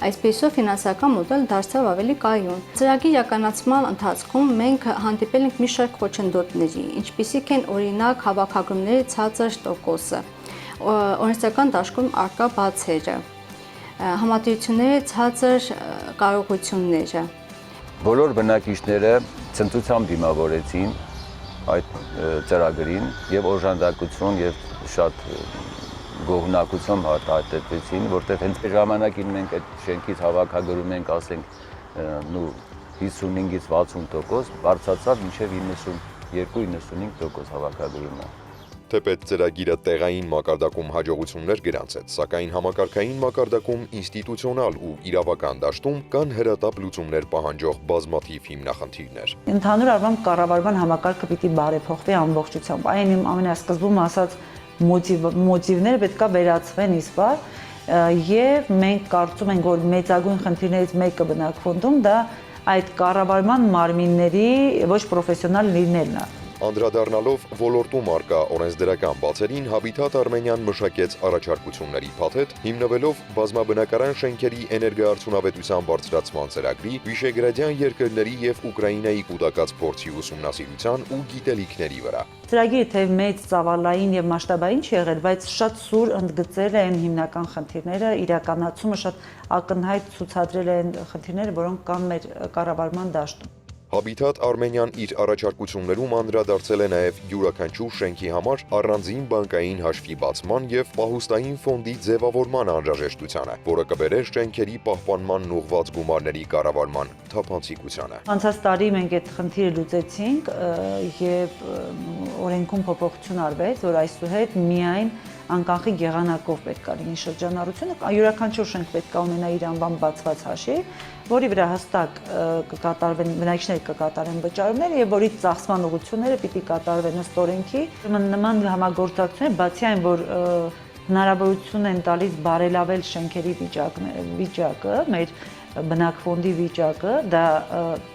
Այսպիսով ֆինանսական մոդելը դարձավ ավելի կայուն։ Ծրագրի իրականացման ընթացքում մենք հանդիպել ենք մի շարք խոչընդոտների, ինչպիսիք են օրինակ հավաքագրումների ցածր տոկոսը, օրենսդրական դաշտում առկա բացերը, համատիրությունների ցածր կարողությունները։ Բոլոր բնակիչները ցնծությամբ դիմավորեցին այդ ծրագրին եւ օժանդակություն եւ շատ գոհունակությամբ արտահայտեցին, որտեղ հենց այդ ժամանակին մենք այդ շենքից հավաքագրում ենք, ասենք, 55-ից 60%, բարձրացավ մինչև 92-95% հավաքագրումը։ Թեպետ ծրագիրը տեղային մակարդակում հաջողություններ գրանցեց, սակայն համակարգային մակարդակում ինստիտուցիոնալ ու իրավական դաշտում կան հրատապ լուծումներ պահանջող բազմաթիվ հիմնախնդիրներ։ Ընդհանուր առմամբ կառավարման համակարգը պիտի բարեփոխվի ամբողջությամբ։ Այն իմ ամենասկզբում ասած մոտիվները պետք է վերացվեն իսպար եւ մենք կարծում ենք, որ մեծագույն խնդիրներից մեկը բնակֆոնդում դա այդ կառավարման մարմինների ոչ պրոֆեսիոնալ լինելն է։ Անդրադառնալով ոլորտում արկա օրենսդրական բացերին, Habitat Armenian մշակեց առաջարկությունների փաթեթ, հիմնվելով բազմաբնակարան շենքերի էներգոարդյունավետության բարձրացման ծրագրի, Վիշեգրադյան երկրների եւ Ուկրաինայի կուտակած փորձի ուսումնասիրության ու գիտելիքների վրա։ Ծրագիրը թե մեծ ծավալային եւ մասշտաբային չի եղել, բայց շատ սուր ընդգծել են հիմնական խնդիրները, իրականացումը շատ ակնհայտ ցուցադրել են խնդիրները, որոնք կան մեր կառավարման դաշտում։ Habitat Armenian իր առաջարկություններում անդրադարձել է նաև յուրաքանչյուր շենքի համար առանձին բանկային հաշվի բացման եւ պահուստային ֆոնդի ձևավորման անհրաժեշտությանը, որը կբերեր շենքերի պահպանմանն ուղղված գումարների կառավարման թափանցիկությանը։ Անցած տարի մենք այդ խնդիրը լուծեցինք եւ օրենքում փոփոխություն արվեց, որ այսուհետ միայն անկախի եղանակով պետք է լինի շրջանառությունը, յուրաքանչյուր շենք պետք է ունենա իր անվան բացված հաշիվ, որի վրա հստակ կկատարվեն բնակիչները կկատարեն վճարումները եւ որի ծախսման ուղղությունները պիտի կատարվեն ըստ օրենքի։ Նման համագործակցությունները բացի այն, որ հնարավորություն են տալիս բարելավել շենքերի վիճակը, մեր բնակֆոնդի վիճակը, դա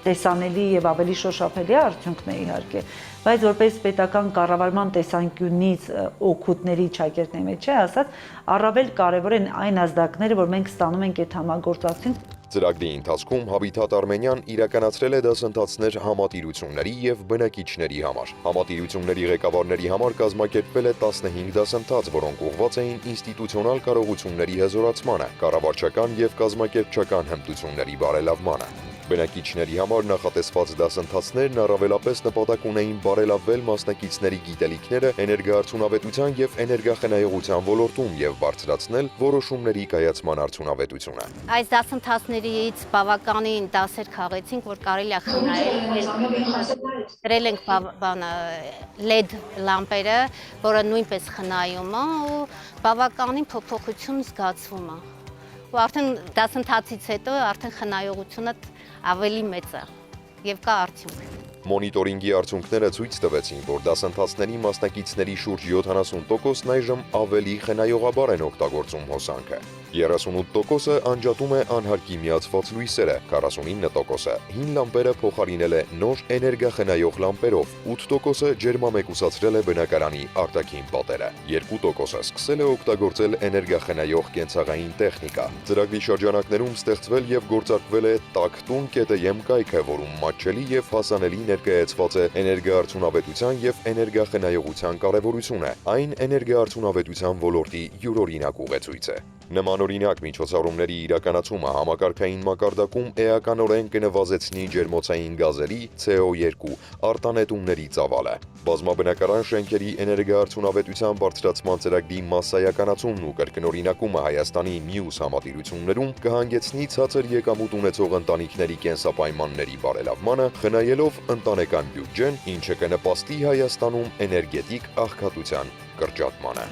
տեսանելի եւ ավելի շոշափելի արդյունքն է իհարկե, բայց որպես պետական կառավարման տեսանկյունից օգուտների ճակերտների մեջ է ասած, առավել կարևոր են այն ազդակները, որ մենք ստանում ենք այդ համագործակցությունից։ Ծրագրի ընթացքում Habitat Armenian իրականացրել է դասընթացներ համատիրությունների եւ բնակիչների համար։ Համատիրությունների ղեկավարների համար կազմակերպվել է 15 դասընթաց, որոնք ուղղված էին ինստիտուցիոնալ կարողությունների հզորացմանը, կառավարչական եւ կազմակերպչական հմտությունների բարելավմանը։ Բնակիչների համար նախատեսված դասընթացներն առավելապես նպատակ ունեին բարելավել մասնակիցների գիտելիքները էներգոարդյունավետության եւ էներգախնայողության ոլորտում եւ բարձրացնել որոշումների կայացման արդյունավետությունը։ Այս դասընթացներից բավականին դասեր քաղեցինք, որ կարելի է խնայել։ Դրել ենք LED լամպերը, որը նույնպես խնայում է ու բավականին փոփոխություն զգացվում է։ Ու արդեն դասընթացից հետո արդեն խնայողությունը ավելի մեծ է եւ կա արդյունք։ Մոնիտորինգի արդյունքները ցույց տվեցին, որ դասընթացների մասնակիցների շուրջ 70%-ն այժմ ավելի խնայողաբար են օգտագործում հոսանքը։ 38%-ը անջատում է անհարկի միացված լույսերը, 49%-ը հին լամպերը փոխարինել է նոր էներգախնայող լամպերով, 8%-ը ջերմամեկուսացրել է բնակարանի արտաքին պատերը, 2%-ը սկսել է օգտագործել էներգախնայող կենցաղային տեխնիկա։ Ծրագրի շրջանակներում ստեղծվել եւ գործարկվել է տաք տուն ԿՏԵՄ կայքը, որում մատչելի եւ հասանելի ներկայացված է էներգոարդյունավետության եւ էներգախնայողության կարեւորությունը։ Այն էներգոարդյունավետության ոլորտի յուրօրինակ ուղեցույց է։ Նմանօրինակ միջոցառումների իրականացումը համակարգային մակարդակում էականորեն կնվազեցնի ջերմոցային գազերի CO2 արտանետումների ծավալը։ Բազմաբնակարան շենքերի էներգոարդյունավետության բարձրացման ծրագրի մասսայականացումն ու կրկնօրինակումը Հայաստանի մյուս համատիրություններում կհանգեցնի ցածր եկամուտ ունեցող ընտանիքների կենսապայմանների բարելավմանը, խնայելով ընտանեկան բյուջեն, ինչը կնպաստի Հայաստանում էներգետիկ աղքատության կրճատմանը։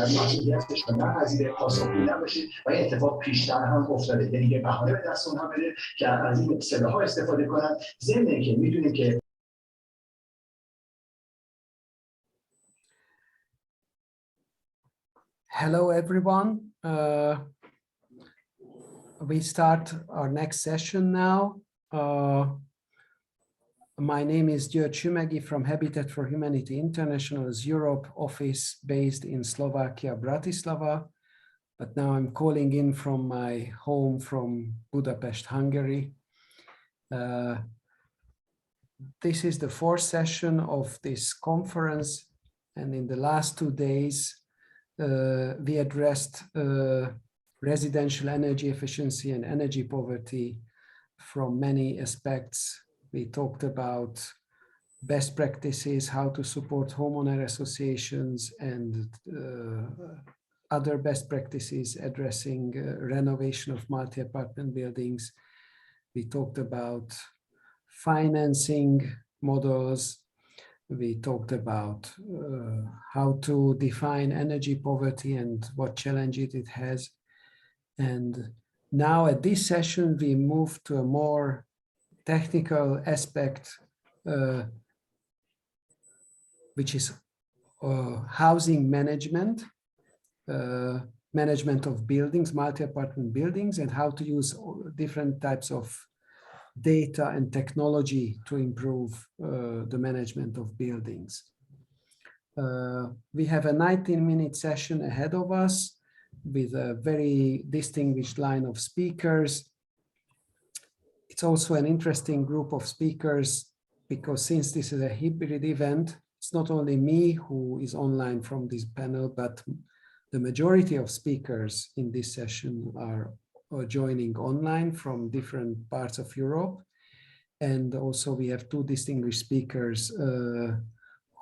مسئولیتش رو نپذیره پاسخگوی نباشید و این اتفاق پیشتر هم افتاده یعنی یه بهانه به دست اونها بده که از این اصطلاح‌ها استفاده کنن ضمن اینکه میدونیم که Hello everyone. We start our next session now. My name is György Sümegi from Habitat for Humanity International's Europe office based in Slovakia, Bratislava. But now I'm calling in from my home from Budapest, Hungary. This is the fourth session of this conference. And in the last 2 days, we addressed residential energy efficiency and energy poverty from many aspects. We talked about best practices, how to support homeowner associations and other best practices addressing renovation of multi-apartment buildings. We talked about financing models. We talked about how to define energy poverty and what challenges it has. And now at this session, we move to a more technical aspect, which is housing management, management of buildings, multi-apartment buildings, and how to use different types of data and technology to improve the management of buildings. We have a 19-minute session ahead of us with a very distinguished line of speakers. It's also an interesting group of speakers because since this is a hybrid event, it's not only me who is online from this panel, but the majority of speakers in this session are joining online from different parts of Europe. And also we have two distinguished speakers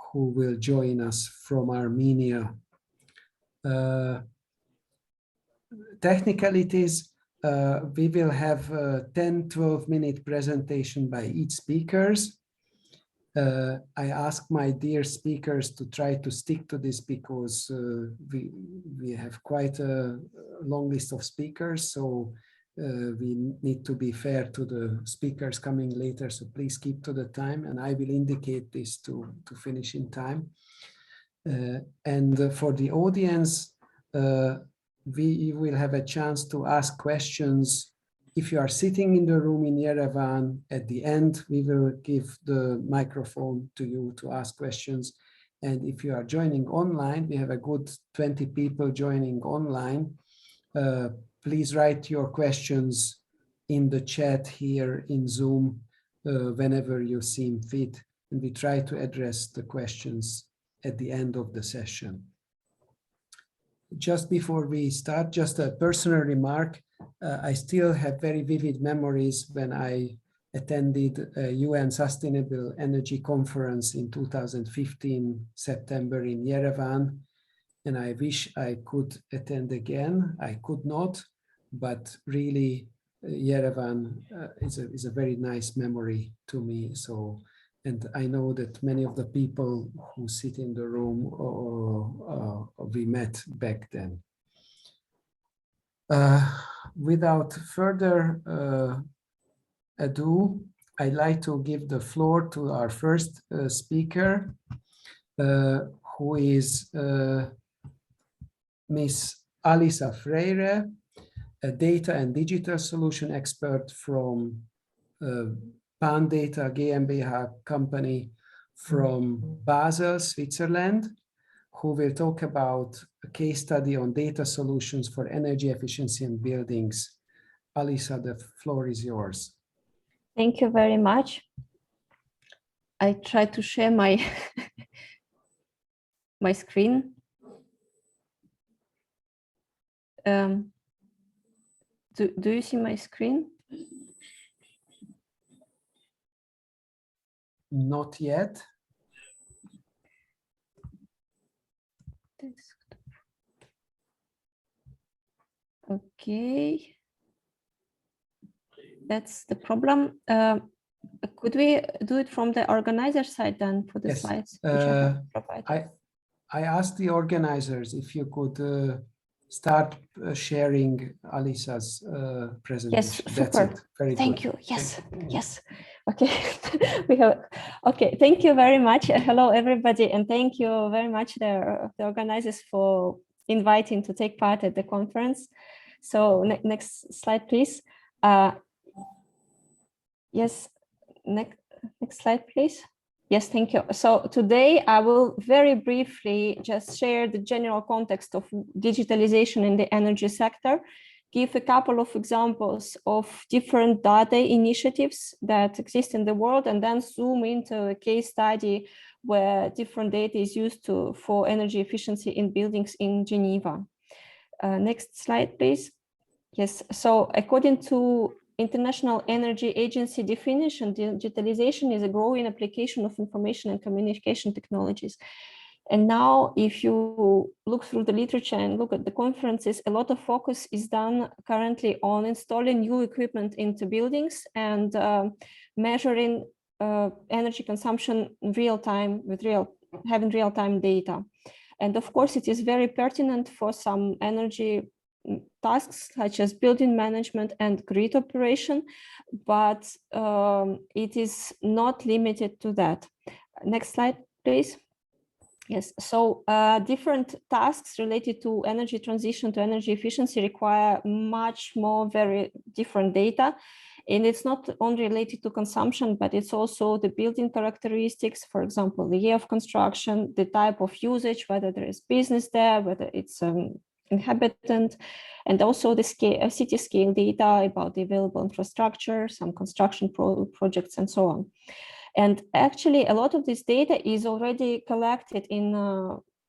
who will join us from Armenia. Technicalities, we will have a 10-12 minute presentation by each speakers. I ask my dear speakers to try to stick to this because we have quite a long list of speakers, so we need to be fair to the speakers coming later, so please keep to the time, and I will indicate this to finish in time. And for the audience, we will have a chance to ask questions. If you are sitting in the room in Yerevan, at the end, we will give the microphone to you to ask questions. And if you are joining online, we have a good 20 people joining online. Please write your questions in the chat here in Zoom whenever you seem fit. And we try to address the questions at the end of the session. Just before we start, just a personal remark. I still have very vivid memories when I attended a UN Sustainable Energy Conference in 2015, September in Yerevan. And I wish I could attend again. I could not, but really Yerevan is a very nice memory to me. So, and I know that many of the people who sit in the room we met back then. Without further ado, I'd like to give the floor to our first speaker, who is Ms. Alisa Freire, a data and digital solution expert from Pan Data GmbH company from Basel, Switzerland, who will talk about a case study on data solutions for energy efficiency in buildings. Alisa, the floor is yours. Thank you very much. I try to share my my screen. Do you see my screen? Not yet. Okay, that's the problem. Could we do it from the organizer side then for the Yes. slides? Which I asked the organizers if you could start sharing Alisa's presentation. Yes, That's super. it. Very Thank good. you. Yes, yes. Okay, we have. Okay, thank you very much. Hello, everybody, and thank you very much the organizers for inviting to take part at the conference. So next slide, please. Yes, next slide, please. Yes, thank you. So today I will very briefly just share the general context of digitalization in the energy sector, give a couple of examples of different data initiatives that exist in the world, and then zoom into a case study where different data is used for energy efficiency in buildings in Geneva. Next slide, please. Yes, so according to International Energy Agency definition, digitalization is a growing application of information and communication technologies. And now, if you look through the literature and look at the conferences, a lot of focus is done currently on installing new equipment into buildings and measuring energy consumption in real time with having real-time data. And of course, it is very pertinent for some energy tasks such as building management and grid operation, but it is not limited to that. Next slide, please. Yes, so different tasks related to energy transition to energy efficiency require much more very different data. And it's not only related to consumption, but it's also the building characteristics, for example, the year of construction, the type of usage, whether there is business there, whether it's inhabitant, and also the scale, city scale data about the available infrastructure, some construction projects, and so on. And actually, a lot of this data is already collected in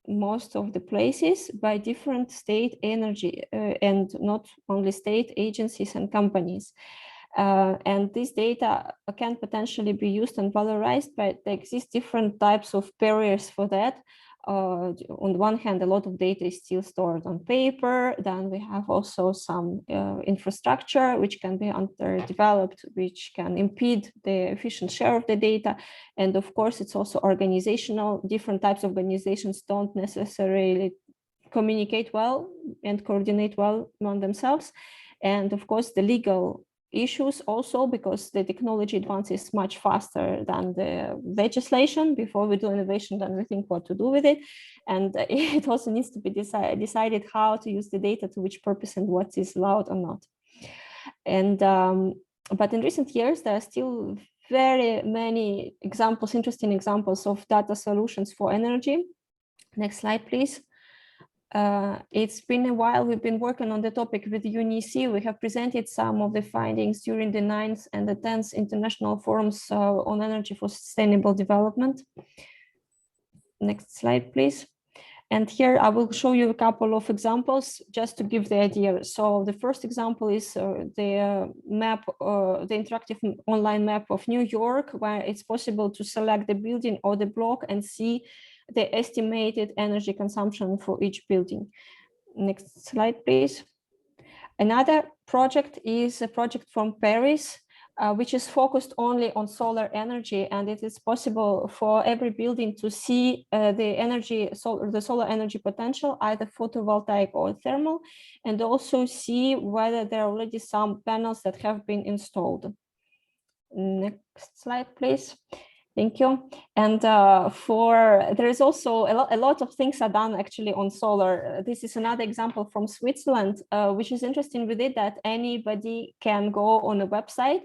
most of the places by different state energy and not only state agencies and companies. And this data can potentially be used and valorized, but there exist different types of barriers for that. On the one hand, a lot of data is still stored on paper. Then we have also some infrastructure which can be underdeveloped, which can impede the efficient share of the data. And of course, it's also organizational. Different types of organizations don't necessarily communicate well and coordinate well among themselves. And of course, the legal issues also, because the technology advances much faster than the legislation. Before we do innovation, then we think what to do with it. And it also needs to be decided how to use the data, to which purpose, and what is allowed or not. And but in recent years, there are still very many examples, interesting examples of data solutions for energy. Next slide, please. It's been a while we've been working on the topic with UNECE. We have presented some of the findings during the 9th and the 10th international forums on energy for sustainable development. Next slide, please. And here I will show you a couple of examples just to give the idea. So the first example is the map, the interactive online map of New York, where it's possible to select the building or the block and see the estimated energy consumption for each building. Next slide, please. Another project is a project from Paris, which is focused only on solar energy, and it is possible for every building to see the solar energy potential, either photovoltaic or thermal, and also see whether there are already some panels that have been installed. Next slide, please. Thank you. And there is also a lot of things are done actually on solar. This is another example from Switzerland, which is interesting with it, that anybody can go on a website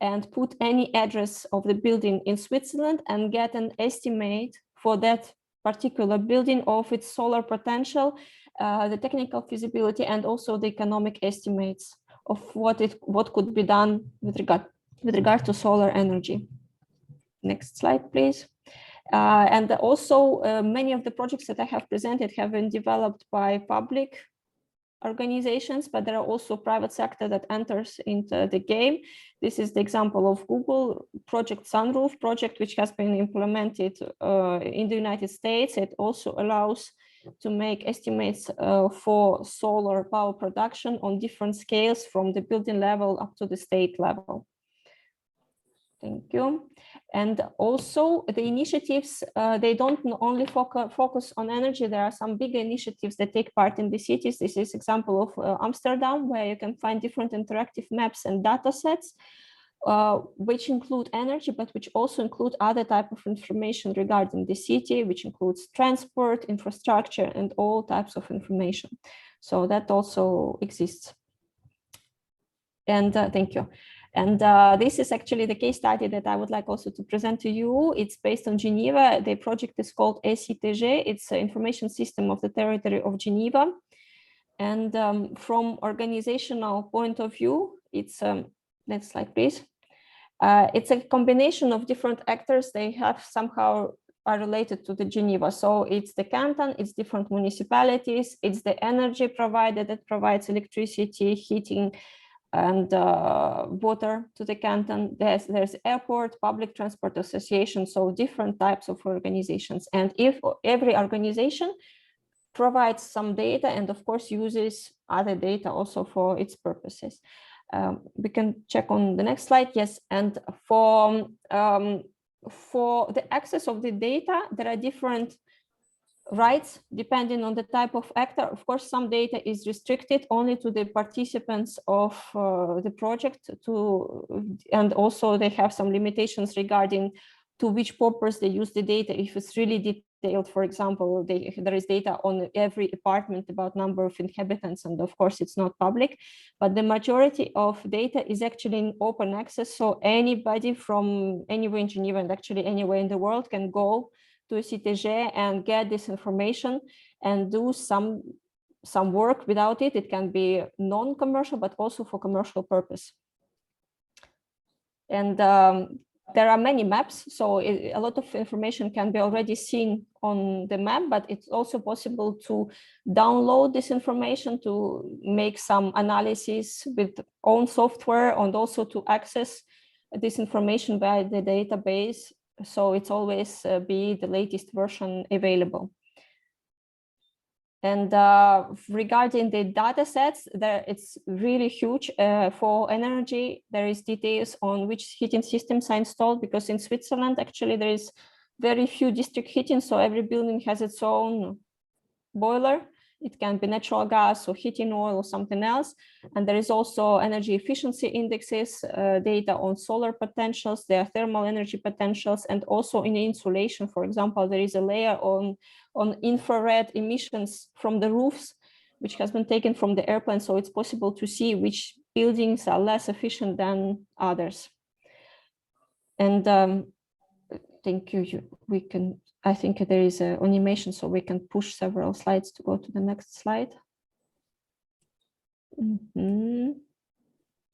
and put any address of the building in Switzerland and get an estimate for that particular building of its solar potential, the technical feasibility, and also the economic estimates of what could be done with regard to solar energy. Next slide, please. And also many of the projects that I have presented have been developed by public organizations, but there are also private sector that enters into the game. This is the example of Google Project Sunroof project, which has been implemented in the United States. It also allows to make estimates for solar power production on different scales from the building level up to the state level. Thank you. And also the initiatives, they don't only focus on energy. There are some big initiatives that take part in the cities. This is example of Amsterdam, where you can find different interactive maps and data sets, which include energy, but which also include other type of information regarding the city, which includes transport, infrastructure, and all types of information. So that also exists. And thank you. And this is actually the case study that I would like also to present to you. It's based on Geneva. The project is called ECTG. It's an information system of the territory of Geneva. And from organizational point of view, it's, next slide, please. It's a combination of different actors. They have somehow are related to the Geneva. So it's the canton, it's different municipalities, it's the energy provider that provides electricity, heating, and water to the canton. There's airport, public transport association, so different types of organizations. And if every organization provides some data and of course uses other data also for its purposes. We can check on the next slide. Yes, and for the access of the data, there are different rights depending on the type of actor. Of course, some data is restricted only to the participants of the project, and also they have some limitations regarding to which purpose they use the data. If it's really detailed, for example, there is data on every apartment about number of inhabitants, and of course it's not public, but the majority of data is actually in open access. So anybody from anywhere in Geneva and actually anywhere in the world can go to ECTG and get this information and do some work without it. It can be non-commercial, but also for commercial purpose. And there are many maps, so a lot of information can be already seen on the map, but it's also possible to download this information to make some analysis with own software and also to access this information via the database. So it's always be the latest version available. And regarding the data sets, it's really huge. For energy, there is details on which heating systems are installed, because in Switzerland, actually, there is very few district heating, so every building has its own boiler. It can be natural gas or heating oil or something else. And there is also energy efficiency indexes, data on solar potentials, there are thermal energy potentials, and also in insulation, for example, there is a layer on infrared emissions from the roofs, which has been taken from the airplane. So it's possible to see which buildings are less efficient than others. And thank you. We can, I think there is an animation, so we can push several slides to go to the next slide.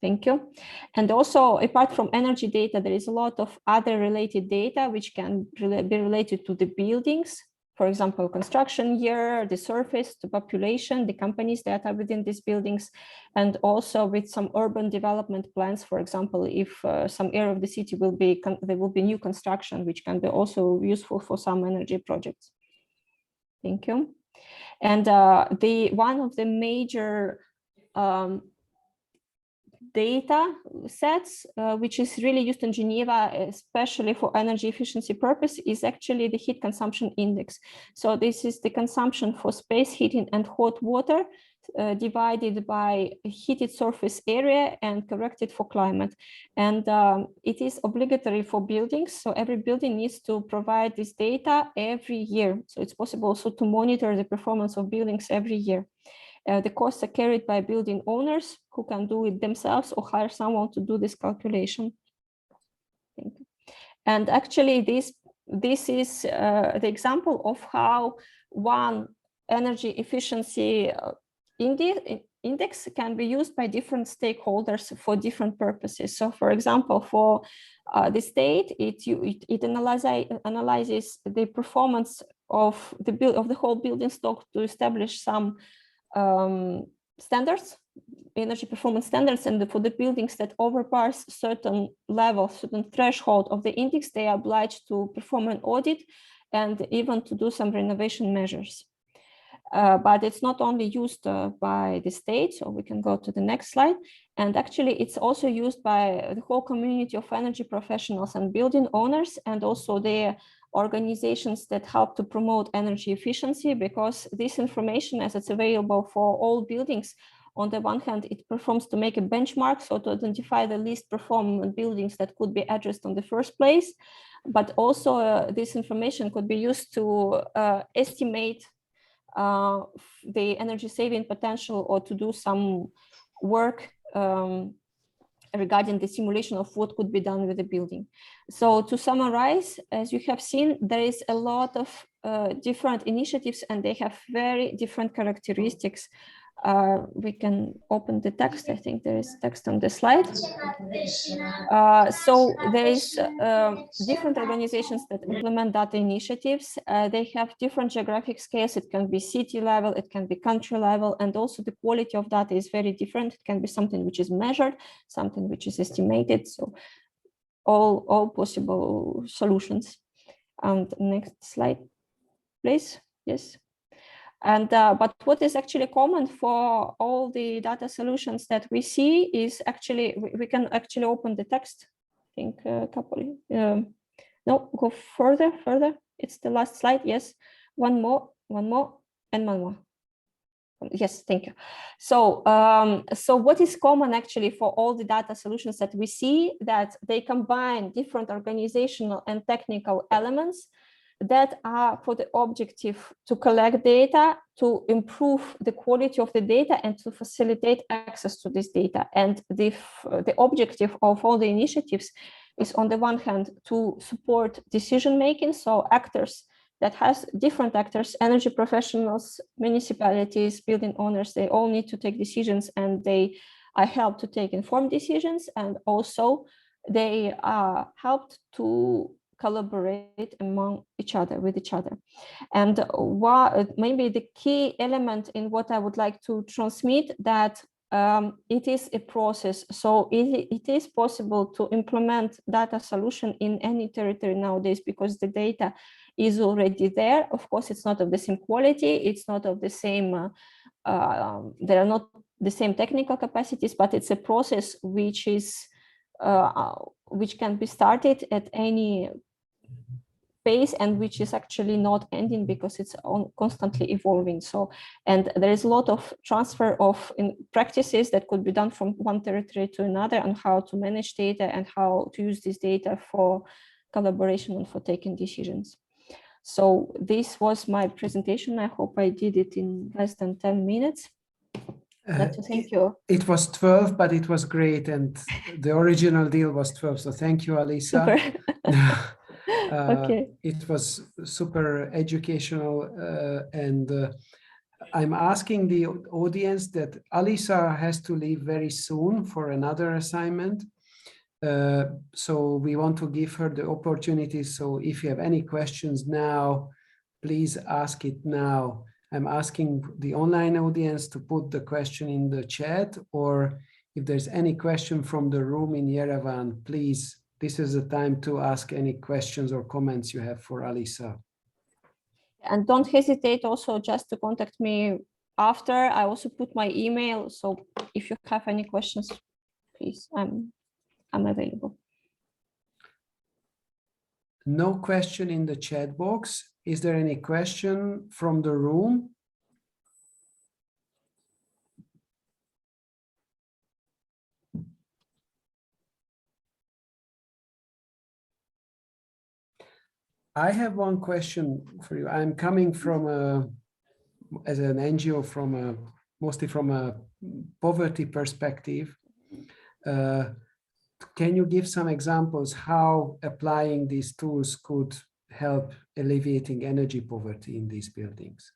Thank you. And also, apart from energy data, there is a lot of other related data which can be related to the buildings. For example, construction year, the surface, the population, the companies that are within these buildings, and also with some urban development plans. For example, if some area of the city will be, there will be new construction, which can be also useful for some energy projects. Thank you. And one of the major data sets, which is really used in Geneva, especially for energy efficiency purpose, is actually the heat consumption index. So this is the consumption for space heating and hot water divided by heated surface area and corrected for climate. And it is obligatory for buildings. So every building needs to provide this data every year. So it's possible also to monitor the performance of buildings every year. The costs are carried by building owners who can do it themselves or hire someone to do this calculation. Thank you. And actually, this is the example of how one energy efficiency index can be used by different stakeholders for different purposes. So, for example, for the state, it analyzes the performance of the whole building stock to establish some standards, energy performance standards, and for the buildings that overpass certain level, certain threshold of the index, they are obliged to perform an audit and even to do some renovation measures. But it's not only used by the state, so we can go to the next slide. And actually, it's also used by the whole community of energy professionals and building owners, and also their organizations that help to promote energy efficiency, because this information, as it's available for all buildings, on the one hand, it performs to make a benchmark, so to identify the least performing buildings that could be addressed in the first place. But also this information could be used to estimate the energy saving potential, or to do some work regarding the simulation of what could be done with the building. So to summarize, as you have seen, there is a lot of different initiatives, and they have very different characteristics. We can open the text. I think there is text on the slide. So there is different organizations that implement data initiatives. They have different geographic scales. It can be city level, it can be country level, and also the quality of data is very different. It can be something which is measured, something which is estimated. So all possible solutions. And next slide, please. Yes. And but what is actually common for all the data solutions that we see is actually, we can actually open the text. I think a couple, no, go further. It's the last slide. Yes, one more, and one more. Yes, thank you. So, so what is common actually for all the data solutions that we see, that they combine different organizational and technical elements that are for the objective to collect data, to improve the quality of the data, and to facilitate access to this data. And the objective of all the initiatives is, on the one hand, to support decision making. So actors that has different actors, energy professionals, municipalities, building owners, they all need to take decisions, and they are helped to take informed decisions. And also they helped to collaborate with each other. And maybe the key element in what I would like to transmit, that it is a process. So it is possible to implement data solution in any territory nowadays, because the data is already there. Of course, it's not of the same quality, it's not of the same, there are not the same technical capacities, but it's a process which is which can be started at any pace, and which is actually not ending, because it's constantly evolving. So, and there is a lot of transfer of practices that could be done from one territory to another, and how to manage data and how to use this data for collaboration and for taking decisions. So this was my presentation. I hope I did it in less than 10 minutes. Thank you. It was 12, but it was great, and the original deal was 12. So thank you, Alisa. Super. Okay. It was super educational, and I'm asking the audience that Alisa has to leave very soon for another assignment. So we want to give her the opportunity. So if you have any questions now, please ask it now. I'm asking the online audience to put the question in the chat, or if there's any question from the room in Yerevan, please, this is the time to ask any questions or comments you have for Alisa. And don't hesitate also just to contact me after. I also put my email. So if you have any questions, please, I'm available. No question in the chat box. Is there any question from the room? I have one question for you. I'm coming from as an NGO mostly from a poverty perspective. Can you give some examples how applying these tools could help alleviating energy poverty in these buildings?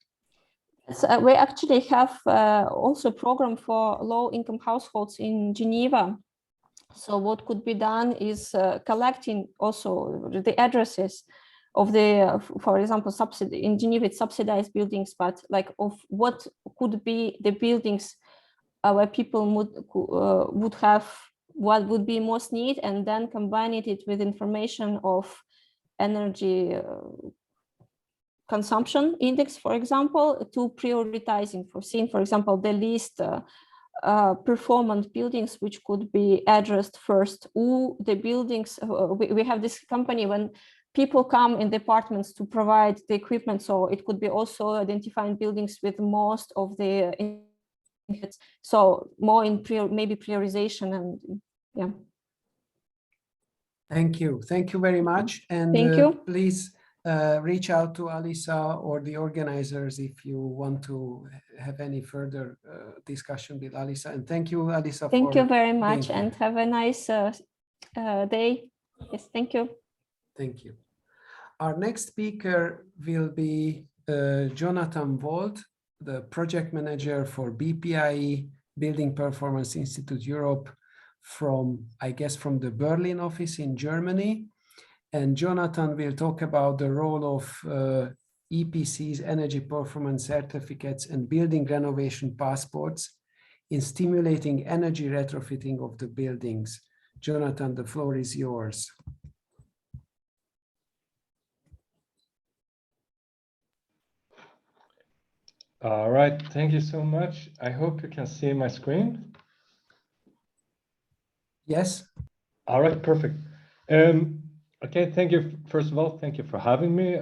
So we actually have also a program for low-income households in Geneva. So what could be done is collecting also the addresses of the, for example, subsidy in Geneva, it's subsidized buildings, but like of what could be the buildings where people would have what would be most need, and then combining it with information of energy consumption index, for example, to prioritizing for seeing, for example, the least performant buildings which could be addressed first. Or the buildings, we have this company when people come in departments to provide the equipment, so it could be also identifying buildings with most of the, so more in maybe prioritization, and yeah. Thank you very much, and thank you. Please reach out to Alisa or the organizers if you want to have any further discussion with Alisa. And thank you, Alisa. Thank you very much, and have a nice day. Yes, thank you. Thank you. Our next speaker will be Jonathan Wold, the project manager for BPIE, Building Performance Institute Europe, from, I guess, from the Berlin office in Germany. And Jonathan will talk about the role of EPCs, energy performance certificates, and building renovation passports in stimulating energy retrofitting of the buildings. Jonathan, the floor is yours. All right, thank you so much. I hope you can see my screen. Yes. All right, perfect. Okay, thank you. First of all, thank you for having me.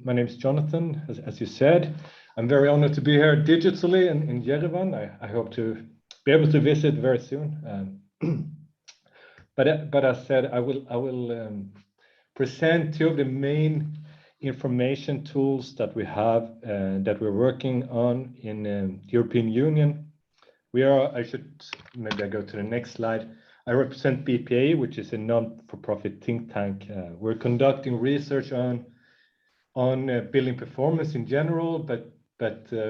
My name is Jonathan, as you said. I'm very honored to be here digitally in Yerevan. I hope to be able to visit very soon. But as said, I will present two of the main information tools that we have that we're working on in the European Union. I should, maybe I go to the next slide. I represent BPA, which is a non-for-profit think tank. We're conducting research on building performance in general, but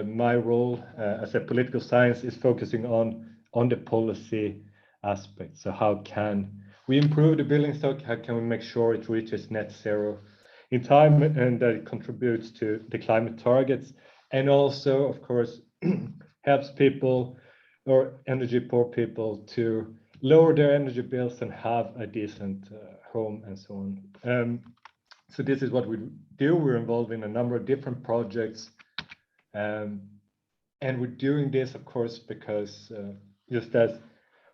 my role as a political science is focusing on the policy aspect. So how can we improve the building stock, how can we make sure it reaches net zero in time and that it contributes to the climate targets, and also, of course, helps people or energy poor people to lower their energy bills and have a decent home and so on. So this is what we do. We're involved in a number of different projects. And we're doing this, of course, because just as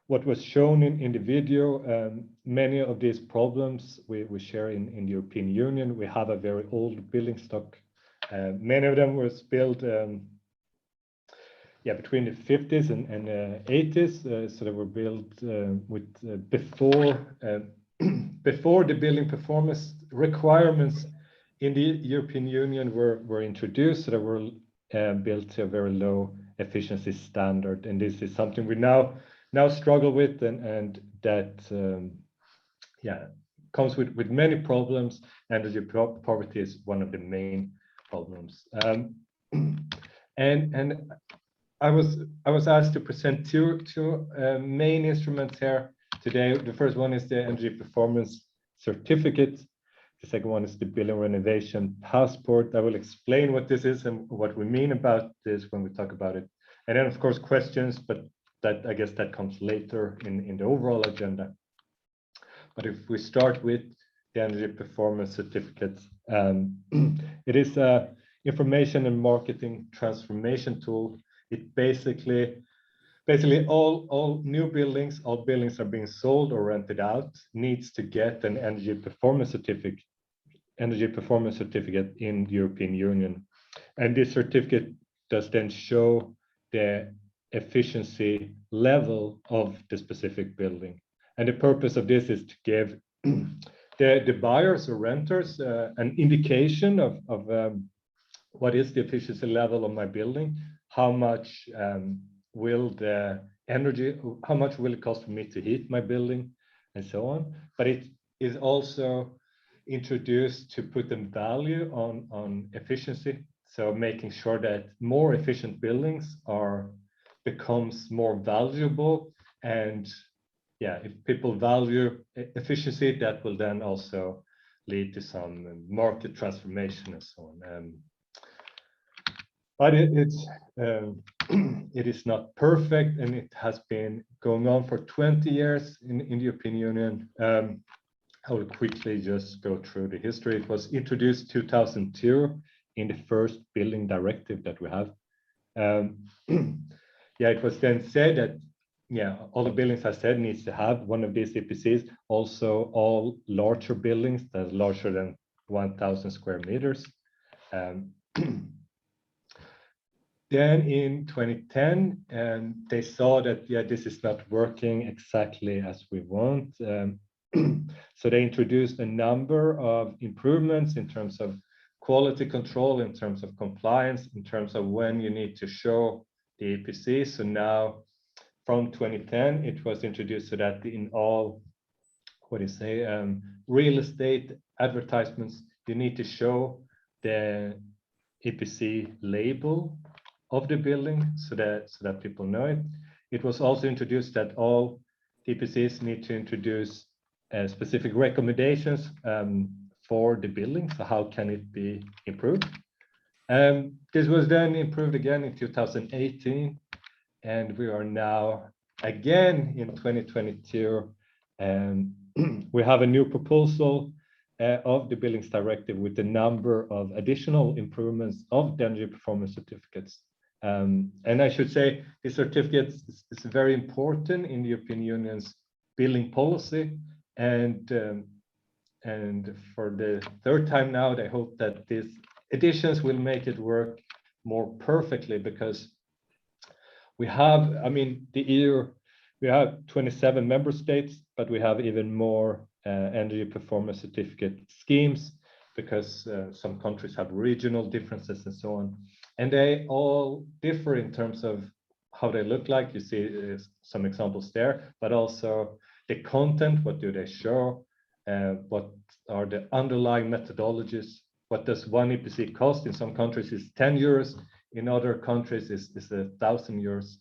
what was shown in the video, many of these problems we share in the European Union. We have a very old building stock. Many of them were built between the 50s and 80s. So they were built with before the building performance requirements in the European Union were introduced. So they were built to a very low efficiency standard, and this is something we now struggle with, and that comes with many problems. Energy poverty is one of the main problems. And I was asked to present two main instruments here today. The first one is the energy performance certificate. The second one is the building renovation passport. I will explain what this is and what we mean about this when we talk about it. And then, of course, questions, but I guess that comes later in the overall agenda. But if we start with the energy performance certificate, it is an information and marketing transformation tool. It basically all new buildings, all buildings are being sold or rented out, needs to get an energy performance certificate in the European Union. And this certificate does then show the efficiency level of the specific building. And the purpose of this is to give the buyers or renters an indication of what is the efficiency level of my building, how much will it cost for me to heat my building, and so on. But it is also introduced to put a value on efficiency. So making sure that more efficient buildings becomes more valuable. And if people value efficiency, that will then also lead to some market transformation and so on. But it is not perfect, and it has been going on for 20 years in the European Union. I will quickly just go through the history. It was introduced 2002 in the first building directive that we have. It was then said that all the buildings, I said, needs to have one of these EPCs. Also, all larger buildings that are larger than 1,000 square meters. Then in 2010, they saw that this is not working exactly as we want. So they introduced a number of improvements in terms of quality control, in terms of compliance, in terms of when you need to show the EPC. So now, from 2010, it was introduced so that in all, real estate advertisements, you need to show the EPC label of the building so that people know it. It was also introduced that all EPCs need to introduce specific recommendations for the building. So how can it be improved? This was then improved again in 2018, and we are now again in 2022. We have a new proposal of the Buildings Directive with a number of additional improvements of the energy performance certificates. And I should say the certificate is very important in the European Union's building policy. And for the third time now, they hope that these additions will make it work more perfectly, because we have, the EU, we have 27 member states, but we have even more energy performance certificate schemes, because some countries have regional differences and so on. And they all differ in terms of how they look like. You see some examples there, but also the content, what do they show? What are the underlying methodologies? What does one EPC cost? In some countries it's 10 euros. In other countries it's 1,000 euros,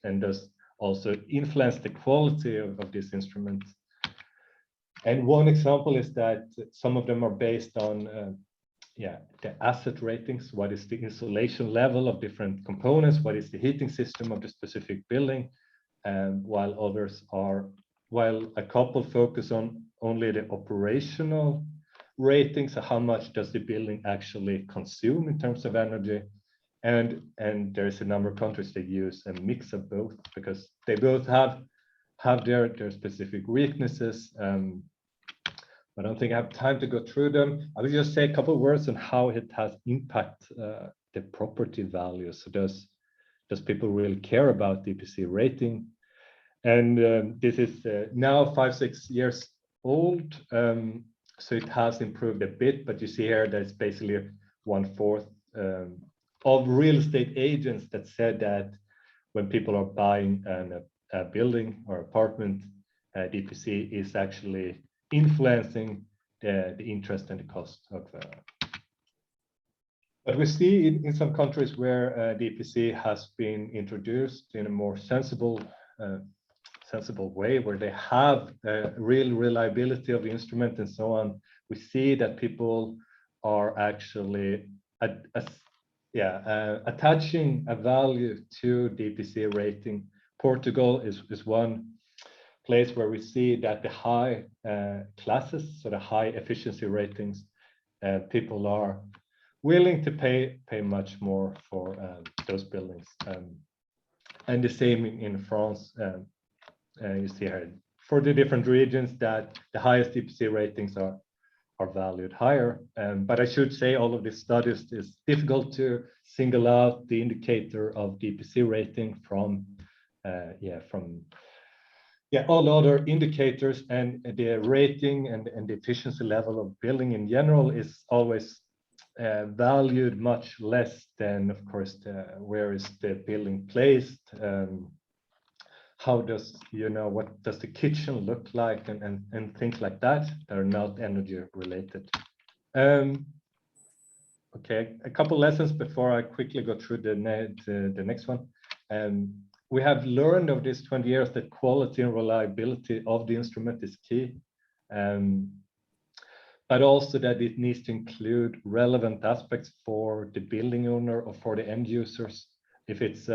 and does also influence the quality of this instrument. And one example is that some of them are based on the asset ratings. What is the insulation level of different components? What is the heating system of the specific building? While a couple focus on only the operational ratings, so how much does the building actually consume in terms of energy? And there's a number of countries that use a mix of both, because they both have their specific weaknesses. I don't think I have time to go through them. I will just say a couple of words on how it has impact the property value. So does people really care about the EPC rating? And this is now 5-6 years old. So it has improved a bit, but you see here that it's basically 1/4 of real estate agents that said that when people are buying a building or apartment, DPC is actually influencing the interest and the cost of. But we see in some countries where DPC has been introduced in a more sensible way, where they have real reliability of the instrument and so on, we see that people are actually attaching a value to DPC rating. Portugal is one place where we see that the high classes, so the high efficiency ratings, people are willing to pay much more for those buildings. And the same in France. You see here for the different regions that the highest DPC ratings are valued higher. But I should say all of these studies is difficult to single out the indicator of DPC rating from all other indicators, and the rating and the efficiency level of building in general is always valued much less than, of course, where is the building placed. How does, what does the kitchen look like, and things like that are not energy related. Okay, a couple lessons before I quickly go through the next one. We have learned of this 20 years that quality and reliability of the instrument is key, but also that it needs to include relevant aspects for the building owner or for the end users. If it's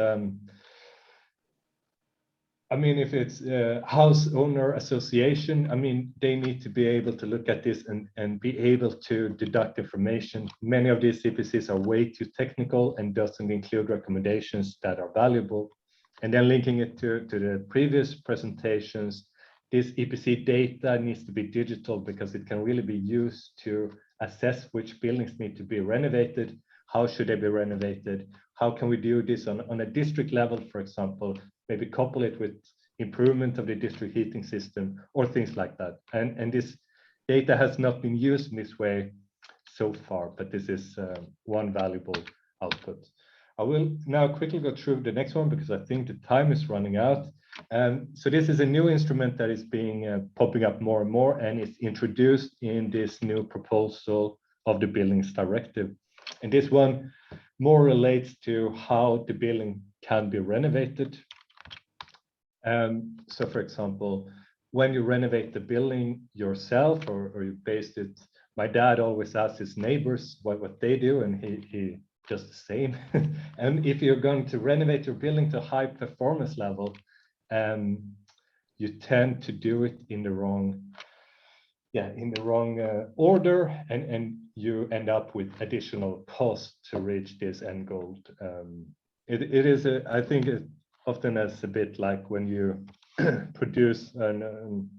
if it's a house owner association, they need to be able to look at this and be able to deduct information. Many of these EPCs are way too technical and doesn't include recommendations that are valuable. And then linking it to the previous presentations, this EPC data needs to be digital because it can really be used to assess which buildings need to be renovated. How should they be renovated? How can we do this on a district level, for example? Maybe couple it with improvement of the district heating system or things like that. And this data has not been used in this way so far, but this is one valuable output. I will now quickly go through the next one because I think the time is running out. So this is a new instrument that is being popping up more and more, and it's introduced in this new proposal of the Buildings Directive. And this one more relates to how the building can be renovated. So for example, when you renovate the building yourself or you based it, my dad always asks his neighbors what they do, and he does the same. And if you're going to renovate your building to a high performance level, you tend to do it in the wrong order, and you end up with additional cost to reach this end goal. It is, I think, often as a bit like when you produce an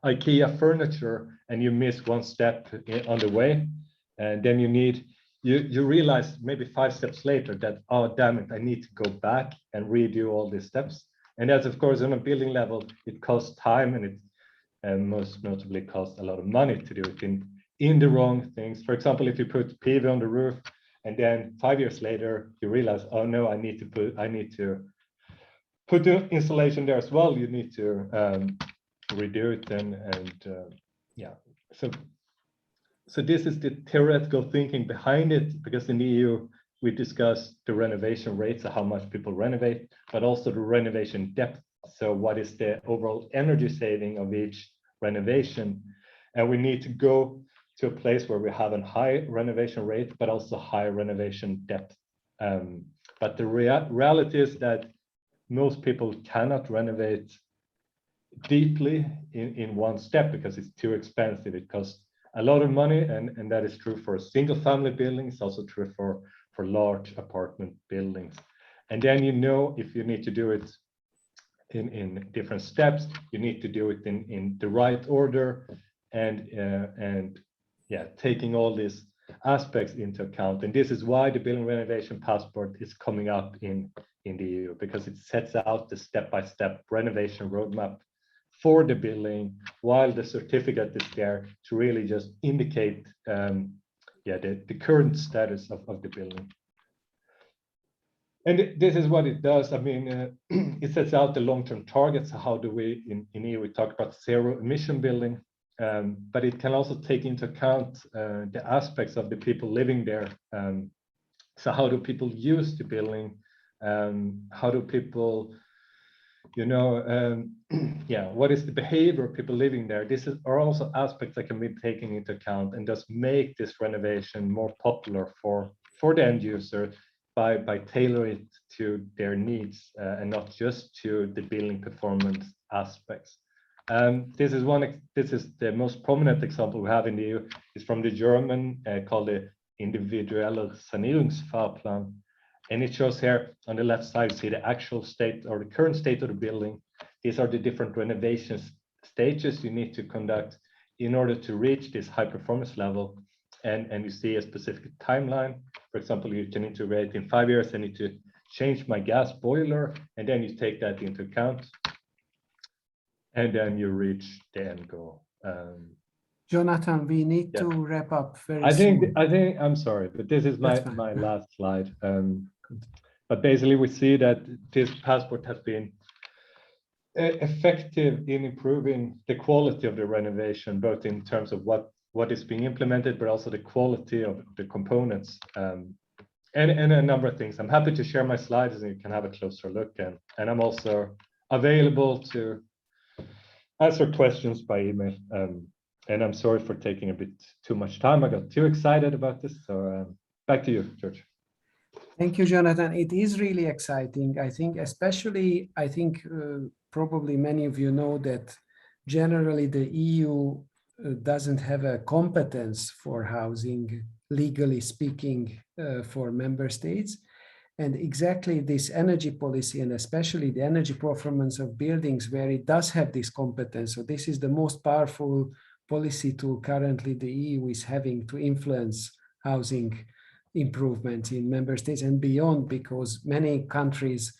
IKEA furniture and you miss one step on the way, and then you realize maybe 5 steps later that, oh, damn it, I need to go back and redo all these steps. And that's, of course, on a building level, it costs time, and it most notably costs a lot of money to do it in the wrong things. For example, if you put PV on the roof and then 5 years later, you realize, oh no, I need to put the insulation there as well. You need to redo it So this is the theoretical thinking behind it, because in the EU, we discuss the renovation rates, so how much people renovate, but also the renovation depth. So what is the overall energy saving of each renovation. And we need to go to a place where we have a high renovation rate, but also high renovation depth. But the reality is that most people cannot renovate deeply in one step because it's too expensive. It costs a lot of money, and that is true for single family buildings, also true for large apartment buildings. And then, you know, if you need to do it in different steps, you need to do it in the right order, and yeah, taking all these aspects into account. And this is why the building renovation passport is coming up in the EU, because it sets out the step-by-step renovation roadmap for the building, while the certificate is there to really just indicate the current status of the building. And this is what it does. I mean, it sets out the long-term targets. How do we, in EU, we talk about zero emission building, but it can also take into account the aspects of the people living there. So how do people use the building? How do people, you know, what is the behavior of people living there? Are also aspects that can be taken into account, and just make this renovation more popular for the end user by tailoring it to their needs, and not just to the building performance aspects. This is the most prominent example we have in the EU. It's from the German, called the Individuelle Sanierungsfahrplan. And it shows here on the left side, you see the actual state or the current state of the building. These are the different renovation stages you need to conduct in order to reach this high performance level. And you see a specific timeline. For example, you need to wait in 5 years, I need to change my gas boiler, and then you take that into account. And then you reach the end goal. Jonathan, we need to wrap up very soon. I think, I'm sorry, but this is my last slide. But basically we see that this passport has been effective in improving the quality of the renovation, both in terms of what is being implemented, but also the quality of the components, and a number of things. I'm happy to share my slides, and you can have a closer look. And I'm also available to answer questions by email. And I'm sorry for taking a bit too much time. I got too excited about this. So back to you, George. Thank you, Jonathan. It is really exciting. I think, especially, probably many of you know that generally the EU doesn't have a competence for housing, legally speaking, for member states. And exactly this energy policy, and especially the energy performance of buildings, where it does have this competence. So this is the most powerful policy tool currently the EU is having to influence housing improvements in member states and beyond, because many countries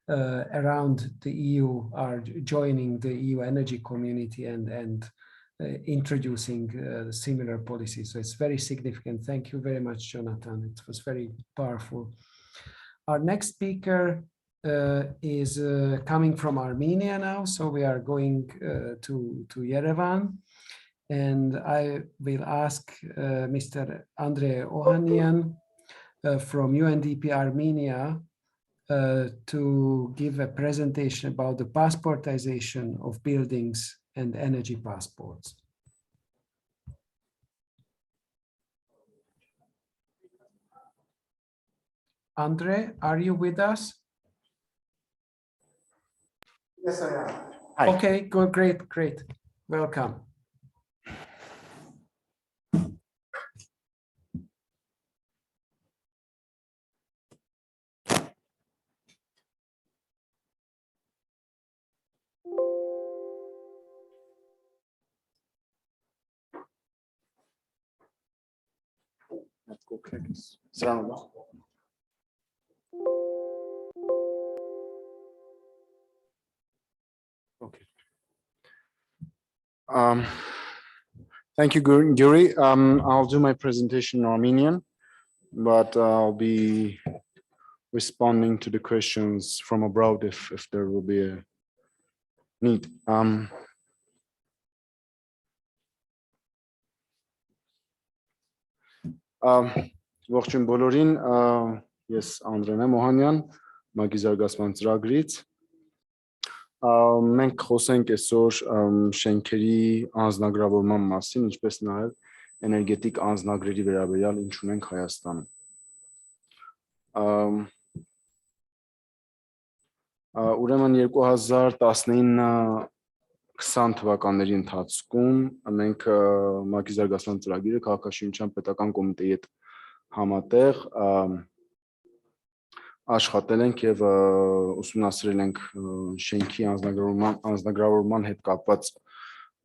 around the EU are joining the EU energy community and introducing similar policies. So it's very significant. Thank you very much, Jonathan. It was very powerful. Our next speaker is coming from Armenia now. So we are going to Yerevan. And I will ask Mr. Andre Ohanian from UNDP Armenia to give a presentation about the passportization of buildings and energy passports. Andre, are you with us? Yes, I am. Hi. Okay, good, great. Welcome. Let's go click this. Surround. Okay. Thank you, Guri. I'll do my presentation in Armenian, but I'll be responding to the questions from abroad if there will be a need. Ողջույն բոլորին, ես Անդրեն եմ Օհանյան, Մագիզարգասման ծրագրից։ Մենք խոսենք այսօր շենքերի անձնագրավորման մասին, ինչպես նաև էներգետիկ անձնագրերի վերաբերյալ ինչ ունենք Հայաստանում։ Ուրեմն 2019-20 թվականների ընթացքում մենք ՄԱԿ-ի զարգացման ծրագիրը քաղաքաշինության պետական կոմիտեի հետ համատեղ աշխատել ենք եւ ուսումնասիրել ենք շենքի անձնագրավորման հետ կապված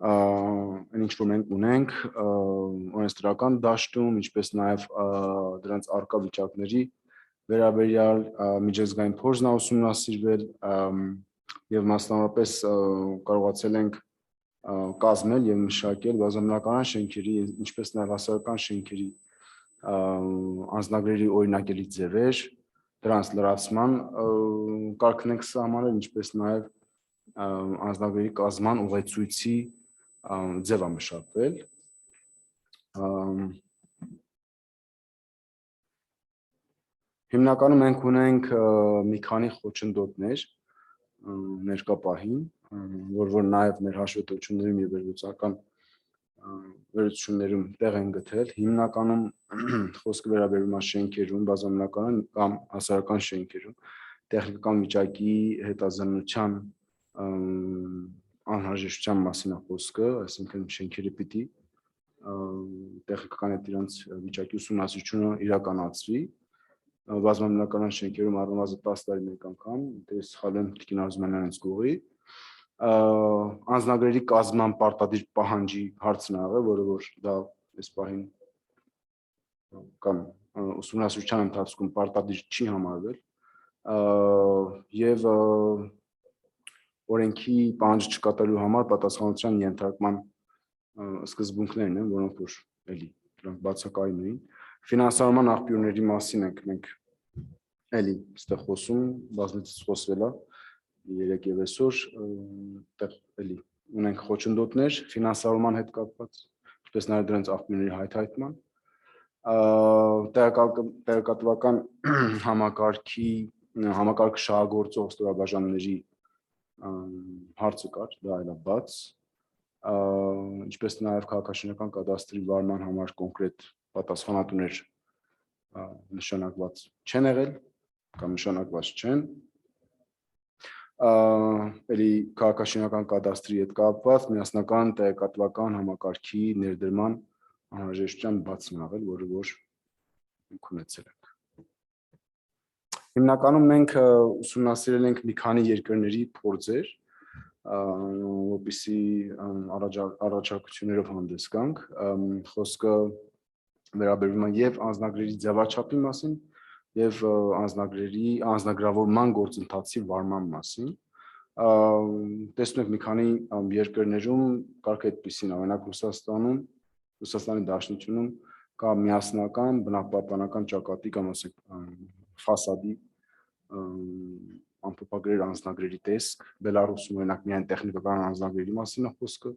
այն ինչ որ մենք ունենք օրենսդրական դաշտում, ինչպես նաև դրանց արկա վիճակների վերաբերյալ միջազգային փորձն ուսումնասիրվել եւ մասնավորապես կարողացել ենք կազմել եւ մշակել բազմամնակարան շենքերի, ինչպես նաև հասարակական շենքերի անձնագրերի օրինակելի ձևեր, դրանց լրացման կարգն ենք սահմանել, ինչպես նաև անձնագրերի կազման ուղեցույցի ձև է մշակվել։ Հիմնականում մենք ունենք մի քանի խոչընդոտներ ներկա պահին, որ նաև մեր հաշվետվություններում եւ վերլուծություններում տեղ են գտել։ Հիմնականում խոսքը վերաբերում է շենքերում, բազմամնակարան կամ հասարակական շենքերում, տեխնիկական վիճակի հետազնության անհրաժեշտության մասին է խոսքը, այսինքն շենքերը պիտի տեխնիկական հետ իրենց վիճակի ուսումնասիրությունը իրականացվի։ Բազմամնակարան շենքերում առնվազն 10 տարի մեկ անգամ, դե սխալ եմ Տիկին Արզումանյանից գողի, անձնագրերի կազմման պարտադիր պահանջի հարցն ա եղել, որը որ դա այս պահին կամ ուսումնասիրության ընթացքում պարտադիր չի համարվել եւ օրենքի պահանջը չկատարելու համար պատասխանատվության ենթարկման սկզբունքներն են, որոնք որ էլի դրանք բացակայում էին։ Ֆինանսավորման աղբյուրների մասին ենք մենք էլի այստեղ խոսում, բազմիցս խոսվել է երեք եւ այսօր, այդտեղ էլի ունենք խոչընդոտներ ֆինանսավորման հետ կապված, ինչպես նաև դրանց աղբյուրների հայթայթման, տեղեկատվական համակարգ շահագործող ստորաբաժանումների հարցը կար, դա այլ է բաց, ինչպես նաև քաղաքաշինական կադաստրի վարման համար կոնկրետ պատասխանատուներ նշանակված չեն եղել կամ նշանակված չեն, էլի քաղաքաշինական կադաստրի հետ կապված միասնական տեղեկատվական համակարգի ներդրման անհրաժեշտության բացն եղել, որը որ մենք ունեցել ենք։ Հիմնականում մենք ուսումնասիրել ենք մի քանի երկրների փորձեր, որպեսզի առաջարկություններով հանդես գանք, խոսքը վերաբերում է եւ անձնագրերի ձևաչափի մասին եւ անձնագրավորման գործընթացի վարման մասին։ Տեսնում եք մի քանի երկրներում կարգը այդպիսին է, օրինակ Ռուսաստանի Դաշնությունում կա միասնական բնապահպանական ճակատի կամ ասենք ֆասադի ամփոփագրեր անձնագրերի տեսք, Բելարուսում օրինակ միայն տեխնիկական անձնագրերի մասին է խոսքը,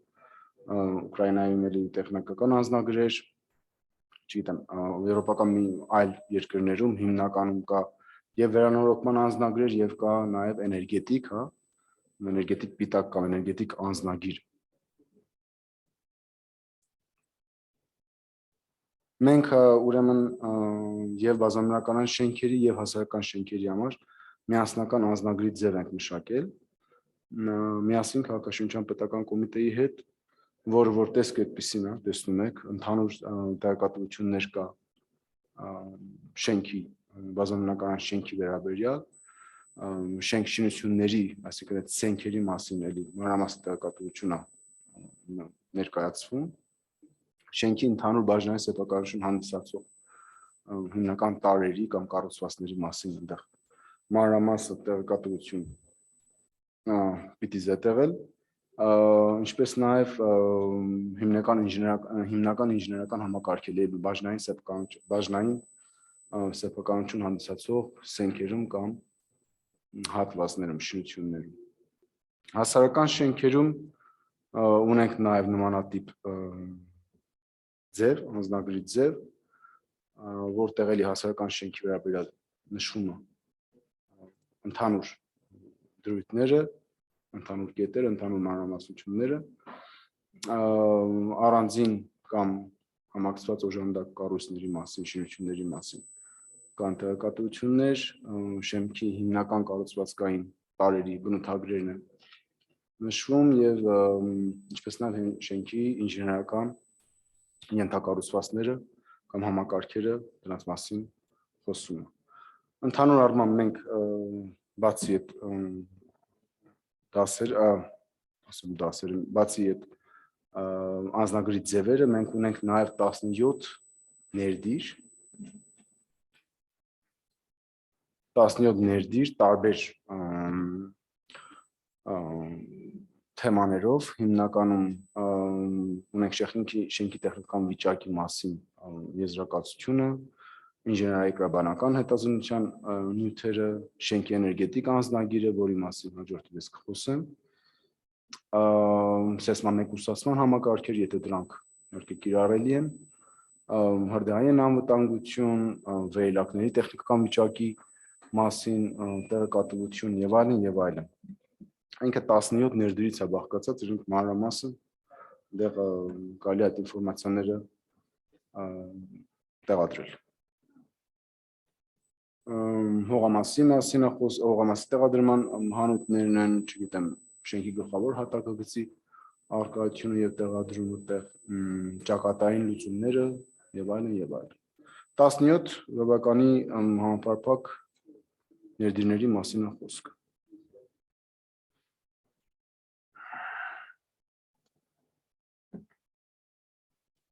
Ուկրաինայում էլի տեխնիկական անձնագրեր, չգիտեմ, եվրոպական մի այլ երկրներում հիմնականում կա եւ վերանորոգման անձնագրեր եւ կա նաեւ էներգետիկ, հա, էներգետիկ պիտակ կամ էներգետիկ անձնագիր։ Մենք ուրեմն եւ բազմամնակարան շենքերի եւ հասարակական շենքերի համար միասնական անձնագրի ձև ենք մշակել, միասին քաղաքաշինության պետական կոմիտեի հետ, որը որ տեսքը այդպիսին է, տեսնում եք, ընդհանուր տեղեկատվություններ կա շենքի, բազմամնակարան շենքի վերաբերյալ, շենք շինությունների, այսինքն այդ սենքերի մասին էլի մանրամասն տեղեկատվություն է ներկայացվում, շենքի ընդհանուր բաժնային սեփականություն հանդիսացող հիմնական տարրերի կամ կառուցվածքների մասին այնտեղ մանրամասն տեղեկատվություն պիտի զետեղել, ինչպես նաև հիմնական ինժեներական համակարգերի բաժնային սեփականություն հանդիսացող սենքերում կամ հատվածներում, շինություններում։ Հասարակական շենքերում ունենք նաև նմանատիպ ձև, անձնագրի ձև, որտեղ էլի հասարակական շենքի վերաբերյալ նշվում է ընդհանուր դրույթները, ընդհանուր կետերը, ընդհանուր մանրամասնությունները, առանձին կամ համակցված օժանդակ կառույցների մասին, շինությունների մասին կան տեղեկատվություններ, շեմքի հիմնական կառուցվածքային տարրերի բնութագրերն են նշվում եւ ինչպես նաեւ շենքի ինժեներական ենթակառուցվածքները կամ համակարգերը դրանց մասին խոսում է։ Ընդհանուր առմամբ մենք բացի այդ բացի այդ անձնագրի ձևերը մենք ունենք նաեւ 17 ներդիր 17 ներդիր տարբեր թեմաներով հիմնականում ունենք շենքի տեխնիկական վիճակի մասին եզրակացությունը, ինժեներային հետազոտության նյութերը, շենքի էներգետիկ անձնագիրը, որի մասին հաջորդիվս կխոսեմ, սեսման մեկուսացման համակարգեր, եթե դրանք իհարկե կիրառելի են, հրդեհային անվտանգություն, վերելակների տեխնիկական վիճակի մասին տեղեկատվություն եւ այլն եւ այլն։ Ինքը 17 ներդրից է բաղկացած, իրենք մանրամասն դեռ կարելի է այդ ինֆորմացիաները տեղադրել։ Հողամասի մասին է հողամասի տեղադրման հանույթներն են, չգիտեմ, շենքի գլխավոր հատակագծի արկայությունը եւ տեղադրումը տեղ, ճակատային լուծումները եւ այլն եւ այլն։ 17 վեբականի համապարփակ ներդիրների մասին է խոսքը։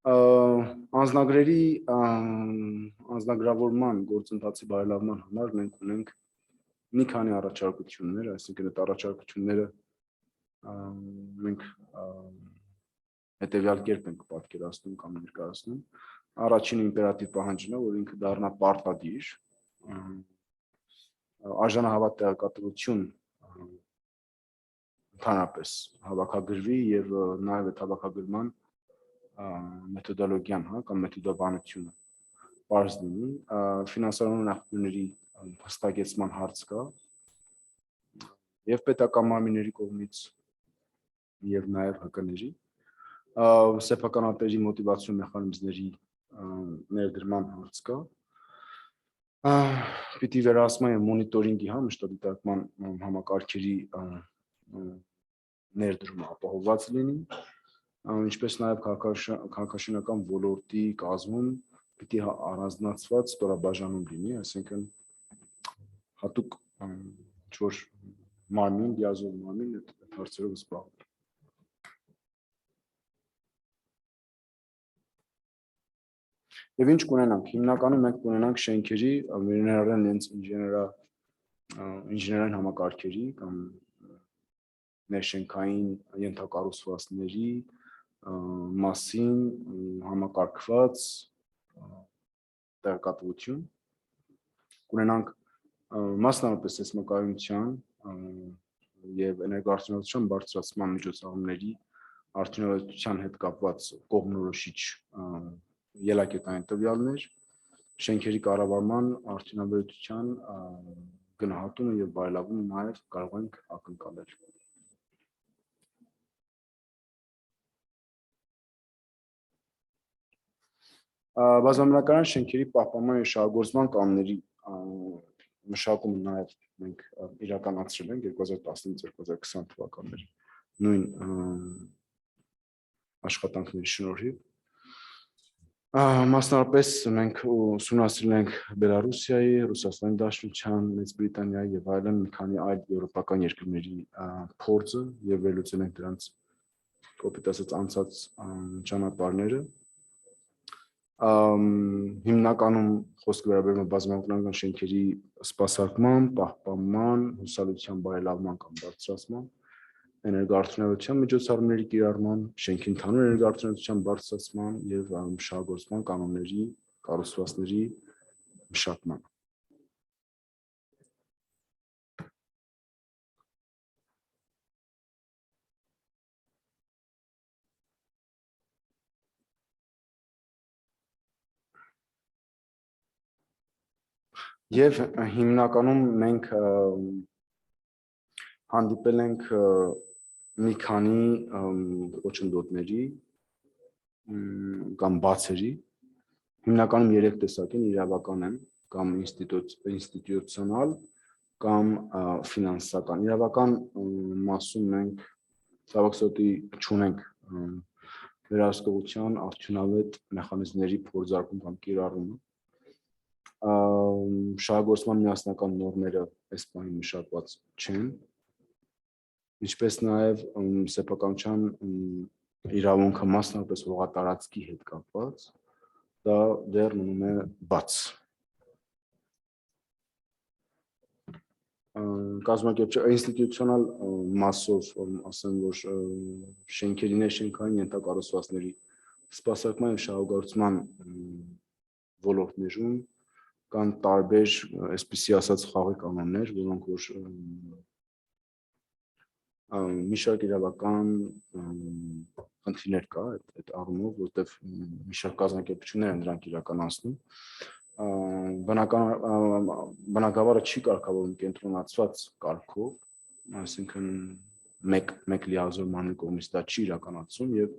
Անձնագրերի անձնագրավորման գործընթացի բարելավման համար մենք ունենք մի քանի առաջարկություններ, այսինքն այդ առաջարկությունները մենք հետևյալ կերպ ենք պատկերացնում կամ ներկայացնում։ Առաջին իմպերատիվ պահանջն է, որ ինքը դառնա պարտադիր, արժանահավատ տեղեկատվություն ընդհանրապես հավաքագրվի եւ նաեւ այդ հավաքագրման մեթոդոլոգիան, կամ մեթոդաբանությունը բարձ լինի, ֆինանսավորման աղբյուրների հստակեցման հարց կա եւ պետական մարմինների կողմից եւ նաեւ ՀԿ-ների, սեփականատերի մոտիվացիոն մեխանիզմների ներդրման հարց կա, պիտի վերահսկման եւ մոնիտորինգի մշտադիտարկման համակարգերի ներդրումը ապահովված լինի, ինչպես նաեւ քաղաքաշինական ոլորտի կազմում պիտի առանձնացված ստորաբաժանում լինի, այսինքն հատուկ ինչ-որ մարմին, դիազոն մարմին այդ հարցերով զբաղվի։ Եվ ինչ կունենանք, հիմնականում մենք կունենանք շենքերի ներառյալ հենց ինժեներային համակարգերի կամ ներշենքային ենթակառուցվածքների մասին համակարգված տեղեկատվություն, կունենանք մասնավորապես սեյսմիկայունության եւ էներգոարդյունավետության բարձրացման միջոցառումների արդյունավետության հետ կապված կողմնորոշիչ ելակետային տվյալներ, շենքերի կառավարման արդյունաբերության գնահատումը եւ բարելավումը նաեւ կարող ենք ակնկալել։ Բազմամրակարան շենքերի պահպանման եւ շահագործման կանոնների մշակումը նաեւ մենք իրականացրել ենք 2015-2020 թվականների նույն աշխատանքների շնորհիվ։ Մասնավորապես մենք ուսումնասիրել ենք Բելարուսիայի, Ռուսաստանի Դաշնության, Մեծ Բրիտանիայի եւ այլն մի քանի այլ եվրոպական երկրների փորձը եւ վերլուծել ենք դրանց կոպիտ ասած անցած ճանապարհները։ Հիմնականում խոսքը վերաբերում է բազմամասնական շենքերի սպասարկման, պահպանման, հուսալիության բարելավման կամ բարձրացման, էներգոարդյունավետության միջոցառումների կիրառման, շենքի ընդհանուր էներգոարդյունավետության բարձրացման եւ շահագործման կանոնների, կառուցվածքների մշակման։ Եվ հիմնականում մենք հանդիպել ենք մի քանի ոչնդոտների կամ բացերի, հիմնականում 3 տեսակ են, իրավական են կամ ինստիտուցիոնալ կամ ֆինանսական։ Իրավական մասում մենք ցավոքսոտի չունենք վերահսկողության արդյունավետ մեխանիզմների փորձարկում կամ կիրառումը։ Շահագործման միասնական նորմերը այս պահին մշակված չեն, ինչպես նաև սեփականության իրավունքը մասնավորապես հողատարածքի հետ կապված, դա դեռ մնում է բաց։ Կազմակերպչի ինստիտուցիոնալ մասով ասեմ, որ շենքերի ներշենքային ենթակառուցվածքների սպասարկման և շահագործման ոլորտներում կան տարբեր, այսպիսի ասած, խաղի կանոններ, որոնք որ մի շարք իրավական խնդիրներ կա այդ առումով, որտեղ մի շարք կազմակերպություններ են դրանք իրականացնում։ Բնագավառը չի կարգավորվում կենտրոնացված կարգով, այսինքն մեկ լիազորմանի կողմից դա չի իրականացում եւ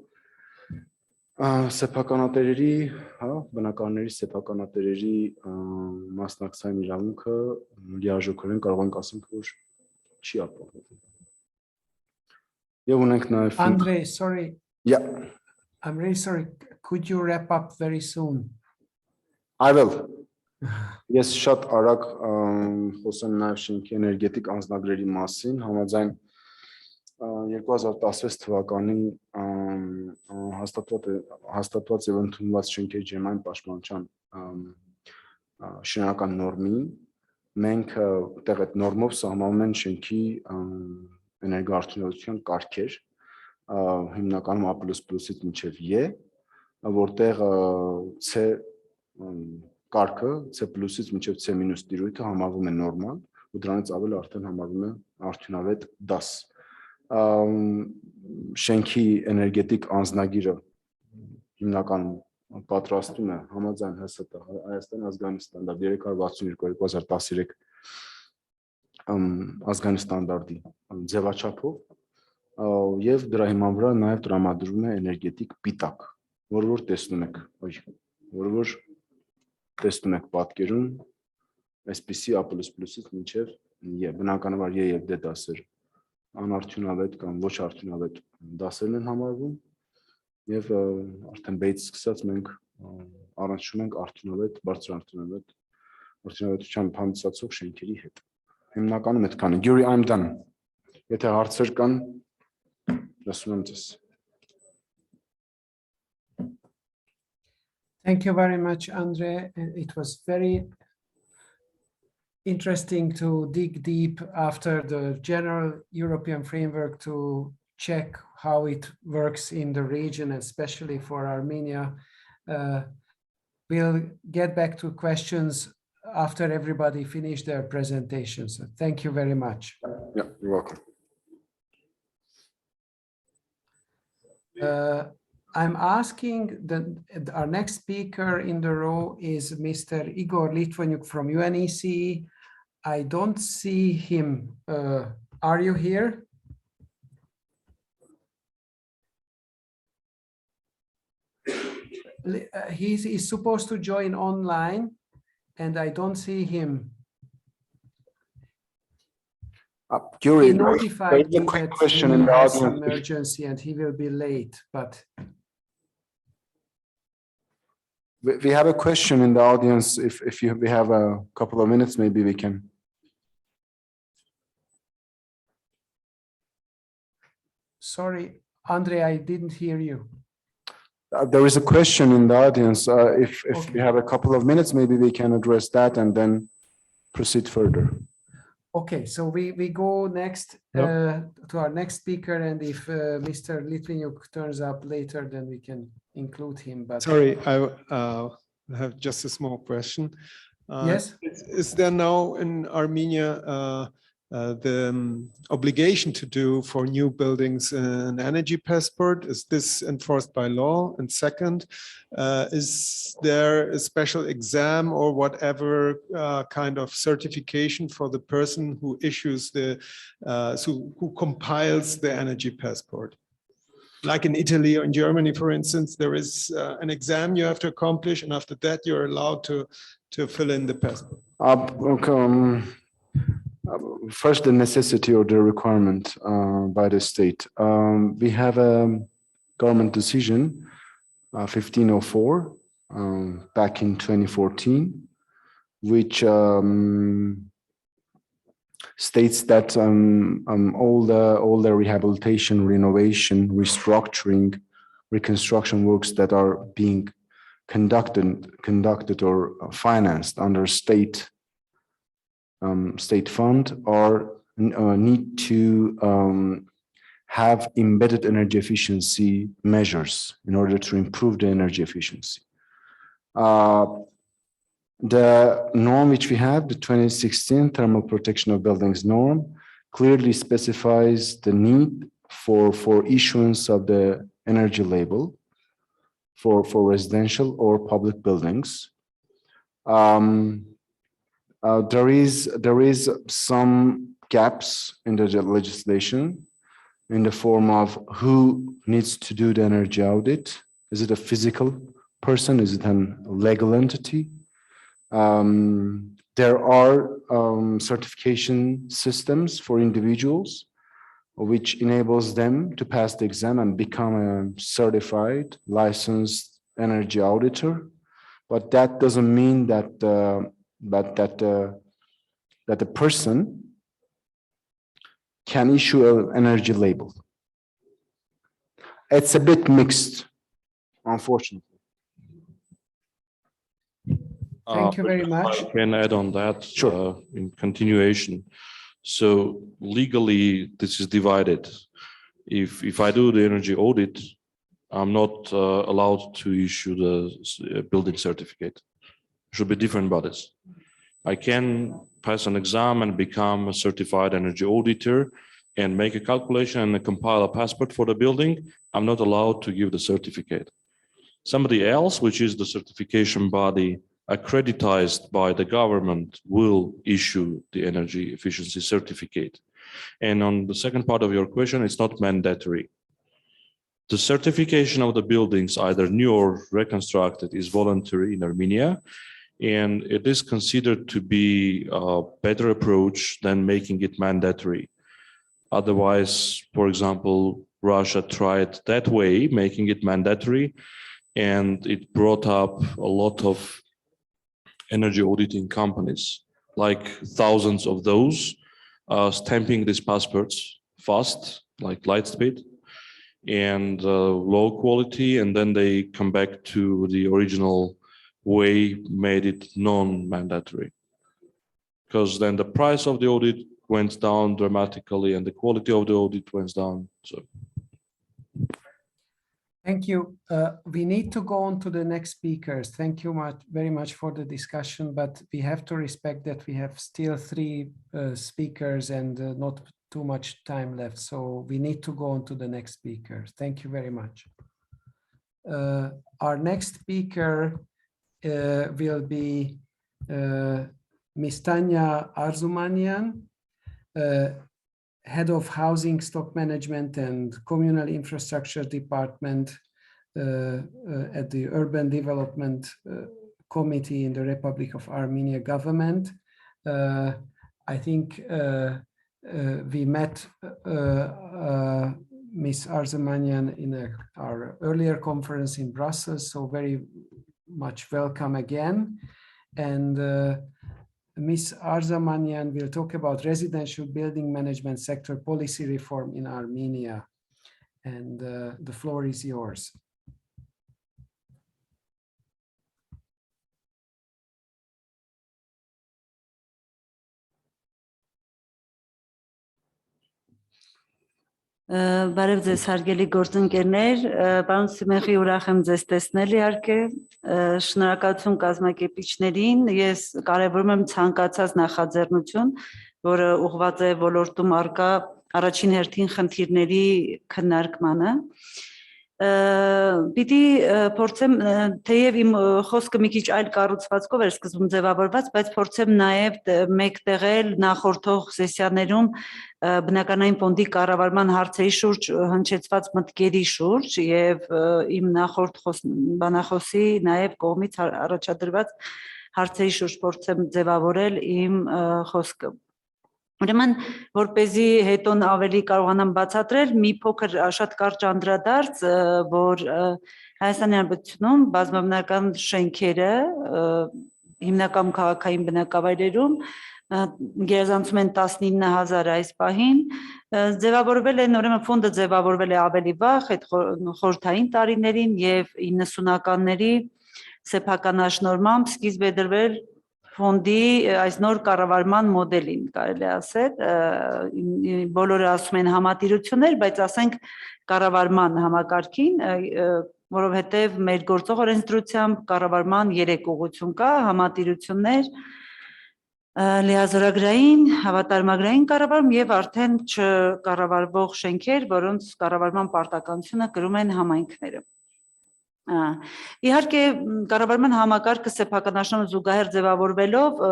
սեփականատերերի, բնակարանների սեփականատերերի մասնակցային իրավունքը լիարժեքորեն կարող ենք ասենք, որ չի ապահովում։ Եվ ունենք նաև Andre, sorry. Yeah. I'm really sorry. Could you wrap up very soon? I will. Ես շատ արագ խոսեմ նաև շենքի էներգետիկ անձնագրերի մասին, համաձայն 2016 թվականին հաստատված եւ ընդունված շենքերի ջերմային պաշտպանության շինարարական նորմին մենք այդտեղ այդ նորմով սահմանում են շենքի էներգոարդյունավետության կարգեր, հիմնականում A++-ից մինչև E, որտեղ C կարգը C+-ից մինչև C- տիրույթը համարվում է նորմալ, ու դրանից ավել արդեն համարվում է արդյունավետ դաս։ Շենքի էներգետիկ անձնագիրը հիմնականում պատրաստում է համաձայն ՀՍՏ Հայաստան ազգային ստանդարտ 362/2013 ազգային ստանդարտի ձևաչափով եւ դրա հիման վրա նաեւ տրամադրվում է էներգետիկ պիտակ, որ տեսնում եք պատկերում այսպիսի A++-ից մինչև E, բնականաբար E եւ D դասեր անարդյունավետ կամ ոչ արդյունավետ դասերն են համարվում եւ արդեն B-ից սկսած մենք առնչվում ենք արդյունավետ, բարձր արդյունավետությամբ հանդիսացող շենքերի հետ։ Հիմնականում այդքանը։ Gyuri, I'm done. Եթե հարցեր կան, լսում եմ ձեզ։ Thank you very much, Andre. It was very interesting to dig deep after the general European framework to check how it works in the region, especially for Armenia. We'll get back to questions after everybody finished their presentations. So thank you very much. Yeah, you're welcome. I'm asking our next speaker in the row is Mr. Igor Litvinuk from UNECE. I don't see him. Are you here? He's supposed to join online, and I don't see him. Gyuri, he notified me quick that question he in the has some audience. emergency and he will be late, but We have a question in the audience. If we have a couple of minutes, maybe we can. sorry, Andre, I didn't hear you. There is a question in the audience. If we have a couple of minutes, maybe we can address that and then proceed further. Okay, so we go next to our next speaker, and if Mr. Litvinuk turns up later, then we can include him. But sorry, I have just a small question. Yes. Is there now in Armenia the obligation to do for new buildings an energy passport? Is this enforced by law? And second, is there a special exam or whatever kind of certification for the person who issues the, who compiles the energy passport? Like in Italy or in Germany, for instance, there is an exam you have to accomplish, and after that you're allowed to fill in the passport. First, the necessity or the requirement by the state. We have a government decision, 1504, back in 2014, which states that all the rehabilitation, renovation, restructuring, reconstruction works that are being conducted or financed under state fund are need to have embedded energy efficiency measures in order to improve the energy efficiency. The norm which we have, the 2016 Thermal Protection of Buildings norm, clearly specifies the need for issuance of the energy label for residential or public buildings. There is some gaps in the legislation in the form of who needs to do the energy audit. Is it a physical person? Is it a legal entity? There are certification systems for individuals, which enables them to pass the exam and become a certified, licensed energy auditor. But that doesn't mean that that the person can issue an energy label. It's a bit mixed, unfortunately. Thank you very much. I can add on that. Sure. In continuation. So legally, this is divided. If I do the energy audit, I'm not allowed to issue the building certificate. It should be different bodies. I can pass an exam and become a certified energy auditor and make a calculation and compile a passport for the building. I'm not allowed to give the certificate. Somebody else, which is the certification body accredited by the government, will issue the energy efficiency certificate. And on the second part of your question, it's not mandatory. The certification of the buildings, either new or reconstructed, is voluntary in Armenia, and it is considered to be a better approach than making it mandatory. Otherwise, for example, Russia tried that way, making it mandatory, and it brought up a lot of energy auditing companies, like thousands of those, stamping these passports fast, like Lightspeed, and low quality, and then they come back to the original way, made it non-mandatory. Because then the price of the audit went down dramatically and the quality of the audit went down. So. Thank you. We need to go on to the next speakers. Thank you very much for the discussion, but we have to respect that we have still 3 speakers and not too much time left. So we need to go on to the next speakers. Thank you very much. Our next speaker will be Ms. Tanya Arzumanian, Head of Housing, Stock Management and Communal Infrastructure Department at the Urban Development Committee in the Republic of Armenia government. I think we met Ms. Arzumanian in our earlier conference in Brussels, so very much welcome again. And Ms. Arzumanian will talk about residential building management sector policy reform in Armenia. And the floor is yours. Բարև ձեզ հարգելի գործընկերներ, պարոն Սիմեխի ուրախ եմ ձեզ տեսնել իհարկե, շնորհակալություն կազմակերպիչներին, ես կարևորում եմ ցանկացած նախաձեռնություն, որը ուղղված է ոլորտում առկա առաջին հերթին խնդիրների քննարկմանը։ Պիտի փորձեմ, թեև իմ խոսքը մի քիչ այլ կառուցվածքով էր սկզբում ձևավորված, բայց փորձեմ նաև մեկտեղել նախորդող սեսիաներում բնականային ֆոնդի կառավարման հարցերի շուրջ հնչեցված մտքերի շուրջ եւ իմ նախորդ բանախոսի նաև կողմից առաջադրված հարցերի շուրջ փորձեմ ձևավորել իմ խոսքը։ Ուրեմն, որպեսզի հետոն ավելի կարողանամ բացատրել, մի փոքր շատ կարճ անդրադարձ, որ Հայաստանի Հանրապետությունում բազմաբնական շենքերը հիմնական քաղաքային բնակավայրերում գերազանցում են 19,000 այս պահին, ձևավորվել են, ուրեմն ֆոնդը ձևավորվել է ավելի վաղ, այդ խորհրդային տարիներին եւ 90-ականների սեփականաշնորհմամբ սկիզբ է դրվել ֆոնդի այս նոր կառավարման մոդելին, կարելի ասել, բոլորը ասում են համատիրություններ, բայց ասենք կառավարման համակարգին, որովհետև մեր գործող օրենսդրությամբ կառավարման 3 ուղղություն կա, համատիրություններ, լիազորագրային, հավատարմագրային կառավարում եւ արդեն չկառավարվող շենքեր, որոնց կառավարման պարտականությունը կրում են համայնքները։ Իհարկե կառավարման համակարգը սեփականաշնորհը զուգահեռ ձևավորվելով,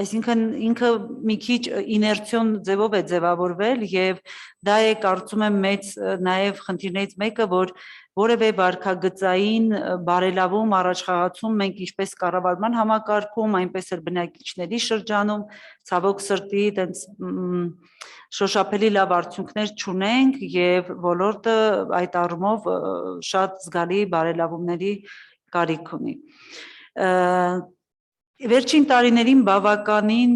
այսինքն ինքը մի քիչ իներցիոն ձևով է ձևավորվել եւ դա է կարծում եմ մեծ նաեւ խնդիրներից մեկը, որ որևէ վարքագծային բարելավում առաջխաղացում մենք ինչպես կառավարման համակարգում, այնպես էլ բնակիչների շրջանում ցավոք սրտի այդպես շոշափելի լավ արդյունքներ չունենք եւ ոլորտը այդ առումով շատ զգալի բարելավումների կարիք ունի։ Վերջին տարիներին բավականին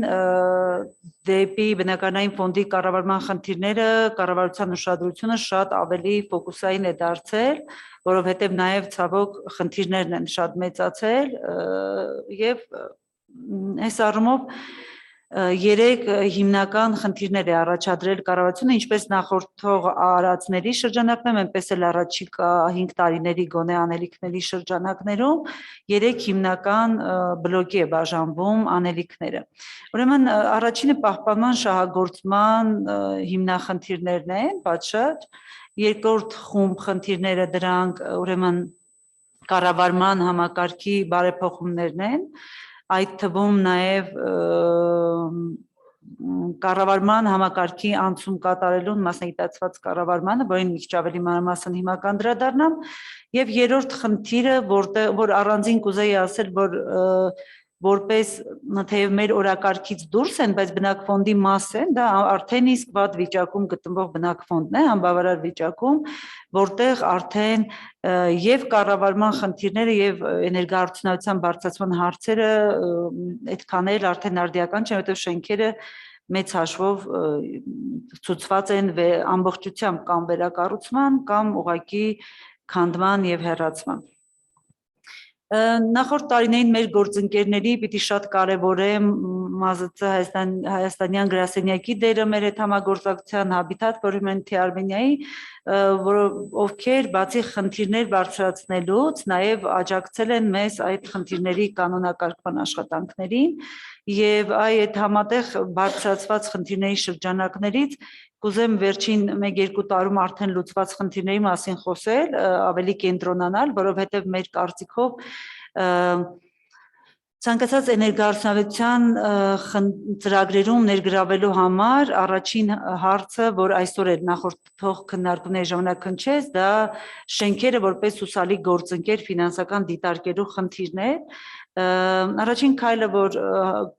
դեպի բնականային ֆոնդի կառավարման խնդիրները, կառավարության ուշադրությունը շատ ավելի ֆոկուսային է դարձել, որովհետև նաև ցավոք խնդիրներն են շատ մեծացել եւ այս առումով 3 հիմնական խնդիրներ է առաջադրել կառավարությունը, ինչպես նախորդող արածների շրջանակներում, այնպես էլ առաջիկա 5 տարիների գոնե անելիքների շրջանակներում 3 հիմնական բլոկի է բաժանվում անելիքները։ Ուրեմն առաջինը պահպանման շահագործման հիմնախնդիրներն են, պատշաճ, երկրորդ խումբ խնդիրները դրանք ուրեմն կառավարման համակարգի բարեփոխումներն են, այդ թվում նաև կառավարման համակարգի անցում կատարելուն մասնագիտացված կառավարմանը, որին մի քիչ ավելի մանրամասն հիմա կանդրադառնամ, եւ երրորդ խնդիրը, որ առանձին կուզեի ասել, որ որպես թեև մեր օրակարգից դուրս են, բայց բնակֆոնդի մաս են, դա արդեն իսկ վատ վիճակում գտնվող բնակֆոնդն է, անբավարար վիճակում, որտեղ արդեն եւ կառավարման խնդիրները եւ էներգոարդյունավետության բարձրացման հարցերը այդքան էլ արդեն արդիական չեն, որովհետեւ շենքերը մեծ հաշվով ցուցված են ամբողջությամբ կամ վերակառուցման կամ ուղղակի քանդման եւ հեռացման։ Նախորդ տարիներին մեր գործընկերների պիտի շատ կարևորեմ ՄԱԶԾ հայաստանյան գրասենյակի դերը մեր հետ համագործակցության Habitat for Humanity Armenia-ի, ովքեր բացի խնդիրներ բարձրացնելուց նաև աջակցել են մեզ այդ խնդիրների կանոնակարգման աշխատանքներին եւ այդ համատեղ բարձրացված խնդիրների շրջանակներից կուզեմ վերջին 1-2 տարում արդեն լուծված խնդիրների մասին խոսել, ավելի կենտրոնանալ, որովհետև մեր կարծիքով ցանկացած էներգոարդյունավետության ծրագրերում ներգրավելու համար առաջին հարցը, որ այսօր էլ նախորդող քննարկումների ժամանակ հնչեց, դա շենքերը որպես հուսալի գործընկեր ֆինանսական դիտարկելու խնդիրն է։ Առաջին քայլը, որ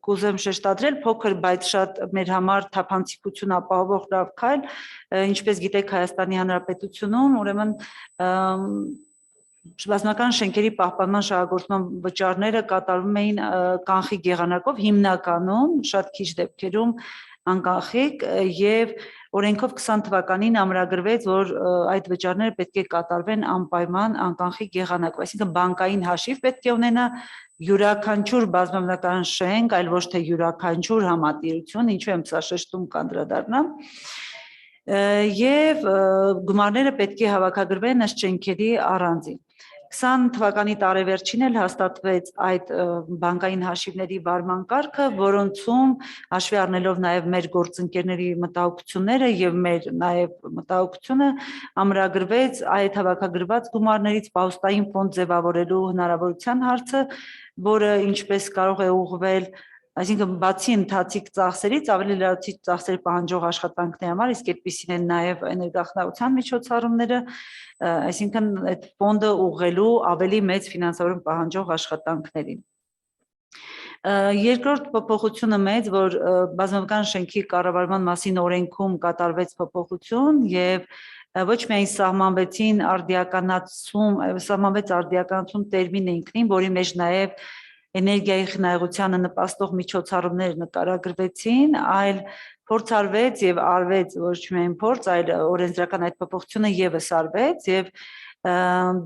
կուզեմ շեշտադրել, փոքր, բայց շատ մեր համար թափանցիկություն ապահովող լավ քայլ, ինչպես գիտեք Հայաստանի Հանրապետությունում, ուրեմն բազմական շենքերի պահպանման շահագործման վճարները կատարվում էին կանխիկ եղանակով, հիմնականում շատ քիչ դեպքերում անկանխիկ եւ օրենքով 20 թվականին ամրագրվեց, որ այդ վճարները պետք է կատարվեն անպայման անկանխիկ եղանակով, այսինքն բանկային հաշիվ պետք է ունենա յուրաքանչյուր բազմաբնական շենք, այլ ոչ թե յուրաքանչյուր համատիրություն, ինչու եմ սա շեշտում կանդրադառնամ, եւ գումարները պետք է հավաքագրվեն ըստ շենքերի առանձին։ 20 թվականի տարեվերջին էլ հաստատվեց այդ բանկային հաշիվների վարման կարգը, որոնցում հաշվի առնելով նաև մեր գործընկերների մտահոգությունները եւ մեր նաև մտահոգությունը ամրագրվեց այդ հավաքագրված գումարներից պահուստային ֆոնդ ձևավորելու հնարավորության հարցը, որը ինչպես կարող է ուղղվել այսինքն բացի ընթացիկ ծախսերից ավելի լրացուցիչ ծախսեր պահանջող աշխատանքների համար, իսկ այդպիսին են նաև էներգախնայության միջոցառումները, այսինքն այդ ֆոնդը ուղղելու ավելի մեծ ֆինանսավորում պահանջող աշխատանքներին։ Երկրորդ փոփոխությունը մեծ, որ բազմական շենքի կառավարման մասին օրենքում կատարվեց փոփոխություն եւ ոչ միայն սահմանվեց արդիականացում տերմինը ինքնին, որի մեջ նաև էներգիայի խնայողությանը նպաստող միջոցառումներ նկարագրվեցին, այլ փորձարվեց եւ արվեց ոչ միայն փորձ, այլ օրենսդրական այդ փոփոխությունը եւս արվեց եւ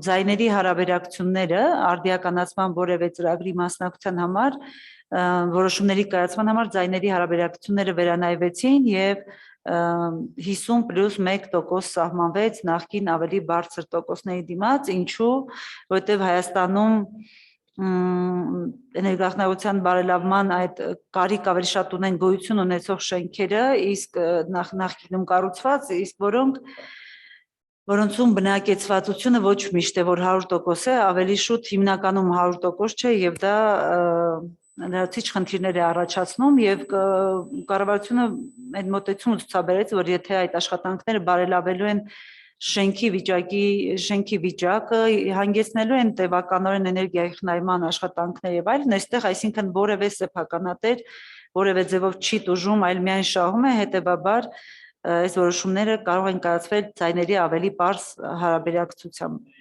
ձայների հարաբերակցությունները արդիականացման որևէ ծրագրի մասնակցության համար որոշումների կայացման համար ձայների հարաբերակցությունները վերանայվեցին եւ 50+1% սահմանվեց նախկին ավելի բարձր տոկոսների դիմաց, ինչու, որովհետեւ Հայաստանում էներգախնայության բարելավման այդ կարիք ավելի շատ ունեն գոյություն ունեցող շենքերը, իսկ նախկինում կառուցված, իսկ որոնցում բնակեցվածությունը ոչ միշտ է, որ 100% է, ավելի շուտ հիմնականում 100% չէ եւ դա լրացիչ խնդիրներ է առաջացնում եւ կառավարությունը այդ մոտեցումը ցուցաբերեց, որ եթե այդ աշխատանքները բարելավելու են շենքի վիճակը հանգեցնելու են տևականորեն էներգիայի խնայման աշխատանքներ եւ այլն, այստեղ այսինքն որևէ սեփականատեր որևէ ձևով չի տուժում, այլ միայն շահում է, հետեւաբար այս որոշումները կարող են կայացվել ձայների ավելի պարզ հարաբերակցությամբ։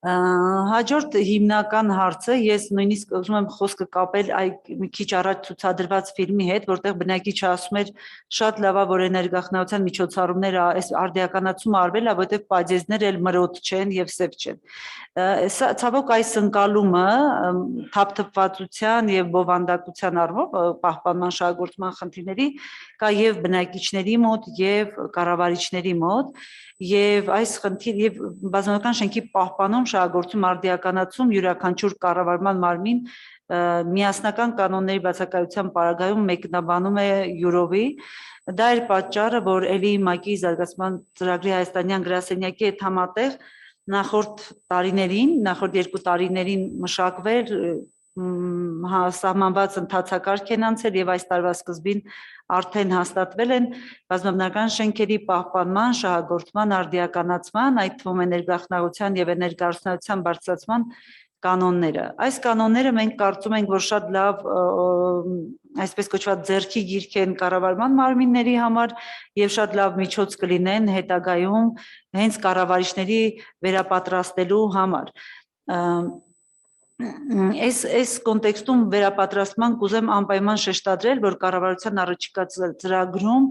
Հաջորդ հիմնական հարցը, ես նույնիսկ ուզում եմ խոսքը կապել մի քիչ առաջ ցուցադրված ֆիլմի հետ, որտեղ բնակիչը ասում էր շատ լավ է, որ էներգախնայության միջոցառումները այս արդիականացումը արվել է, որովհետև պատժեզները էլ մրոտ չեն եւ սև չեն։ Ցավոք այս ընկալումը թափթփվածության եւ բովանդակության առումով պահպանման շահագործման խնդիրների կա եւ բնակիչների մոտ եւ կառավարիչների մոտ եւ այս խնդիր եւ բազմական շենքի պահպանում շահագործում արդիականացում յուրաքանչյուր կառավարման մարմին միասնական կանոնների բացակայության պարագայում մեկնաբանում է յուրովի դա էր պատճառը որ էլի ՄԱԿ-ի զարգացման ծրագրի հայաստանյան գրասենյակի հետ համատեղ նախորդ 2 տարիներին մշակվել սահմանված ընթացակարգ են անցել եւ այս տարվա սկզբին արդեն հաստատվել են բազմաբնական շենքերի պահպանման, շահագործման, արդիականացման, այդ թվում էներգախնայության եւ էներգարդյունության բարձրացման կանոնները։ Այս կանոնները մենք կարծում ենք, որ շատ լավ, այսպես կոչված ձեռքի գիրք են կառավարման մարմինների համար եւ շատ լավ միջոց կլինեն հետագայում հենց կառավարիչների վերապատրաստելու համար։ Այս կոնտեքստում վերապատրաստման կուզեմ անպայման շեշտադրել, որ կառավարության առաջիկա ծրագրում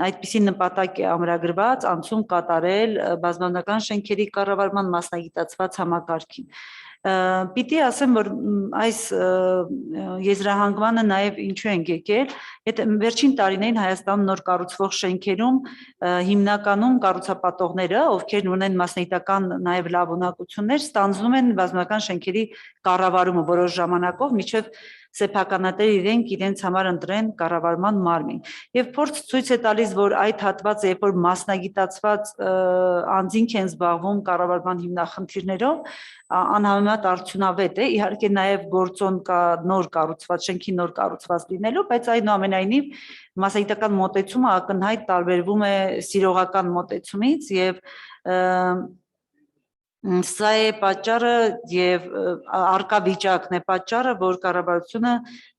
այդպիսի նպատակ է ամրագրված անցում կատարել բազմաբնական շենքերի կառավարման մասնագիտացված համակարգին։ Պիտի ասեմ, որ այս եզրահանգմանը նաև ինչու ենք եկել, եթե վերջին տարիներին Հայաստանում նոր կառուցվող շենքերում հիմնականում կառուցապատողները, ովքեր ունեն մասնագիտական նաև լավ ունակություններ, ստանձնում են բազմական շենքերի կառավարումը որոշ ժամանակով, մինչև սեփականատեր իրենց համար ընտրեն կառավարման մարմին։ Եվ փորձ ցույց է տալիս, որ այդ հատվածը, երբ որ մասնագիտացված անձինք են զբաղվում կառավարման հիմնախնդիրներով, անհամեմատ արդյունավետ է, իհարկե նաև գործոն կա նոր կառուցված շենքի նոր կառուցված լինելու, բայց այնուամենայնիվ մասնագիտական մոտեցումը ակնհայտ տարբերվում է սիրողական մոտեցումից եւ սա է պատճառը եւ արկա վիճակն է պատճառը, որ կառավարությունը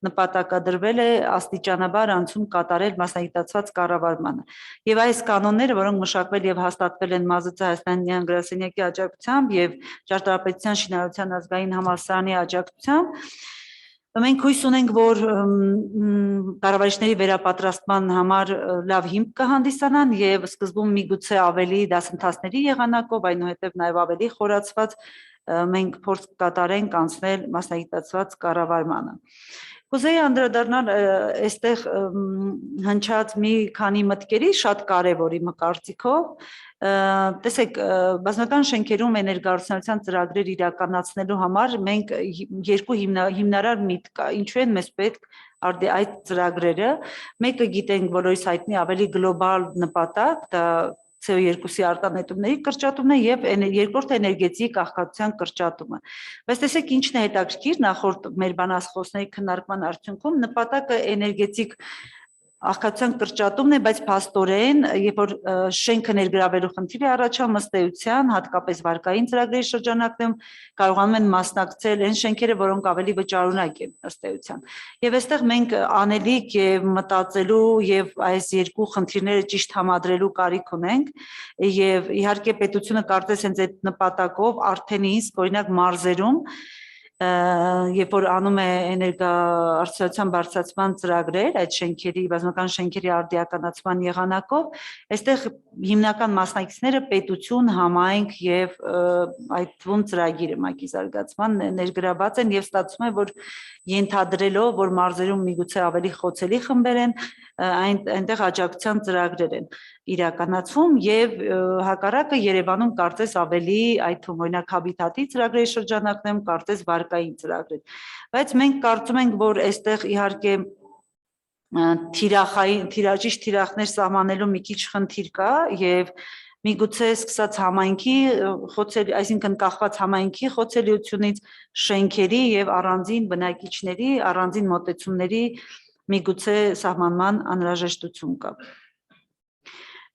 նպատակադրվել է աստիճանաբար անցում կատարել մասնագիտացված կառավարմանը։ Եվ այս կանոնները, որոնք մշակվել եւ հաստատվել են ՄԱԶԾ հայաստանյան գրասենյակի աջակցությամբ եւ ճարտարապետության շինարարության ազգային համալսարանի աջակցությամբ, մենք հույս ունենք, որ կառավարիչների վերապատրաստման համար լավ հիմք կհանդիսանան եւ սկզբում միգուցե ավելի դասընթացների եղանակով, այնուհետեւ նաեւ ավելի խորացված մենք փորձ կատարենք անցնել մասնագիտացված կառավարմանը։ Կուզեի անդրադառնալ այստեղ հնչած մի քանի մտքերի շատ կարևորի մկարծիքով։ Տեսեք, բազմական շենքերում էներգառուցության ծրագրեր իրականացնելու համար մենք երկու հիմնարար միտք կա, ինչու են մեզ պետք այդ ծրագրերը։ Մեկը գիտենք բոլորիս հայտնի ավելի գլոբալ նպատակ, դա CO2-ի արտանետումների կրճատումն է եւ երկրորդը էներգետիկ աղքատության կրճատումը։ Բայց տեսեք ինչն է հետաքրքիր, նախորդ մեր բանասխոսների քննարկման արդյունքում նպատակը էներգետիկ աղքատության կրճատումն է, բայց փաստորեն, երբ որ շենքը ներգրավելու խնդիր է առաջանում ըստ էության, հատկապես վարկային ծրագրերի շրջանակներում կարողանում են մասնակցել այն շենքերը, որոնք ավելի վճարունակ են ըստ էության։ Եվ այստեղ մենք անելիք եւ մտածելու եւ այս երկու խնդիրները ճիշտ համադրելու կարիք ունենք, եւ իհարկե պետությունը կարծես հենց այդ նպատակով արդեն իսկ օրինակ մարզերում երբ որ անում է էներգառուցության բարձրացման ծրագրեր այդ շենքերի, բազմական շենքերի արդիականացման եղանակով, այստեղ հիմնական մասնակիցները պետություն, համայնք եւ այդ թվում ծրագիրը ՄԱԿ-ի զարգացման ներգրաված են եւ ստացվում է, որ ենթադրելով, որ մարզերում միգուցե ավելի խոցելի խմբեր են, այնտեղ աջակցության ծրագրեր են իրականացվում եւ հակառակը Երևանում կարծես ավելի այդ թվում օրինակ հաբիտատի ծրագրերի շրջանակներում կարծես վարկային ծրագրեր, բայց մենք կարծում ենք, որ այստեղ իհարկե ճիշտ թիրախներ սահմանելու մի քիչ խնդիր կա եւ միգուցե սկսած համայնքի խոցելի, այսինքն կախված համայնքի խոցելիությունից շենքերի եւ առանձին բնակիչների, առանձին մոտեցումների միգուցե սահմանման անհրաժեշտություն կա։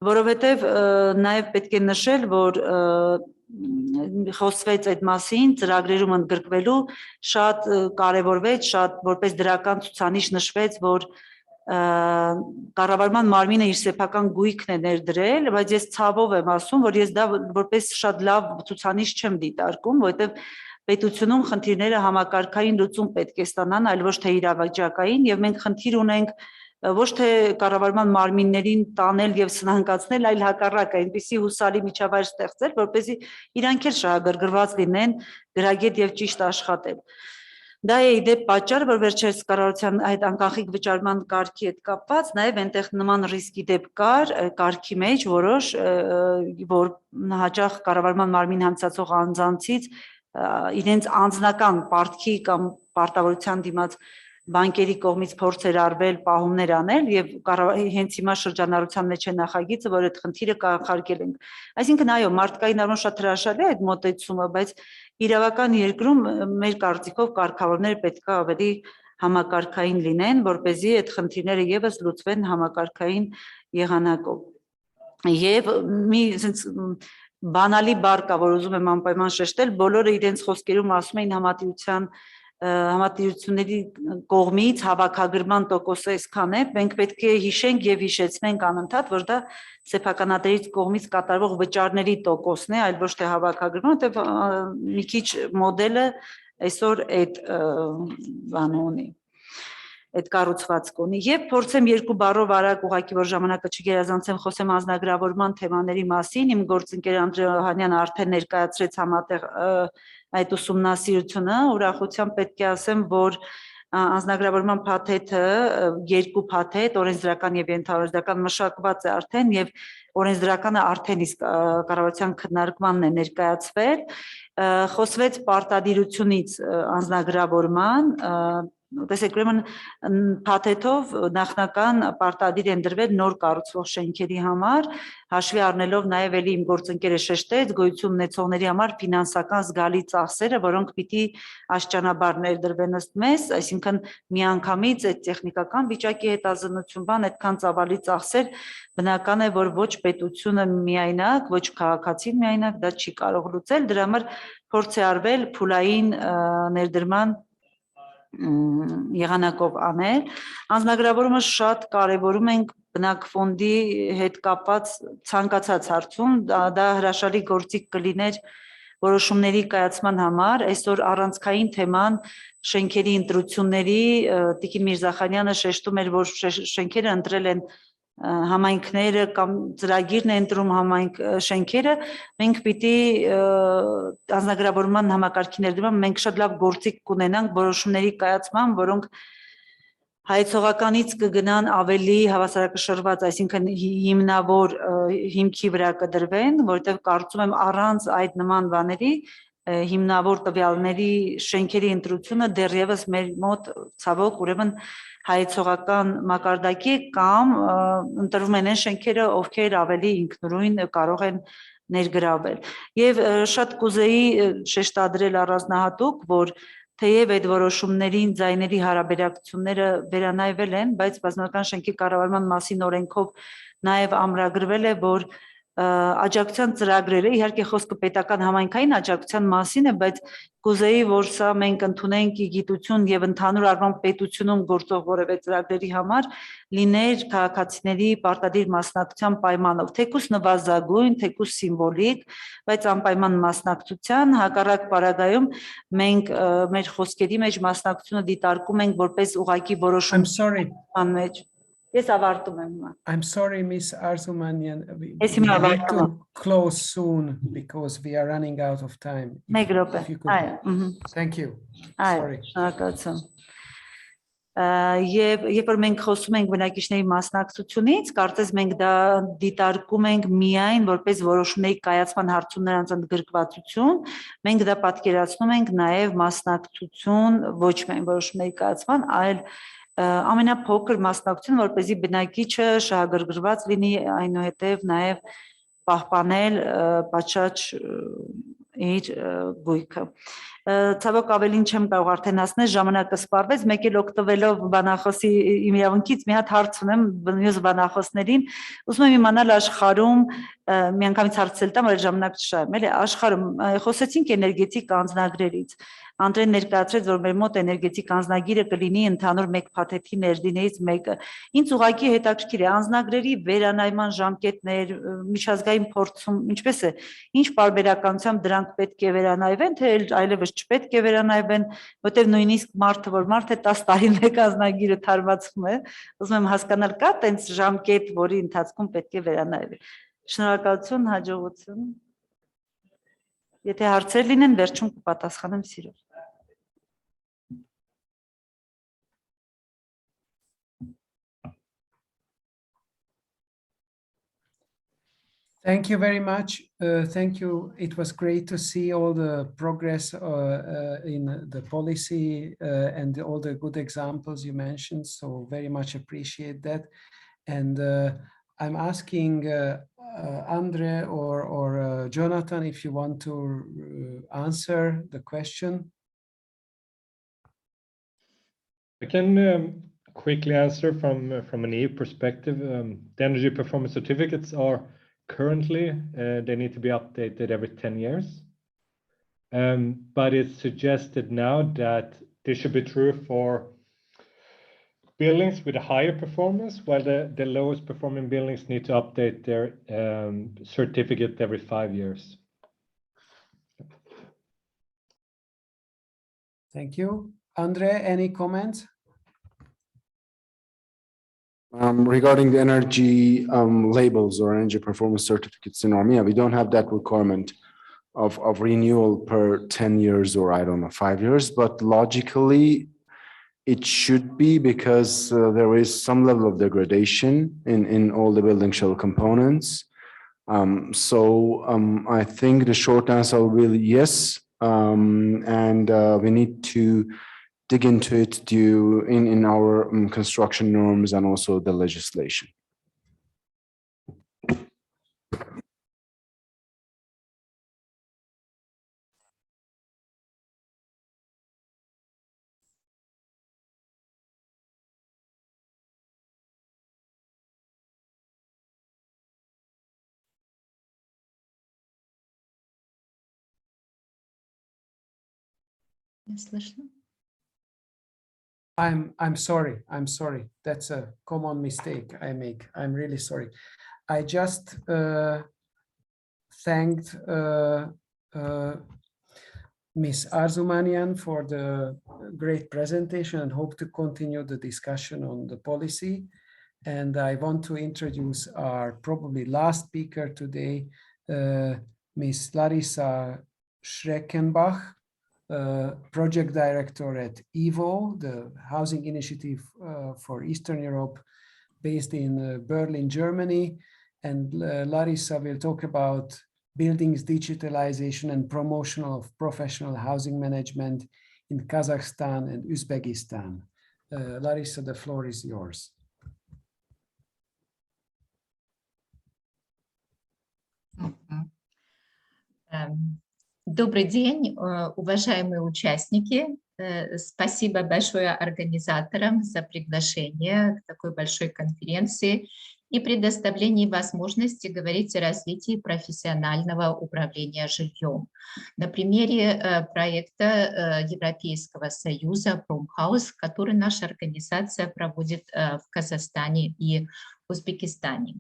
Որովհետև նաև պետք է նշել, որ խոսվեց այդ մասին, ծրագրերում ընդգրկվելու շատ կարևորվեց, շատ որպես դրական ցուցանիշ նշվեց, որ կառավարման մարմինը իր սեփական գույքն է ներդրել, բայց ես ցավով եմ ասում, որ ես դա որպես շատ լավ ցուցանիշ չեմ դիտարկում, որովհետև պետությունում խնդիրները համակարգային լուծում պետք է ստանան, այլ ոչ թե իրավիճակային, եւ մենք խնդիր ունենք ոչ թե կառավարման մարմիններին տանել եւ սնանկացնել, այլ հակառակը, այնպիսի հուսալի միջավայր ստեղծել, որպեսզի իրանք էլ շահագրգռված լինեն գրագետ եւ ճիշտ աշխատել։ Դա է իդեպ պատճառը, որ վերջերս կառավարության այդ անկախիկ վճարման կարգի հետ կապված նաև այնտեղ նման ռիսկի դեպք կար կարգի մեջ որոշ որ հաճախ կառավարման մարմին համցածող անձանցից իրենց անձնական պարտքի կամ պարտավորության դիմաց բանկերի կողմից փորձեր արվել, պահումներ անել եւ հենց հիմա շրջանառության մեջ է նախագիծը, որ այդ խնդիրը կանխարգել ենք։ Այսինքն այո, մարդկային առումով շատ հրաշալի է այդ մոտեցումը, բայց իրավական երկրում մեր կարծիքով կարգավորները պետք է ավելի համակարգային լինեն, որպեսզի այդ խնդիրները եւս լուծվեն համակարգային եղանակով։ Եվ մի բանալի բառ կա, որ ուզում եմ անպայման շեշտել, բոլորը իրենց խոսքերում ասում էին համատիրությունների կողմից հավաքագրման տոկոսը այսքան է, մենք պետք է հիշենք եւ հիշեցնենք անընդհատ, որ դա սեփականատերից կողմից կատարվող վճարների տոկոսն է, այլ ոչ թե հավաքագրման, որտեղ մի քիչ մոդելը այսօր այդ բանը ունի, այդ կառուցվածք ունի։ Եվ փորձեմ երկու բառով արագ ուղղակի որ ժամանակը չգերազանցեմ, խոսեմ անձնագրավորման թեմաների մասին, իմ գործընկեր Անդրեհանյանը արդեն ներկայացրեց համատեղ այդ ուսումնասիրությունը, ուրախությամբ պետք է ասեմ, որ անձնագրավորման փաթեթը երկու փաթեթ, օրենսդրական եւ ենթաօրենսդրական մշակված է արդեն եւ օրենսդրականը արդեն իսկ կառավարության քննարկմանն է ներկայացվել, խոսվեց պարտադիրությունից անձնագրավորման, տեսեք, ուրեմն փաթեթով նախնական պարտադիր են դրվել նոր կառուցվող շենքերի համար, հաշվի առնելով նաև էլի իմ գործընկերը շեշտեց գոյություն ունեցողների համար ֆինանսական զգալի ծախսերը, որոնք պիտի աշճանաբար ներդրվեն ըստ մեզ, այսինքն միանգամից այդ տեխնիկական վիճակի հետազնություն բան այդքան ծավալի ծախսեր բնական է, որ ոչ պետությունը միայնակ, ոչ քաղաքացին միայնակ դա չի կարող լուծել, դրա համար փորձ է արվել փուլային ներդրման եղանակով անել, անձնագրավորումը շատ կարևորում ենք բնակֆոնդի հետ կապված ցանկացած հարցում, դա հրաշալի գործիք կլիներ որոշումների կայացման համար, այսօր առանցքային թեման շենքերի ընտրությունների, Տիկին Միրզախանյանը շեշտում էր, որ շենքերը ընտրել են համայնքները կամ ծրագիրն է ընտրում համայնք շենքերը, մենք պիտի անձնագրավորման համակարգի ներդրման մենք շատ լավ գործիք կունենանք որոշումների կայացման, որոնք հայեցողականից կգնան ավելի հավասարակշռված, այսինքն հիմնավոր հիմքի վրա կդրվեն, որովհետև կարծում եմ առանց այդ նման բաների հիմնավոր տվյալների շենքերի ընտրությունը դեռևս մեր մոտ ցավոք ուրեմն հայեցողական մակարդակի կամ ընտրվում են այն շենքերը, ովքեր ավելի ինքնուրույն կարող են ներգրավել։ Եվ շատ կուզեի շեշտադրել առանձնահատուկ, որ թեև այդ որոշումներին ձայների հարաբերակցությունները վերանայվել են, բայց բազմական շենքի կառավարման մասին օրենքով նաև ամրագրվել է, որ աջակցության ծրագրերը, իհարկե խոսքը պետական համայնքային աջակցության մասին է, բայց կուզեի, որ սա մենք ընդունենք գիտություն եւ ընդհանուր առմամբ պետությունում գործող որևէ ծրագրերի համար լիներ քաղաքացիների պարտադիր մասնակցության պայմանով, թեկուզ նվազագույն, թեկուզ սիմվոլիկ, բայց անպայման մասնակցության, հակառակ պարագայում մենք մեր խոսքերի մեջ մասնակցությունը դիտարկում ենք որպես ուղղակի որոշում մեջ։ Ես ավարտում եմ հիմա։ I'm sorry, Miss Arzumanyan. We հիմա need ավարտում եմ։ to close soon because we are running out of time. Մեկ րոպե։ If you could. Thank you. Sorry. Շնորհակալություն։ Եվ երբ որ մենք խոսում ենք բնակիչների մասնակցությունից, կարծես մենք դա դիտարկում ենք միայն որպես որոշումների կայացման հարցում նրանց ընդգրկվածություն, մենք դա պատկերացնում ենք նաև մասնակցություն ոչ միայն որոշումների կայացման, այլ ամենափոքր մասնակցություն, որպեսզի բնակիչը շահագրգռված լինի, այնուհետև նաև պահպանել պատշաճ իր գույքը։ Ցավոք ավելին չեմ կարող արդեն ասնել, ժամանակը սպառվեց, մեկ էլ օգտվելով բանախոսի իմ իրավունքից մի հատ հարց ունեմ մյուս բանախոսներին, ուզում եմ իմանալ աշխարհում միանգամից հարցել տամ, որ ժամանակ չշահեմ, էլի աշխարհում խոսեցինք էներգետիկ անձնագրերից, Անդրեն ներկայացրեց, որ մեր մոտ էներգետիկ անձնագիրը կլինի ընդհանուր մեկ փաթեթի ներդիներից մեկը։ Ինձ ուղղակի հետաքրքիր է անձնագրերի վերանայման ժամկետներ, միջազգային փորձում, ինչպես է, ինչ պարբերականությամբ դրանք պետք է վերանայվեն, թե այլևս չպետք է վերանայվեն, որտեղ նույնիսկ մարդը, որ մարդ է 10 տարի մեկ անձնագիրը թարմացվում է, ուզում եմ հասկանալ կա տենց ժամկետ, որի ընթացքում պետք է վերանայվի։ Շնորհակալություն, հաջողություն։ Եթե հարցեր լինեն, վերջում կպատասխանեմ սիրով։ Thank you very much. Thank you. It was great to see all the progress in the policy and all the good examples you mentioned. So very much appreciate that. And I'm asking Andre or Jonathan if you want to answer the question. I can quickly answer from an EU perspective. The energy performance certificates are currently, they need to be updated every 10 years. But it's suggested now that this should be true for buildings with a higher performance, while the lowest performing buildings need to update their certificate every 5 years. Thank you. Andre, any comments? Regarding the energy labels or energy performance certificates in Armenia, we don't have that requirement of renewal per 10 years or I don't know, 5 years, but logically it should be because there is some level of degradation in all the building shell components. I think the short answer will be yes, and we need to dig into it in our construction norms and also the legislation. I'm sorry. That's a common mistake I make. I'm really sorry. I just thanked Ms. Arzumanyan for the great presentation and hope to continue the discussion on the policy. And I want to introduce our probably last speaker today, Ms. Larissa Schreckenbach, project director at EVO, the housing initiative for Eastern Europe, based in Berlin, Germany. And Larissa will talk about buildings digitalization and promotion of professional housing management in Kazakhstan and Uzbekistan. Larissa, the floor is yours. Добрый день, уважаемые участники. Спасибо большое организаторам за приглашение к такой большой конференции и предоставлении возможности говорить о развитии профессионального управления жильем. На примере проекта Европейского союза Промхаус, который наша организация проводит в Казахстане и Узбекистане.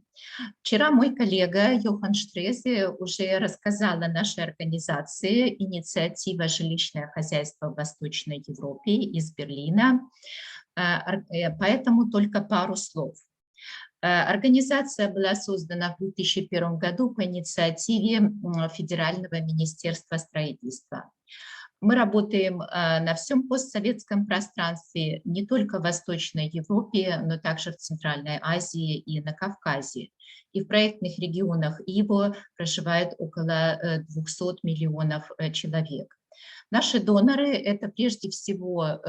Вчера мой коллега Йохан Штрезе уже рассказал о нашей организации «Инициатива жилищное хозяйство в Восточной Европе» из Берлина, поэтому только пару слов. Организация была создана в 2001 году по инициативе Федерального министерства строительства. Мы работаем на всем постсоветском пространстве, не только в Восточной Европе, но также в Центральной Азии и на Кавказе. И в проектных регионах ИВО проживает около 200 миллионов человек. Наши доноры – это прежде всего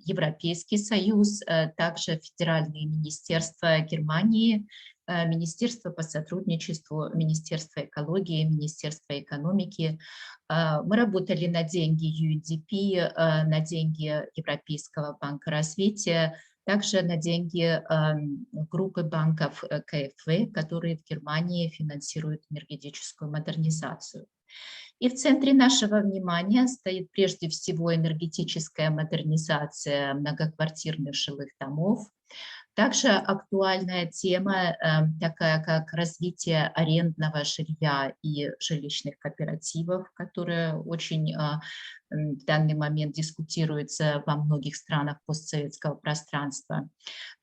Европейский Союз, также федеральные министерства Германии, Министерство по сотрудничеству, Министерство экологии, Министерство экономики. Мы работали на деньги UNDP, на деньги Европейского банка развития, также на деньги группы банков КФВ, которые в Германии финансируют энергетическую модернизацию. И в центре нашего внимания стоит прежде всего энергетическая модернизация многоквартирных жилых домов. Также актуальная тема, такая как развитие арендного жилья и жилищных кооперативов, которая очень в данный момент дискутируется во многих странах постсоветского пространства.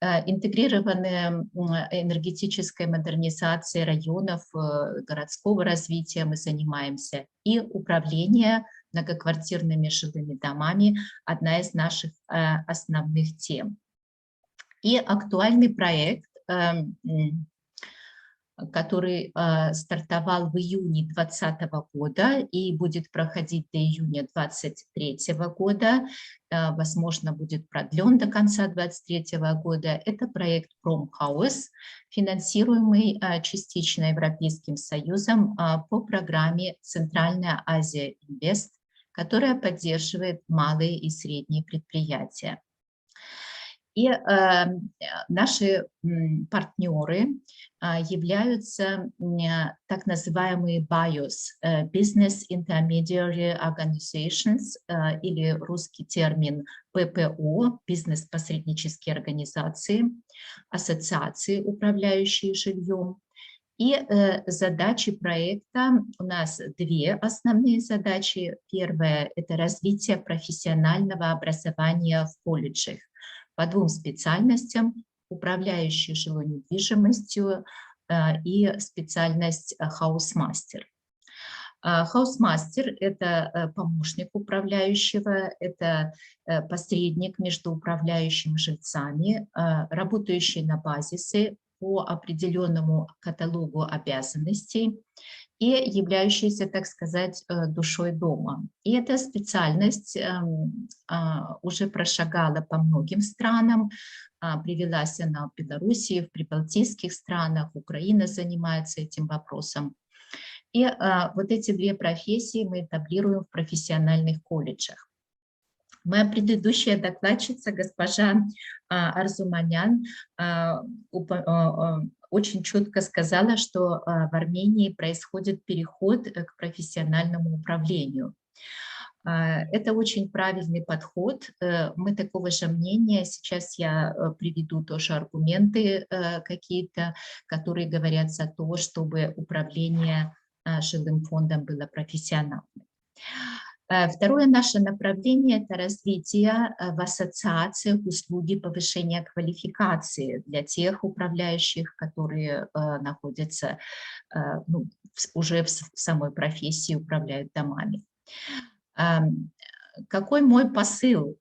Интегрированная энергетическая модернизация районов, городского развития мы занимаемся. И управление многоквартирными жилыми домами – одна из наших основных тем. И актуальный проект, который стартовал в июне 2020 года и будет проходить до июня 2023 года, возможно, будет продлен до конца 2023 года. Это проект Промхаус, финансируемый частично Европейским Союзом по программе Центральная Азия Инвест, которая поддерживает малые и средние предприятия. И наши партнеры являются так называемые BIOS, Business Intermediary Organizations, или русский термин ППО, бизнес-посреднические организации, ассоциации, управляющие жильем. И задачи проекта у нас две основные задачи. Первая – это развитие профессионального образования в колледжах по двум специальностям: управляющий жилой недвижимостью и специальность хаусмастер. Хаусмастер – это помощник управляющего, это посредник между управляющим и жильцами, работающий на базисе по определенному каталогу обязанностей и являющийся, так сказать, душой дома. И эта специальность уже прошагала по многим странам, привелась она в Белоруссии, в прибалтийских странах, Украина занимается этим вопросом. И вот эти две профессии мы этаблируем в профессиональных колледжах. Моя предыдущая докладчица, госпожа Арзуманян, очень четко сказала, что в Армении происходит переход к профессиональному управлению. Это очень правильный подход. Мы такого же мнения. Сейчас я приведу тоже аргументы какие-то, которые говорят за то, чтобы управление жилым фондом было профессиональным. Второе наше направление – это развитие в ассоциациях услуги повышения квалификации для тех управляющих, которые находятся уже в самой профессии, управляют домами. Какой мой посыл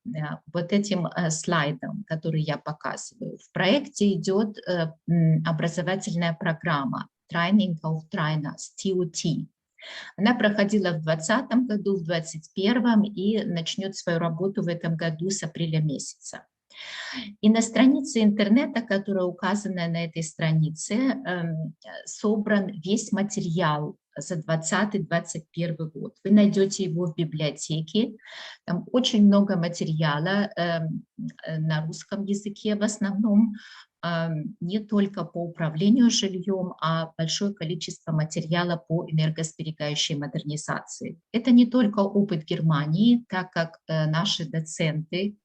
вот этим слайдом, который я показываю? В проекте идет образовательная программа Training of Trainers, TOT. Она проходила в 2020 году, в 2021 и начнет свою работу в этом году с апреля месяца. И на странице интернета, которая указана на этой странице, собран весь материал за 2020-2021 год. Вы найдете его в библиотеке. Там очень много материала на русском языке в основном, не только по управлению жильем, а большое количество материала по энергосберегающей модернизации. Это не только опыт Германии, так как наши доценты,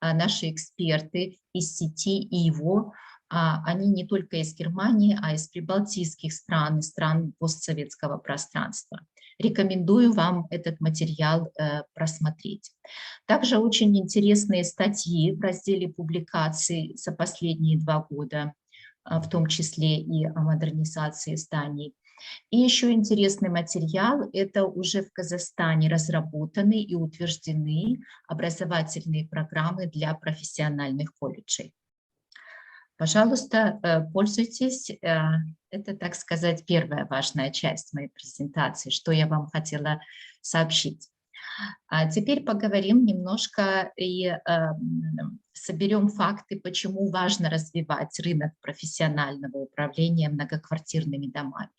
наши эксперты из сети ИВО, они не только из Германии, а из прибалтийских стран, из стран постсоветского пространства. Рекомендую вам этот материал просмотреть. Также очень интересные статьи в разделе публикаций за последние 2 года, в том числе и о модернизации зданий. И еще интересный материал – это уже в Казахстане разработаны и утверждены образовательные программы для профессиональных колледжей. Пожалуйста, пользуйтесь. Это, так сказать, первая важная часть моей презентации, что я вам хотела сообщить. А теперь поговорим немножко и соберем факты, почему важно развивать рынок профессионального управления многоквартирными домами.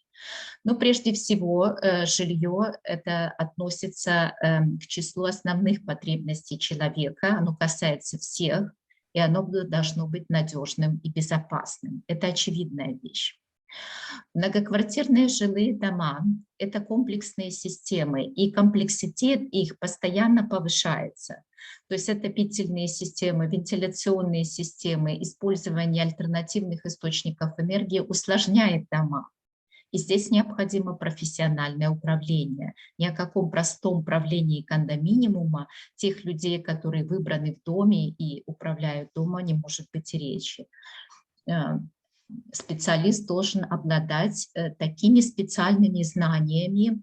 Но прежде всего жилье это относится к числу основных потребностей человека, оно касается всех, и оно должно быть надежным и безопасным. Это очевидная вещь. Многоквартирные жилые дома – это комплексные системы, и комплекситет их постоянно повышается. То есть это отопительные системы, вентиляционные системы, использование альтернативных источников энергии усложняет дома. И здесь необходимо профессиональное управление. Ни о каком простом управлении кондоминиума тех людей, которые выбраны в доме и управляют домом, не может быть и речи. Специалист должен обладать такими специальными знаниями,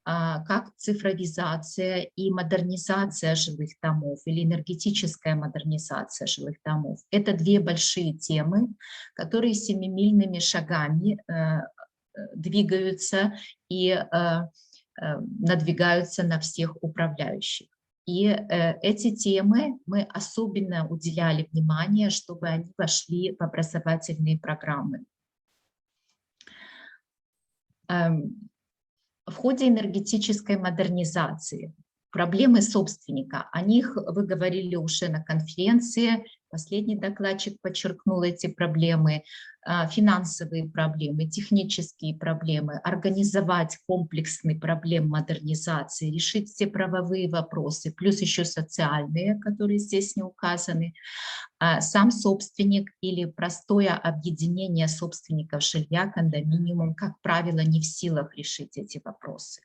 как цифровизация и модернизация жилых домов или энергетическая модернизация жилых домов. Это 2 большие темы, которые семимильными шагами двигаются и надвигаются на всех управляющих. И эти темы мы особенно уделяли внимание, чтобы они вошли в образовательные программы. В ходе энергетической модернизации проблемы собственника, о них вы говорили уже на конференции, последний докладчик подчеркнул эти проблемы, финансовые проблемы, технические проблемы, организовать комплексный проблем модернизации, решить все правовые вопросы, плюс еще социальные, которые здесь не указаны. Сам собственник или простое объединение собственников жилья, кондоминиум, как правило, не в силах решить эти вопросы.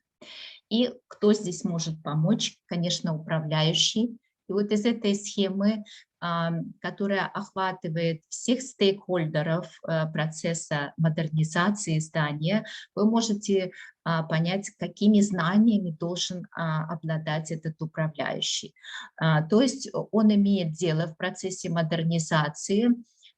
И кто здесь может помочь? Конечно, управляющий. И вот из этой схемы, которая охватывает всех стейкхолдеров процесса модернизации здания, вы можете понять, какими знаниями должен обладать этот управляющий. То есть он имеет дело в процессе модернизации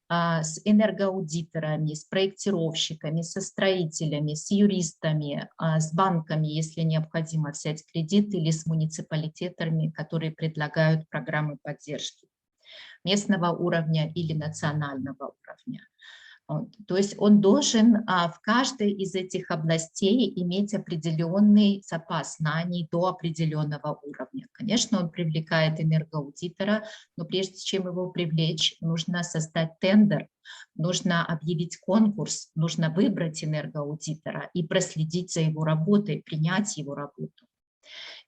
с энергоаудиторами, с проектировщиками, со строителями, с юристами, с банками, если необходимо взять кредит, или с муниципалитетами, которые предлагают программы поддержки местного уровня или национального уровня. То есть он должен в каждой из этих областей иметь определенный запас знаний до определенного уровня. Конечно, он привлекает энергоаудитора, но прежде чем его привлечь, нужно создать тендер, нужно объявить конкурс, нужно выбрать энергоаудитора и проследить за его работой, принять его работу.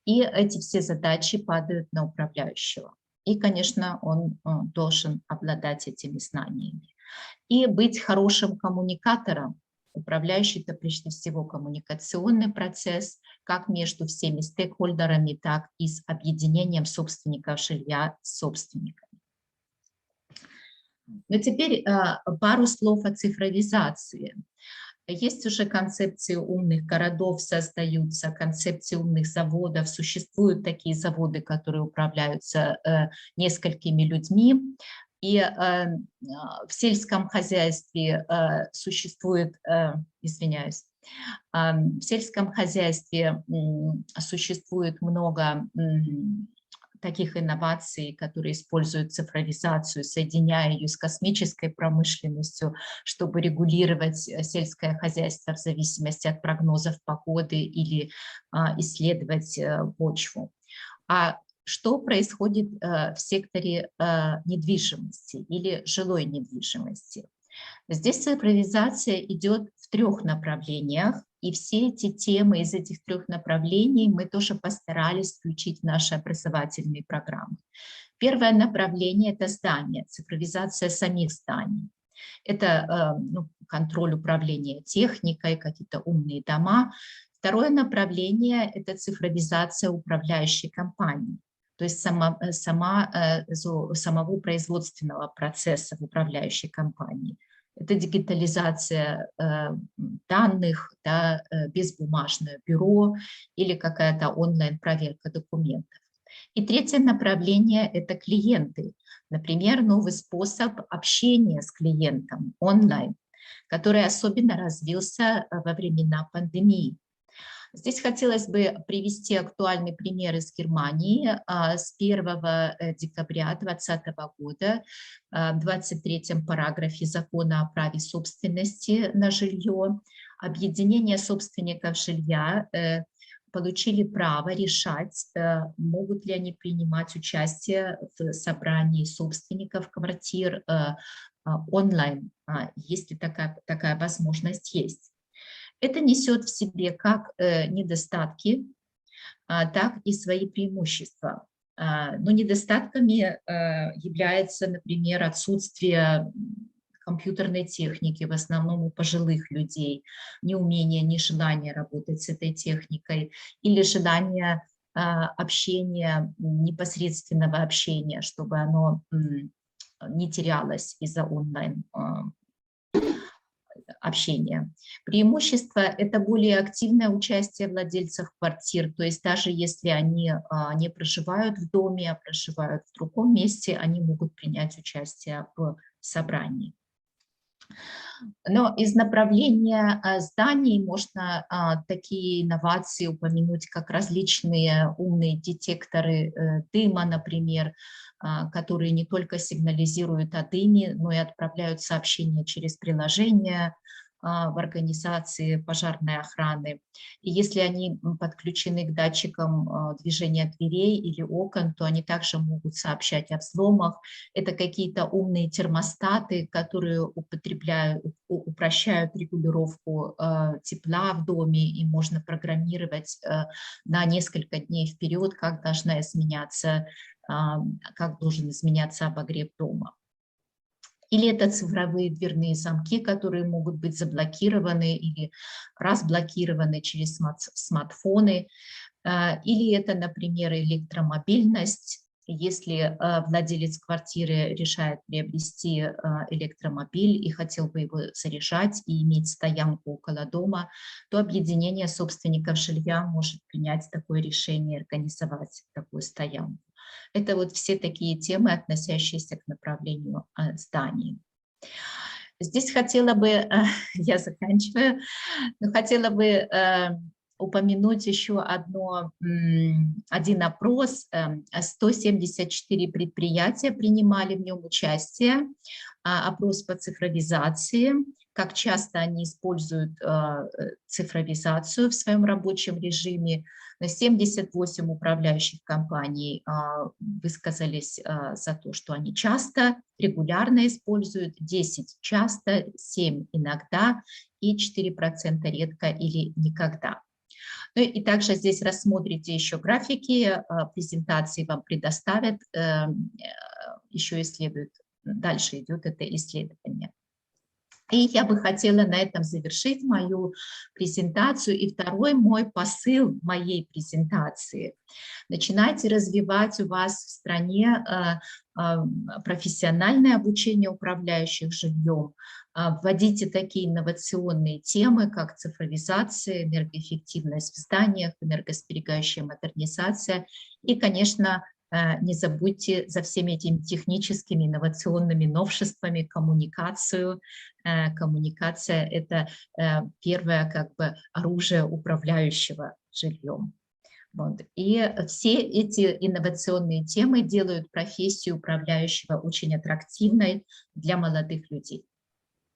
И эти все задачи падают на управляющего. И, конечно, он должен обладать этими знаниями. И быть хорошим коммуникатором. Управляющий – это прежде всего коммуникационный процесс, как между всеми стейкхолдерами, так и с объединением собственников жилья с собственниками. Но теперь пару слов о цифровизации. Есть уже концепции умных городов, создаются концепции умных заводов, существуют такие заводы, которые управляются несколькими людьми. И в сельском хозяйстве существует, извиняюсь, в сельском хозяйстве существует много таких инноваций, которые используют цифровизацию, соединяя ее с космической промышленностью, чтобы регулировать сельское хозяйство в зависимости от прогнозов погоды или исследовать почву. А что происходит в секторе недвижимости или жилой недвижимости? Здесь цифровизация идет в 3 направлениях, и все эти темы из этих 3 направлений мы тоже постарались включить в наши образовательные программы. Первое направление – это здания, цифровизация самих зданий. Это контроль управления техникой, какие-то умные дома. Второе направление – это цифровизация управляющей компании, то есть самого производственного процесса в управляющей компании. Это дигитализация данных, да, безбумажное бюро или какая-то онлайн-проверка документов. И третье направление – это клиенты. Например, новый способ общения с клиентом онлайн, который особенно развился во времена пандемии. Здесь хотелось бы привести актуальный пример из Германии. С 1 декабря 2020 года в 23-м параграфе закона о праве собственности на жилье объединение собственников жилья получили право решать, могут ли они принимать участие в собрании собственников квартир онлайн, если такая возможность есть. Это несет в себе как недостатки, так и свои преимущества. Но недостатками является, например, отсутствие компьютерной техники, в основном у пожилых людей, неумение, нежелание работать с этой техникой или желание общения, непосредственного общения, чтобы оно не терялось из-за онлайн общения. Преимущество – это более активное участие владельцев квартир, то есть даже если они не проживают в доме, а проживают в другом месте, они могут принять участие в собрании. Но из направления зданий можно такие инновации упомянуть, как различные умные детекторы дыма, например, которые не только сигнализируют о дыме, но и отправляют сообщения через приложение в организации пожарной охраны. И если они подключены к датчикам движения дверей или окон, то они также могут сообщать о взломах. Это какие-то умные термостаты, которые упрощают регулировку тепла в доме, и можно программировать на несколько дней вперед, как должен изменяться обогрев дома. Или это цифровые дверные замки, которые могут быть заблокированы или разблокированы через смартфоны. Или это, например, электромобильность. Если владелец квартиры решает приобрести электромобиль и хотел бы его заряжать и иметь стоянку около дома, то объединение собственников жилья может принять такое решение, организовать такую стоянку. Это вот все такие темы, относящиеся к направлению зданий. Здесь хотела бы, я заканчиваю, но хотела бы упомянуть еще один опрос. 174 предприятия принимали в нем участие. Опрос по цифровизации, как часто они используют цифровизацию в своем рабочем режиме. 78 управляющих компаний высказались за то, что они часто, регулярно используют, 10 часто, 7 иногда и 4% редко или никогда. Ну и также здесь рассмотрите еще графики, презентации вам предоставят, еще исследуют, дальше идет это исследование. И я бы хотела на этом завершить мою презентацию. И второй мой посыл моей презентации. Начинайте развивать у вас в стране профессиональное обучение управляющих жильем. Вводите такие инновационные темы, как цифровизация, энергоэффективность в зданиях, энергосберегающая модернизация. И, конечно, не забудьте за всеми этими техническими инновационными новшествами коммуникацию. Коммуникация – это первое как бы оружие управляющего жильем. Вот. И все эти инновационные темы делают профессию управляющего очень аттрактивной для молодых людей.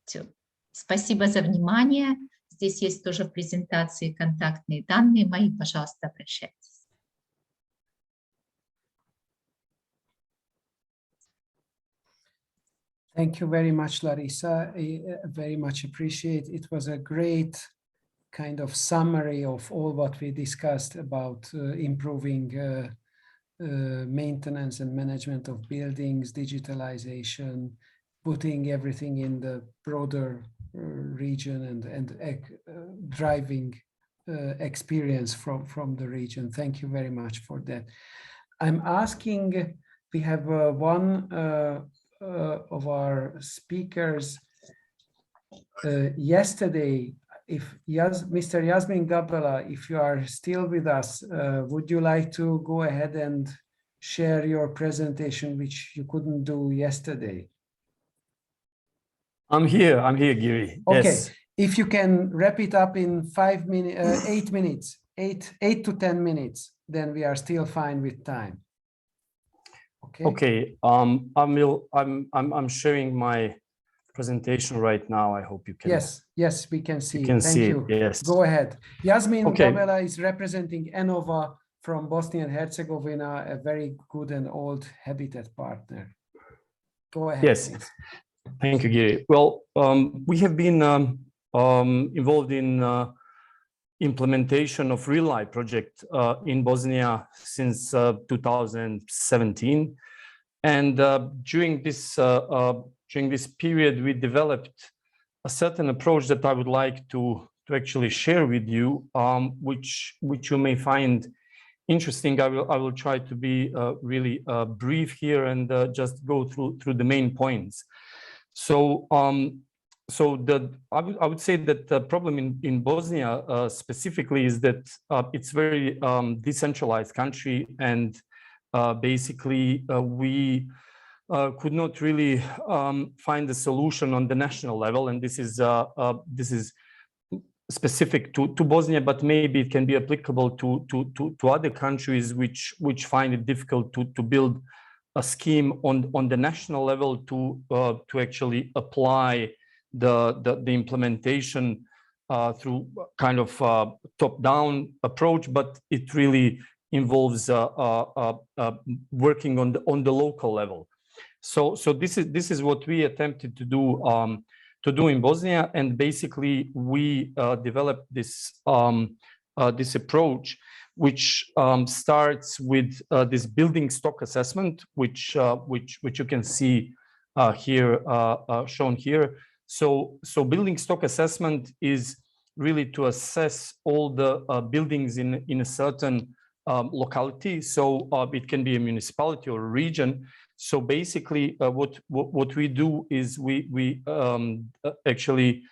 Все. Спасибо за внимание. Здесь есть тоже в презентации контактные данные мои. Пожалуйста, обращайтесь. Thank you very much, Larissa. I very much appreciate it. It was a great kind of summary of all what we discussed about improving maintenance and management of buildings, digitalization, putting everything in the broader region and driving experience from the region. Thank you very much for that. I'm asking, we have one of our speakers yesterday, if Mr. Yasmin Gabela, if you are still with us, would you like to go ahead and share your presentation, which you couldn't do yesterday? I'm here, Giri. Okay, yes. If you can wrap it up in 8 minutes, 8 to 10 minutes, then we are still fine with time. Okay. I'm sharing my presentation right now. I hope you can. Yes, we can see. You can Thank see you. it, yes. Go ahead. Yasmin Okay. Gabela is representing Enova from Bosnia and Herzegovina, a very good and old habitat partner. Go ahead. Yes. Please. Thank you, Giri. Well, we have been involved in implementation of Real Life project in Bosnia since 2017, and during this period, we developed a certain approach that I would like to actually share with you, which you may find interesting. I will try to be really brief here and just go through the main points. So I would say that the problem in Bosnia specifically is that it's very decentralized country, and basically we could not really find a solution on the national level, and this is specific to Bosnia, but maybe it can be applicable to other countries which find it difficult to build a scheme on the national level to actually apply the implementation through kind of top-down approach, but it really involves working on the local level. So this is what we attempted to do in Bosnia, and basically we developed this this approach, which starts with this building stock assessment, which you can see here shown here. So building stock assessment is really to assess all the buildings in a certain locality. So it can be a municipality or a region. So basically, what we do is we actually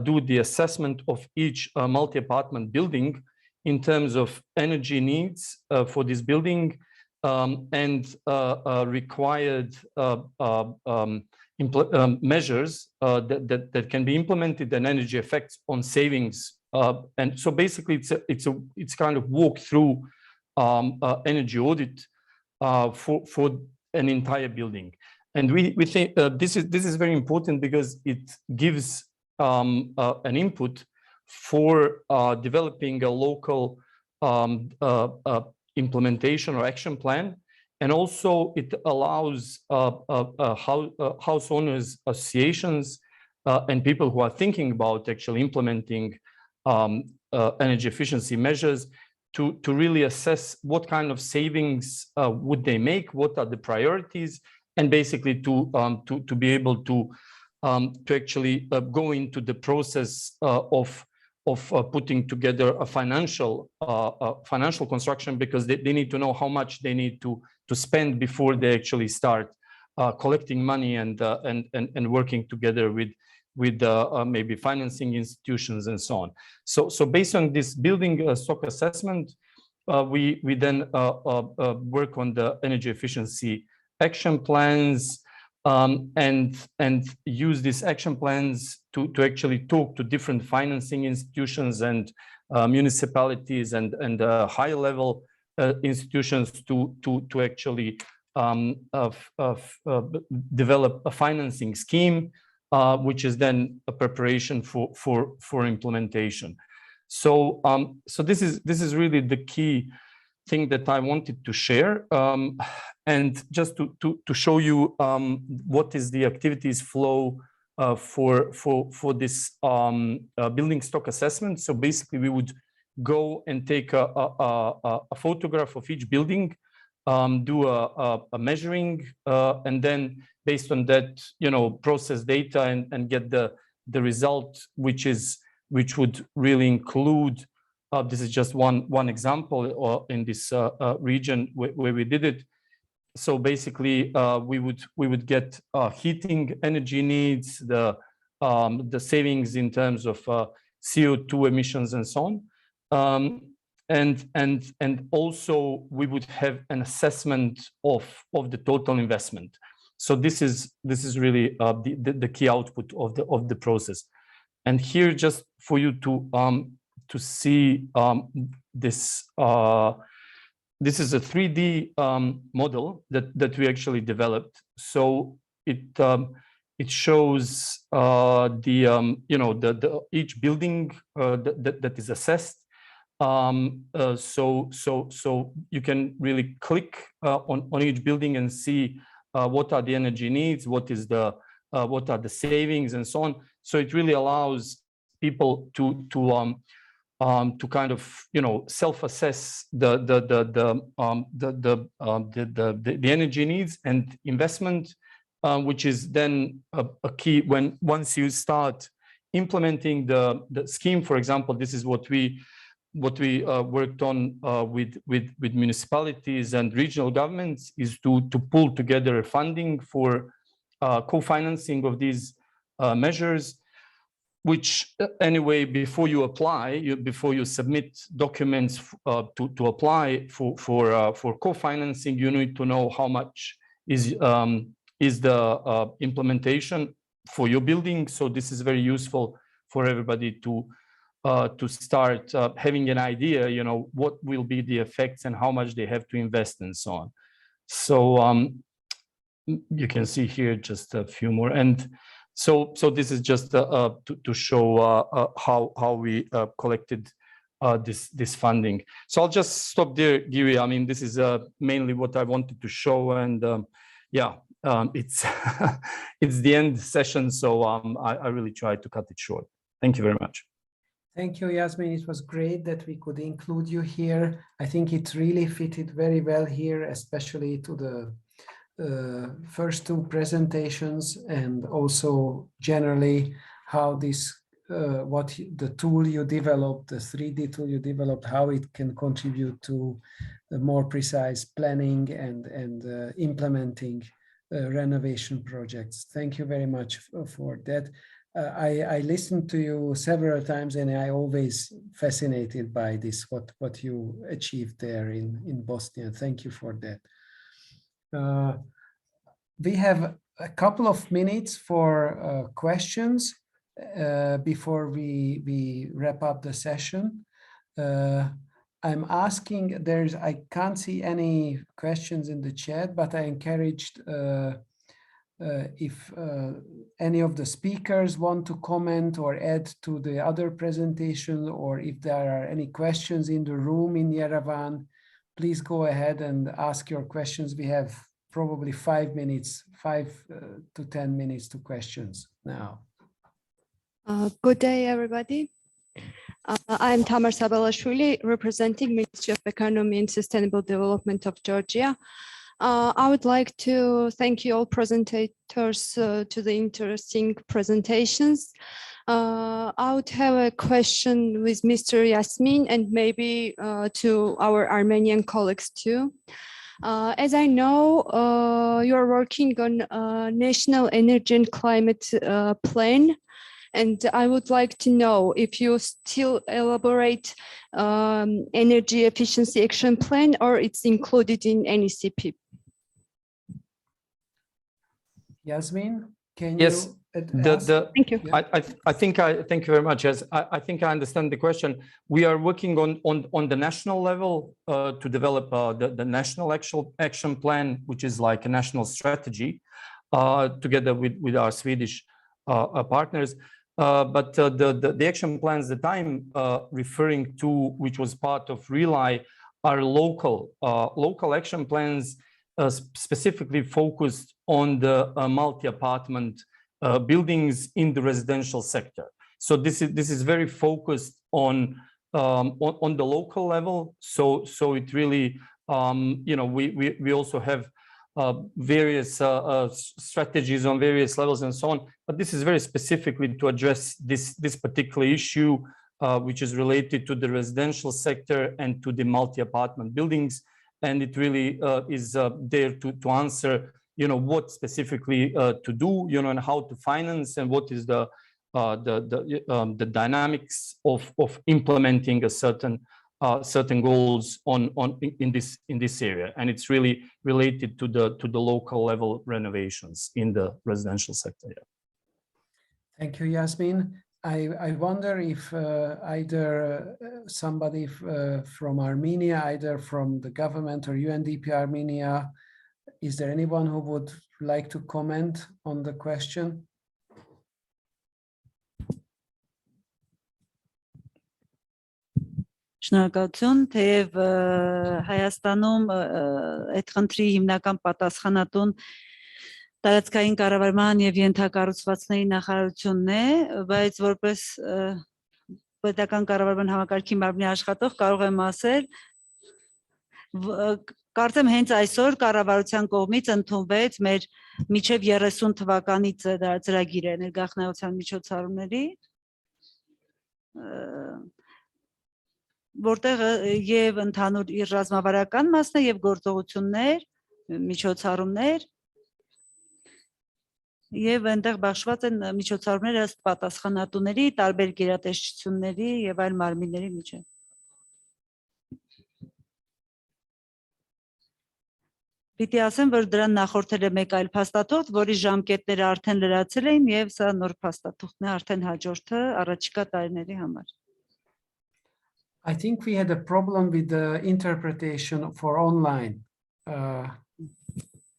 do the assessment of each multi-apartment building in terms of energy needs for this building and required measures that can be implemented, and energy effects on savings. And so basically, it's kind of walk through energy audit for an entire building. And we think this is very important because it gives an input for developing a local implementation or action plan. And also it allows house owners associations and people who are thinking about actually implementing energy efficiency measures to really assess what kind of savings would they make, what are the priorities, and basically to be able to to actually go into the process of putting together a financial construction, because they need to know how much they need to spend before they actually start collecting money and working together with maybe financing institutions and so on. So based on this building stock assessment, we then work on the energy efficiency action plans, and use these action plans to actually talk to different financing institutions and municipalities and high level institutions to actually develop a financing scheme, which is then a preparation for implementation. So this is really the key thing that I wanted to share, and just to show you what is the activities flow for this building stock assessment. So basically, we would go and take a photograph of each building, do a measuring, and then based on that, process data and get the result, which would really include. This is just one example in this region where we did it. So basically, we would get heating energy needs, the savings in terms of CO2 emissions and so on, and also we would have an assessment of the total investment. So this is really the key output of the process. And here, just for you to see this. This is a 3D model that we actually developed. So it shows each building that is assessed. So you can really click on each building and see what are the energy needs, what are the savings, and so on. So it really allows people to kind of self-assess the energy needs and investment, which is then a key once you start implementing the scheme. For example, this is what we worked on with municipalities and regional governments, is to pull together funding for co-financing of these measures, which anyway, before you apply, before you submit documents to apply for co-financing, you need to know how much is the implementation for your building. So this is very useful for everybody to start having an idea, what will be the effects and how much they have to invest and so on. So you can see here just a few more. And so this is just to show how we collected this funding. So I'll just stop there, Giri. I mean, this is mainly what I wanted to show, and it's it's the end session, so I really tried to cut it short. Thank you very much. Thank you, Yasmin. It was great that we could include you here. I think it really fitted very well here, especially to the first two presentations, and also generally how this, what the tool you developed, the 3D tool you developed, how it can contribute to the more precise planning and implementing renovation projects. Thank you very much for that. I listened to you several times, and I always fascinated by this, what you achieved there in Bosnia. Thank you for that. We have a couple of minutes for questions before we wrap up the session. I'm asking, I can't see any questions in the chat, but I encouraged if any of the speakers want to comment or add to the other presentation, or if there are any questions in the room in Yerevan, please go ahead and ask your questions. We have probably 5 minutes, 5 to 10 minutes to questions now. Good day, everybody. I'm Tamar Sabalashvili, representing Ministry of Economy and Sustainable Development of Georgia. I would like to thank you all presentators to the interesting presentations. I would have a question with Mr. Yasmin and maybe to our Armenian colleagues too. As I know, you're working on a national energy and climate plan. And I would like to know if you still elaborate energy efficiency action plan or it's included in NECP. Yasmin, can yes, you thank you. Thank you very much. Yes, I think I understand the question. We are working on the national level to develop the national action plan, which is like a national strategy, together with our Swedish partners. But the action plans that I'm referring to, which was part of RELI, are local action plans specifically focused on the multi-apartment buildings in the residential sector. So this is very focused on the local level. So it really, we also have various strategies on various levels and so on. But this is very specifically to address this particular issue, which is related to the residential sector and to the multi-apartment buildings. And it really is there to answer, what specifically to do, and how to finance, and what is the dynamics of implementing a certain goals in this area. And it's really related to the local level renovations in the residential sector. Yeah. Thank you, Yasmin. I wonder if either somebody from Armenia, either from the government or UNDP Armenia, is there anyone who would like to comment on the question? Շնորհակալություն, թեև Հայաստանում այդ խնդրի հիմնական պատասխանատուն տարածքային կառավարման եւ ենթակառուցվածքների նախարարությունն է, բայց որպես պետական կառավարման համակարգի մարմնի աշխատող կարող եմ ասել, կարծեմ հենց այսօր կառավարության կողմից ընդունվեց մեր միջև 30 թվականի ծրագիրը ներգաղթնայության միջոցառումների, որտեղ եւ ընդհանուր իր ռազմավարական մասն է եւ գործողություններ, միջոցառումներ եւ այնտեղ բաշխված են միջոցառումները ըստ պատասխանատուների, տարբեր գերատեսչությունների եւ այլ մարմինների միջեւ։ Պիտի ասեմ, որ դրան նախորդել է մեկ այլ փաստաթուղթ, որի ժամկետները արդեն լրացել էին եւ սա նոր փաստաթուղթն է արդեն հաջորդը առաջիկա տարիների համար։ I think we had a problem with the interpretation for online.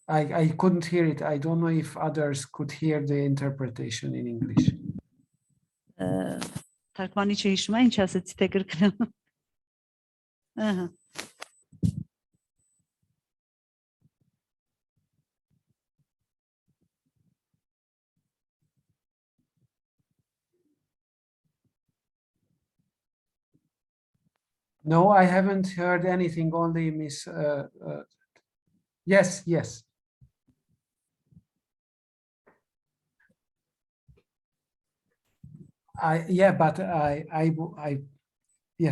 I couldn't hear it. I don't know if others could hear the interpretation in English. Թարգմանիչը հիշում է, ինչ ասեցի, թե կրկնեմ։ Ահա։ No, I haven't heard anything, only Miss... yes. Yes,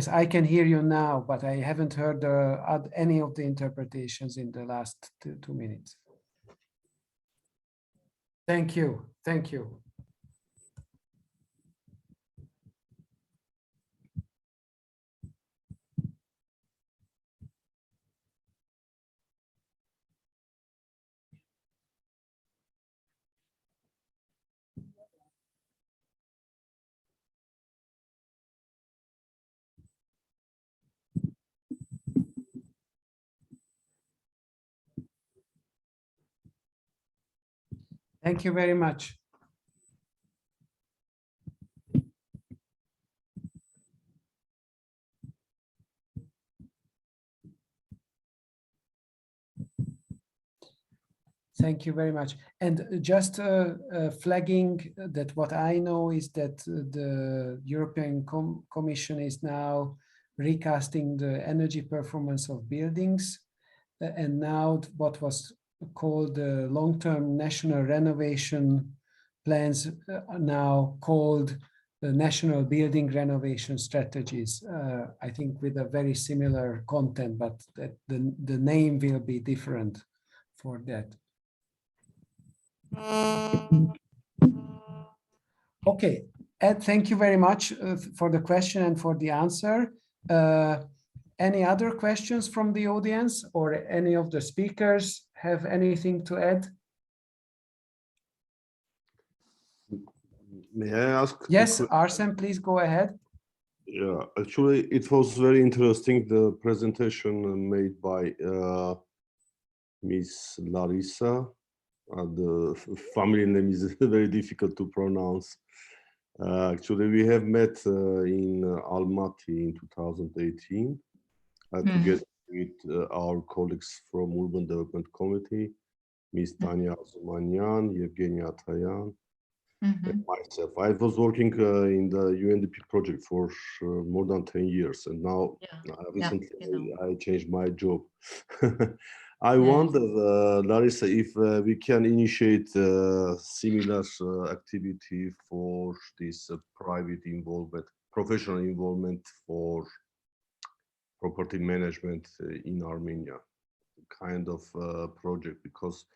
I can hear you now, but I haven't heard any of the interpretations in the last 2 minutes. Thank you. Thank you very much. Thank you very much. And just flagging that what I know is that the European Commission is now recasting the energy performance of buildings and now what was called the long-term national renovation plans are now called the national building renovation strategies. I think with a very similar content, but that the name will be different for that. Okay, Ed, thank you very much for the question and for the answer. Any other questions from the audience or any of the speakers have anything to add? May I ask? Yes, Arsen, please go ahead. Yeah, actually, it was very interesting, the presentation made by Miss Larissa. The family name is very difficult to pronounce. Actually, we have met in Almaty in 2018 together with our colleagues from Urban Development Committee, Ms. Tanya Azumanyan, Yevgeny Atayan, and myself. I was working in the UNDP project for more than 10 years, and now recently I changed my job. I wonder, Larissa, if we can initiate similar activity for this private involvement, professional involvement for property management in Armenia, kind of project, because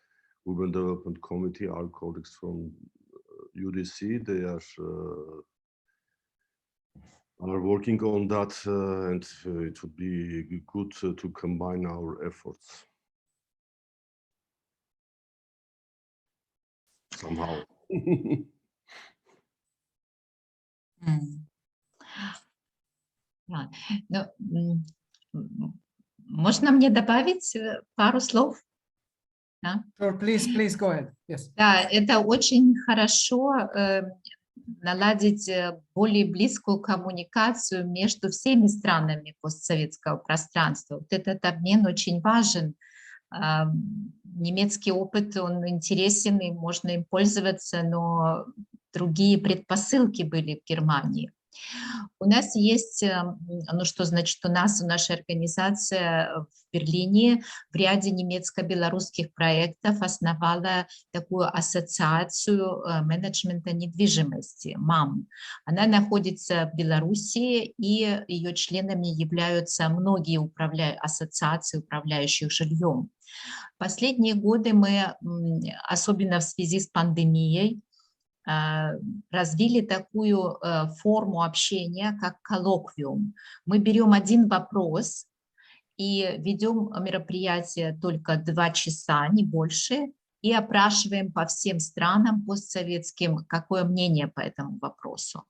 Urban Development Committee, our colleagues from UNECE, they are working on that, and it would be good to combine our efforts somehow. Ну, можно мне добавить пару слов? Sure, please go ahead. Yes. Да, это очень хорошо наладить более близкую коммуникацию между всеми странами постсоветского пространства. Вот этот обмен очень важен. Немецкий опыт, он интересен, и можно им пользоваться, но другие предпосылки были в Германии. У нас есть, ну что значит у нас, наша организация в Берлине в ряде немецко-белорусских проектов основала такую ассоциацию менеджмента недвижимости, МАМ. Она находится в Беларуси, и ее членами являются многие ассоциации, управляющих жильем. Последние годы мы, особенно в связи с пандемией, развили такую форму общения, как коллоквиум. Мы берем один вопрос и ведем мероприятие только 2 часа, не больше, и опрашиваем по всем странам постсоветским, какое мнение по этому вопросу.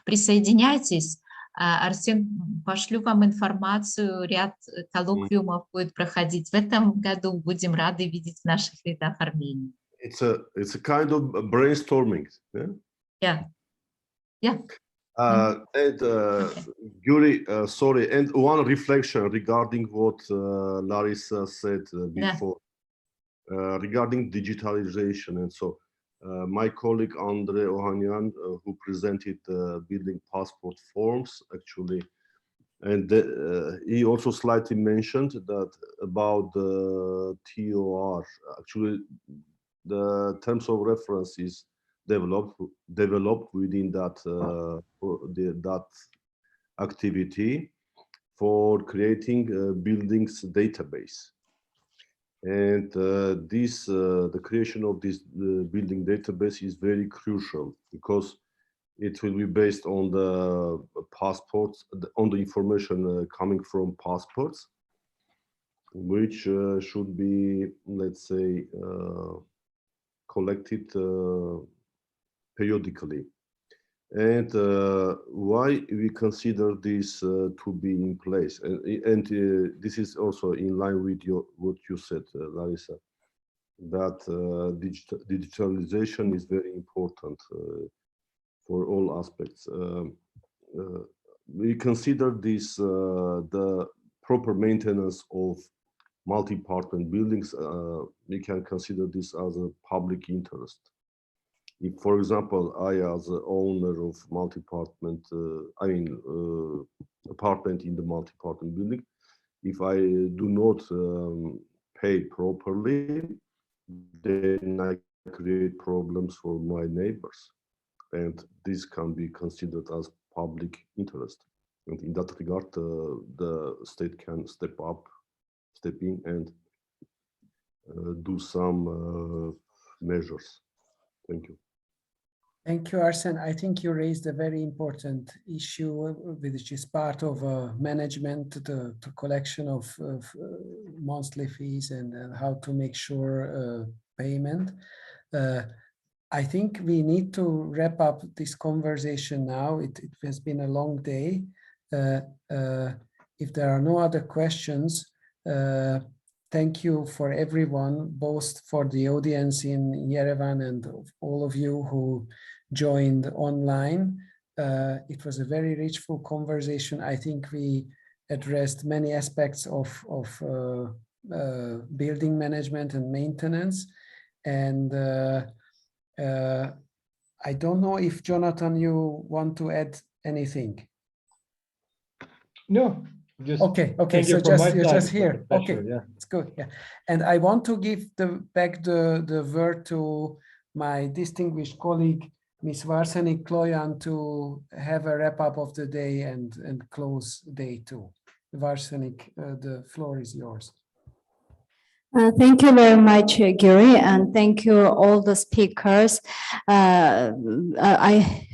Присоединяйтесь. Арсен, пошлю вам информацию, ряд коллоквиумов будет проходить в этом году. Будем рады видеть в наших рядах Армении. It's a kind of brainstorming. Yeah. And Yuri, sorry, and one reflection regarding what Larissa said before, regarding digitalization. And so my colleague Andre Ohanyan, who presented the building passport forms, actually, and he also slightly mentioned that about the TOR. Actually, the terms of reference is developed within that that activity for creating a buildings database, and the creation of this building database is very crucial, because it will be based on the passports, on the information coming from passports, which should be, let's say, collected periodically. And why we consider this to be in place, and this is also in line with what you said, Larissa, that digitalization is very important for all aspects. We consider this the proper maintenance of multi-apartment buildings. We can consider this as a public interest. If, for example, I, as the owner of multi-apartment, apartment in the multi-apartment building, if I do not pay properly, then I create problems for my neighbors. And this can be considered as public interest. And in that regard, the state can step in and do some measures. Thank you. Thank you, Arsen. I think you raised a very important issue, which is part of management, the collection of monthly fees and how to make sure payment. I think we need to wrap up this conversation now. It has been a long day. If there are no other questions, thank you for everyone, both for the audience in Yerevan and all of you who joined online. It was a very rich, full conversation. I think we addressed many aspects of building management and maintenance. And I don't know if, Jonathan, you want to add anything? No. Just okay. So you're just here. Pleasure, okay, yeah. it's good. Yeah, and I want to give back the word to my distinguished colleague, Ms. Varsanik Kloyan, to have a wrap up of the day and close day two. Varsanik, the floor is yours. Thank you very much, Gary, and thank you all the speakers. I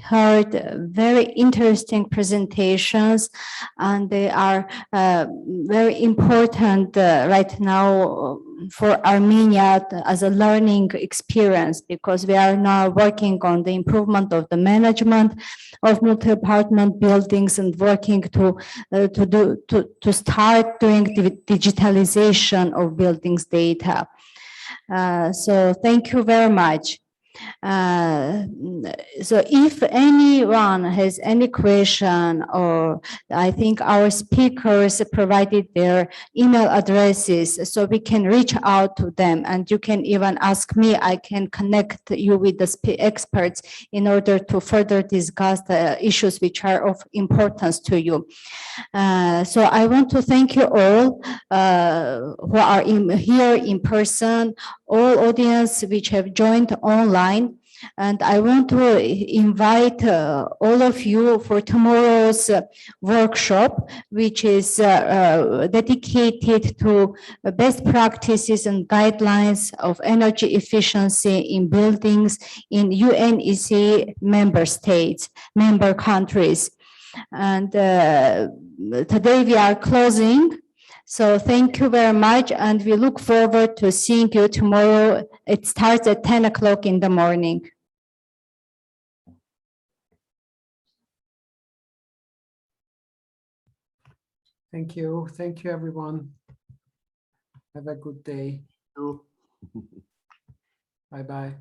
heard very interesting presentations, and they are very important right now for Armenia as a learning experience, because we are now working on the improvement of the management of multi-apartment buildings and working to start doing the digitalization of buildings data. So thank you very much. So if anyone has any question, or I think our speakers provided their email addresses, so we can reach out to them, and you can even ask me. I can connect you with the experts in order to further discuss the issues which are of importance to you. So I want to thank you all who are here in person, all audience which have joined online. And I want to invite all of you for tomorrow's workshop, which is dedicated to best practices and guidelines of energy efficiency in buildings in UNECE member countries. And today we are closing. So thank you very much, and we look forward to seeing you tomorrow. It starts at 10 o'clock in the morning. Thank you. Thank you, everyone. Have a good day. Bye-bye.